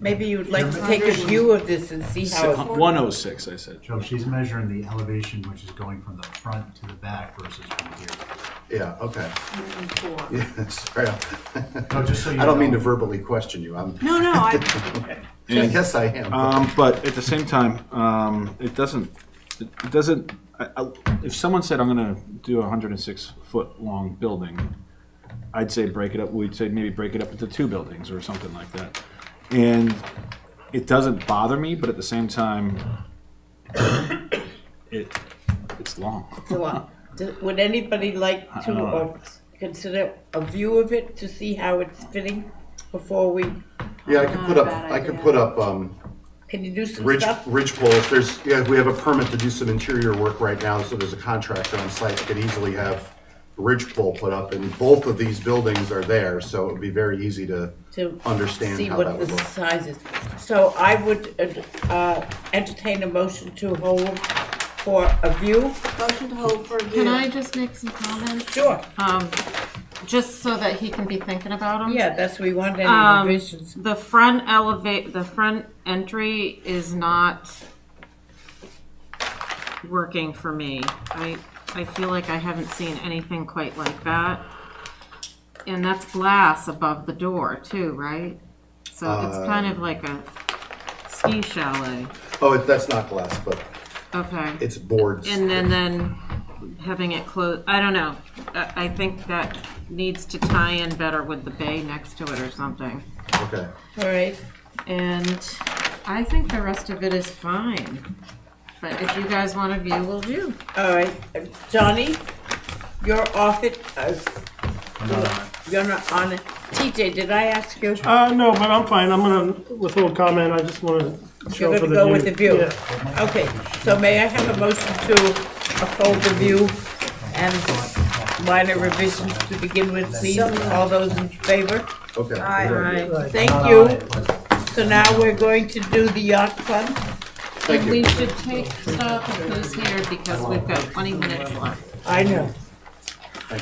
Maybe you'd like to take a view of this and see how it. 106, I said. Joe, she's measuring the elevation, which is going from the front to the back versus from here. Yeah, okay. 104. Yeah, sorry. No, just so you I don't mean know. to verbally question you. No, I guess I am. But at the same time, it doesn't. If someone said I'm going to do a 106-foot long building, I'd say break it up. We'd say maybe break it up into 2 buildings or something like that. And it doesn't bother me, but at the same time, it's long. It's a lot. Would anybody like to or consider a view of it to see how it's fitting before we? Yeah, I could put up Can you do some ridge stuff? poles. We have a permit to do some interior work right now, so there's a contractor on site that could easily have ridge pole put up, and both of these buildings are there, so it would be very easy to understand see how what that would the look. size is. So I would entertain a motion to hold for a view. Motion to hold for a view. Can I just make some comments? Sure. Just so that he can be thinking about them? Yeah, that's we want any revisions. The front entry is not working for me. I feel like I haven't seen anything quite like that. And that's glass above the door too, right? So it's kind of like a ski chalet. Oh, that's not glass, but Okay. it's boards. And then having it closed, I don't know. I think that needs to tie in better with the bay next to it or something. Okay. All right. And I think the rest of it is fine. But if you guys want a view, we'll view. All right, Johnny, you're off it. You're not on it. TJ, did I ask you? No, but I'm fine. I'm gonna withhold comment. I just want to show You're for gonna the go view. with the view? Yeah. Okay, so may I have a motion to uphold the view and minor revisions to begin with, please? All those in favor? Okay. Aye. Thank you. So now we're going to do the yacht club. And we should take stock of who's here because we've got 20 minutes left. I know.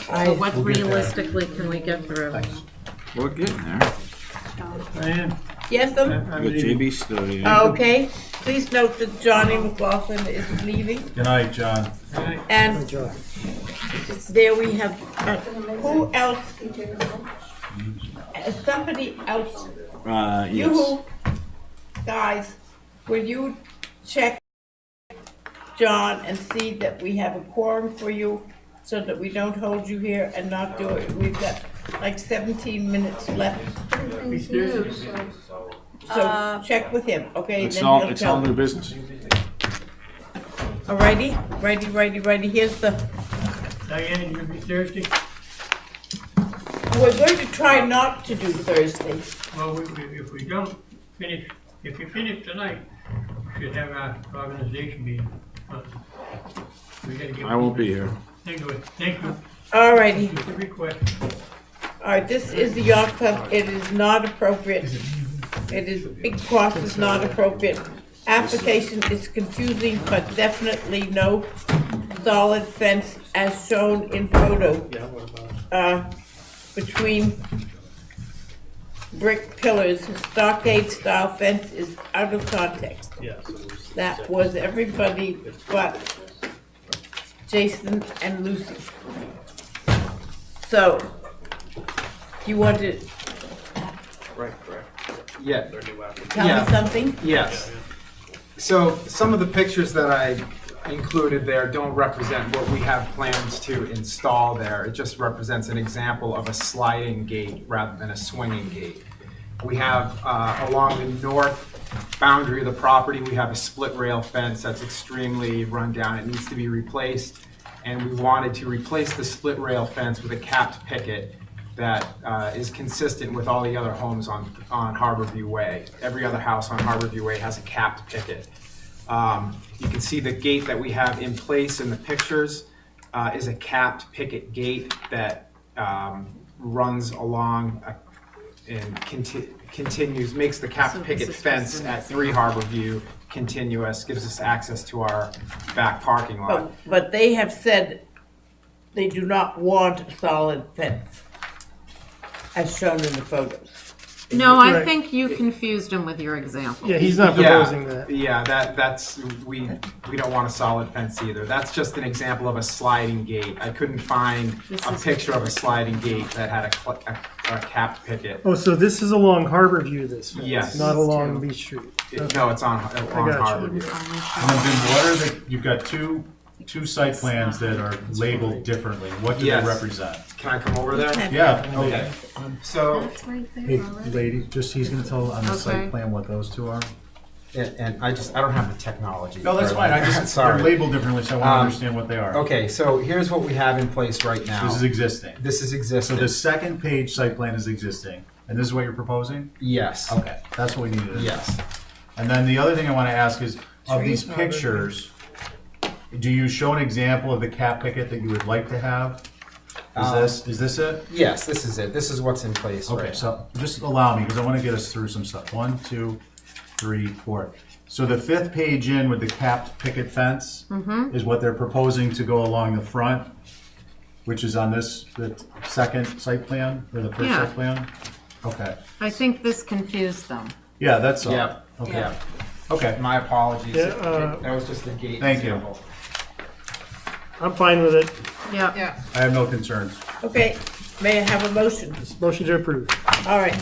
So what realistically can we get through? We're getting there. Diane? Yes, We got JB Studio. Okay, please note that Johnny McLaughlin is leaving. Good night, John. And there we have, who else? Somebody else, Yes. you guys, will you check John and see that we have a quorum for you so that we don't hold you here and not do it? We've got like 17 minutes left. So check with him, okay? It's then all, he'll it's tell all me. new business. Alrighty, righty. Here's the, Diane, you gonna be Thursday? we're going to try not to do Thursday. Well, if we don't finish, if you finish tonight, we should have our organization meeting. We gotta get. I won't be here. Thank you. Alrighty. Just a request. Alright, this is the yacht club. It is not appropriate. It is, Big Cross is not appropriate. Application is confusing, but definitely no solid fence as shown in photo. Between brick pillars, stockade style fence is out of context. That was everybody but Jason and Lucy. So, do you want to Right, correct. Yeah. tell me something? Yes. So some of the pictures that I included there don't represent what we have plans to install there. It just represents an example of a sliding gate rather than a swinging gate. We have along the north boundary of the property, we have a split rail fence that's extremely run down. It needs to be replaced. And we wanted to replace the split rail fence with a capped picket that is consistent with all the other homes on Harborview Way. Every other house on Harborview Way has a capped picket. You can see the gate that we have in place in the pictures is a capped picket gate that runs along and continues, makes the capped picket fence at 3 Harborview continuous, gives us access to our back parking lot. But they have said they do not want a solid fence, as shown in the photos. No, I think you confused him with your example. Yeah, he's not proposing that. Yeah, that's, we don't want a solid fence either. That's just an example of a sliding gate. I couldn't find a picture of a sliding gate that had a capped picket. Oh, so this is along Harborview, this fence, Yes. not along Beach Street. No, it's on gotcha. Harborview. And then what are the, you've got two site plans that are labeled differently. What do they Yes. represent? Can I come over there? Yeah. Okay. So, Hey, lady, just, he's gonna tell on the Okay. site plan what those two are? and I don't have the technology. No, that's fine, I just, they're Sorry. labeled differently, so I wanna understand what they are. Okay, so here's what we have in place right now. This is existing. This is So existing. the second page site plan is existing, and this is what you're proposing? Yes. Okay, that's what we needed to know. Yes. And then the other thing I wanna ask is, of these pictures, do you show an example of the cap picket that you would like to have? Is this it? Yes, this is it. This is what's in place Okay, right so just allow me, because I want to get us through some stuff. 1, 2, 3, 4. So the 5th page in with the capped picket fence is what they're proposing to go along the front, which is on this, the second site plan, or the first Yeah. site plan? Okay. I think this confused them. Yeah, that's all. Yep. Okay. Yeah. Okay. My apologies. Yeah, That was just a gate. Thank you. example. I'm fine with it. Yeah. I have no concerns. Okay, may I have a motion? Motion to approve. All right,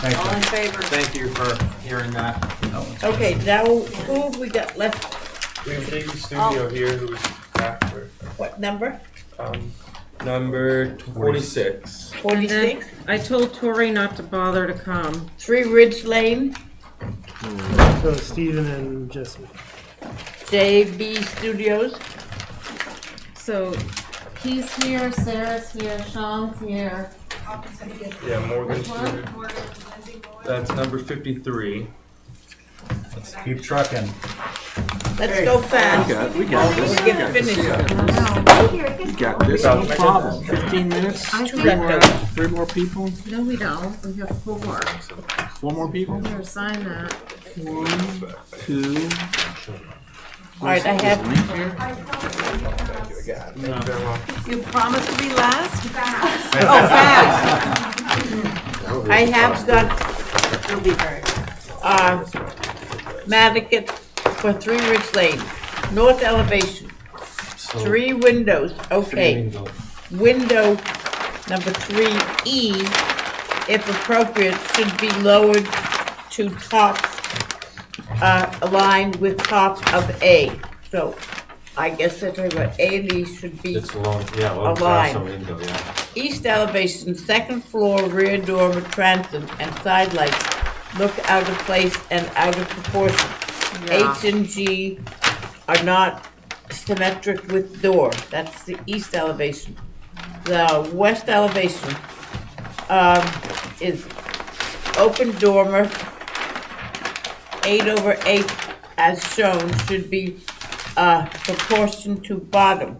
Thank all you. in favor? Thank you for hearing that. Okay, now, who have we got left? We have JB Studio here who was after. What number? Number 46. 46? I told Tori not to bother to come. 3 Ridge Lane, So Stephen and Jesse. JB Studios. So he's here, Sarah's here, Sean's here. Yeah, Morgan Stewart. That's number 53. Let's keep trucking. Let's go fast. We got this. We'll get finished. You got this, no problem. 15 minutes, I three think- three more people, No, we don't. We have 4. 4 more people? Here, sign that. 1, 2. All right, I have, You promised to be last? oh, fast. I have got, You'll be very Madigan for 3 Ridge Lane, north elevation, 3 windows, okay. Window number 3E, if appropriate, should be lowered to top, aligned with top of A. So I guess if I got A, these should be It's long, yeah, long aligned. transom window, yeah. East elevation, second floor, rear dormer, transom, and side lights look out of place and out of proportion. Yeah. H and G are not symmetric with door. That's the east elevation. The west elevation is open dormer, 8/8 as shown, should be proportion to bottom.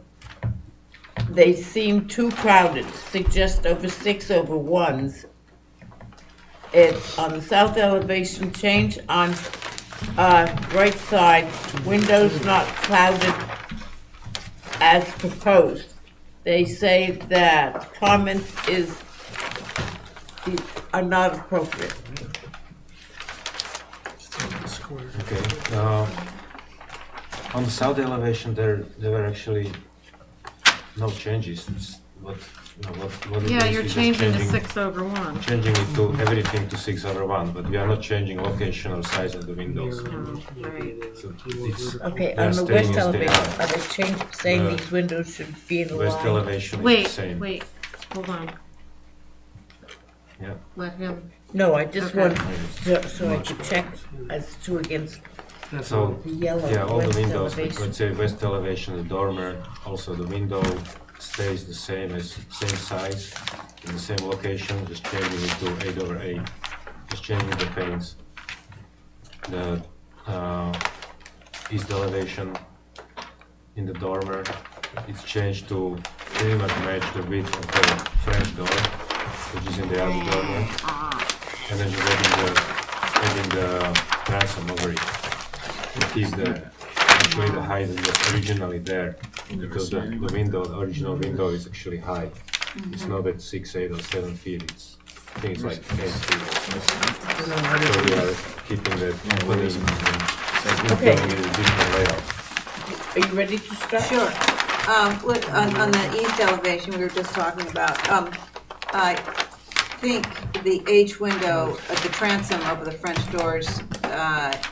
They seem too crowded, suggest over 6/1s. It's on the south elevation, change on right side, windows not clouded as proposed. They say that comments are not appropriate. Okay, on the south elevation, there were actually no changes. It's what it Yeah, is, you're we're just changing to 6/1. Changing it to everything to 6/1, but we are not changing location or size of the windows. So it's, Okay, they're on the staying west as they elevation, are. are they saying The these windows should be in West line? elevation is the Wait, same. wait, hold on. Yeah. Let him. No, I just Okay. want, so I could check as to against So, the yellow yeah, all the west windows, elevation. let's say west elevation, the dormer, also the window stays the same size, in the same location, just changing it to 8/8, just changing the panes. The east elevation in the dormer, it's changed to pretty much match the width of the French door, which is in the other dormer, and then just adding the transom over it. To keep actually the height that was originally there, because the original window is actually high. It's not at 6, 8 or 7 feet, I think it's like 8 feet. So we are keeping that clean and Okay. giving it a different layout. Are you ready to start? Sure. Look, on the east elevation we were just talking about, I think the H window, the transom over the French doors,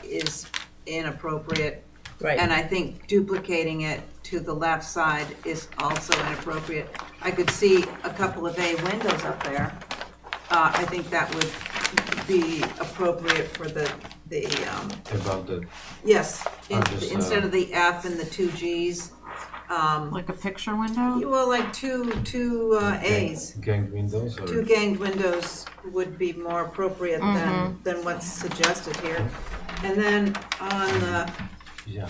is inappropriate. Right. And I think duplicating it to the left side is also inappropriate. I could see a couple of A windows up there. I think that would be appropriate for the Above the, yes, just, instead of the F and the 2 Gs. Like a picture window? Well, like two As. gang windows or? 2 ganged windows would be more appropriate than what's suggested here. And then on Yeah,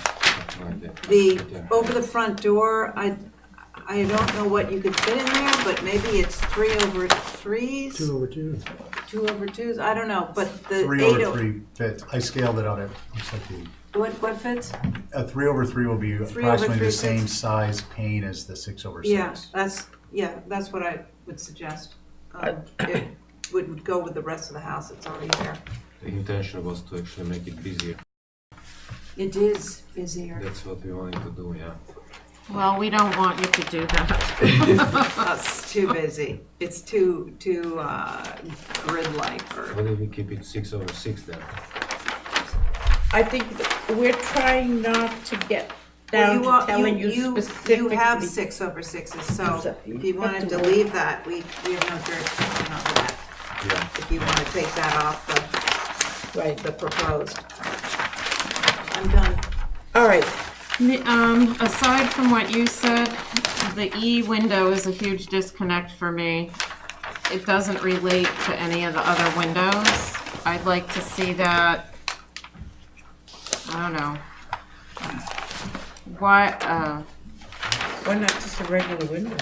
something like that. over the front door, I don't know what you could fit in there, but maybe it's 3/3s? 2/2. 2/2s, I don't know, but the 3/3 fits. I scaled it on it. Looks like what fits? a 3/3 will be 3/3 approximately the same fits. size pane as the 6/6. Yeah, that's what I would suggest. It would go with the rest of the house, it's already there. The intention was to actually make it busier. It is busier. That's what we wanted to do, yeah. Well, we don't want you to do that. It's too busy. It's too grid-like or. Why don't we keep it 6/6 then? I think we're trying not to get down to telling you specifically. You have 6/6s, so if you wanted to leave that, we have no jurisdiction over that. Yeah. If you want to take that off the proposed. I'm done. All right. Aside from what you said, the E window is a huge disconnect for me. It doesn't relate to any of the other windows. I'd like to see that, I don't know. Why, Why not just a regular window?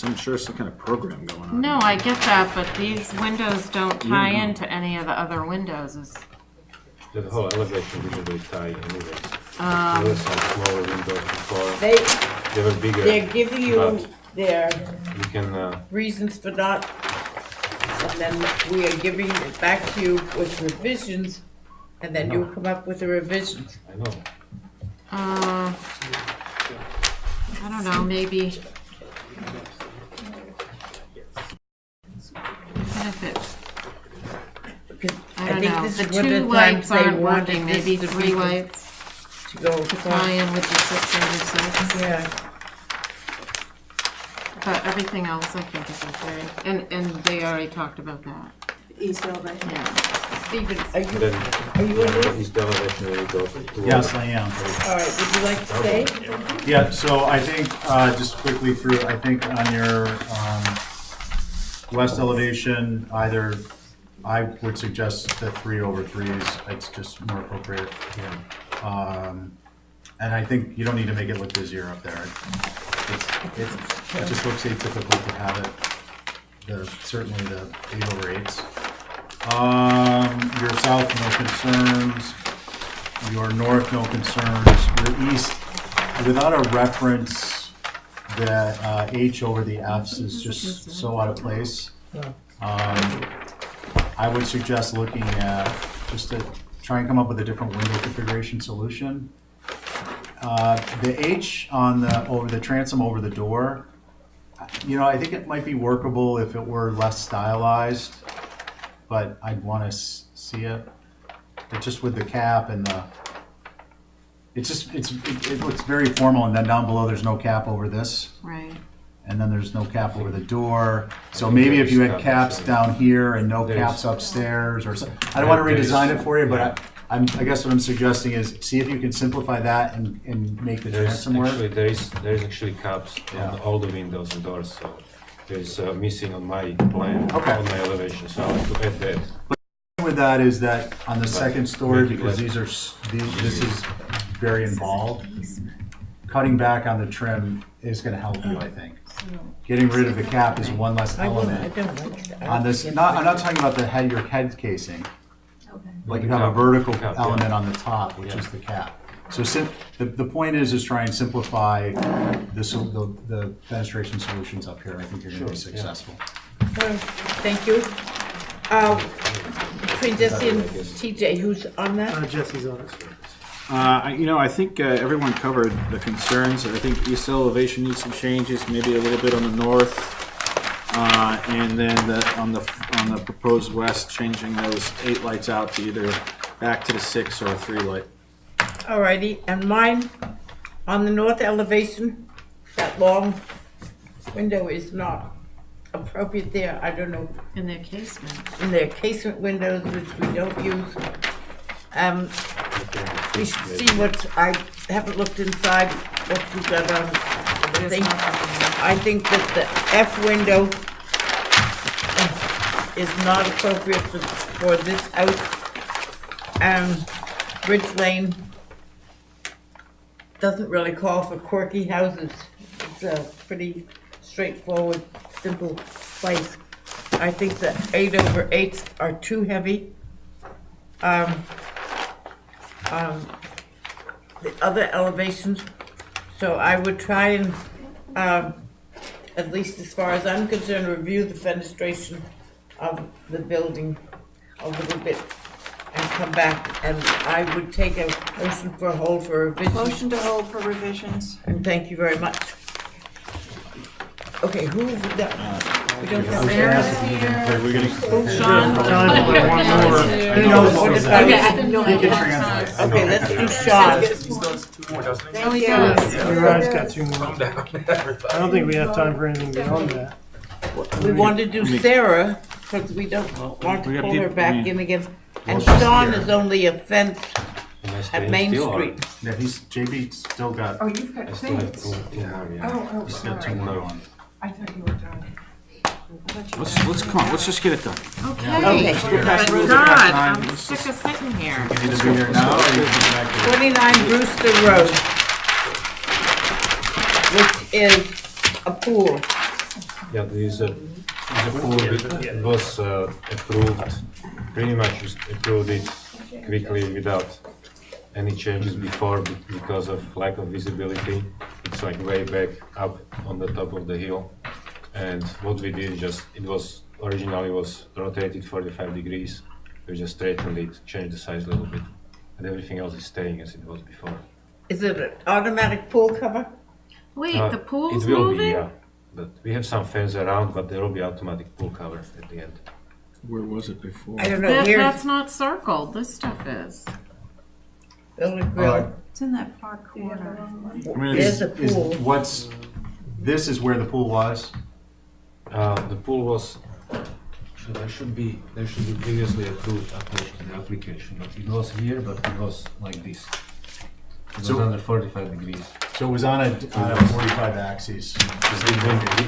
I'm sure some kind of program going on. No, I get that, but these windows don't tie into any of the other windows. The whole elevation usually tie anyways. Um, There were some smaller windows before. They were bigger. they're giving you but their you can. reasons for not, and then we are giving it back to you with revisions, and then you'll come up with the revisions. I know. I don't know, maybe. Benefits. I don't think know. this The is one of two the lights times they aren't wanted working, this maybe to three be- lights To go to tie in with the 606. Yeah. But everything else I think is okay. And they already talked about that. East elevation. Yeah. Stephen, Then are you in this? is the elevation when you go to Yes, I am. All right, would you like to say? Yeah, so I think, just quickly through, I think on your west elevation, either, I would suggest that 3/3s, it's just more appropriate. And I think you don't need to make it look busier up there. It just looks atypical to have it, certainly the 8/8s. Your south, no concerns. Your north, no concerns. Your east, without a reference, that H over the Fs is just so out of place. I would suggest looking at, just to try and come up with a different window configuration solution. The H on over the transom over the door, I think it might be workable if it were less stylized, but I'd want to see it. But just with the cap and it looks very formal, and then down below there's no cap over this. Right. And then there's no cap over the door. So maybe if you had caps down here and no caps upstairs or something. I don't want to redesign it for you, but I guess what I'm suggesting is see if you can simplify that and make the transom work. Actually, there is actually caps on all the windows and doors, so there's missing on my plan, on my elevation, so I have to add that. With that is that on the second story, because this is very involved, cutting back on the trim is going to help you, I think. Getting rid of the cap is one less element. On this, I'm not talking about your head casing. Like you have a vertical element on the top, which is the cap. So the point is try and simplify the fenestration solutions up here. I think you're going to be successful. Thank you. Between Jesse and TJ, who's on that? Jesse's on it. I think everyone covered the concerns. I think east elevation needs some changes, maybe a little bit on the north, and then on the proposed west, changing those 8 lights out to either back to the 6 or a 3 light. Alrighty, and mine, on the north elevation, that long window is not appropriate there. I don't know. In their casement. In their casement windows, which we don't use. We should see I haven't looked inside what you got on the thing. I think that the F window is not appropriate for this house. Ridge Lane doesn't really call for quirky houses. It's a pretty straightforward, simple place. I think the 8/8s are too heavy. The other elevations, so I would try and, at least as far as I'm concerned, review the fenestration of the building a little bit and come back, and I would take a motion for hold for revisions. Motion to hold for revisions. And thank you very much. Okay, who is that? We don't have Sarah's Sarah. We're gonna. Sean. Time for one more. He knows what he's Okay, He can translate. Okay, let's do Sean. Oh, he does. Your eyes got 2 more. I don't think we have time for anything beyond that. We want to do Sarah, because we don't want we to got pull her people- back in again. And Sean is only a fence at Main Street. Yeah, JB still got. Oh, you've got I still have things. two more, yeah. Oh, He's got 2 sorry. more on. I thought you were done. Let's just get it done. Okay. But God, I'm sick of sitting here. You need to be here now, or you can come back to 29 Brewster Road. With is a pool. Yeah, this is a pool, it was approved, pretty much just approved it quickly without any changes before because of lack of visibility. It's like way back up on the top of the hill. And what we did just, it was originally was rotated 45 degrees. We just straightened it, changed the size a little bit, and everything else is staying as it was before. Is it an automatic pool cover? Wait, the pool's It will moving? be, yeah. But we have some fans around, but there will be automatic pool cover at the end. Where was it before? I don't know. Here's That's not circled, this stuff is. Building grill. It's in that far corner. I mean, There's a is pool. what's, this is where the pool was? The pool was, so there should be previously approved attached to the application, but it was here, but it was like this. It was So- under 45 degrees. So it was on a 45 axis.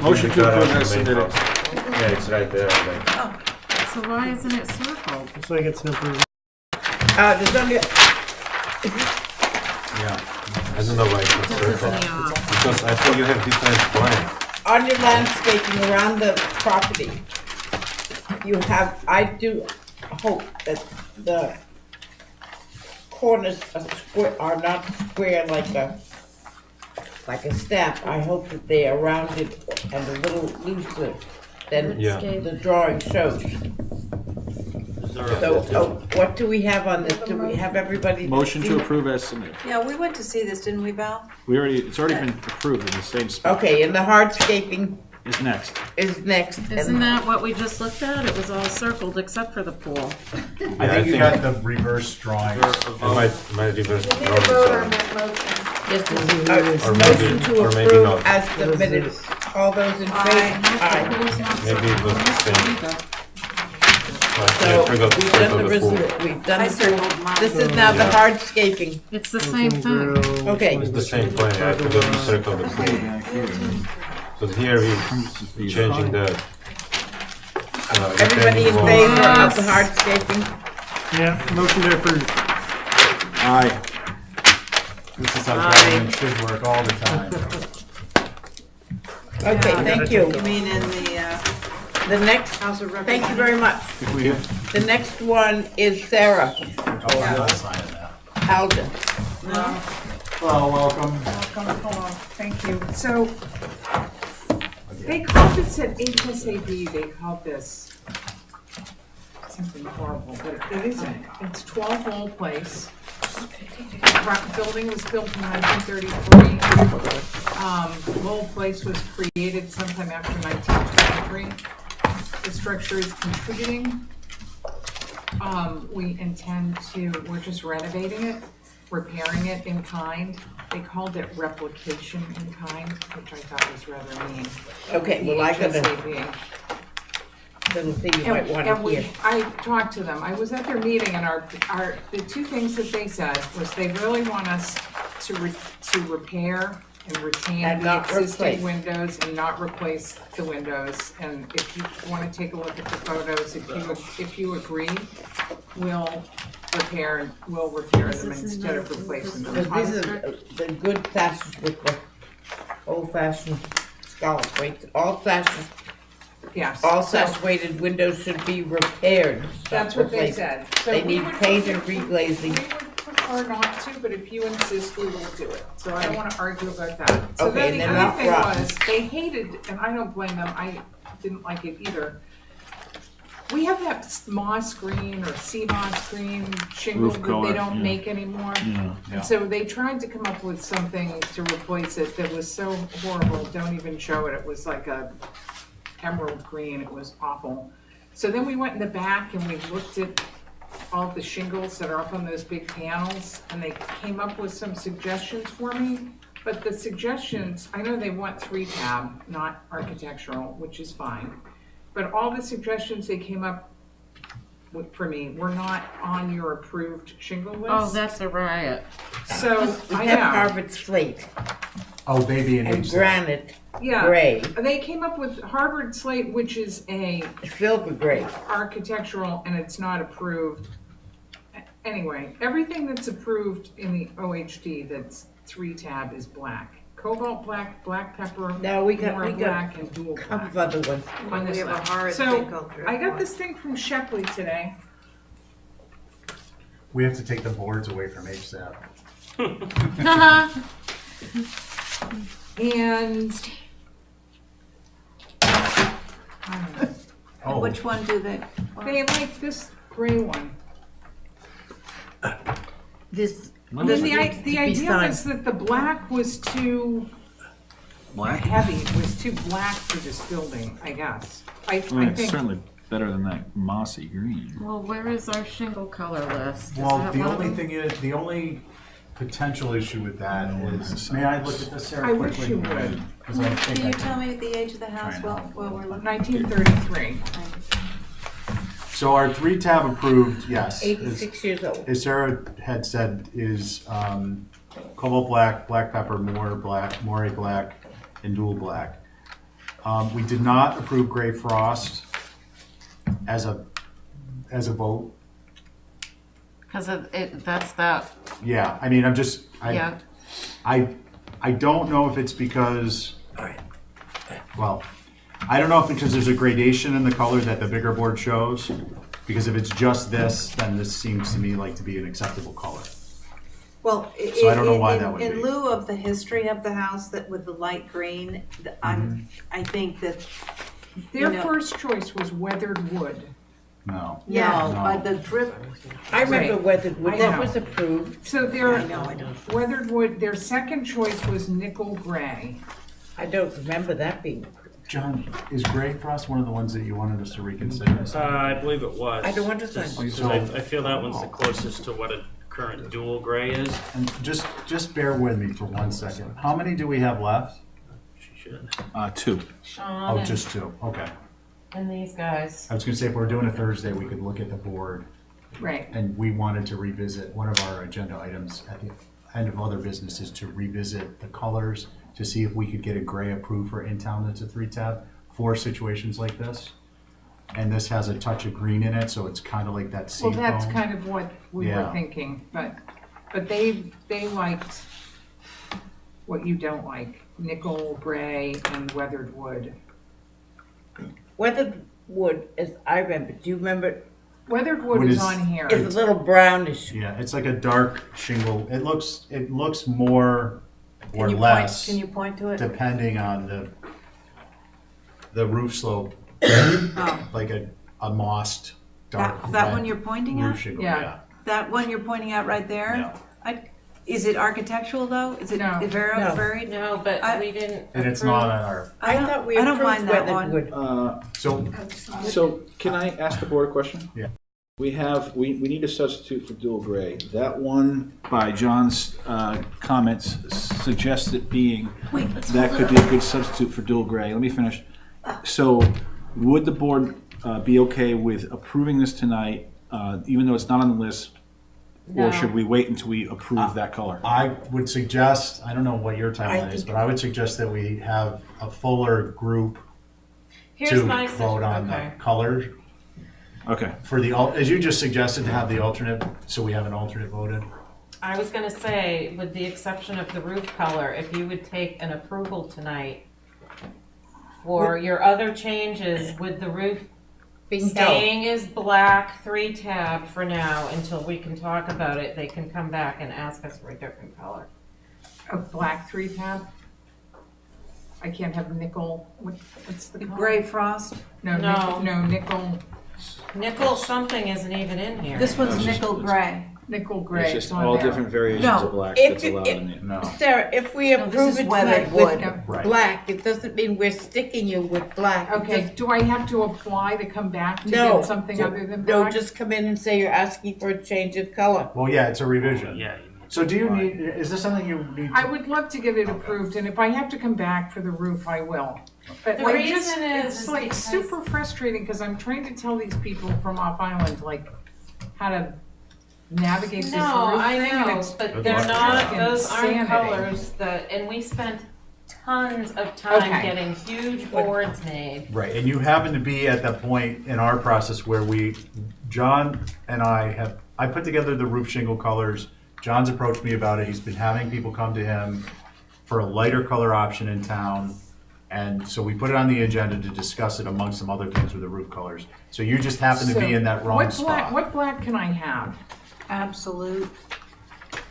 Motion to approve as submitted. Yeah, it's right there. Like, So why isn't it circled? Looks like it's an improvement. There's only, Yeah. I don't know why it's not circled. Because I think you have different plans. on your landscaping around the property, you have, I do hope that the corners are not square like a stamp. I hope that they are rounded and a little looser than Yeah. the drawing shows. So, what do we have on this? Do we have everybody? Motion to approve as submitted. Yeah, we went to see this, didn't we, Val? It's already been approved in the same spot. Okay, and the hardscaping Is next. is next. Isn't that what we just looked at? It was all circled except for the pool. I think you got the reverse drawing. My reverse We need a drawings vote are- on that motion. Yes, Or motion maybe- to or maybe approve not. as submitted. All those in favor? Aye. Maybe it was the same. I So, forgot to we've done circle the the pool. we've done I the, circled mine. this is now the Yeah. hardscaping. It's the same thing. Okay. It's the same plan, I forgot to circle the pool. So here we changing the. Everybody in retaining wall. favor of the hardscaping? Yeah, motion to approve. Aye. This is how government should work all the time. Okay, thank you. You mean in The next, House of thank you very much. The next one is Sarah Oh, I'm not signing that. Alden. No. Well, welcome. Thank you. So, they called this at HSAB, they called this something horrible, but it isn't. It's 12 Old Place. The building was built in 1933. Lowell Place was created sometime after 1923. The structure is contributing. We're just renovating it, repairing it in kind. They called it replication in kind, which I thought was rather mean. Okay, well, I got a HSAB. little thing you might want to hear. I talked to them, I was at their meeting, and the two things that they said was they really want us to repair and retain And the not existing replace. windows and not replace the windows. And if you wanna take a look at the photos, if you agree, we'll repair them instead of replacing them. Because these are the good fashions with the old fashioned scallop weights, all fashioned, Yes. all so- sash weighted windows should be repaired. not That's what they replaced. said. So They we need would paint and prefer- reglazing. We would prefer not to, but if you insist, we will do it. So I don't wanna argue about that. So Okay, then and the they're other not thing rotten. was, they hated, and I don't blame them, I didn't like it either. We have that moss green or sea moss green shingle Roof that color, they don't yeah. make anymore. Yeah. And so they tried to come up with something to replace it that was so horrible, don't even show it, it was like a emerald green, it was awful. So then we went in the back and we looked at all the shingles that are up on those big panels, and they came up with some suggestions for me. But the suggestions, I know they want 3-tab, not architectural, which is fine. But all the suggestions they came up with for me were not on your approved shingle list. Oh, that's a riot. So, We I have know. Harvard slate Oh, baby and and Ames. granite Yeah. gray, They came up with Harvard slate, which is a silver gray. architectural, and it's not approved. Anyway, everything that's approved in the OHD that's 3-tab is black cobalt black, black pepper, No, we got more we got black, and dual a couple black. of other ones. On this We have a one. horrid So, thing called I got this thing from Shepley today. We have to take the boards away from HSAP. And Oh. Which one do they? they like this gray one. This. The idea was that the black was too heavy, it was too black for this building, I guess. I I mean, it's think, certainly better than that mossy green. Well, where is our shingle color list? Is Well, that the one of only them? thing is, the only potential issue with that is, may I look at this, Sarah, I wish quickly? you would. 'Cause I think Can you I tell can. me the age of the house while we're looking? 1933. So our 3-tab approved, yes. 86 years old. As Sarah had said, is cobalt black, black pepper, more black, and dual black. We did not approve gray frost as a vote. Cause that's that, Yeah, I mean, I'm just, yeah. I don't know if it's because, well, I don't know if because there's a gradation in the color that the bigger board shows, because if it's just this, then this seems to me like to be an acceptable color. Well, So I don't know why that would in be. lieu of the history of the house that with the light green, I think that Their you know- first choice was weathered wood. No. the drift. I remember weathered wood, I that know. was approved. So their I know, I don't. weathered wood, their second choice was nickel gray. I don't remember that being approved. John, is gray frost one of the ones that you wanted us to reconsider? I believe it was. I don't understand. Just- 'cause I feel that one's the closest to what a current dual gray is. And just bear with me for 1 second. How many do we have left? She should. 2. Sean Oh, and- just 2, okay. and these guys. I was gonna say, if we're doing a Thursday, we could look at the board, Right. and we wanted to revisit, one of our agenda items at the end of other business is to revisit the colors, to see if we could get a gray approved for in-town that's a 3-tab for situations like this. And this has a touch of green in it, so it's kind of like that sea Well, that's foam. kind of what we were Yeah. thinking, but they liked what you don't like, nickel gray and weathered wood. Weathered wood, as I remember, do you remember? Weathered wood What is is- on here. It's a little brownish. Yeah, it's like a dark shingle. It looks more or Can you less, point? Can you point to it? depending on the roof slope, Oh, like a mossed dark that red one you're pointing roof at? shingle. Yeah. Yeah. That one you're pointing at right there? Yeah. Is it architectural though? Is it No. No. very? No, but we didn't. And it's approve- not on our. I thought we I don't approved mind that weathered one. wood. So can I ask the board a question? Yeah. We need a substitute for dual gray. That one, by John's comments, suggests it being, that could be a good substitute for dual gray. Let me finish. So would the board be okay with approving this tonight, even though it's not on the list? No. Or should we wait until we approve that color? I would suggest, I don't know what your I timeline is, think- but I would suggest that we have a fuller group Here's to my vote on okay. the colors. Okay. For the, as you just suggested, to have the alternate, so we have an alternate voted. I was gonna say, with the exception of the roof color, if you would take an approval tonight for your other changes with the roof Being staying as black 3-tab for now until we can talk about it, they can come back and ask us for a different color. A black 3-tab? I can't have nickel, what's the The color? gray frost? No, No. nickel, Nickel something isn't even in here. This one's nickel gray. nickel gray. It's It's just on all there. different variations No, of black if that's it- allowed in the. No. Sarah, if we No, this approve is it weathered tonight wood. with Right. black, it doesn't mean we're sticking you with black. It Okay, just- do I have to apply to come back to No. get something other than No, black? just come in and say you're asking for a change of color. Well, yeah, it's a revision. Yeah. So do you need, is this something you need? I would love to get it approved, and if I have to come back for the roof, I will. But The I reason just, is it's like because- super frustrating, because I'm trying to tell these people from off island, like, how to navigate this roof No, I thing, and know, it's but Good they're luck. not, those aren't Insanity. colors that, and we spent tons of time Okay. getting huge boards made. Right, and you happen to be at that point in our process where John and I put together the roof shingle colors. John's approached me about it. He's been having people come to him for a lighter color option in town. And so we put it on the agenda to discuss it among some other things with the roof colors. So you just happen to be in that wrong spot. What black can I have? Absolute.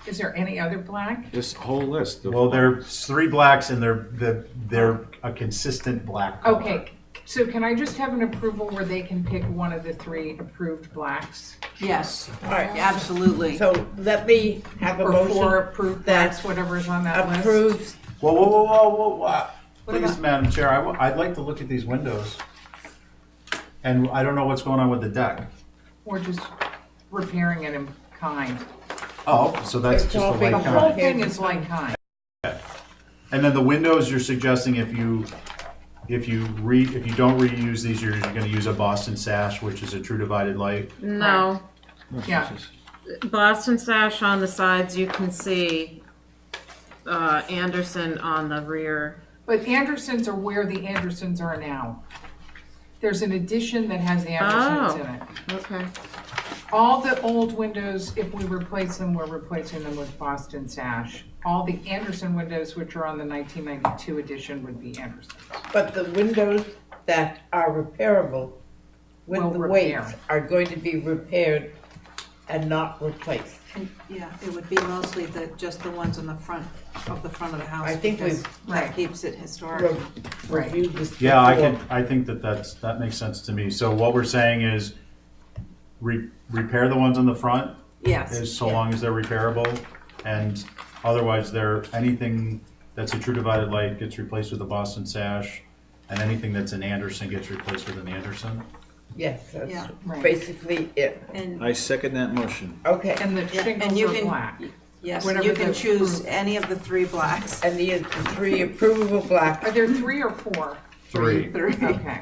Is there any other black? This whole list. Well, there's 3 blacks and they're a consistent black color. Okay, so can I just have an approval where they can pick one of the 3 approved blacks? Yes, All right, absolutely. So let me have a Or 4 motion approved blacks, that whatever's on that list? approves. Whoa. What Please, about- Madam Chair, I'd like to look at these windows. And I don't know what's going on with the deck. Or just repairing it in kind? Oh, so that's It's just a all like big The whole kind. thing is like kind. And then the windows, you're suggesting if you don't reuse these, you're gonna use a Boston sash, which is a true divided light. No, Yeah, Boston sash on the sides, you can see, Anderson on the rear. but Andersons are where the Andersons are now. There's an addition that has the Andersons in it. Okay. All the old windows, if we replace them, we're replacing them with Boston sash. All the Anderson windows, which are on the 1992 edition, would be Andersons. But the windows that are repairable with Will the repair. weights are going to be repaired and not replaced. And, yeah, it would be mostly just the ones on the front of the house. I think because we've- that keeps it historic. Reviewed this Yeah, before. I think that makes sense to me. So what we're saying is repair the ones on the front, Yes. is so long as they're repairable, and otherwise anything that's a true divided light gets replaced with a Boston sash, and anything that's an Anderson gets replaced with an Anderson. Yes, that's Yeah. Right. basically it. And, I second that motion. Okay, And the yeah, and shingles you are can, black. yes, Whatever you can the choose approved- any of the 3 blacks. and the 3 approvable black. Are there 3 or 4? 3. 3. Okay.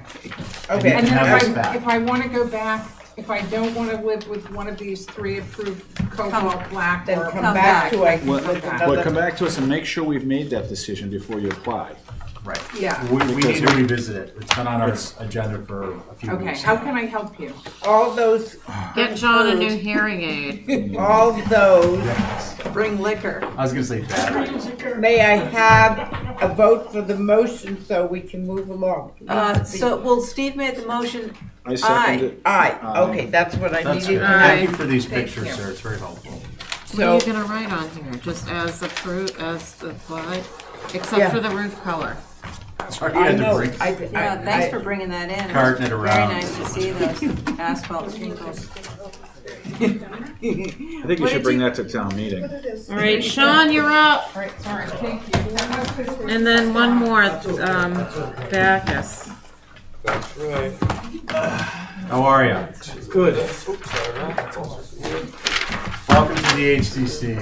Okay, And then Have us back. if I want to go back, if I don't want to live with one of these 3 approved cobalt black then or come come back back. to us Well, with But another. come back to us and make sure we've made that decision before you apply. Right. Yeah. We need to revisit it. It's been on our agenda for a few Okay, weeks. how can I help you? All those, Get John a new hearing aid. all those, Bring liquor. I was gonna say batteries. may I have a vote for the motion so we can move along? Steve made the motion. I second it. Aye, Aye. okay, that's what I That's needed good. to Thank have. you for these Thank pictures, you. sir. It's very helpful. What are So, you gonna write on here? Just as approved, as applied, Yeah. except for the roof color? Sorry, you I had to know, bring Yeah, thanks for bringing that in. It Carting was it around. Very nice to see those asphalt shingles. I think you What should did bring you- that to town meeting. All right, Sean, you're up. All right, sorry, thank you. And then one more, Bacchus. That's right. How are you? Good. Welcome to the HTC.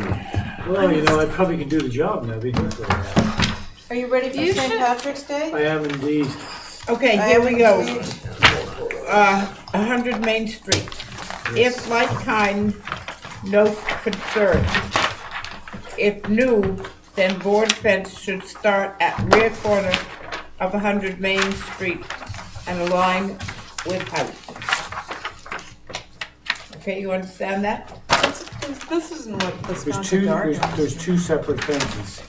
Well, I probably can do the job now. Be here for a while. Are you ready for St. Patrick's Day? I am indeed. okay, here we go. 100 Main Street. If like kind, no concern. If new, then board fence should start at rear corner of 100 Main Street and align with house. Okay, you understand that? This isn't what There's Wisconsin Garden. there's 2 separate fences.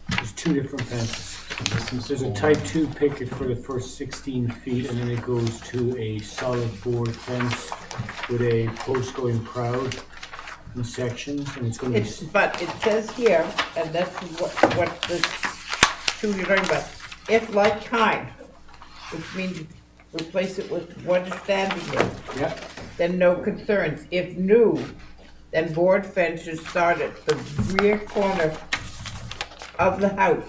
There's 2 different fences. There's a type 2 picket for the first 16 feet, and then it goes to a solid board fence with a post going proud in sections, and it's gonna be. But it says here, and that's what the 2 you're talking about. If like kind, which means replace it with what is standing there. Yeah, Then no concerns. If new, then board fence should start at the rear corner of the house.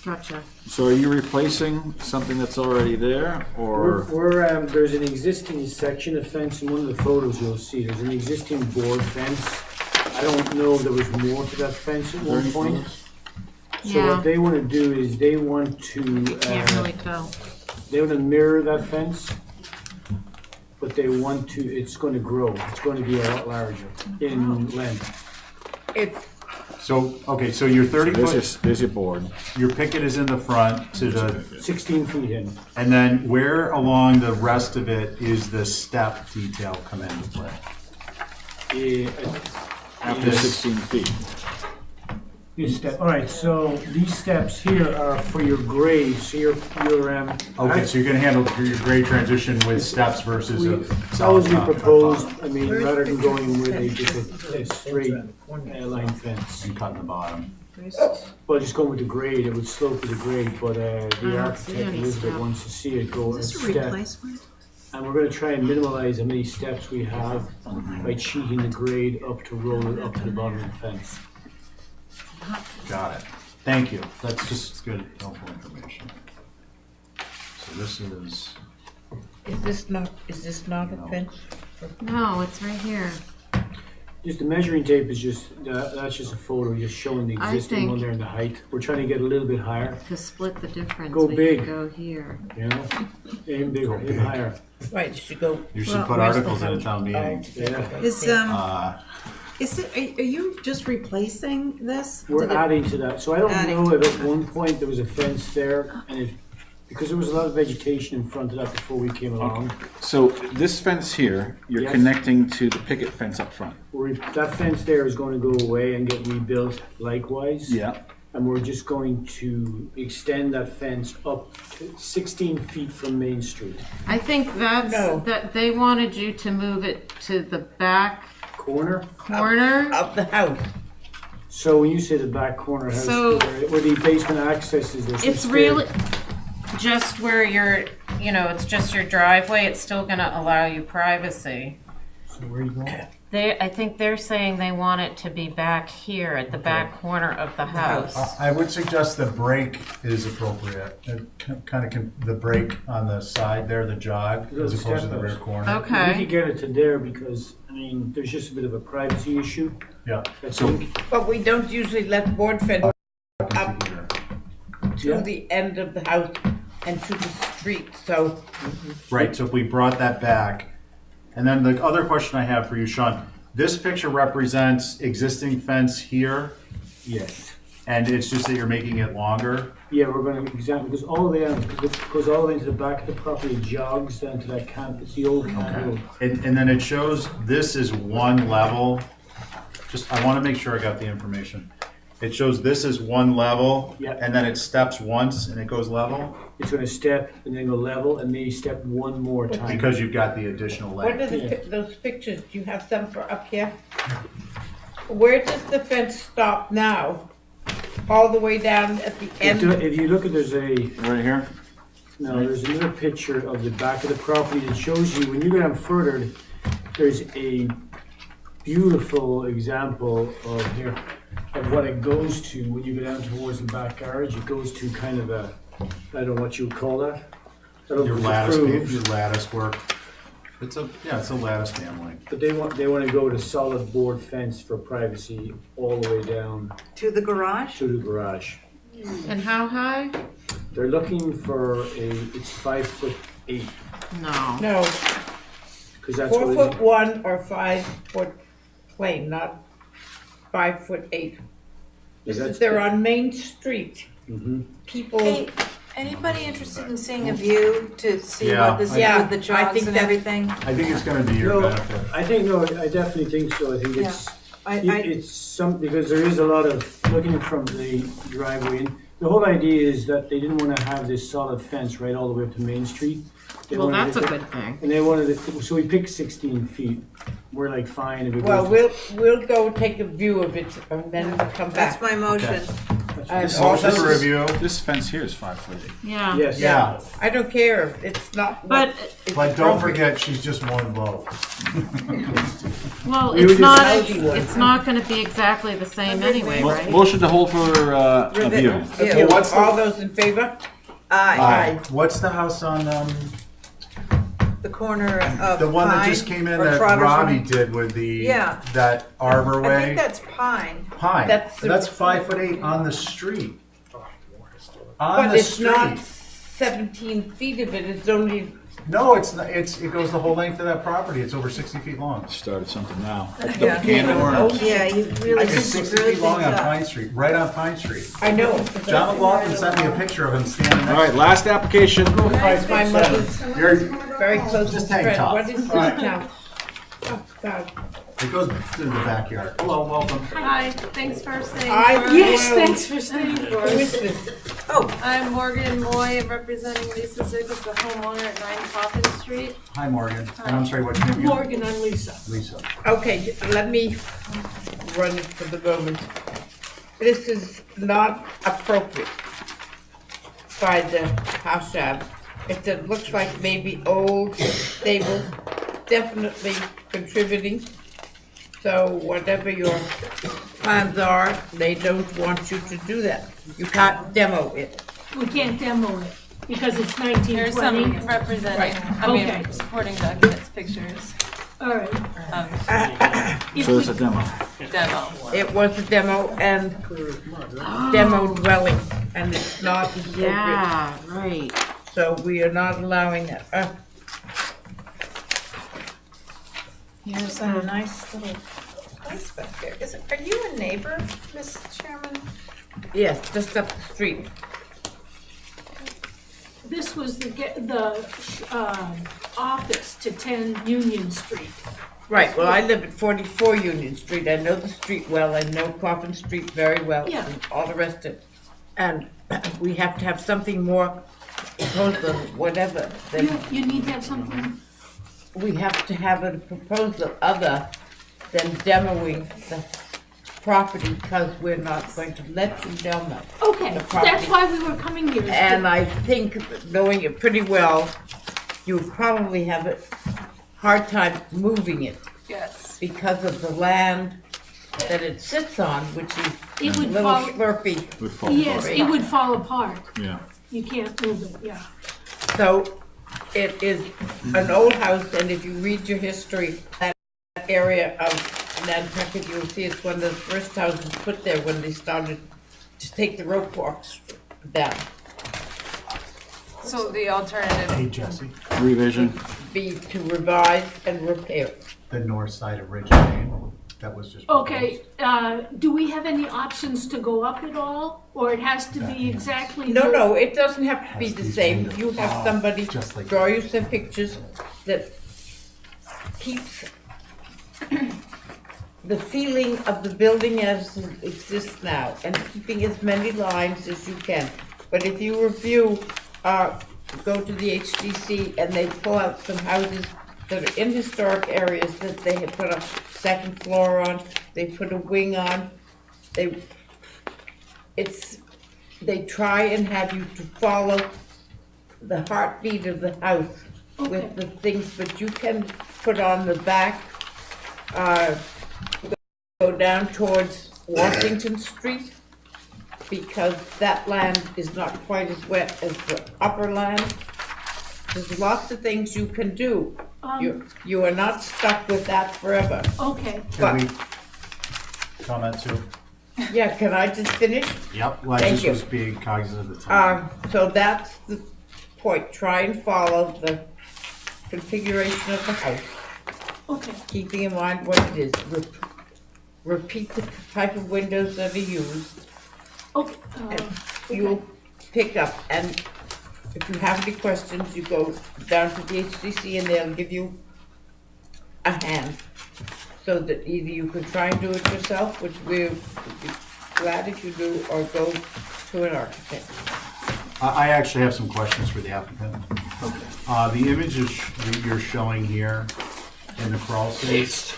Gotcha. So are you replacing something that's already there, or? there's an existing section of fence in one of the photos you'll see. There's an existing board fence. I don't know if there was more to that fence at one point. So Yeah. what they want to do is they want to Can't really tell. they want to mirror that fence, but they want to. It's going to grow. It's going to be a lot larger in length. It's So, okay, so your 30 foot, There's your board. your picket is in the front to the, 16 feet in. and then where along the rest of it is the step detail come into play? Eh, After 16 feet. This step, all right, so these steps here are for your grade, so Okay, so you're gonna handle your grade transition with steps versus a That solid was we top. proposed, I mean, rather than going with a straight line fence. And cutting the bottom. Well, just going with the grade, it would slope to the grade, but the don't see architect any Elizabeth step. wants to see it go a Is this a step. replacement? And we're gonna try and minimize how many steps we have by cheating the grade up to roll it up to the bottom of the fence. Got it. Thank you. That's just good, helpful information. So this is, Is this not a fence? No, it's right here. Just the measuring tape is just, that's just a photo, just showing the I existing one think- there and the height. We're trying to get a little bit higher, To split the difference, Go we big. could go here. you know? Aim bigger, aim big. higher. Right, you should go. you should well, put where's the articles in a house? town meeting. Yeah. Is it, are you just replacing this? We're Did it- adding to that, so I don't Adding. know if at one point there was a fence there, and because there was a lot of vegetation in front of that before we came along. So this fence here, you're Yes. connecting to the picket fence up front. That fence there is going to go away and get rebuilt likewise. Yeah. And we're just going to extend that fence up to 16 feet from Main Street. I think that they wanted you to move it to the back Corner? corner. Of the house. So when you say the back corner house, So- where the basement access is, there's some It's stairs. really just where it's just your driveway. It's still gonna allow you privacy. So where you going? I think they're saying they want it to be back here at the back corner of the house. I would suggest the break is appropriate. The break on the side there, the jog, as opposed to the rear corner. Okay. We could get it to there because, I mean, there's just a bit of a privacy issue. Yeah. I So think. But we don't usually let board fence up here. to Yeah. the end of the house and to the street, so. Right, so if we brought that back, and then the other question I have for you, Sean, this picture represents existing fence here, Yes. and it's just that you're making it longer? Yeah, we're going to examine, because all the way down, because it goes all the way into the back of the property, jogs down to that camp, it's the old camp road. And then it shows this is one level. I want to make sure I got the information. It shows this is one level, Yeah. and then it steps once and it goes level? It's going to step and then go level and maybe step one more time. Because you've got the additional What length. are those pictures? Do you have some for up here? Where does the fence stop now? All the way down at the end? If you look at, there's a, Right here? no, there's another picture of the back of the property that shows you, when you go down further, there's a beautiful example of here, of what it goes to when you go down towards the back garage. It goes to kind of a, I don't know what you would call that. I don't know Your if it's lattice, approved, your lattice work. It's a lattice family. But they want to go with a solid board fence for privacy all the way down To the garage? to the garage. And how high? They're looking for it's 5'8", No. No, because that's 4'1" or 5 foot plain, not 5'8". This is, they're on Main Street. Mhm. People, Hey, anybody interested in seeing a view to see Yeah, what this is yeah, with the I jogs think and that- everything? I think it's gonna be your No, benefit. I definitely think so. I think it's, I, it's some, because there is a lot of, looking from the driveway, and the whole idea is that they didn't want to have this solid fence right all the way up to Main Street. They Well, wanted that's a it- good thing. And they wanted it, so we picked 16 feet. We're like, fine, if it well, goes. we'll go take a view of it and then come That's back. my motion. And This all motion those- for review, This fence here is 5'8". Yeah. Yes. yeah, I don't care, it's not. But it's but don't appropriate. forget, she's just one vote. well, We were it's not. just housing one. It's not going to be exactly the same anyway, right? Motion to hold for a view. Okay, What's the- all those in favor? Aye. What's the house on, The corner of the one that Pine just came in or that Trotter's Robbie Run? did with the, Yeah. that Arbor I Way? think that's Pine. Pine, That's the- that's 5'8" on the street. On But the it's not street. 17 feet of it, it's only, No, it's not, it goes the whole length of that property, it's over 60 feet long. Started something now. Yeah. Can of worms. Yeah, you really It's 60 screwed feet long things on up. Pine Street, right on Pine Street. I know. John McLaughlin sent me a picture of him standing All next right, last application. That's my mother's You're very close just hang friend. tough. What is this All right. now? Oh, God. It goes to the backyard. Hello, welcome. Hi, thanks for staying. Yes, thanks for staying for us. Oh, I'm Morgan Moy, representing Lisa Ziggles, the homeowner at 9 Coffin Street. Hi, Morgan. And I'm sorry, what's your name? Morgan, I'm Lisa. Lisa. Okay, let me run it for the moment. This is not appropriate by the house shab. It looks like maybe old stables, definitely contributing. So whatever your plans are, they don't want you to do that. You can't demo it. We can't demo it because it's 1920. There's some representing, Right. I mean, Okay. supporting documents, pictures. All right. So it's a demo. Demo. It was a demo and demo dwelling, and it's not appropriate. Yeah, right. So we are not allowing that. There's a nice little place back there. Are you a neighbor, Miss Chairman? Yes, just up the street. This was the office to 10 Union Street. Right, well, I live at 44 Union Street. I know the street well. I know Coffin Street very well. Yeah. And all the rest of it. And we have to have something more proposal, whatever. You need to have something? We have to have a proposal other than demoing the property because we're not going to let you demo. Okay, the property. that's why we were coming here. And I think, knowing it pretty well, you would probably have a hard time moving it. Yes. Because of the land that it sits on, which is It a would little fall- slurpy. Would fall Yes, apart. it would fall apart. Yeah. You can't move it, yeah. So it is an old house, and if you read your history, that area of Nantucket, you'll see it's one of the first houses put there when they started to take the rope walks down. So the alternative. Hey, Jesse. Revision. Be to revise and repair. The north side of Ridge Lane, that was just. Okay, do we have any options to go up at all? Or it has to be exactly? No, it doesn't have to be the same. You have somebody draw you some pictures that keeps the feeling of the building as it exists now, and keeping as many lines as you can. But if you review, go to the HDC and they pull out some houses that are in historic areas that they have put a second floor on, they put a wing on, they try and have you to follow the heartbeat of the house with the things, but you can put on the back, go down towards Washington Street, because that land is not quite as wet as the upper land. There's lots of things you can do. You are not stuck with that forever. Okay. Can we comment too? Yeah, can I just finish? Yep, well, I Thank just you. was being cognizant of the time. So that's the point. Try and follow the configuration of the house. Okay. Keeping in mind what it is. Repeat the type of windows that are used. Okay. You'll pick up, and if you have any questions, you go down to the HDC and they'll give you a hand. So that either you could try and do it yourself, which we'll be glad if you do, or go to an architect. I actually have some questions for the applicant. The images that you're showing here in the crawl space,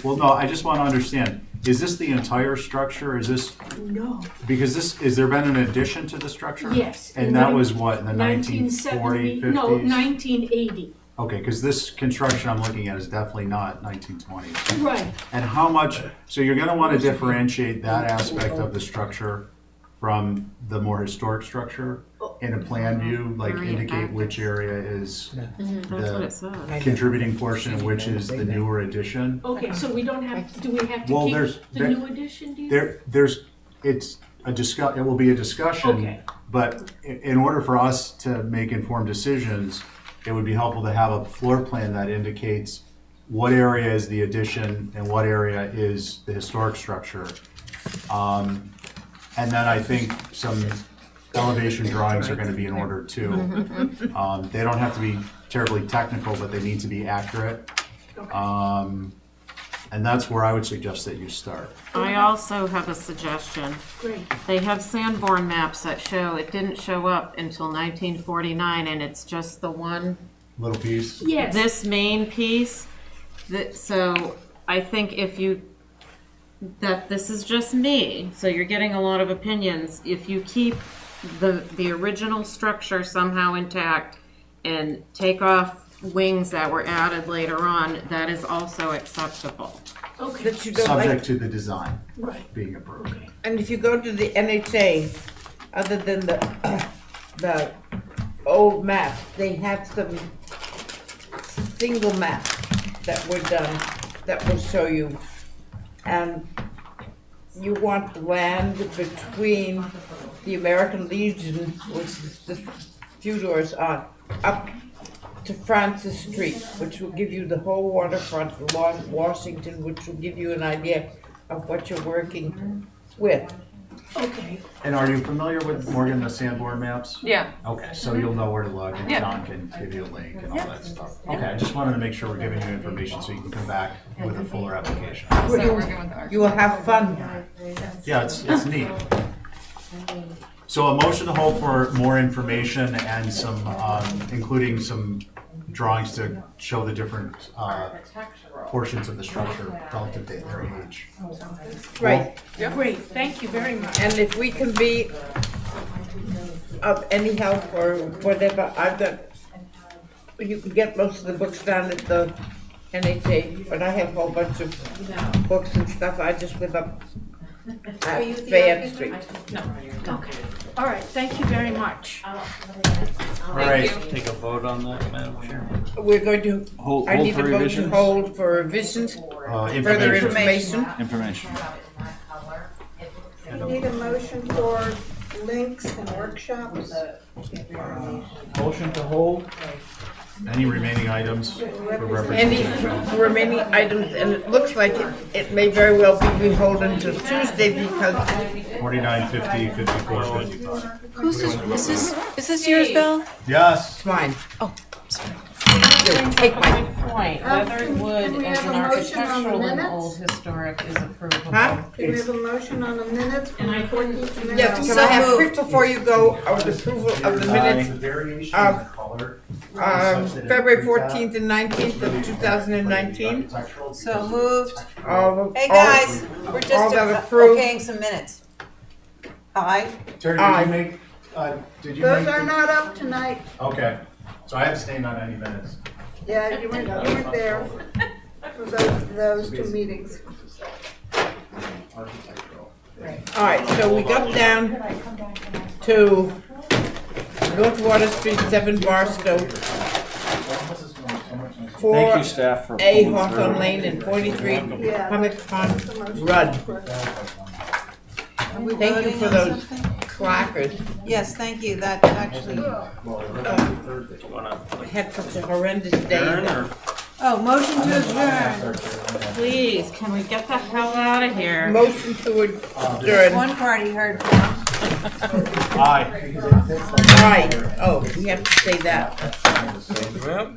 well, no, I just want to understand, is this the entire structure? Is this, No. because has there been an addition to the structure? Yes. And that was what, in the 1940s, 50s? No, 1980. Okay, because this construction I'm looking at is definitely not 1920s. Right. And how much, so you're gonna want to differentiate that aspect of the structure from the more historic structure in a plan view, like indicate which area is That's what it says. the contributing portion and which is the newer addition. Okay, so we don't have, do we have to Well, keep there's- the new addition, do you? It's it will be a discussion, Okay. but in order for us to make informed decisions, it would be helpful to have a floor plan that indicates what area is the addition and what area is the historic structure. And then I think some elevation drawings are gonna be in order too. They don't have to be terribly technical, but they need to be accurate. And And that's where I would suggest that you start. I also have a suggestion. Great. They have Sanborn maps that show it didn't show up until 1949, and it's just the one, Little piece. Yes. this main piece. So I think that this is just me, so you're getting a lot of opinions. If you keep the original structure somehow intact and take off wings that were added later on, that is also acceptable. Okay. That you don't Subject like. to the design Right. being approved. And if you go to the NHA, other than the old maps, they have some single maps that were done that will show you. And you want the land between the American Legion, which is just a few doors on, up to Francis Street, which will give you the whole waterfront along Washington, which will give you an idea of what you're working with. Okay. And are you familiar with, Morgan, the Sanborn maps? Yeah. Okay, so you'll know where to look, and Yeah. John can give you a link and all that stuff. Okay, I just wanted to make sure we're giving you information so you can come back with a fuller application. You will have fun. Yeah, it's neat. So a motion to hold for more information and some, including some drawings to show the different portions of the structure relative to their age. Right. Great, thank you very much. And if we can be of any help or whatever, I've got, you can get most of the books down at the NHA, but I have a whole bunch of books and stuff. I just live up Are at you the Fayette architect? Street. No. Okay. All right, thank you very much. All right. Take a vote on that, Madam Chairman. We're going to, Hold- I hold need for a vote to revisions? hold for revisions, further information. Information. You need a motion for links and workshops? Motion to hold. Any remaining items for Any representation? remaining items, and it looks like it may very well be beholden to Tuesday because 49, 50, 54, 55. Who's this, is this yours, Bill? Yes. it's mine. Oh, sorry. Here, take mine. Point, Can Weatherwood we as have an a motion on the architectural and minutes? old historic is approvable. Huh? Can we have a motion on the minutes from the 14th of May? Yes, can I have quick before you go, of the approval of the minutes of February 14th and 19th of 2019? So moved. Hey, All guys, we're just that approved. okaying some minutes. Aye. Terry, Aye. did you Those make? are not up tonight. Okay, so I abstained on any minutes. Yeah, you weren't there for those two meetings. All right, so we got down to North Water Street, 7 Barstow, Thank 4 you, staff, for A pulling Hawthorne through. Lane and 43 Yeah. Comic Con Run. Thank you for those clackers. Yes, thank you, that actually. I had such a horrendous day. Oh, motion to adjourn. Please, can we get the hell out of here? Motion to adjourn. One party heard from. Aye. Aye. Oh, we have to say that. Well,